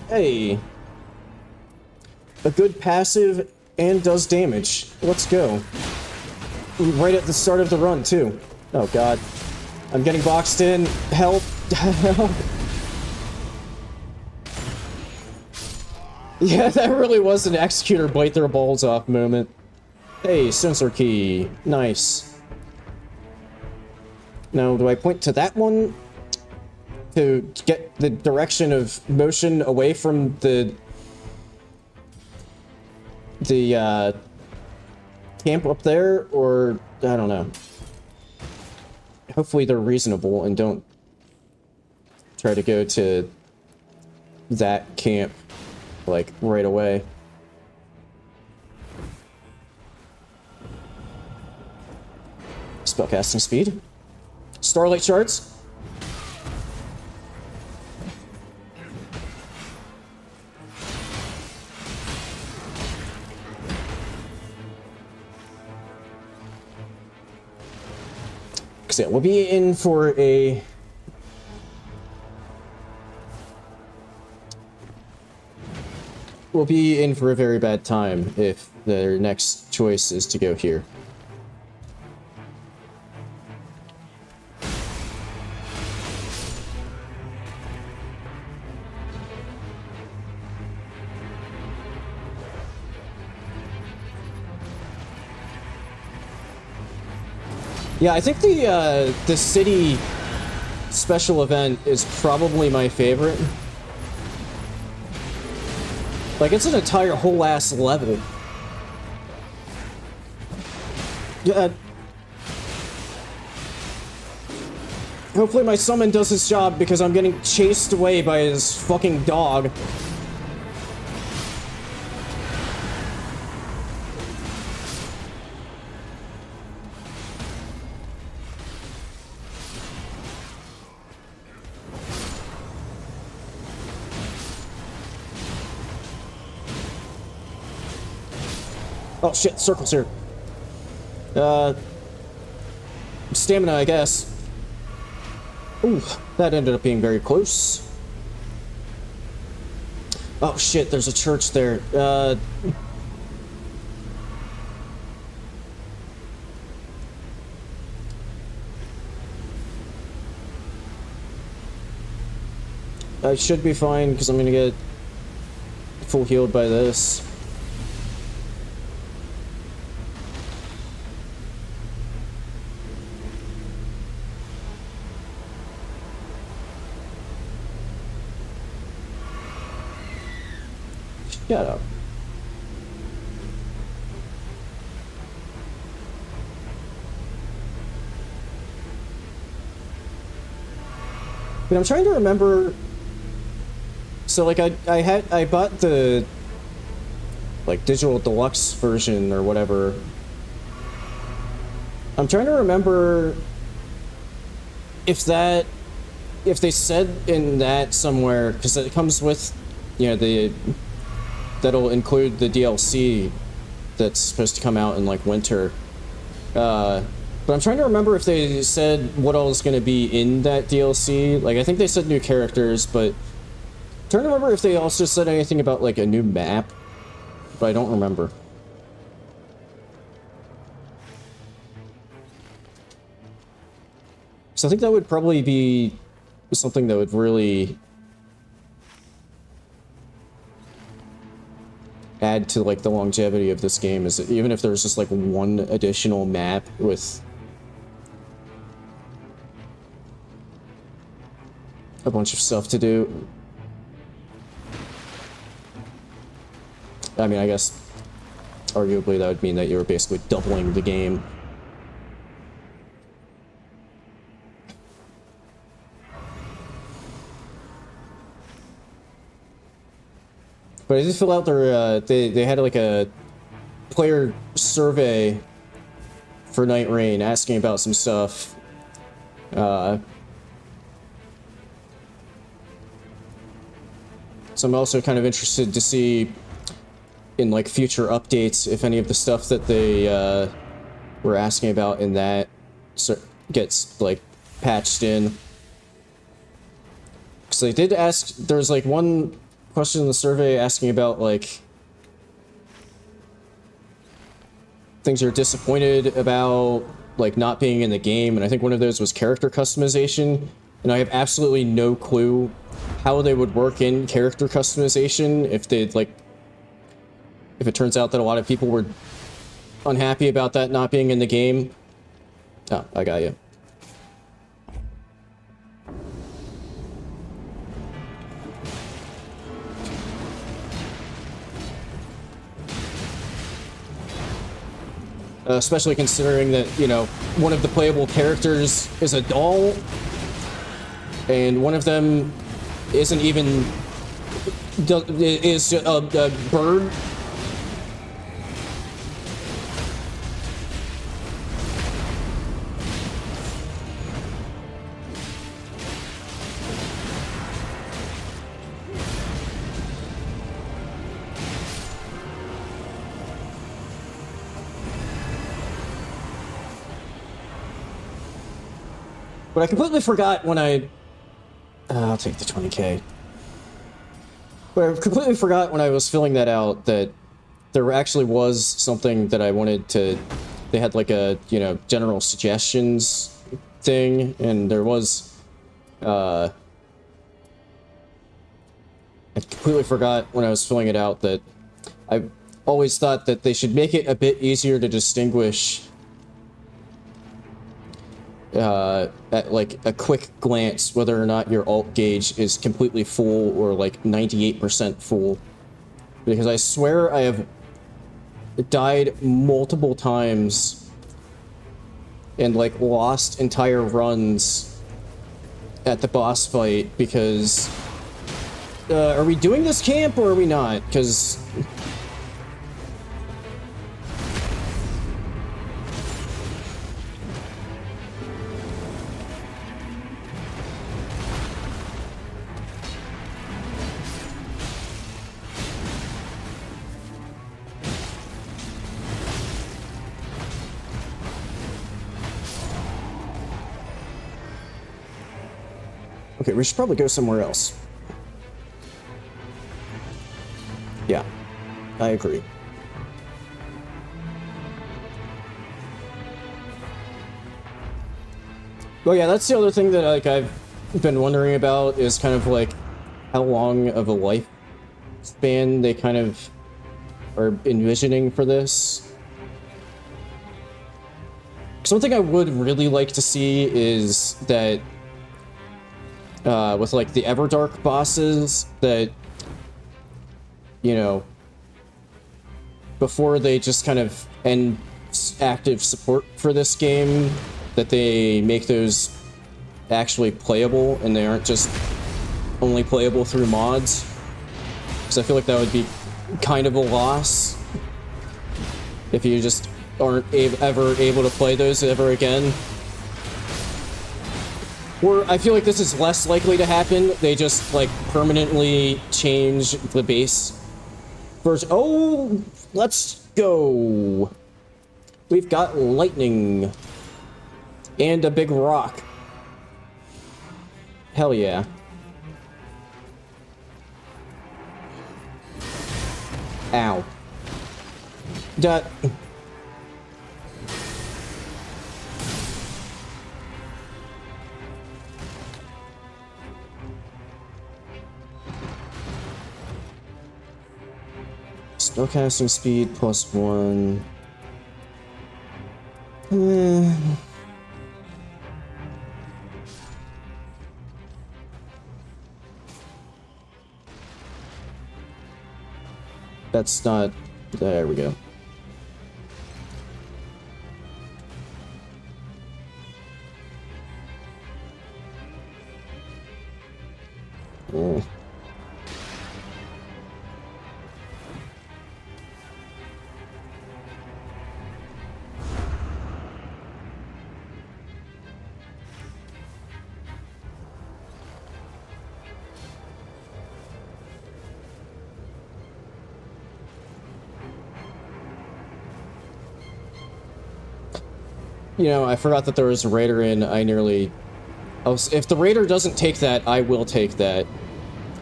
Hey. A good passive and does damage. Let's go. Right at the start of the run, too. Oh, God. I'm getting boxed in. Help. Help. Yeah, that really was an executor bite their balls off moment. Hey, sensor key. Nice. Now, do I point to that one? To get the direction of motion away from the camp up there, or I don't know. Hopefully they're reasonable and don't try to go to that camp like right away. Spellcasting speed. Starlight shards. Yeah, we'll be in for a... We'll be in for a very bad time if their next choice is to go here. Yeah, I think the city special event is probably my favorite. Like, it's an entire whole ass level. Yeah. Hopefully my summon does his job because I'm getting chased away by his fucking dog. Oh shit, circles here. Stamina, I guess. Ooh, that ended up being very close. Oh shit, there's a church there. I should be fine because I'm gonna get full healed by this. Shut up. But I'm trying to remember. So like I bought the like digital deluxe version or whatever. I'm trying to remember if they said in that somewhere, because it comes with, you know, that'll include the DLC that's supposed to come out in like winter. But I'm trying to remember if they said what all is going to be in that DLC. Like, I think they said new characters, but I'm trying to remember if they also said anything about like a new map, but I don't remember. So I think that would probably be something that would really add to like the longevity of this game is that even if there's just like one additional map with a bunch of stuff to do. I mean, I guess arguably that would mean that you were basically doubling the game. But I did fill out their, they had like a player survey for Night Rain asking about some stuff. So I'm also kind of interested to see in like future updates if any of the stuff that they were asking about in that gets like patched in. Because they did ask, there's like one question in the survey asking about like things you're disappointed about like not being in the game, and I think one of those was character customization, and I have absolutely no clue how they would work in character customization if they'd like, if it turns out that a lot of people were unhappy about that not being in the game. Oh, I got you. Especially considering that, you know, one of the playable characters is a doll, and one of them isn't even, is a bird. But I completely forgot when I'll take the 20K. But I completely forgot when I was filling that out that there actually was something that I wanted to... They had like a, you know, general suggestions thing, and there was... I completely forgot when I was filling it out that I always thought that they should make it a bit easier to distinguish at like a quick glance whether or not your alt gauge is completely full or like 98% full, because I swear I have died multiple times and like lost entire runs at the boss fight because are we doing this camp or are we not? Because okay, we should probably go somewhere else. Yeah, I agree. Well, yeah, that's the other thing that like I've been wondering about is kind of like how long of a lifespan they kind of are envisioning for this. Something I would really like to see is that with like the Everdark bosses, that, you know, before they just kind of end active support for this game, that they make those actually playable and they aren't just only playable through mods. Because I feel like that would be kind of a loss if you just aren't ever able to play those ever again. Or I feel like this is less likely to happen. They just like permanently change the base version. Oh, let's go. We've got lightning and a big rock. Hell yeah. Ow. That. spellcasting speed +1. That's not... There we go. You know, I forgot that there was a raider in. If the raider doesn't take that, I will take that.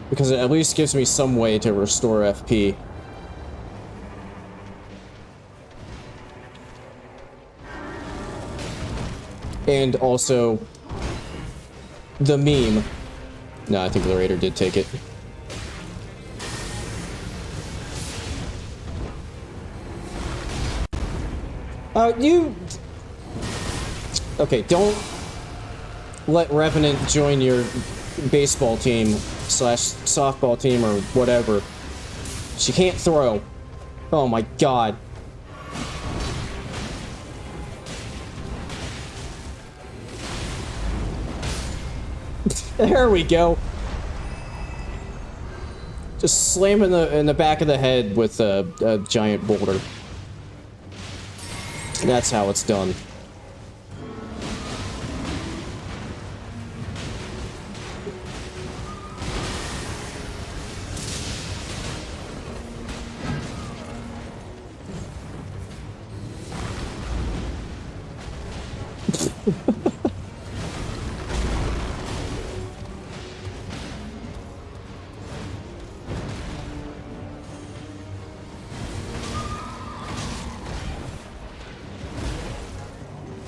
Because it at least gives me some way to restore FP. And also... the meme. No, I think the raider did take it. You... Okay, don't let Revenant join your baseball team / softball team or whatever. She can't throw. Oh my god. There we go. Just slam in the back of the head with a giant boulder. That's how it's done.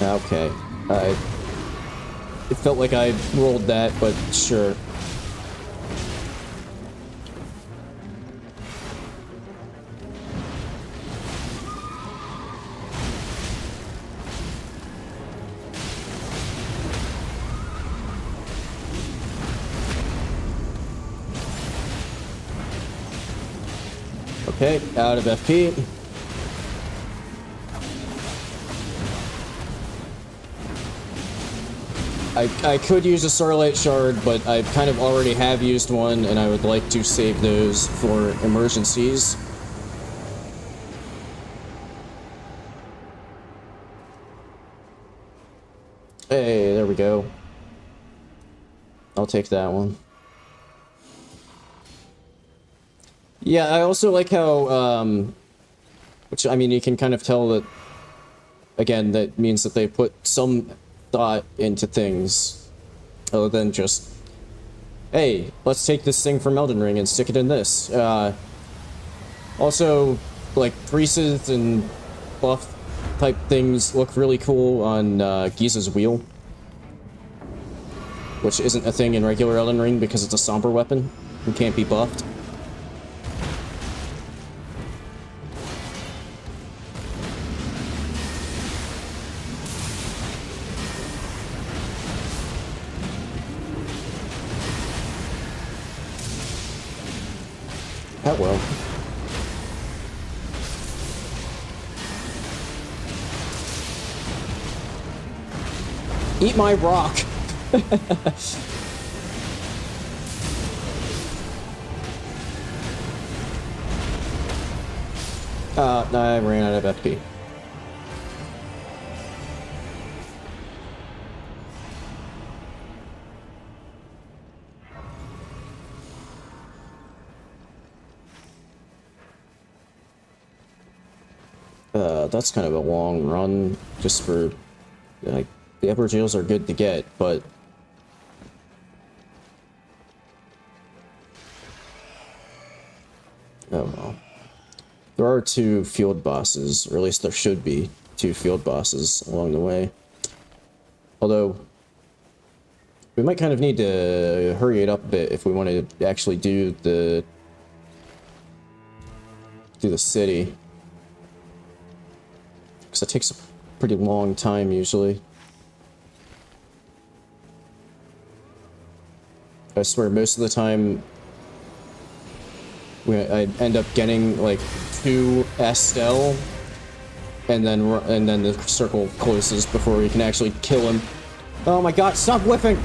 Okay. It felt like I rolled that, but sure. Okay, out of FP. I could use a Starlight Shard, but I kind of already have used one, and I would like to save those for emergencies. Hey, there we go. I'll take that one. Yeah, I also like how, which, I mean, you can kind of tell that, again, that means that they put some thought into things other than just, hey, let's take this thing from Elden Ring and stick it in this. Also, like, greases and buff type things look really cool on Giza's wheel, which isn't a thing in regular Elden Ring because it's a somber weapon and can't be buffed. That will. Eat my rock. No, I ran out of FP. That's kind of a long run, just for, like, the upper jails are good to get, but... Oh well. There are 2 field bosses, or at least there should be 2 field bosses along the way. Although, we might kind of need to hurry it up a bit if we want to actually do the through the city. Because it takes a pretty long time usually. I swear most of the time I end up getting like 2 Estelle, and then the circle closes before we can actually kill him. Oh my god, stop whiffing!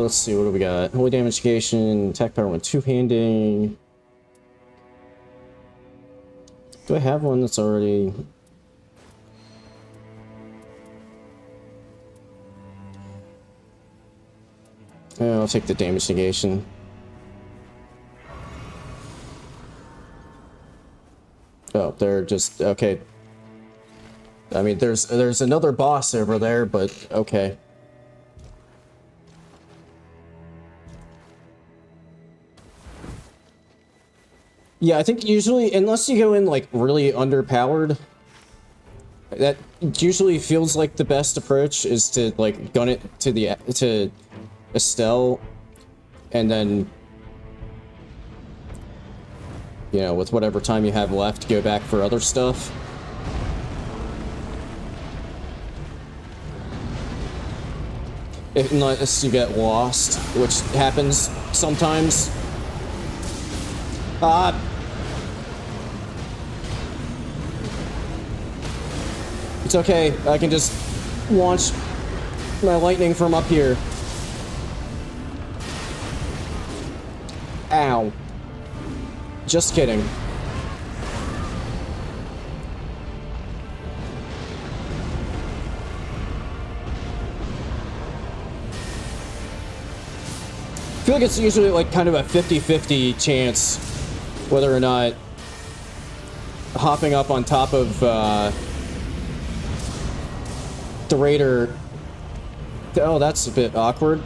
Let's see, what do we got? Holy damage negation, attack power when two-handing. Do I have one that's already... Yeah, I'll take the damage negation. Oh, they're just... okay. I mean, there's another boss over there, but okay. Yeah, I think usually, unless you go in, like, really underpowered, that usually feels like the best approach is to, like, gun it to Estelle, and then, you know, with whatever time you have left, go back for other stuff. Unless you get lost, which happens sometimes. It's okay, I can just launch my lightning from up here. Ow. Just kidding. I feel like it's usually like kind of a 50-50 chance whether or not hopping up on top of the raider. Oh, that's a bit awkward.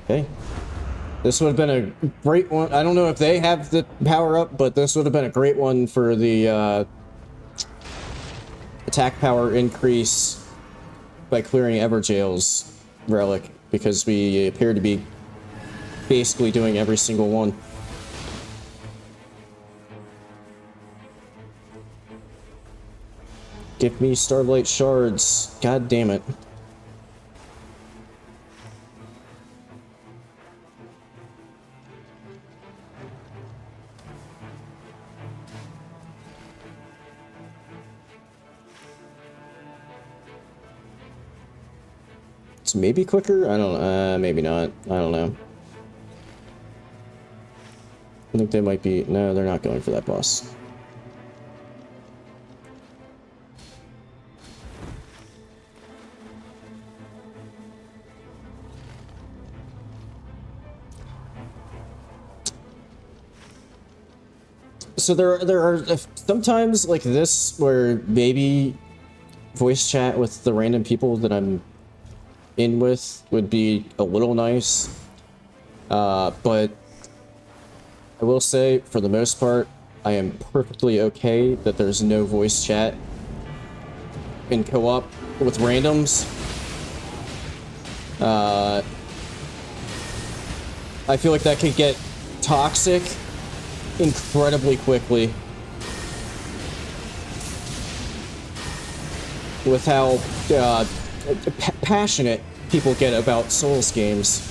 Okay. This would have been a great one. I don't know if they have the power up, but this would have been a great one for the attack power increase by clearing Everjail's relic, because we appear to be basically doing every single one. Give me Starlight Shards. God damn it. It's maybe quicker? I don't maybe not. I don't know. I think they might be... No, they're not going for that boss. So there are sometimes like this where maybe voice chat with the random people that I'm in with would be a little nice, but I will say for the most part I am perfectly okay that there's no voice chat in co-op with randoms. I feel like that could get toxic incredibly quickly with how passionate people get about Souls games.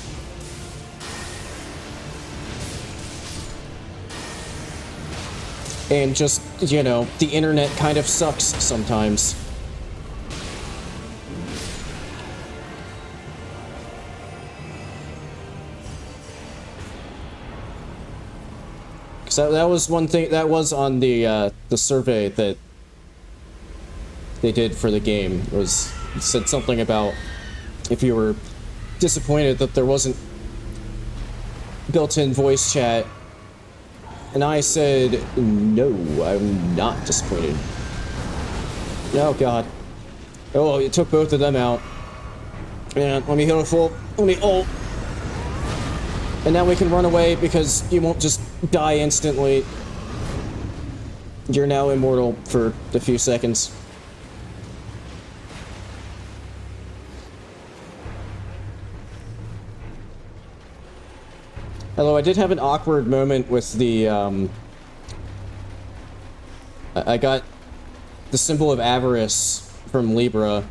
And just, you know, the internet kind of sucks sometimes. So that was one thing that was on the survey that they did for the game. Was it said something about if you were disappointed that there wasn't built-in voice chat, and I said no, I'm not disappointed. Oh god. Oh, it took both of them out. And let me hit a full. Let me ult. And now we can run away because you won't just die instantly. You're now immortal for a few seconds. Although I did have an awkward moment with the, I got the symbol of avarice from Libra.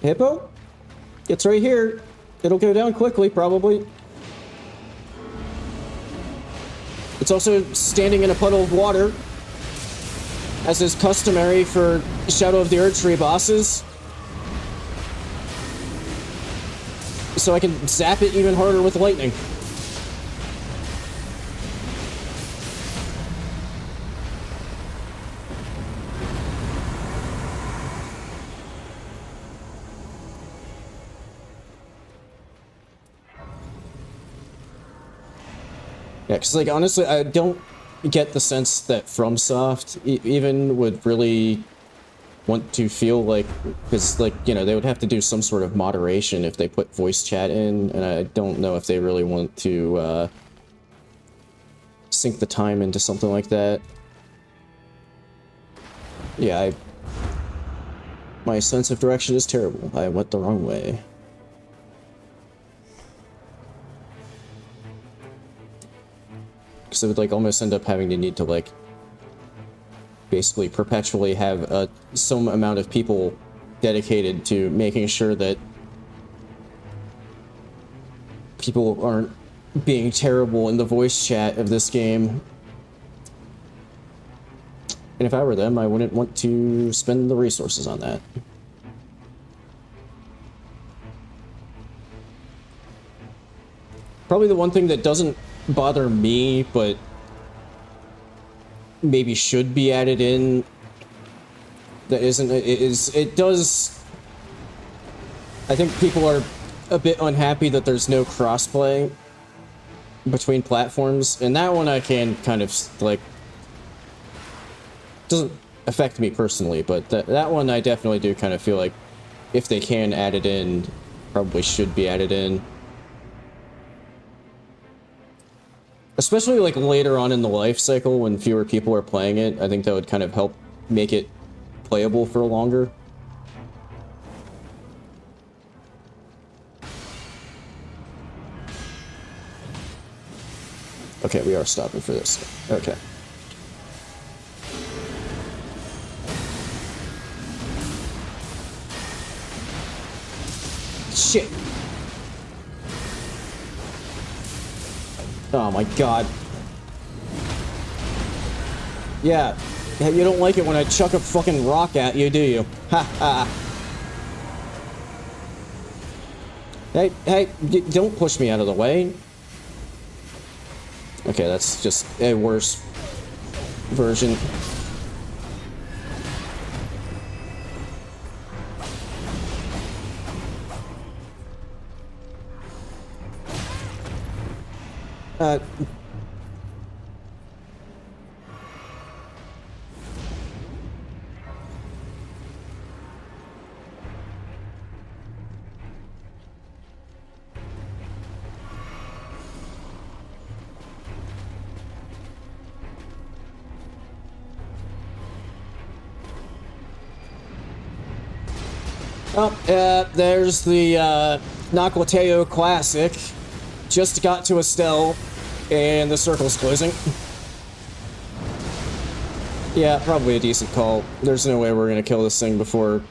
Hippo? It's right here. It'll go down quickly, probably. It's also standing in a puddle of water, as is customary for Shadow of the Erdtree bosses. So I can zap it even harder with lightning. Yeah, because, like, honestly, I don't get the sense that FromSoft even would really want to feel like, because, like, you know, they would have to do some sort of moderation if they put voice chat in, and I don't know if they really want to sink the time into something like that. Yeah, my sense of direction is terrible. I went the wrong way. Because it would, like, almost end up having to need to, like, basically perpetually have some amount of people dedicated to making sure that people aren't being terrible in the voice chat of this game. And if I were them, I wouldn't want to spend the resources on that. Probably the one thing that doesn't bother me, but maybe should be added in, that isn't, it does, I think people are a bit unhappy that there's no crossplay between platforms, and that one I can kind of, like, doesn't affect me personally, but that one I definitely do kind of feel like if they can add it in, probably should be added in. Especially, like, later on in the life cycle when fewer people are playing it, I think that would kind of help make it playable for longer. Okay, we are stopping for this. Okay. Shit. Oh my god. Yeah, you don't like it when I chuck a fucking rock at you, do you? Ha ha. Hey, don't push me out of the way. Okay, that's just a worse version. There's the Naquateo Classic. Just got to Estelle, and the circle's closing. Yeah, probably a decent call. There's no way we're gonna kill this thing before...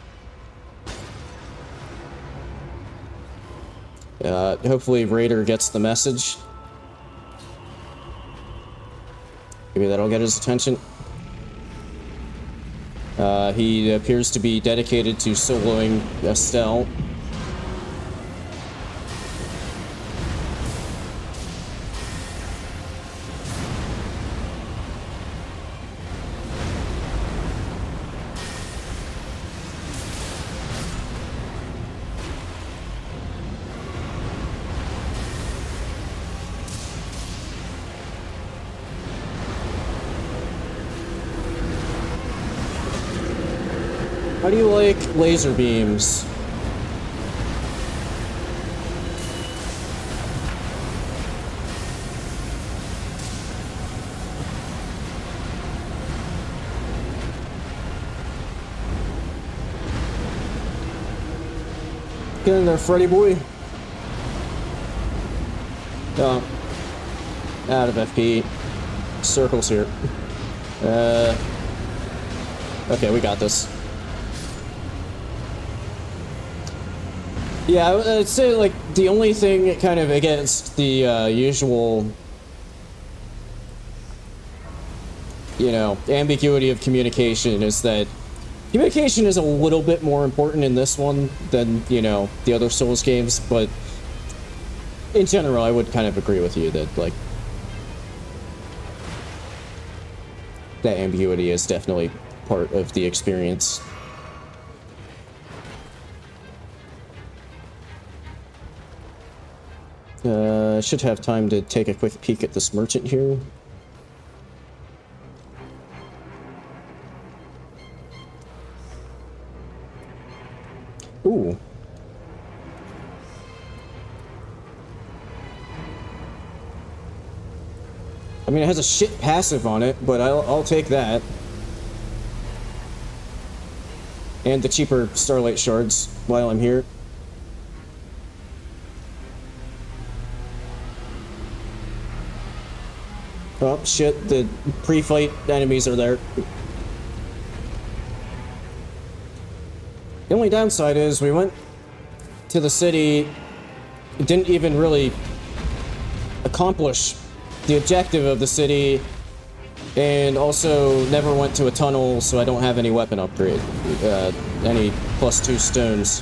hopefully Raider gets the message. Maybe that'll get his attention. He appears to be dedicated to soloing Estelle. How do you like laser beams? Get in there, Freddy boy. Oh. Out of FP. Circles here. Okay, we got this. Yeah, I'd say, like, the only thing kind of against the usual, you know, ambiguity of communication is that communication is a little bit more important in this one than, you know, the other Souls games, but in general, I would kind of agree with you that, like, that ambiguity is definitely part of the experience. Should have time to take a quick peek at this merchant here. Ooh. I mean, it has a shit passive on it, but I'll take that. And the cheaper Starlight Shards while I'm here. Oh, shit, the pre-fight enemies are there. The only downside is we went to the city, didn't even really accomplish the objective of the city, and also never went to a tunnel, so I don't have any weapon upgrade, any +2 stones.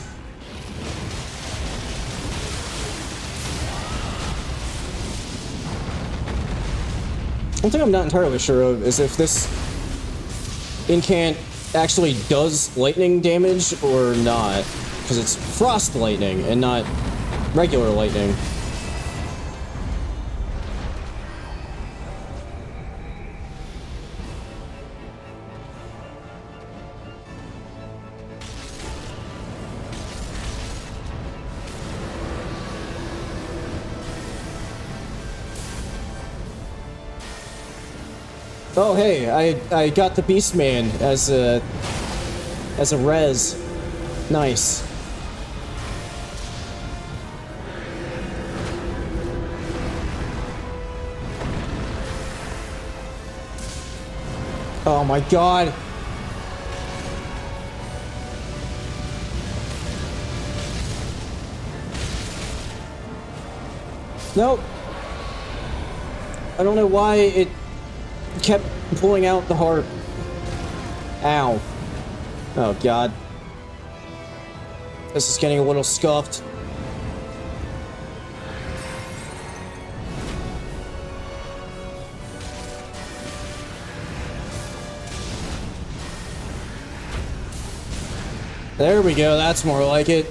One thing I'm not entirely sure of is if this incant actually does lightning damage or not, because it's frost lightning and not regular lightning. Oh hey, I got the Beastman as a res. Nice. Oh my god. Nope. I don't know why it kept pulling out the heart. Ow. Oh god. This is getting a little scuffed. There we go, that's more like it.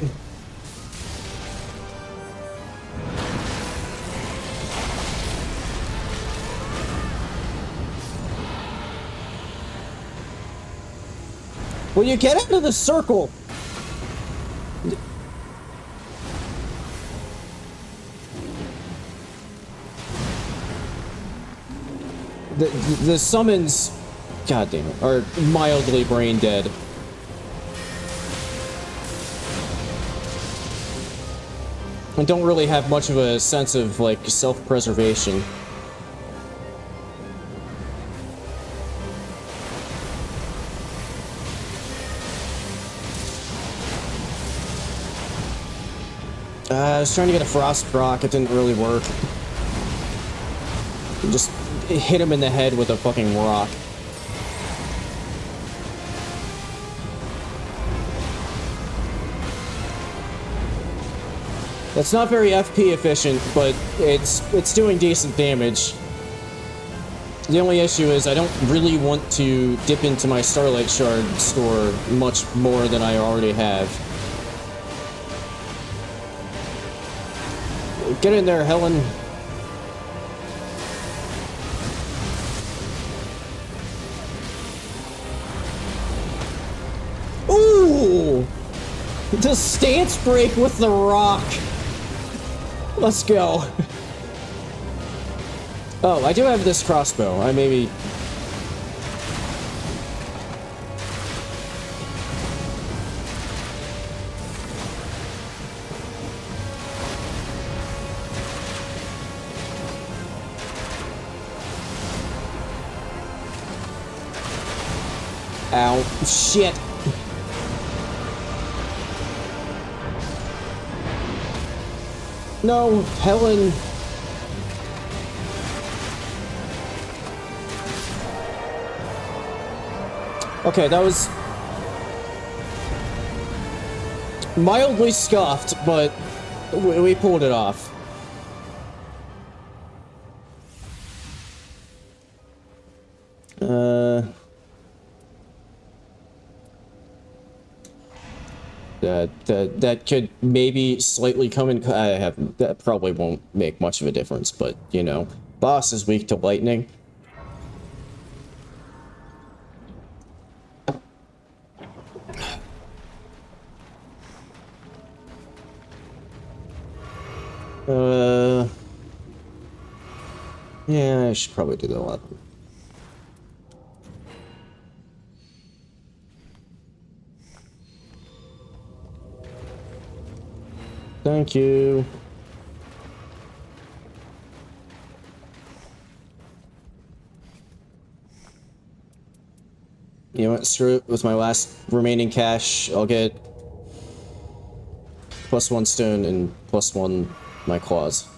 Will you get out of the circle? The summons, god damn it, are mildly brain dead. And don't really have much of a sense of, like, self-preservation. I was trying to get a frost proc, it didn't really work. Just hit him in the head with a fucking rock. It's not very FP efficient, but it's doing decent damage. The only issue is I don't really want to dip into my Starlight Shard store much more than I already have. Get in there, Helen. Ooh! The stance break with the rock. Let's go. Oh, I do have this crossbow. I maybe... Ow. Shit. No, Helen. Okay, that was mildly scuffed, but we pulled it off. That could maybe slightly come in. That probably won't make much of a difference, but you know, boss is weak to lightning. Yeah, I should probably do the 11. Thank you. You know what, screw it. With my last remaining cash, I'll get +1 stone and +1 my claws.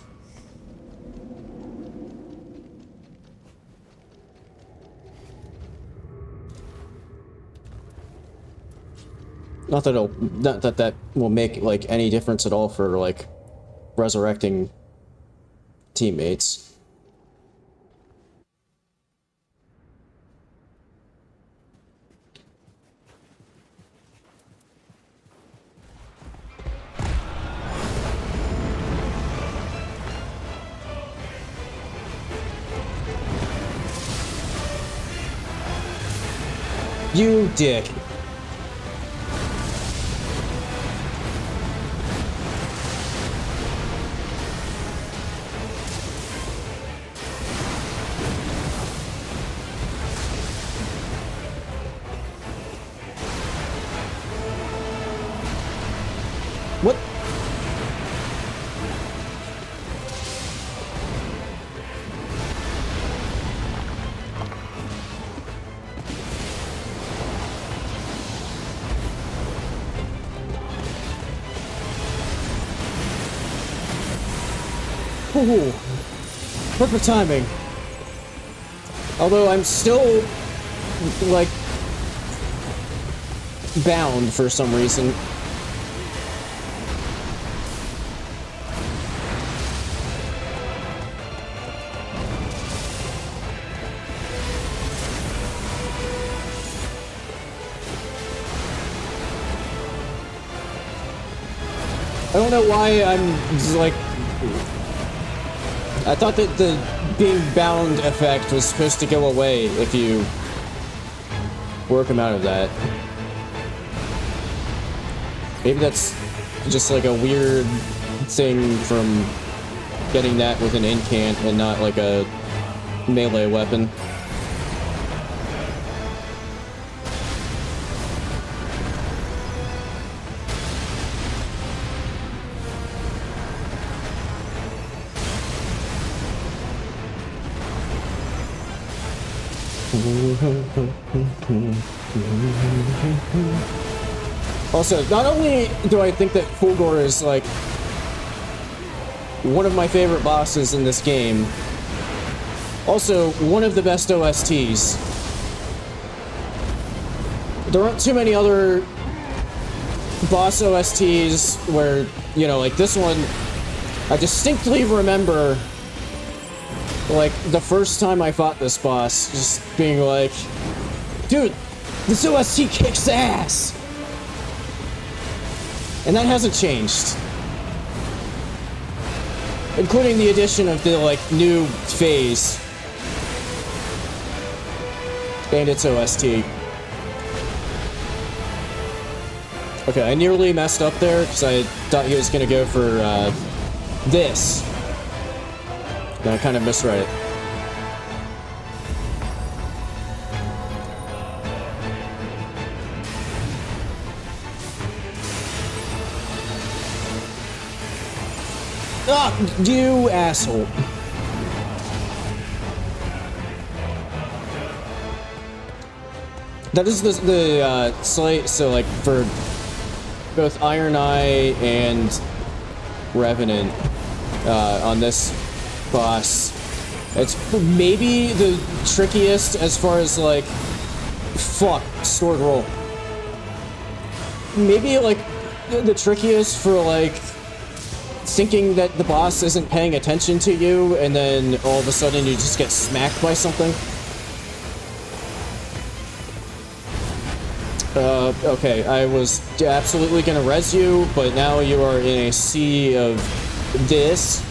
Not that that will make like any difference at all for like resurrecting teammates. You dick. What? Ooh, perfect timing. Although I'm still, like, bound for some reason. I don't know why I'm just, like... I thought that the being bound effect was supposed to go away if you work him out of that. Maybe that's just like a weird thing from getting that with an incant and not like a melee weapon. Also, not only do I think that Fulgor is like one of my favorite bosses in this game, also one of the best OSTs. There aren't too many other boss OSTs where, you know, like this one I distinctly remember, like, the first time I fought this boss, just being like, dude, this OST kicks ass! And that hasn't changed. Including the addition of the, like, new phase. And its OST. Okay, I nearly messed up there, because I thought he was gonna go for, this. And I kind of misread it. Ah, you asshole. That is the slight, so like for both Iron Eye and Revenant on this boss, it's maybe the trickiest as far as like, fuck, sword roll. Maybe like the trickiest for like thinking that the boss isn't paying attention to you, and then all of a sudden you just get smacked by something. Okay, I was absolutely gonna res you, but now you are in a sea of this.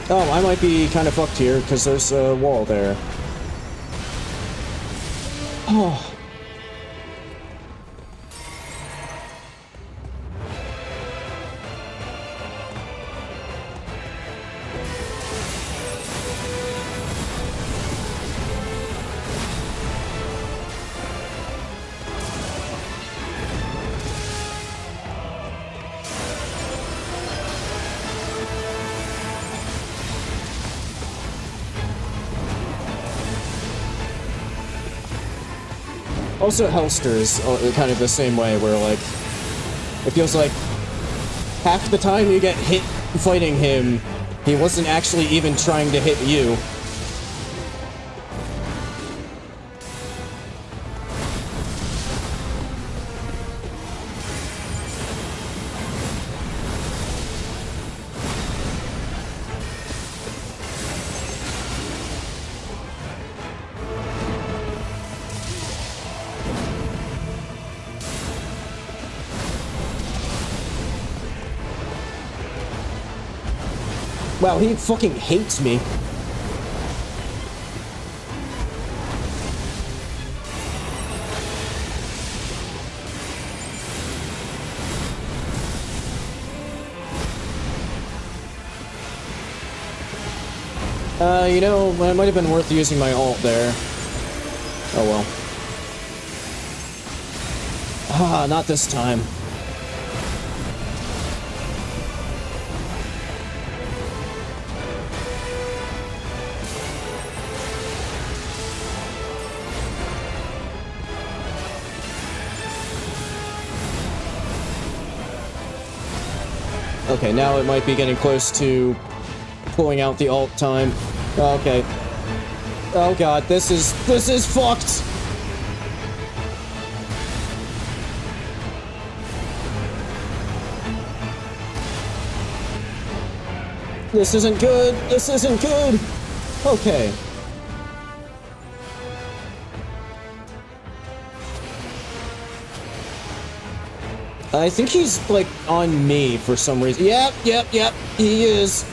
Oh, I might be kind of fucked here, because there's a wall there. Oh. Also, Hellster is kind of the same way, where, like, it feels like half the time you get hit fighting him, he wasn't actually even trying to hit you. Wow, he fucking hates me. You know, it might have been worth using my ult there. Oh well. Ah, not this time. Okay, now it might be getting close to pulling out the ult time. Okay. Oh god, this is fucked! This isn't good! This isn't good! Okay. I think he's, like, on me for some reason. Yep, he is.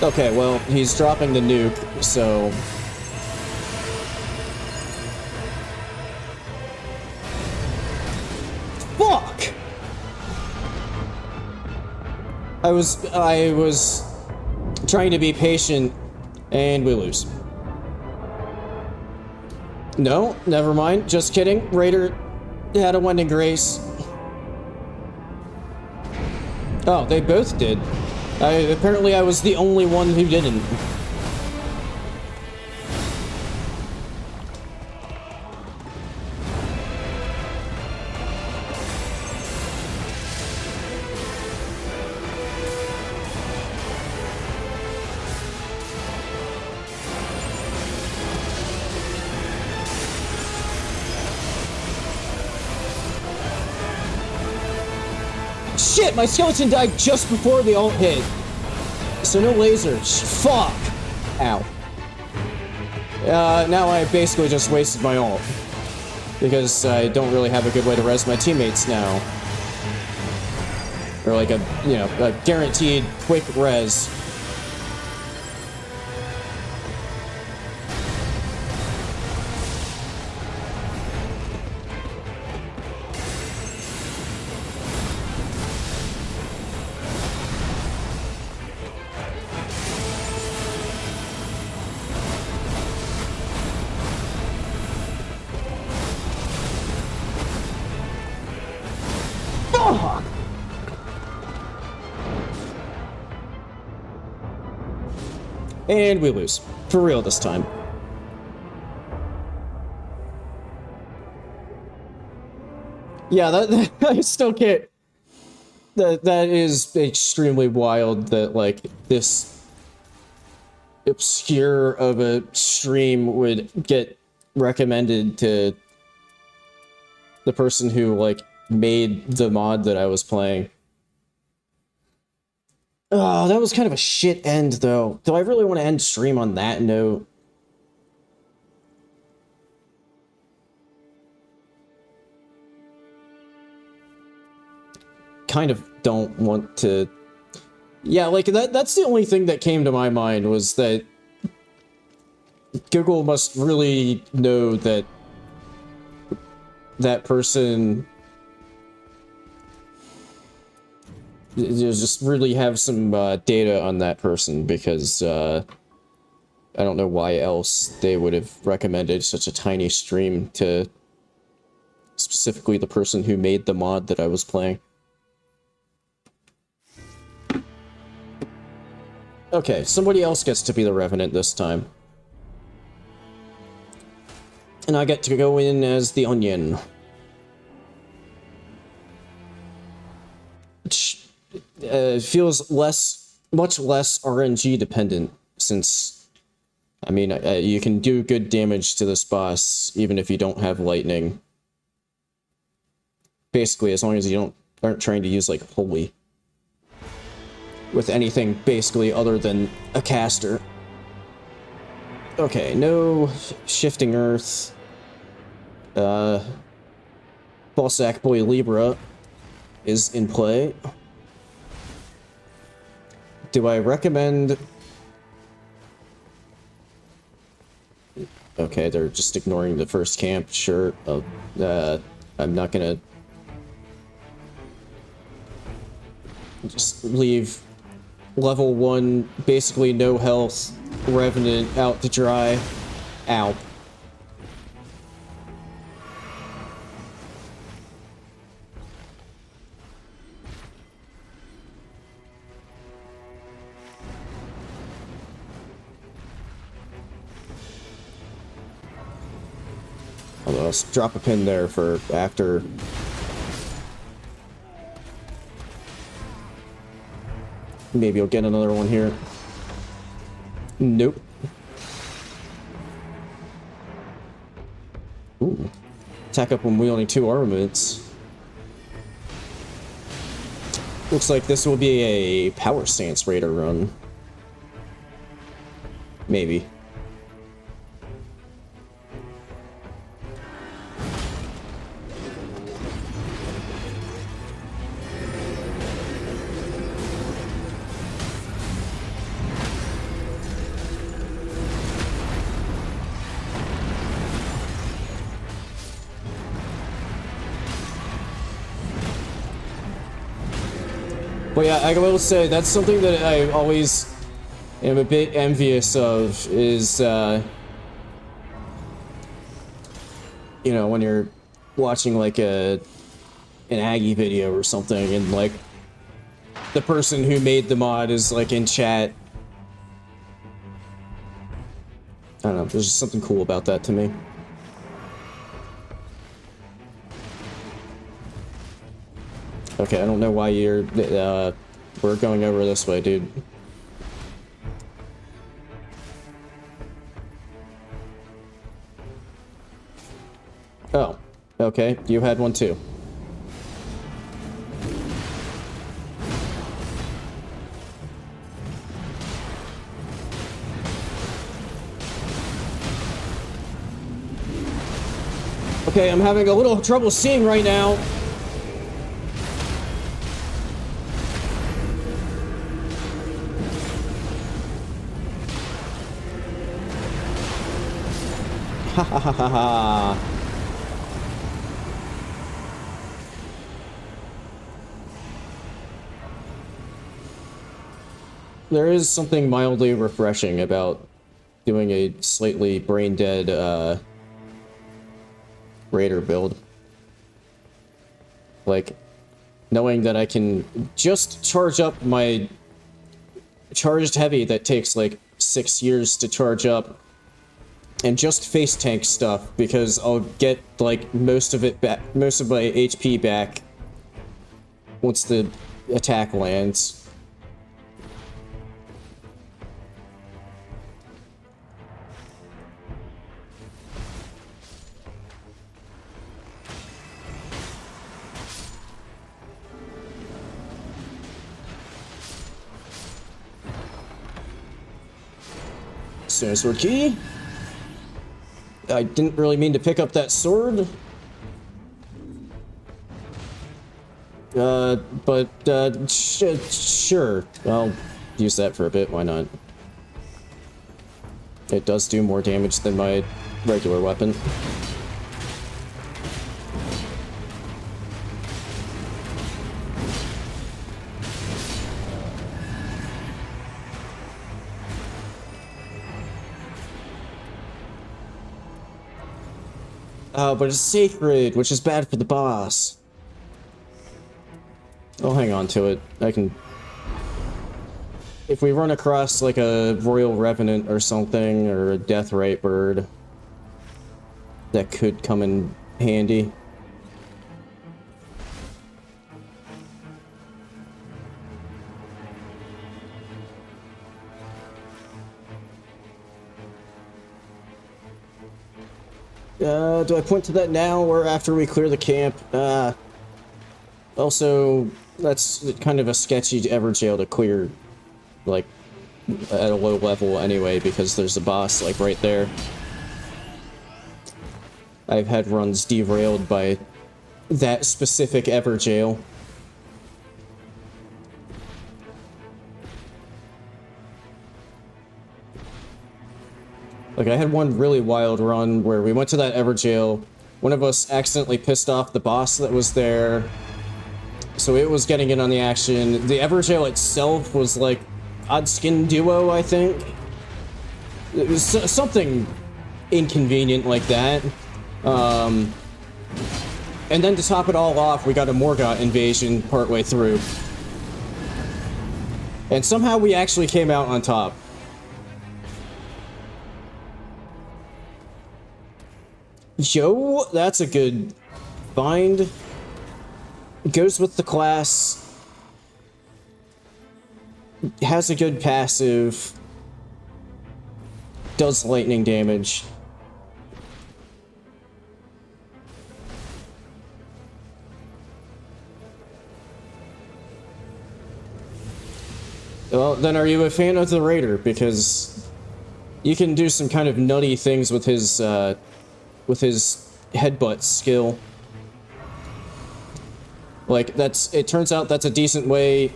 Okay, well, he's dropping the nuke, so... Fuck! I was trying to be patient, and we lose. No, never mind. Just kidding. Raider had a win in grace. Oh, they both did. Apparently I was the only one who didn't. my skeleton died just before the ult hit. So no lasers. Fuck. Ow. Now I basically just wasted my ult. Because I don't really have a good way to res my teammates now. Or like a, you know, a guaranteed quick res. And we lose. For real this time. Yeah, that I still can't... That is extremely wild that, like, this obscure of a stream would get recommended to the person who, like, made the mod that I was playing. Oh, that was kind of a shit end, though. Do I really want to end stream on that note? Kind of don't want to... Yeah, like, that's the only thing that came to my mind, was that Google must really know that that person... just really have some data on that person, because I don't know why else they would have recommended such a tiny stream to specifically the person who made the mod that I was playing. Okay, somebody else gets to be the Revenant this time. And I get to go in as the Onion. Which feels much less RNG dependent, since, I mean, you can do good damage to this boss even if you don't have lightning. Basically, as long as you aren't trying to use, like, Holy. With anything basically other than a caster. Okay, no Shifting Earth. Ballsack Boy Libra is in play. Do I recommend... Okay, they're just ignoring the first camp, sure. I'm not gonna... just leave level 1, basically no health, Revenant out to dry. Ow. Let's drop a pin there for after. Maybe you'll get another one here. Nope. Ooh. Attack up when wielding 2 armaments. Looks like this will be a Power Stance Raider run. Maybe. But yeah, I will say, that's something that I always am a bit envious of, is, you know, when you're watching, like, an Aggie video or something, and, like, the person who made the mod is, like, in chat. I don't know, there's just something cool about that to me. Okay, I don't know why you're, we're going over this way, dude. Oh, okay, you had one too. Okay, I'm having a little trouble seeing right now. Ha ha ha ha ha. There is something mildly refreshing about doing a slightly brain-dead, Raider build. Like, knowing that I can just charge up my charged heavy that takes, like, 6 years to charge up, and just face tank stuff, because I'll get, like, most of it back, most of my HP back once the attack lands. Sword key. I didn't really mean to pick up that sword. Sure. I'll use that for a bit, why not? It does do more damage than my regular weapon. But it's sacred, which is bad for the boss. I'll hang on to it. I can... If we run across, like, a Royal Revenant or something, or a Deathrite bird, that could come in handy. Do I point to that now or after we clear the camp? Also, that's kind of a sketchy Everjail to clear, like, at a low level anyway, because there's a boss, like, right there. I've had runs derailed by that specific Everjail. Like, I had one really wild run where we went to that Everjail, one of us accidentally pissed off the boss that was there, so it was getting in on the action. The Everjail itself was, like, odd skin duo, I think? It was something inconvenient like that. And then to top it all off, we got a Morgott invasion partway through. And somehow we actually came out on top. Yo, that's a good find. Goes with the class. Has a good passive. Does lightning damage. Well, then are you a fan of the Raider? Because you can do some kind of nutty things with his headbutt skill. Like, it turns out that's a decent way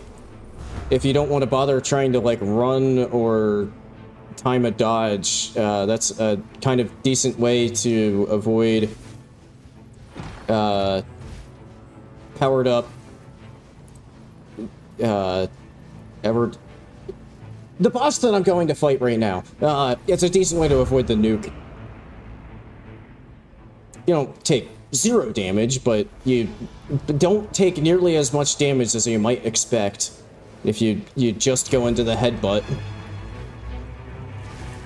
if you don't want to bother trying to, like, run or time a dodge. That's a kind of decent way to avoid powered up the boss that I'm going to fight right now. It's a decent way to avoid the nuke. You don't take 0 damage, but you don't take nearly as much damage as you might expect if you just go into the headbutt.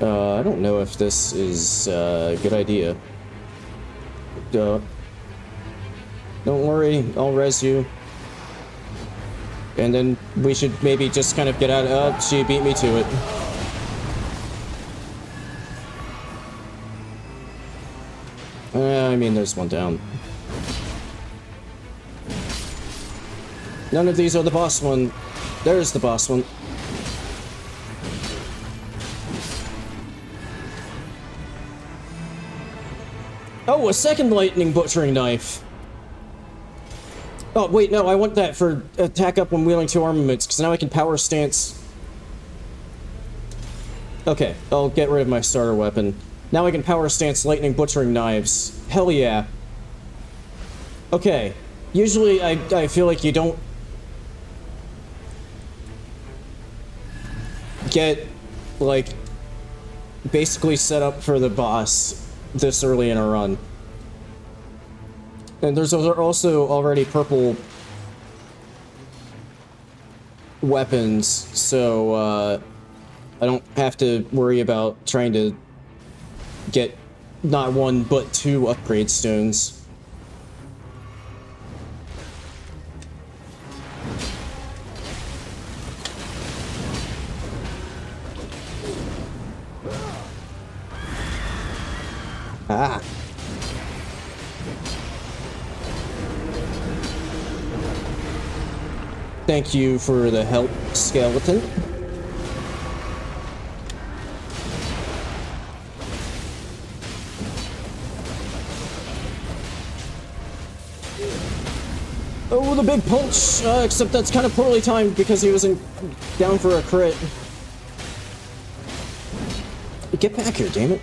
I don't know if this is a good idea. Don't worry, I'll res you. And then we should maybe just kind of get out. Oh, she beat me to it. I mean, there's one down. None of these are the boss one. There's the boss one. Oh, a second lightning butchering knife. Oh, wait, no, I want that for attack up when wielding 2 armaments, because now I can power stance. Okay, I'll get rid of my starter weapon. Now I can power stance lightning butchering knives. Hell yeah. Okay, usually I feel like you don't get, like, basically set up for the boss this early in a run. And there's also already purple weapons, so I don't have to worry about trying to get not 1 but 2 upgrade stones. Ah. Thank you for the help, skeleton. Oh, the big punch! Except that's kind of poorly timed because he wasn't down for a crit. Get back here, damn it.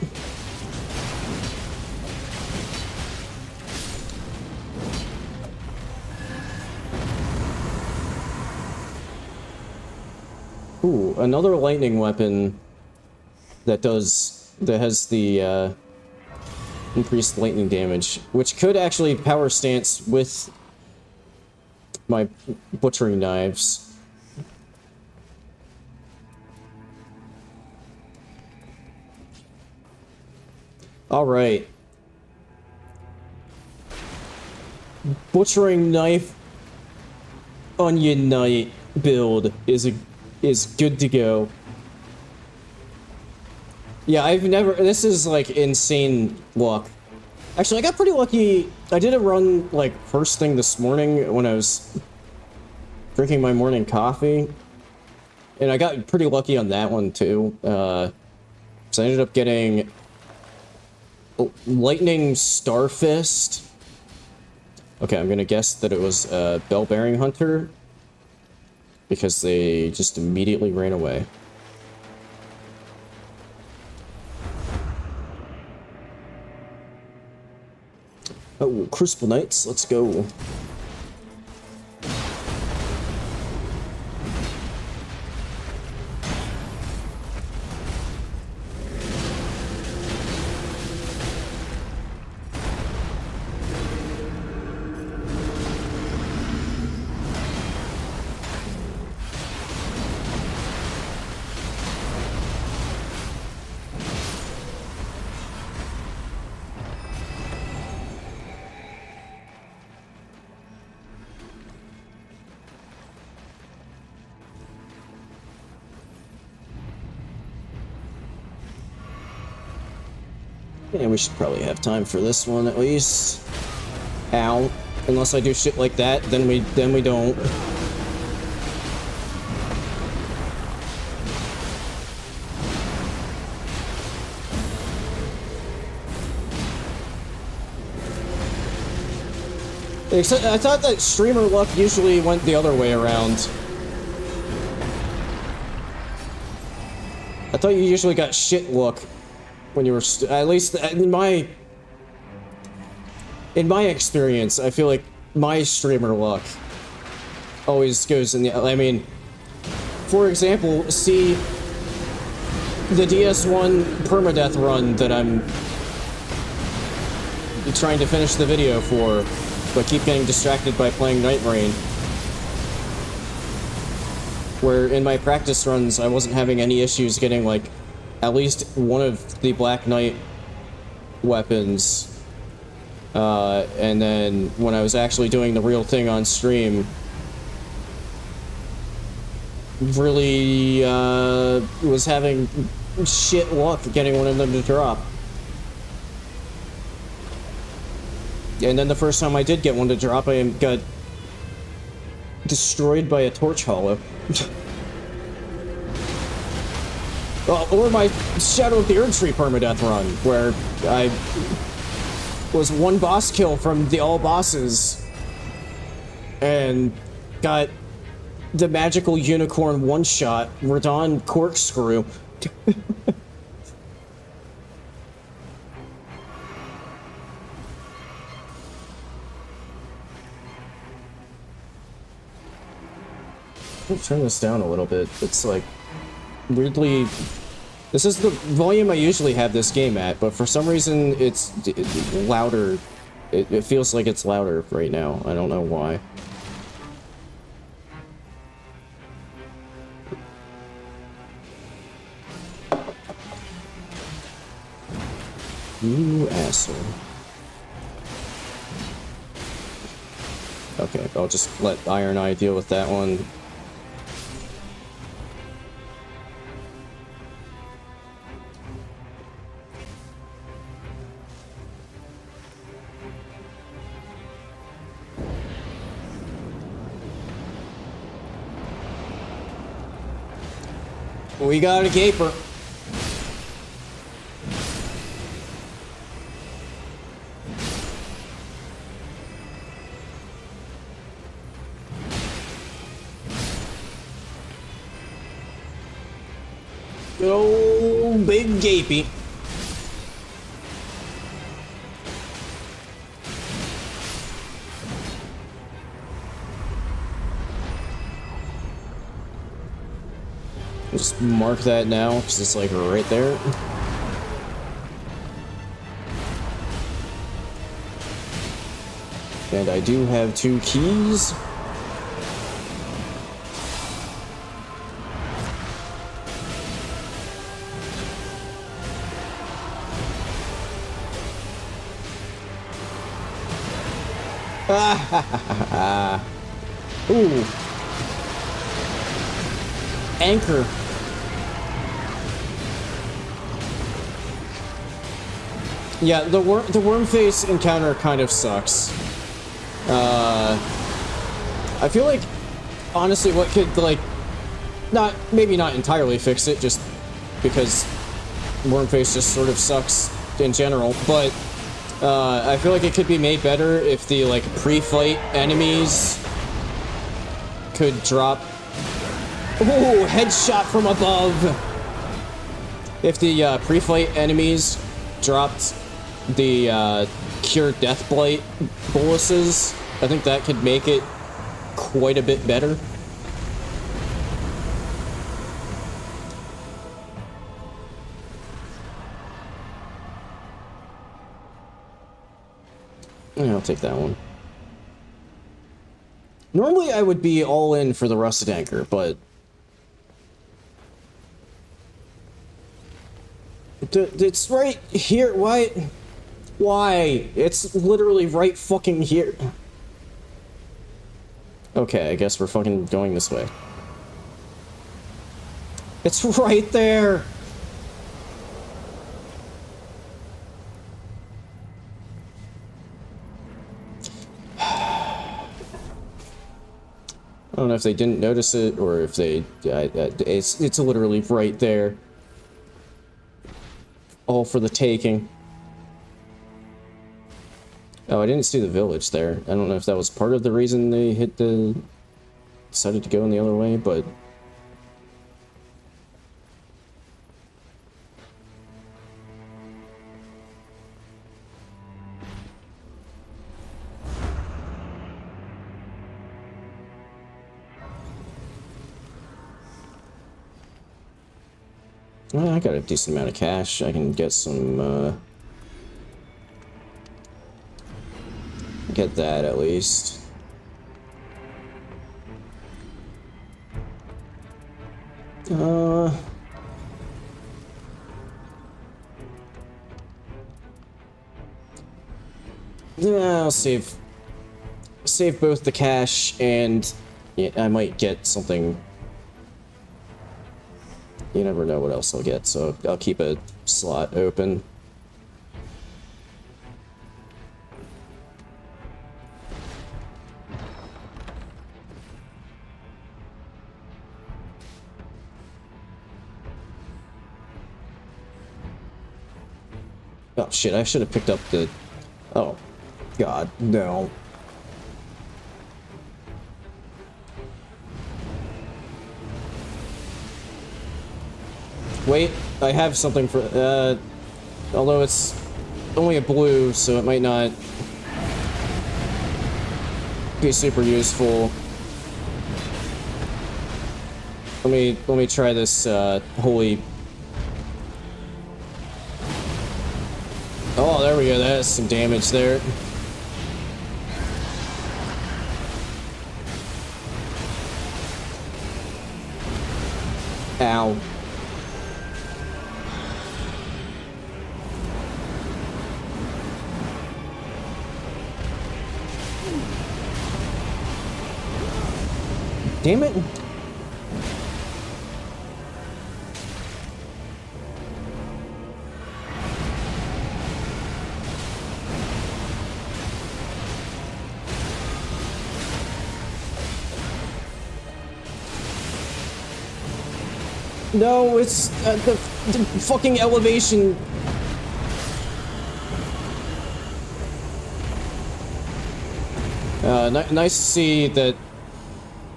Ooh, another lightning weapon that has the increased lightning damage, which could actually power stance with my butchering knives. All right. Butchering knife onion knight build is good to go. Yeah, I've never... This is, like, insane luck. Actually, I got pretty lucky. I did a run, like, first thing this morning when I was drinking my morning coffee. And I got pretty lucky on that one, too. So I ended up getting Lightning Starfist. Okay, I'm gonna guess that it was Bell-Bearing Hunter, because they just immediately ran away. Oh, Crucible Knights, let's go. Yeah, we should probably have time for this one at least. Ow. Unless I do shit like that, then we don't. Except I thought that streamer luck usually went the other way around. I thought you usually got shit luck when you were, at least in my experience, I feel like my streamer luck always goes in the, I mean, for example, see the DS1 permadeath run that I'm trying to finish the video for, but keep getting distracted by playing Night Rain. Where in my practice runs, I wasn't having any issues getting, like, at least one of the Black Knight weapons. And then when I was actually doing the real thing on stream, really was having shit luck getting one of them to drop. And then the first time I did get one to drop, I got destroyed by a torch hollow. Well, or my Shadow of the Erdtree permadeath run, where was one boss kill from the all bosses and got the magical unicorn one-shot Radon corkscrew. I'll turn this down a little bit. It's like weirdly. This is the volume I usually have this game at, but for some reason it's louder. It feels like it's louder right now. I don't know why. You asshole. Okay, I'll just let Iron Eye deal with that one. We got a gaper. Oh, big gapey. Just mark that now, because it's like right there. And I do have 2 keys. Ooh. Anchor. Yeah, the worm face encounter kind of sucks. I feel like, honestly, what could, like, maybe not entirely fix it, just because worm face just sort of sucks in general, but I feel like it could be made better if the, like, pre-fight enemies could drop. Ooh, headshot from above! If the pre-fight enemies dropped the Cure Death Blight boluses, I think that could make it quite a bit better. Yeah, I'll take that one. Normally I would be all in for the Rusted Anchor, but it's right here. Why? Why? It's literally right fucking here. Okay, I guess we're fucking going this way. It's right there! I don't know if they didn't notice it, or if they... it's literally right there. All for the taking. Oh, I didn't see the village there. I don't know if that was part of the reason they decided to go in the other way, but... Well, I got a decent amount of cash. I can get some, get that at least. Yeah, I'll save both the cash and yeah, I might get something. You never know what else I'll get, so I'll keep a slot open. Oh shit, I should have picked up the Oh, God, no. Wait, I have something for, although it's only a blue, so it might not be super useful. Let me try this, holy... Oh, there we go, that has some damage there. Ow. Damn it. No, it's the fucking elevation. Nice to see that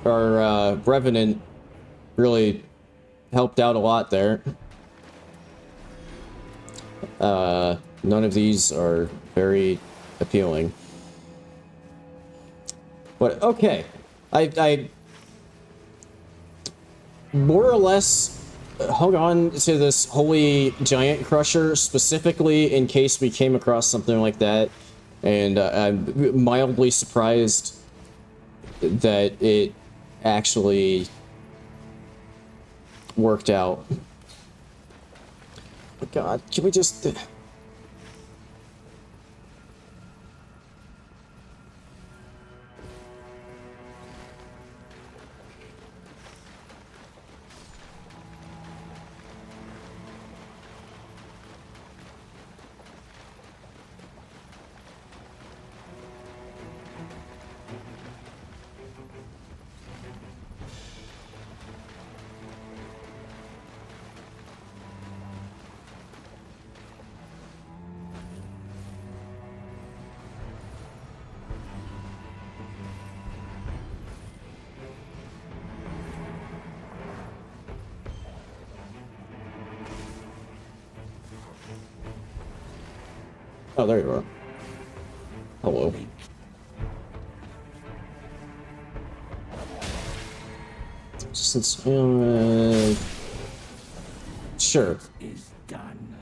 our Revenant really helped out a lot there. None of these are very appealing. But okay, I more or less hung on to this holy giant crusher specifically in case we came across something like that, and I'm mildly surprised that it actually worked out. Oh God, can we just... Oh, there you are. Hello. Since, sure. Is done.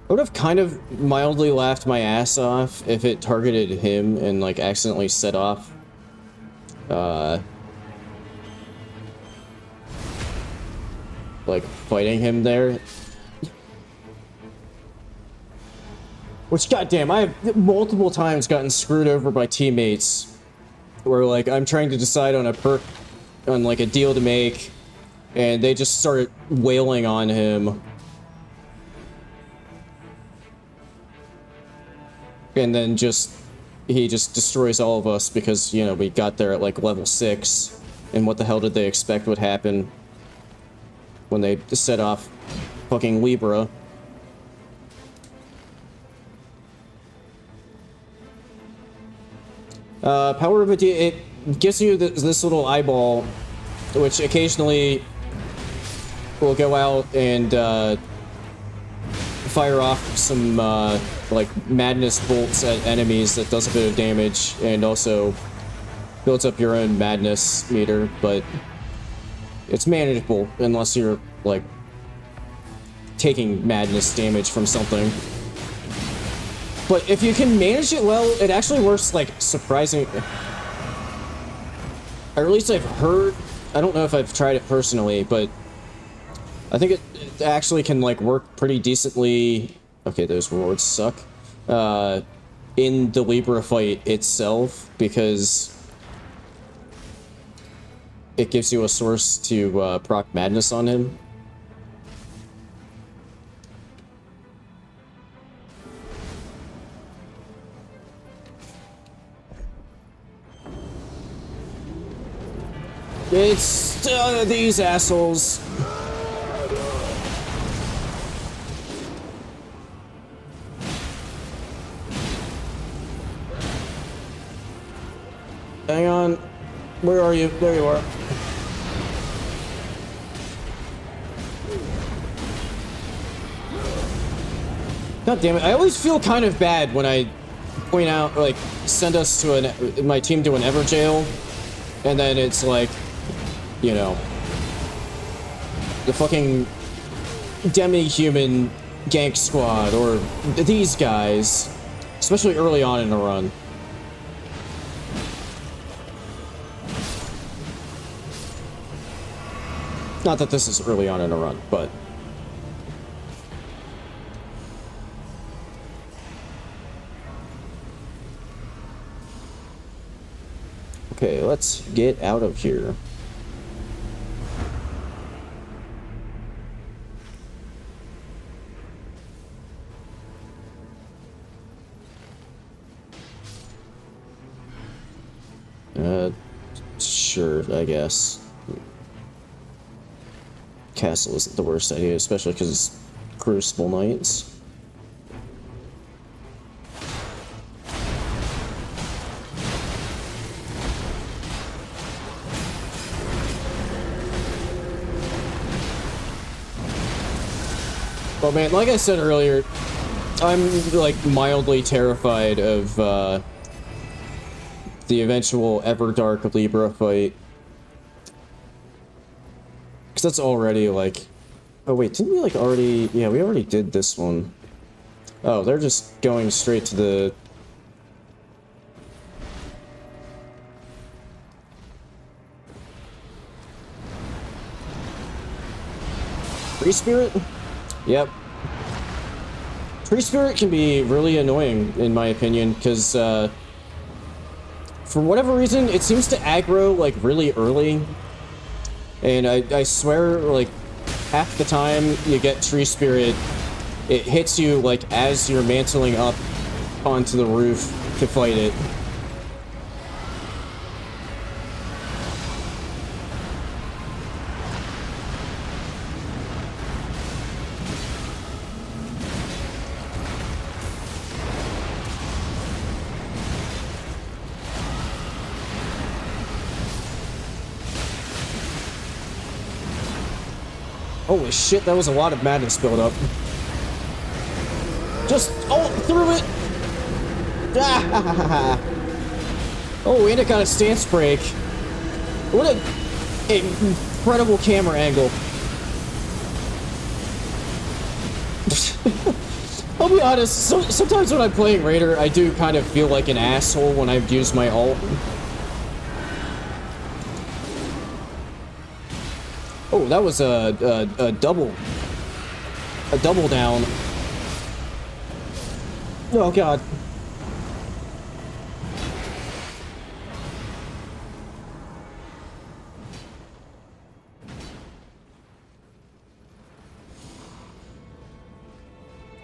I would have kind of mildly laughed my ass off if it targeted him and, like, accidentally set off like, fighting him there. Which, goddamn, I have multiple times gotten screwed over by teammates where, like, I'm trying to decide on a on, like, a deal to make, and they just start wailing on him. And then he just destroys all of us because, you know, we got there at, like, level 6. And what the hell did they expect would happen when they set off fucking Libra? Power of it gives you this little eyeball, which occasionally will go out and fire off some like madness bolts at enemies that does a bit of damage, and also builds up your own madness meter, but it's manageable unless you're, like, taking madness damage from something. But if you can manage it well, it actually works, like, surprising. Or at least I've heard. I don't know if I've tried it personally, but I think it actually can, like, work pretty decently. Okay, those rewards suck. In the Libra fight itself, because it gives you a source to proc madness on him. It's these assholes. Hang on. Where are you? There you are. God damn it. I always feel kind of bad when I point out, like, send us to my team to an Everjail, and then it's like, you know, the fucking demi-human gank squad, or these guys, especially early on in the run. Not that this is early on in a run, but... Okay, let's get out of here. Sure, I guess. Castle isn't the worst idea, especially because it's Crucible Knights. Well, man, like I said earlier, I'm, like, mildly terrified of, the eventual Everdark Libra fight. Because that's already, like... Oh, wait, didn't we, like, already... Yeah, we already did this one. Oh, they're just going straight to the... Tree Spirit? Yep. Tree Spirit can be really annoying, in my opinion, because, for whatever reason, it seems to aggro, like, really early. And I swear, like, half the time you get Tree Spirit, it hits you, like, as you're mantling up onto the roof to fight it. Holy shit, that was a lot of madness build up. Just, oh, through it! Ah, oh, and it got a stance break. What an incredible camera angle. I'll be honest, sometimes when I'm playing Raider, I do kind of feel like an asshole when I've used my ult. Oh, that was a double down. Oh god.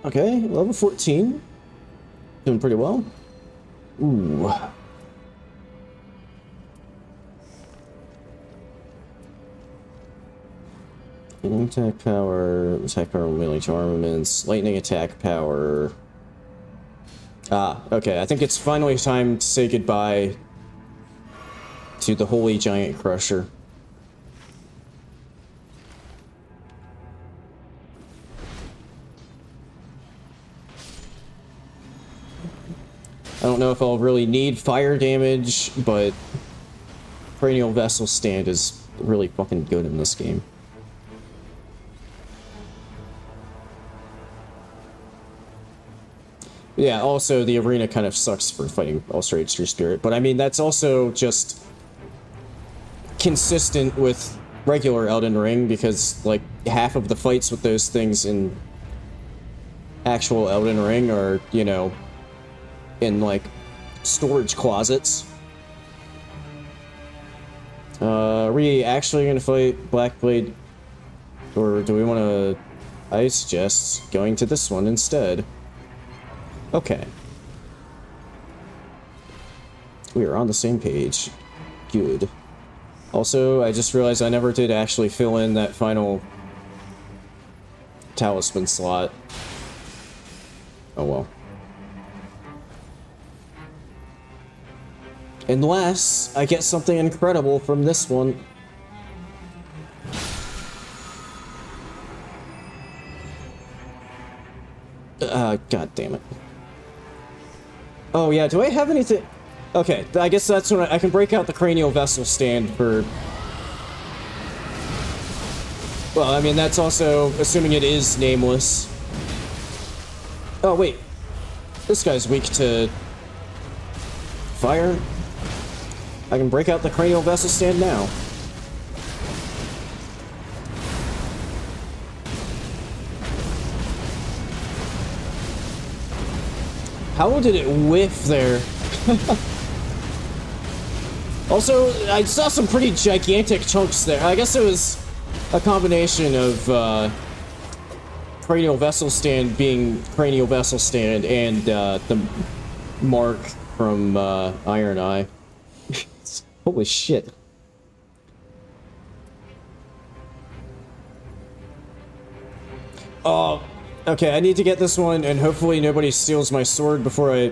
Okay, level 14. Doing pretty well. Ooh. Attack power, melee to armaments, lightning attack power. Ah, okay, I think it's finally time to say goodbye to the Holy Giant Crusher. I don't know if I'll really need fire damage, but Perennial Vessel Stand is really fucking good in this game. Yeah, also, the arena kind of sucks for fighting Ulstrage Tree Spirit, but I mean, that's also just consistent with regular Elden Ring, because, like, half of the fights with those things in actual Elden Ring are, you know, in, like, storage closets. Are we actually gonna fight Blackblade? Or do we want to... I suggest going to this one instead. Okay. We are on the same page. Good. Also, I just realized I never did actually fill in that final talisman slot. Oh well. Unless I get something incredible from this one. God damn it. Oh yeah, do I have anything? Okay, I guess that's when I can break out the cranial vessel stand for... Well, I mean, that's also assuming it is nameless. Oh, wait. This guy's weak to... fire? I can break out the cranial vessel stand now. How did it whiff there? Also, I saw some pretty gigantic chunks there. I guess it was a combination of cranial vessel stand being cranial vessel stand and the mark from Iron Eye. Holy shit. Oh, okay, I need to get this one, and hopefully nobody steals my sword before I...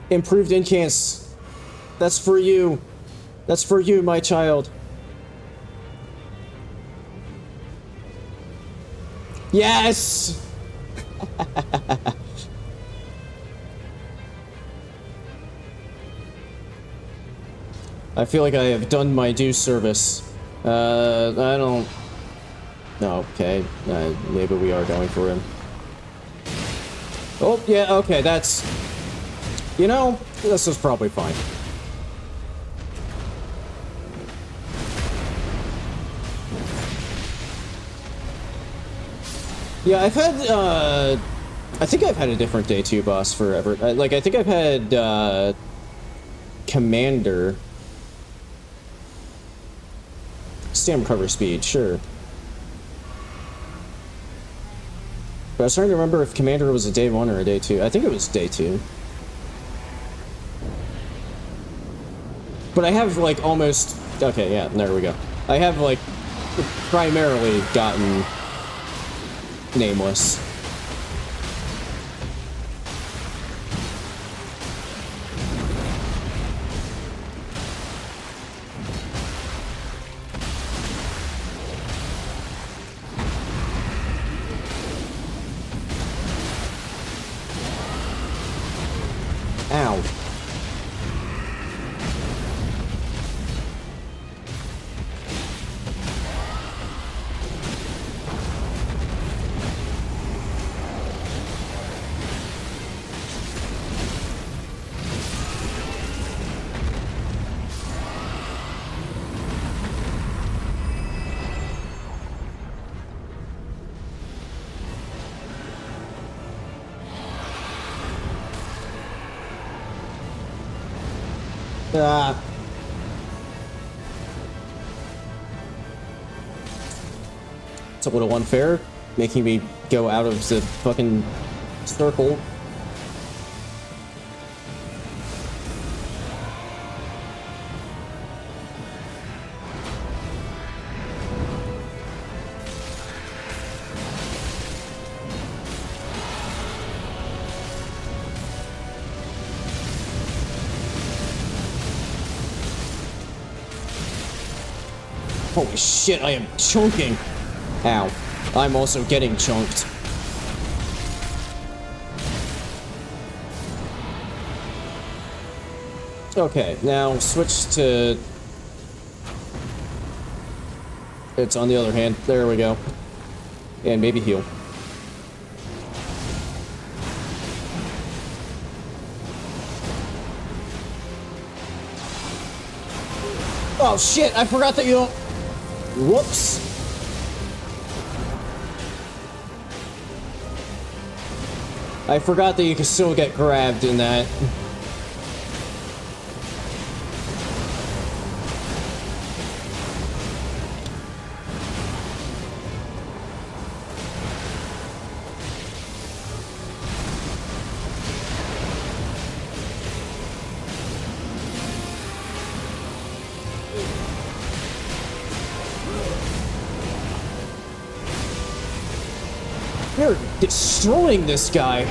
Improved incants. That's for you. That's for you, my child. Yes! I feel like I have done my due service. I don't... No, okay. Maybe we are going for him. Oh, yeah, okay, that's... You know, this is probably fine. Yeah, I've had, I think I've had a different day 2 boss forever. Like, I think I've had, Commander. Stam cover speed, sure. But I was trying to remember if Commander was a day 1 or a day 2. I think it was day 2. But I have, like, almost... Okay, yeah, there we go. I have, like, primarily gotten nameless. Ow. Ah. It's a little unfair, making me go out of the fucking circle. Holy shit, I am chunking. Ow. I'm also getting chunked. Okay, now switch to... It's on the other hand. There we go. And maybe heal. Oh shit, I forgot that you don't... Whoops. I forgot that you can still get grabbed in that. destroying this guy.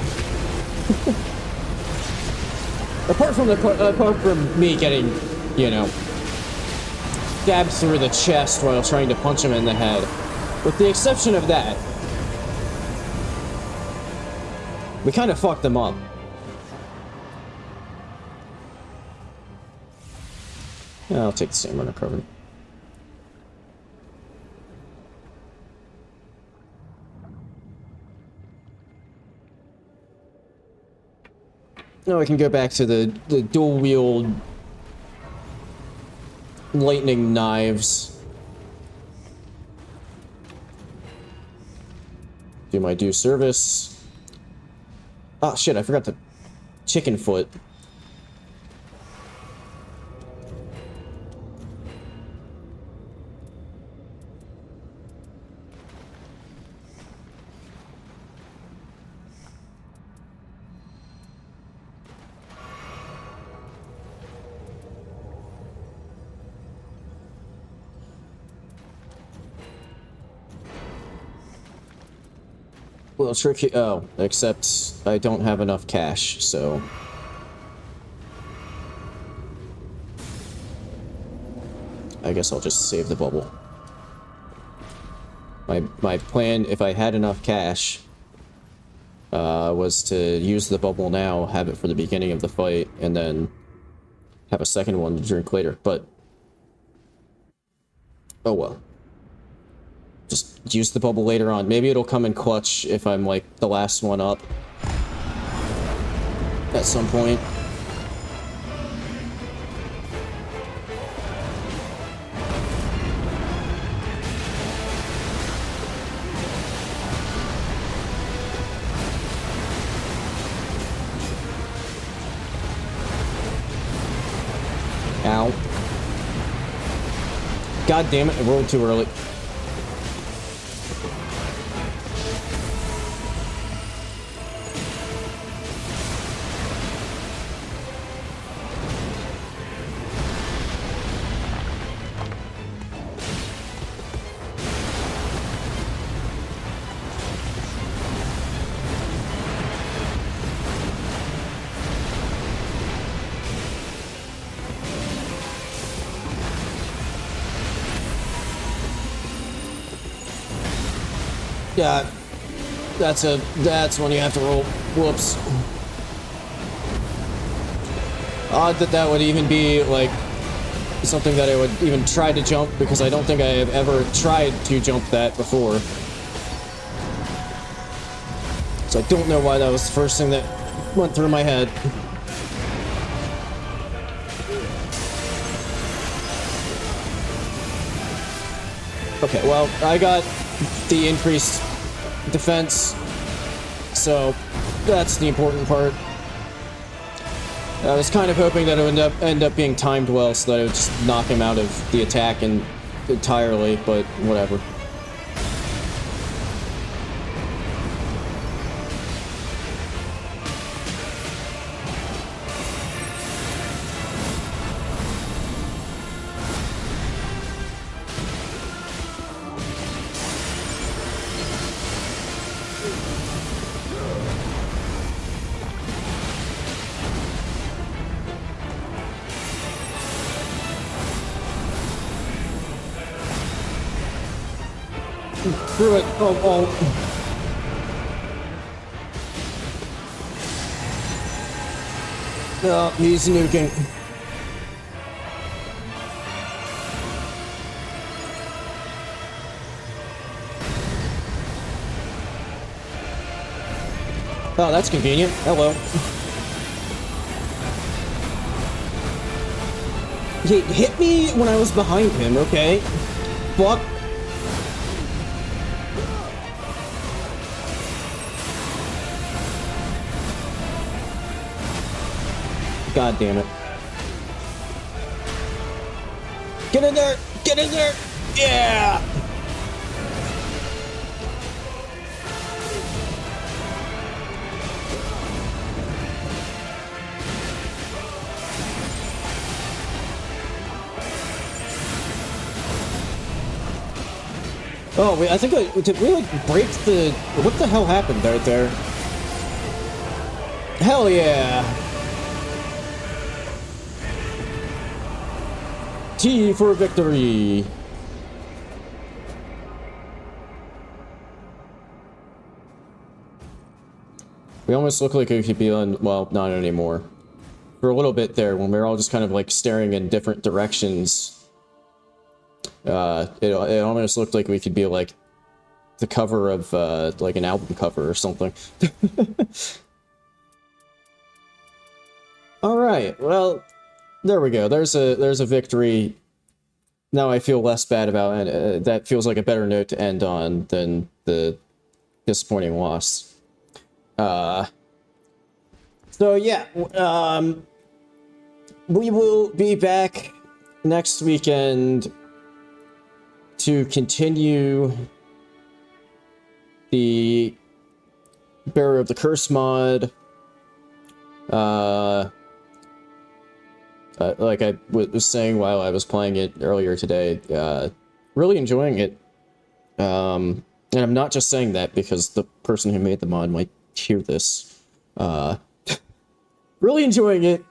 apart from me getting, you know, stabbed through the chest while trying to punch him in the head. With the exception of that, we kind of fucked them up. Yeah, I'll take the same run recovery. Now we can go back to the dual-wield lightning knives. Do my due service. Oh shit, I forgot the chicken foot. Well, tricky. Oh, except I don't have enough cash, so. I guess I'll just save the bubble. My plan, if I had enough cash, was to use the bubble now, have it for the beginning of the fight, and then have a second one to drink later, but. Oh well. Just use the bubble later on. Maybe it'll come in clutch if I'm, like, the last one up. At some point. Ow. God damn it, I rolled too early. Yeah, that's when you have to roll. Whoops. Odd that that would even be, like, something that I would even try to jump, because I don't think I have ever tried to jump that before. So I don't know why that was the first thing that went through my head. Okay, well, I got the increased defense, so that's the important part. I was kind of hoping that it would end up being timed well, so that it would just knock him out of the attack entirely, but whatever. Screw it. Oh. Oh, he's nuking. Oh, that's convenient. Hello. He hit me when I was behind him, okay? Fuck. God damn it. Get in there! Get in there! Yeah! Oh, wait, I think did we, like, break the... What the hell happened right there? Hell yeah! T for victory! We almost look like we could be on... Well, not anymore. For a little bit there, when we were all just kind of, like, staring in different directions... it almost looked like we could be, like, the cover of, like, an album cover or something. Alright, well, there we go. There's a victory. Now I feel less bad about it. That feels like a better note to end on than the disappointing loss. So yeah, we will be back next weekend to continue the Bearer of the Curse mod. Like I was saying while I was playing it earlier today, really enjoying it. And I'm not just saying that because the person who made the mod might hear this. Really enjoying it.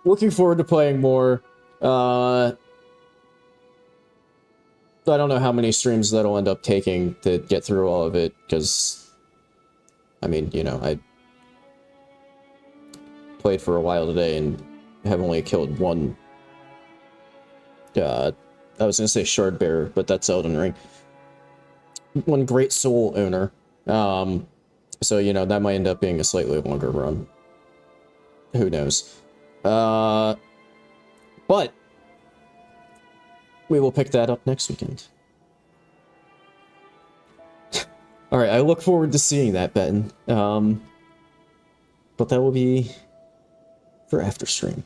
Looking forward to playing more. I don't know how many streams that'll end up taking to get through all of it, because, I mean, you know, I played for a while today and have only killed one, I was gonna say Shard Bearer, but that's Elden Ring. One Great Soul owner. So, you know, that might end up being a slightly longer run. Who knows? But we will pick that up next weekend. Alright, I look forward to seeing that, Benton. But that will be for after stream.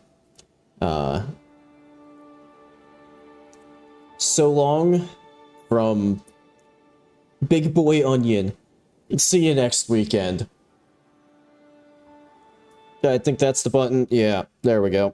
So long from Big Boy Onion. See you next weekend. I think that's the button. Yeah, there we go.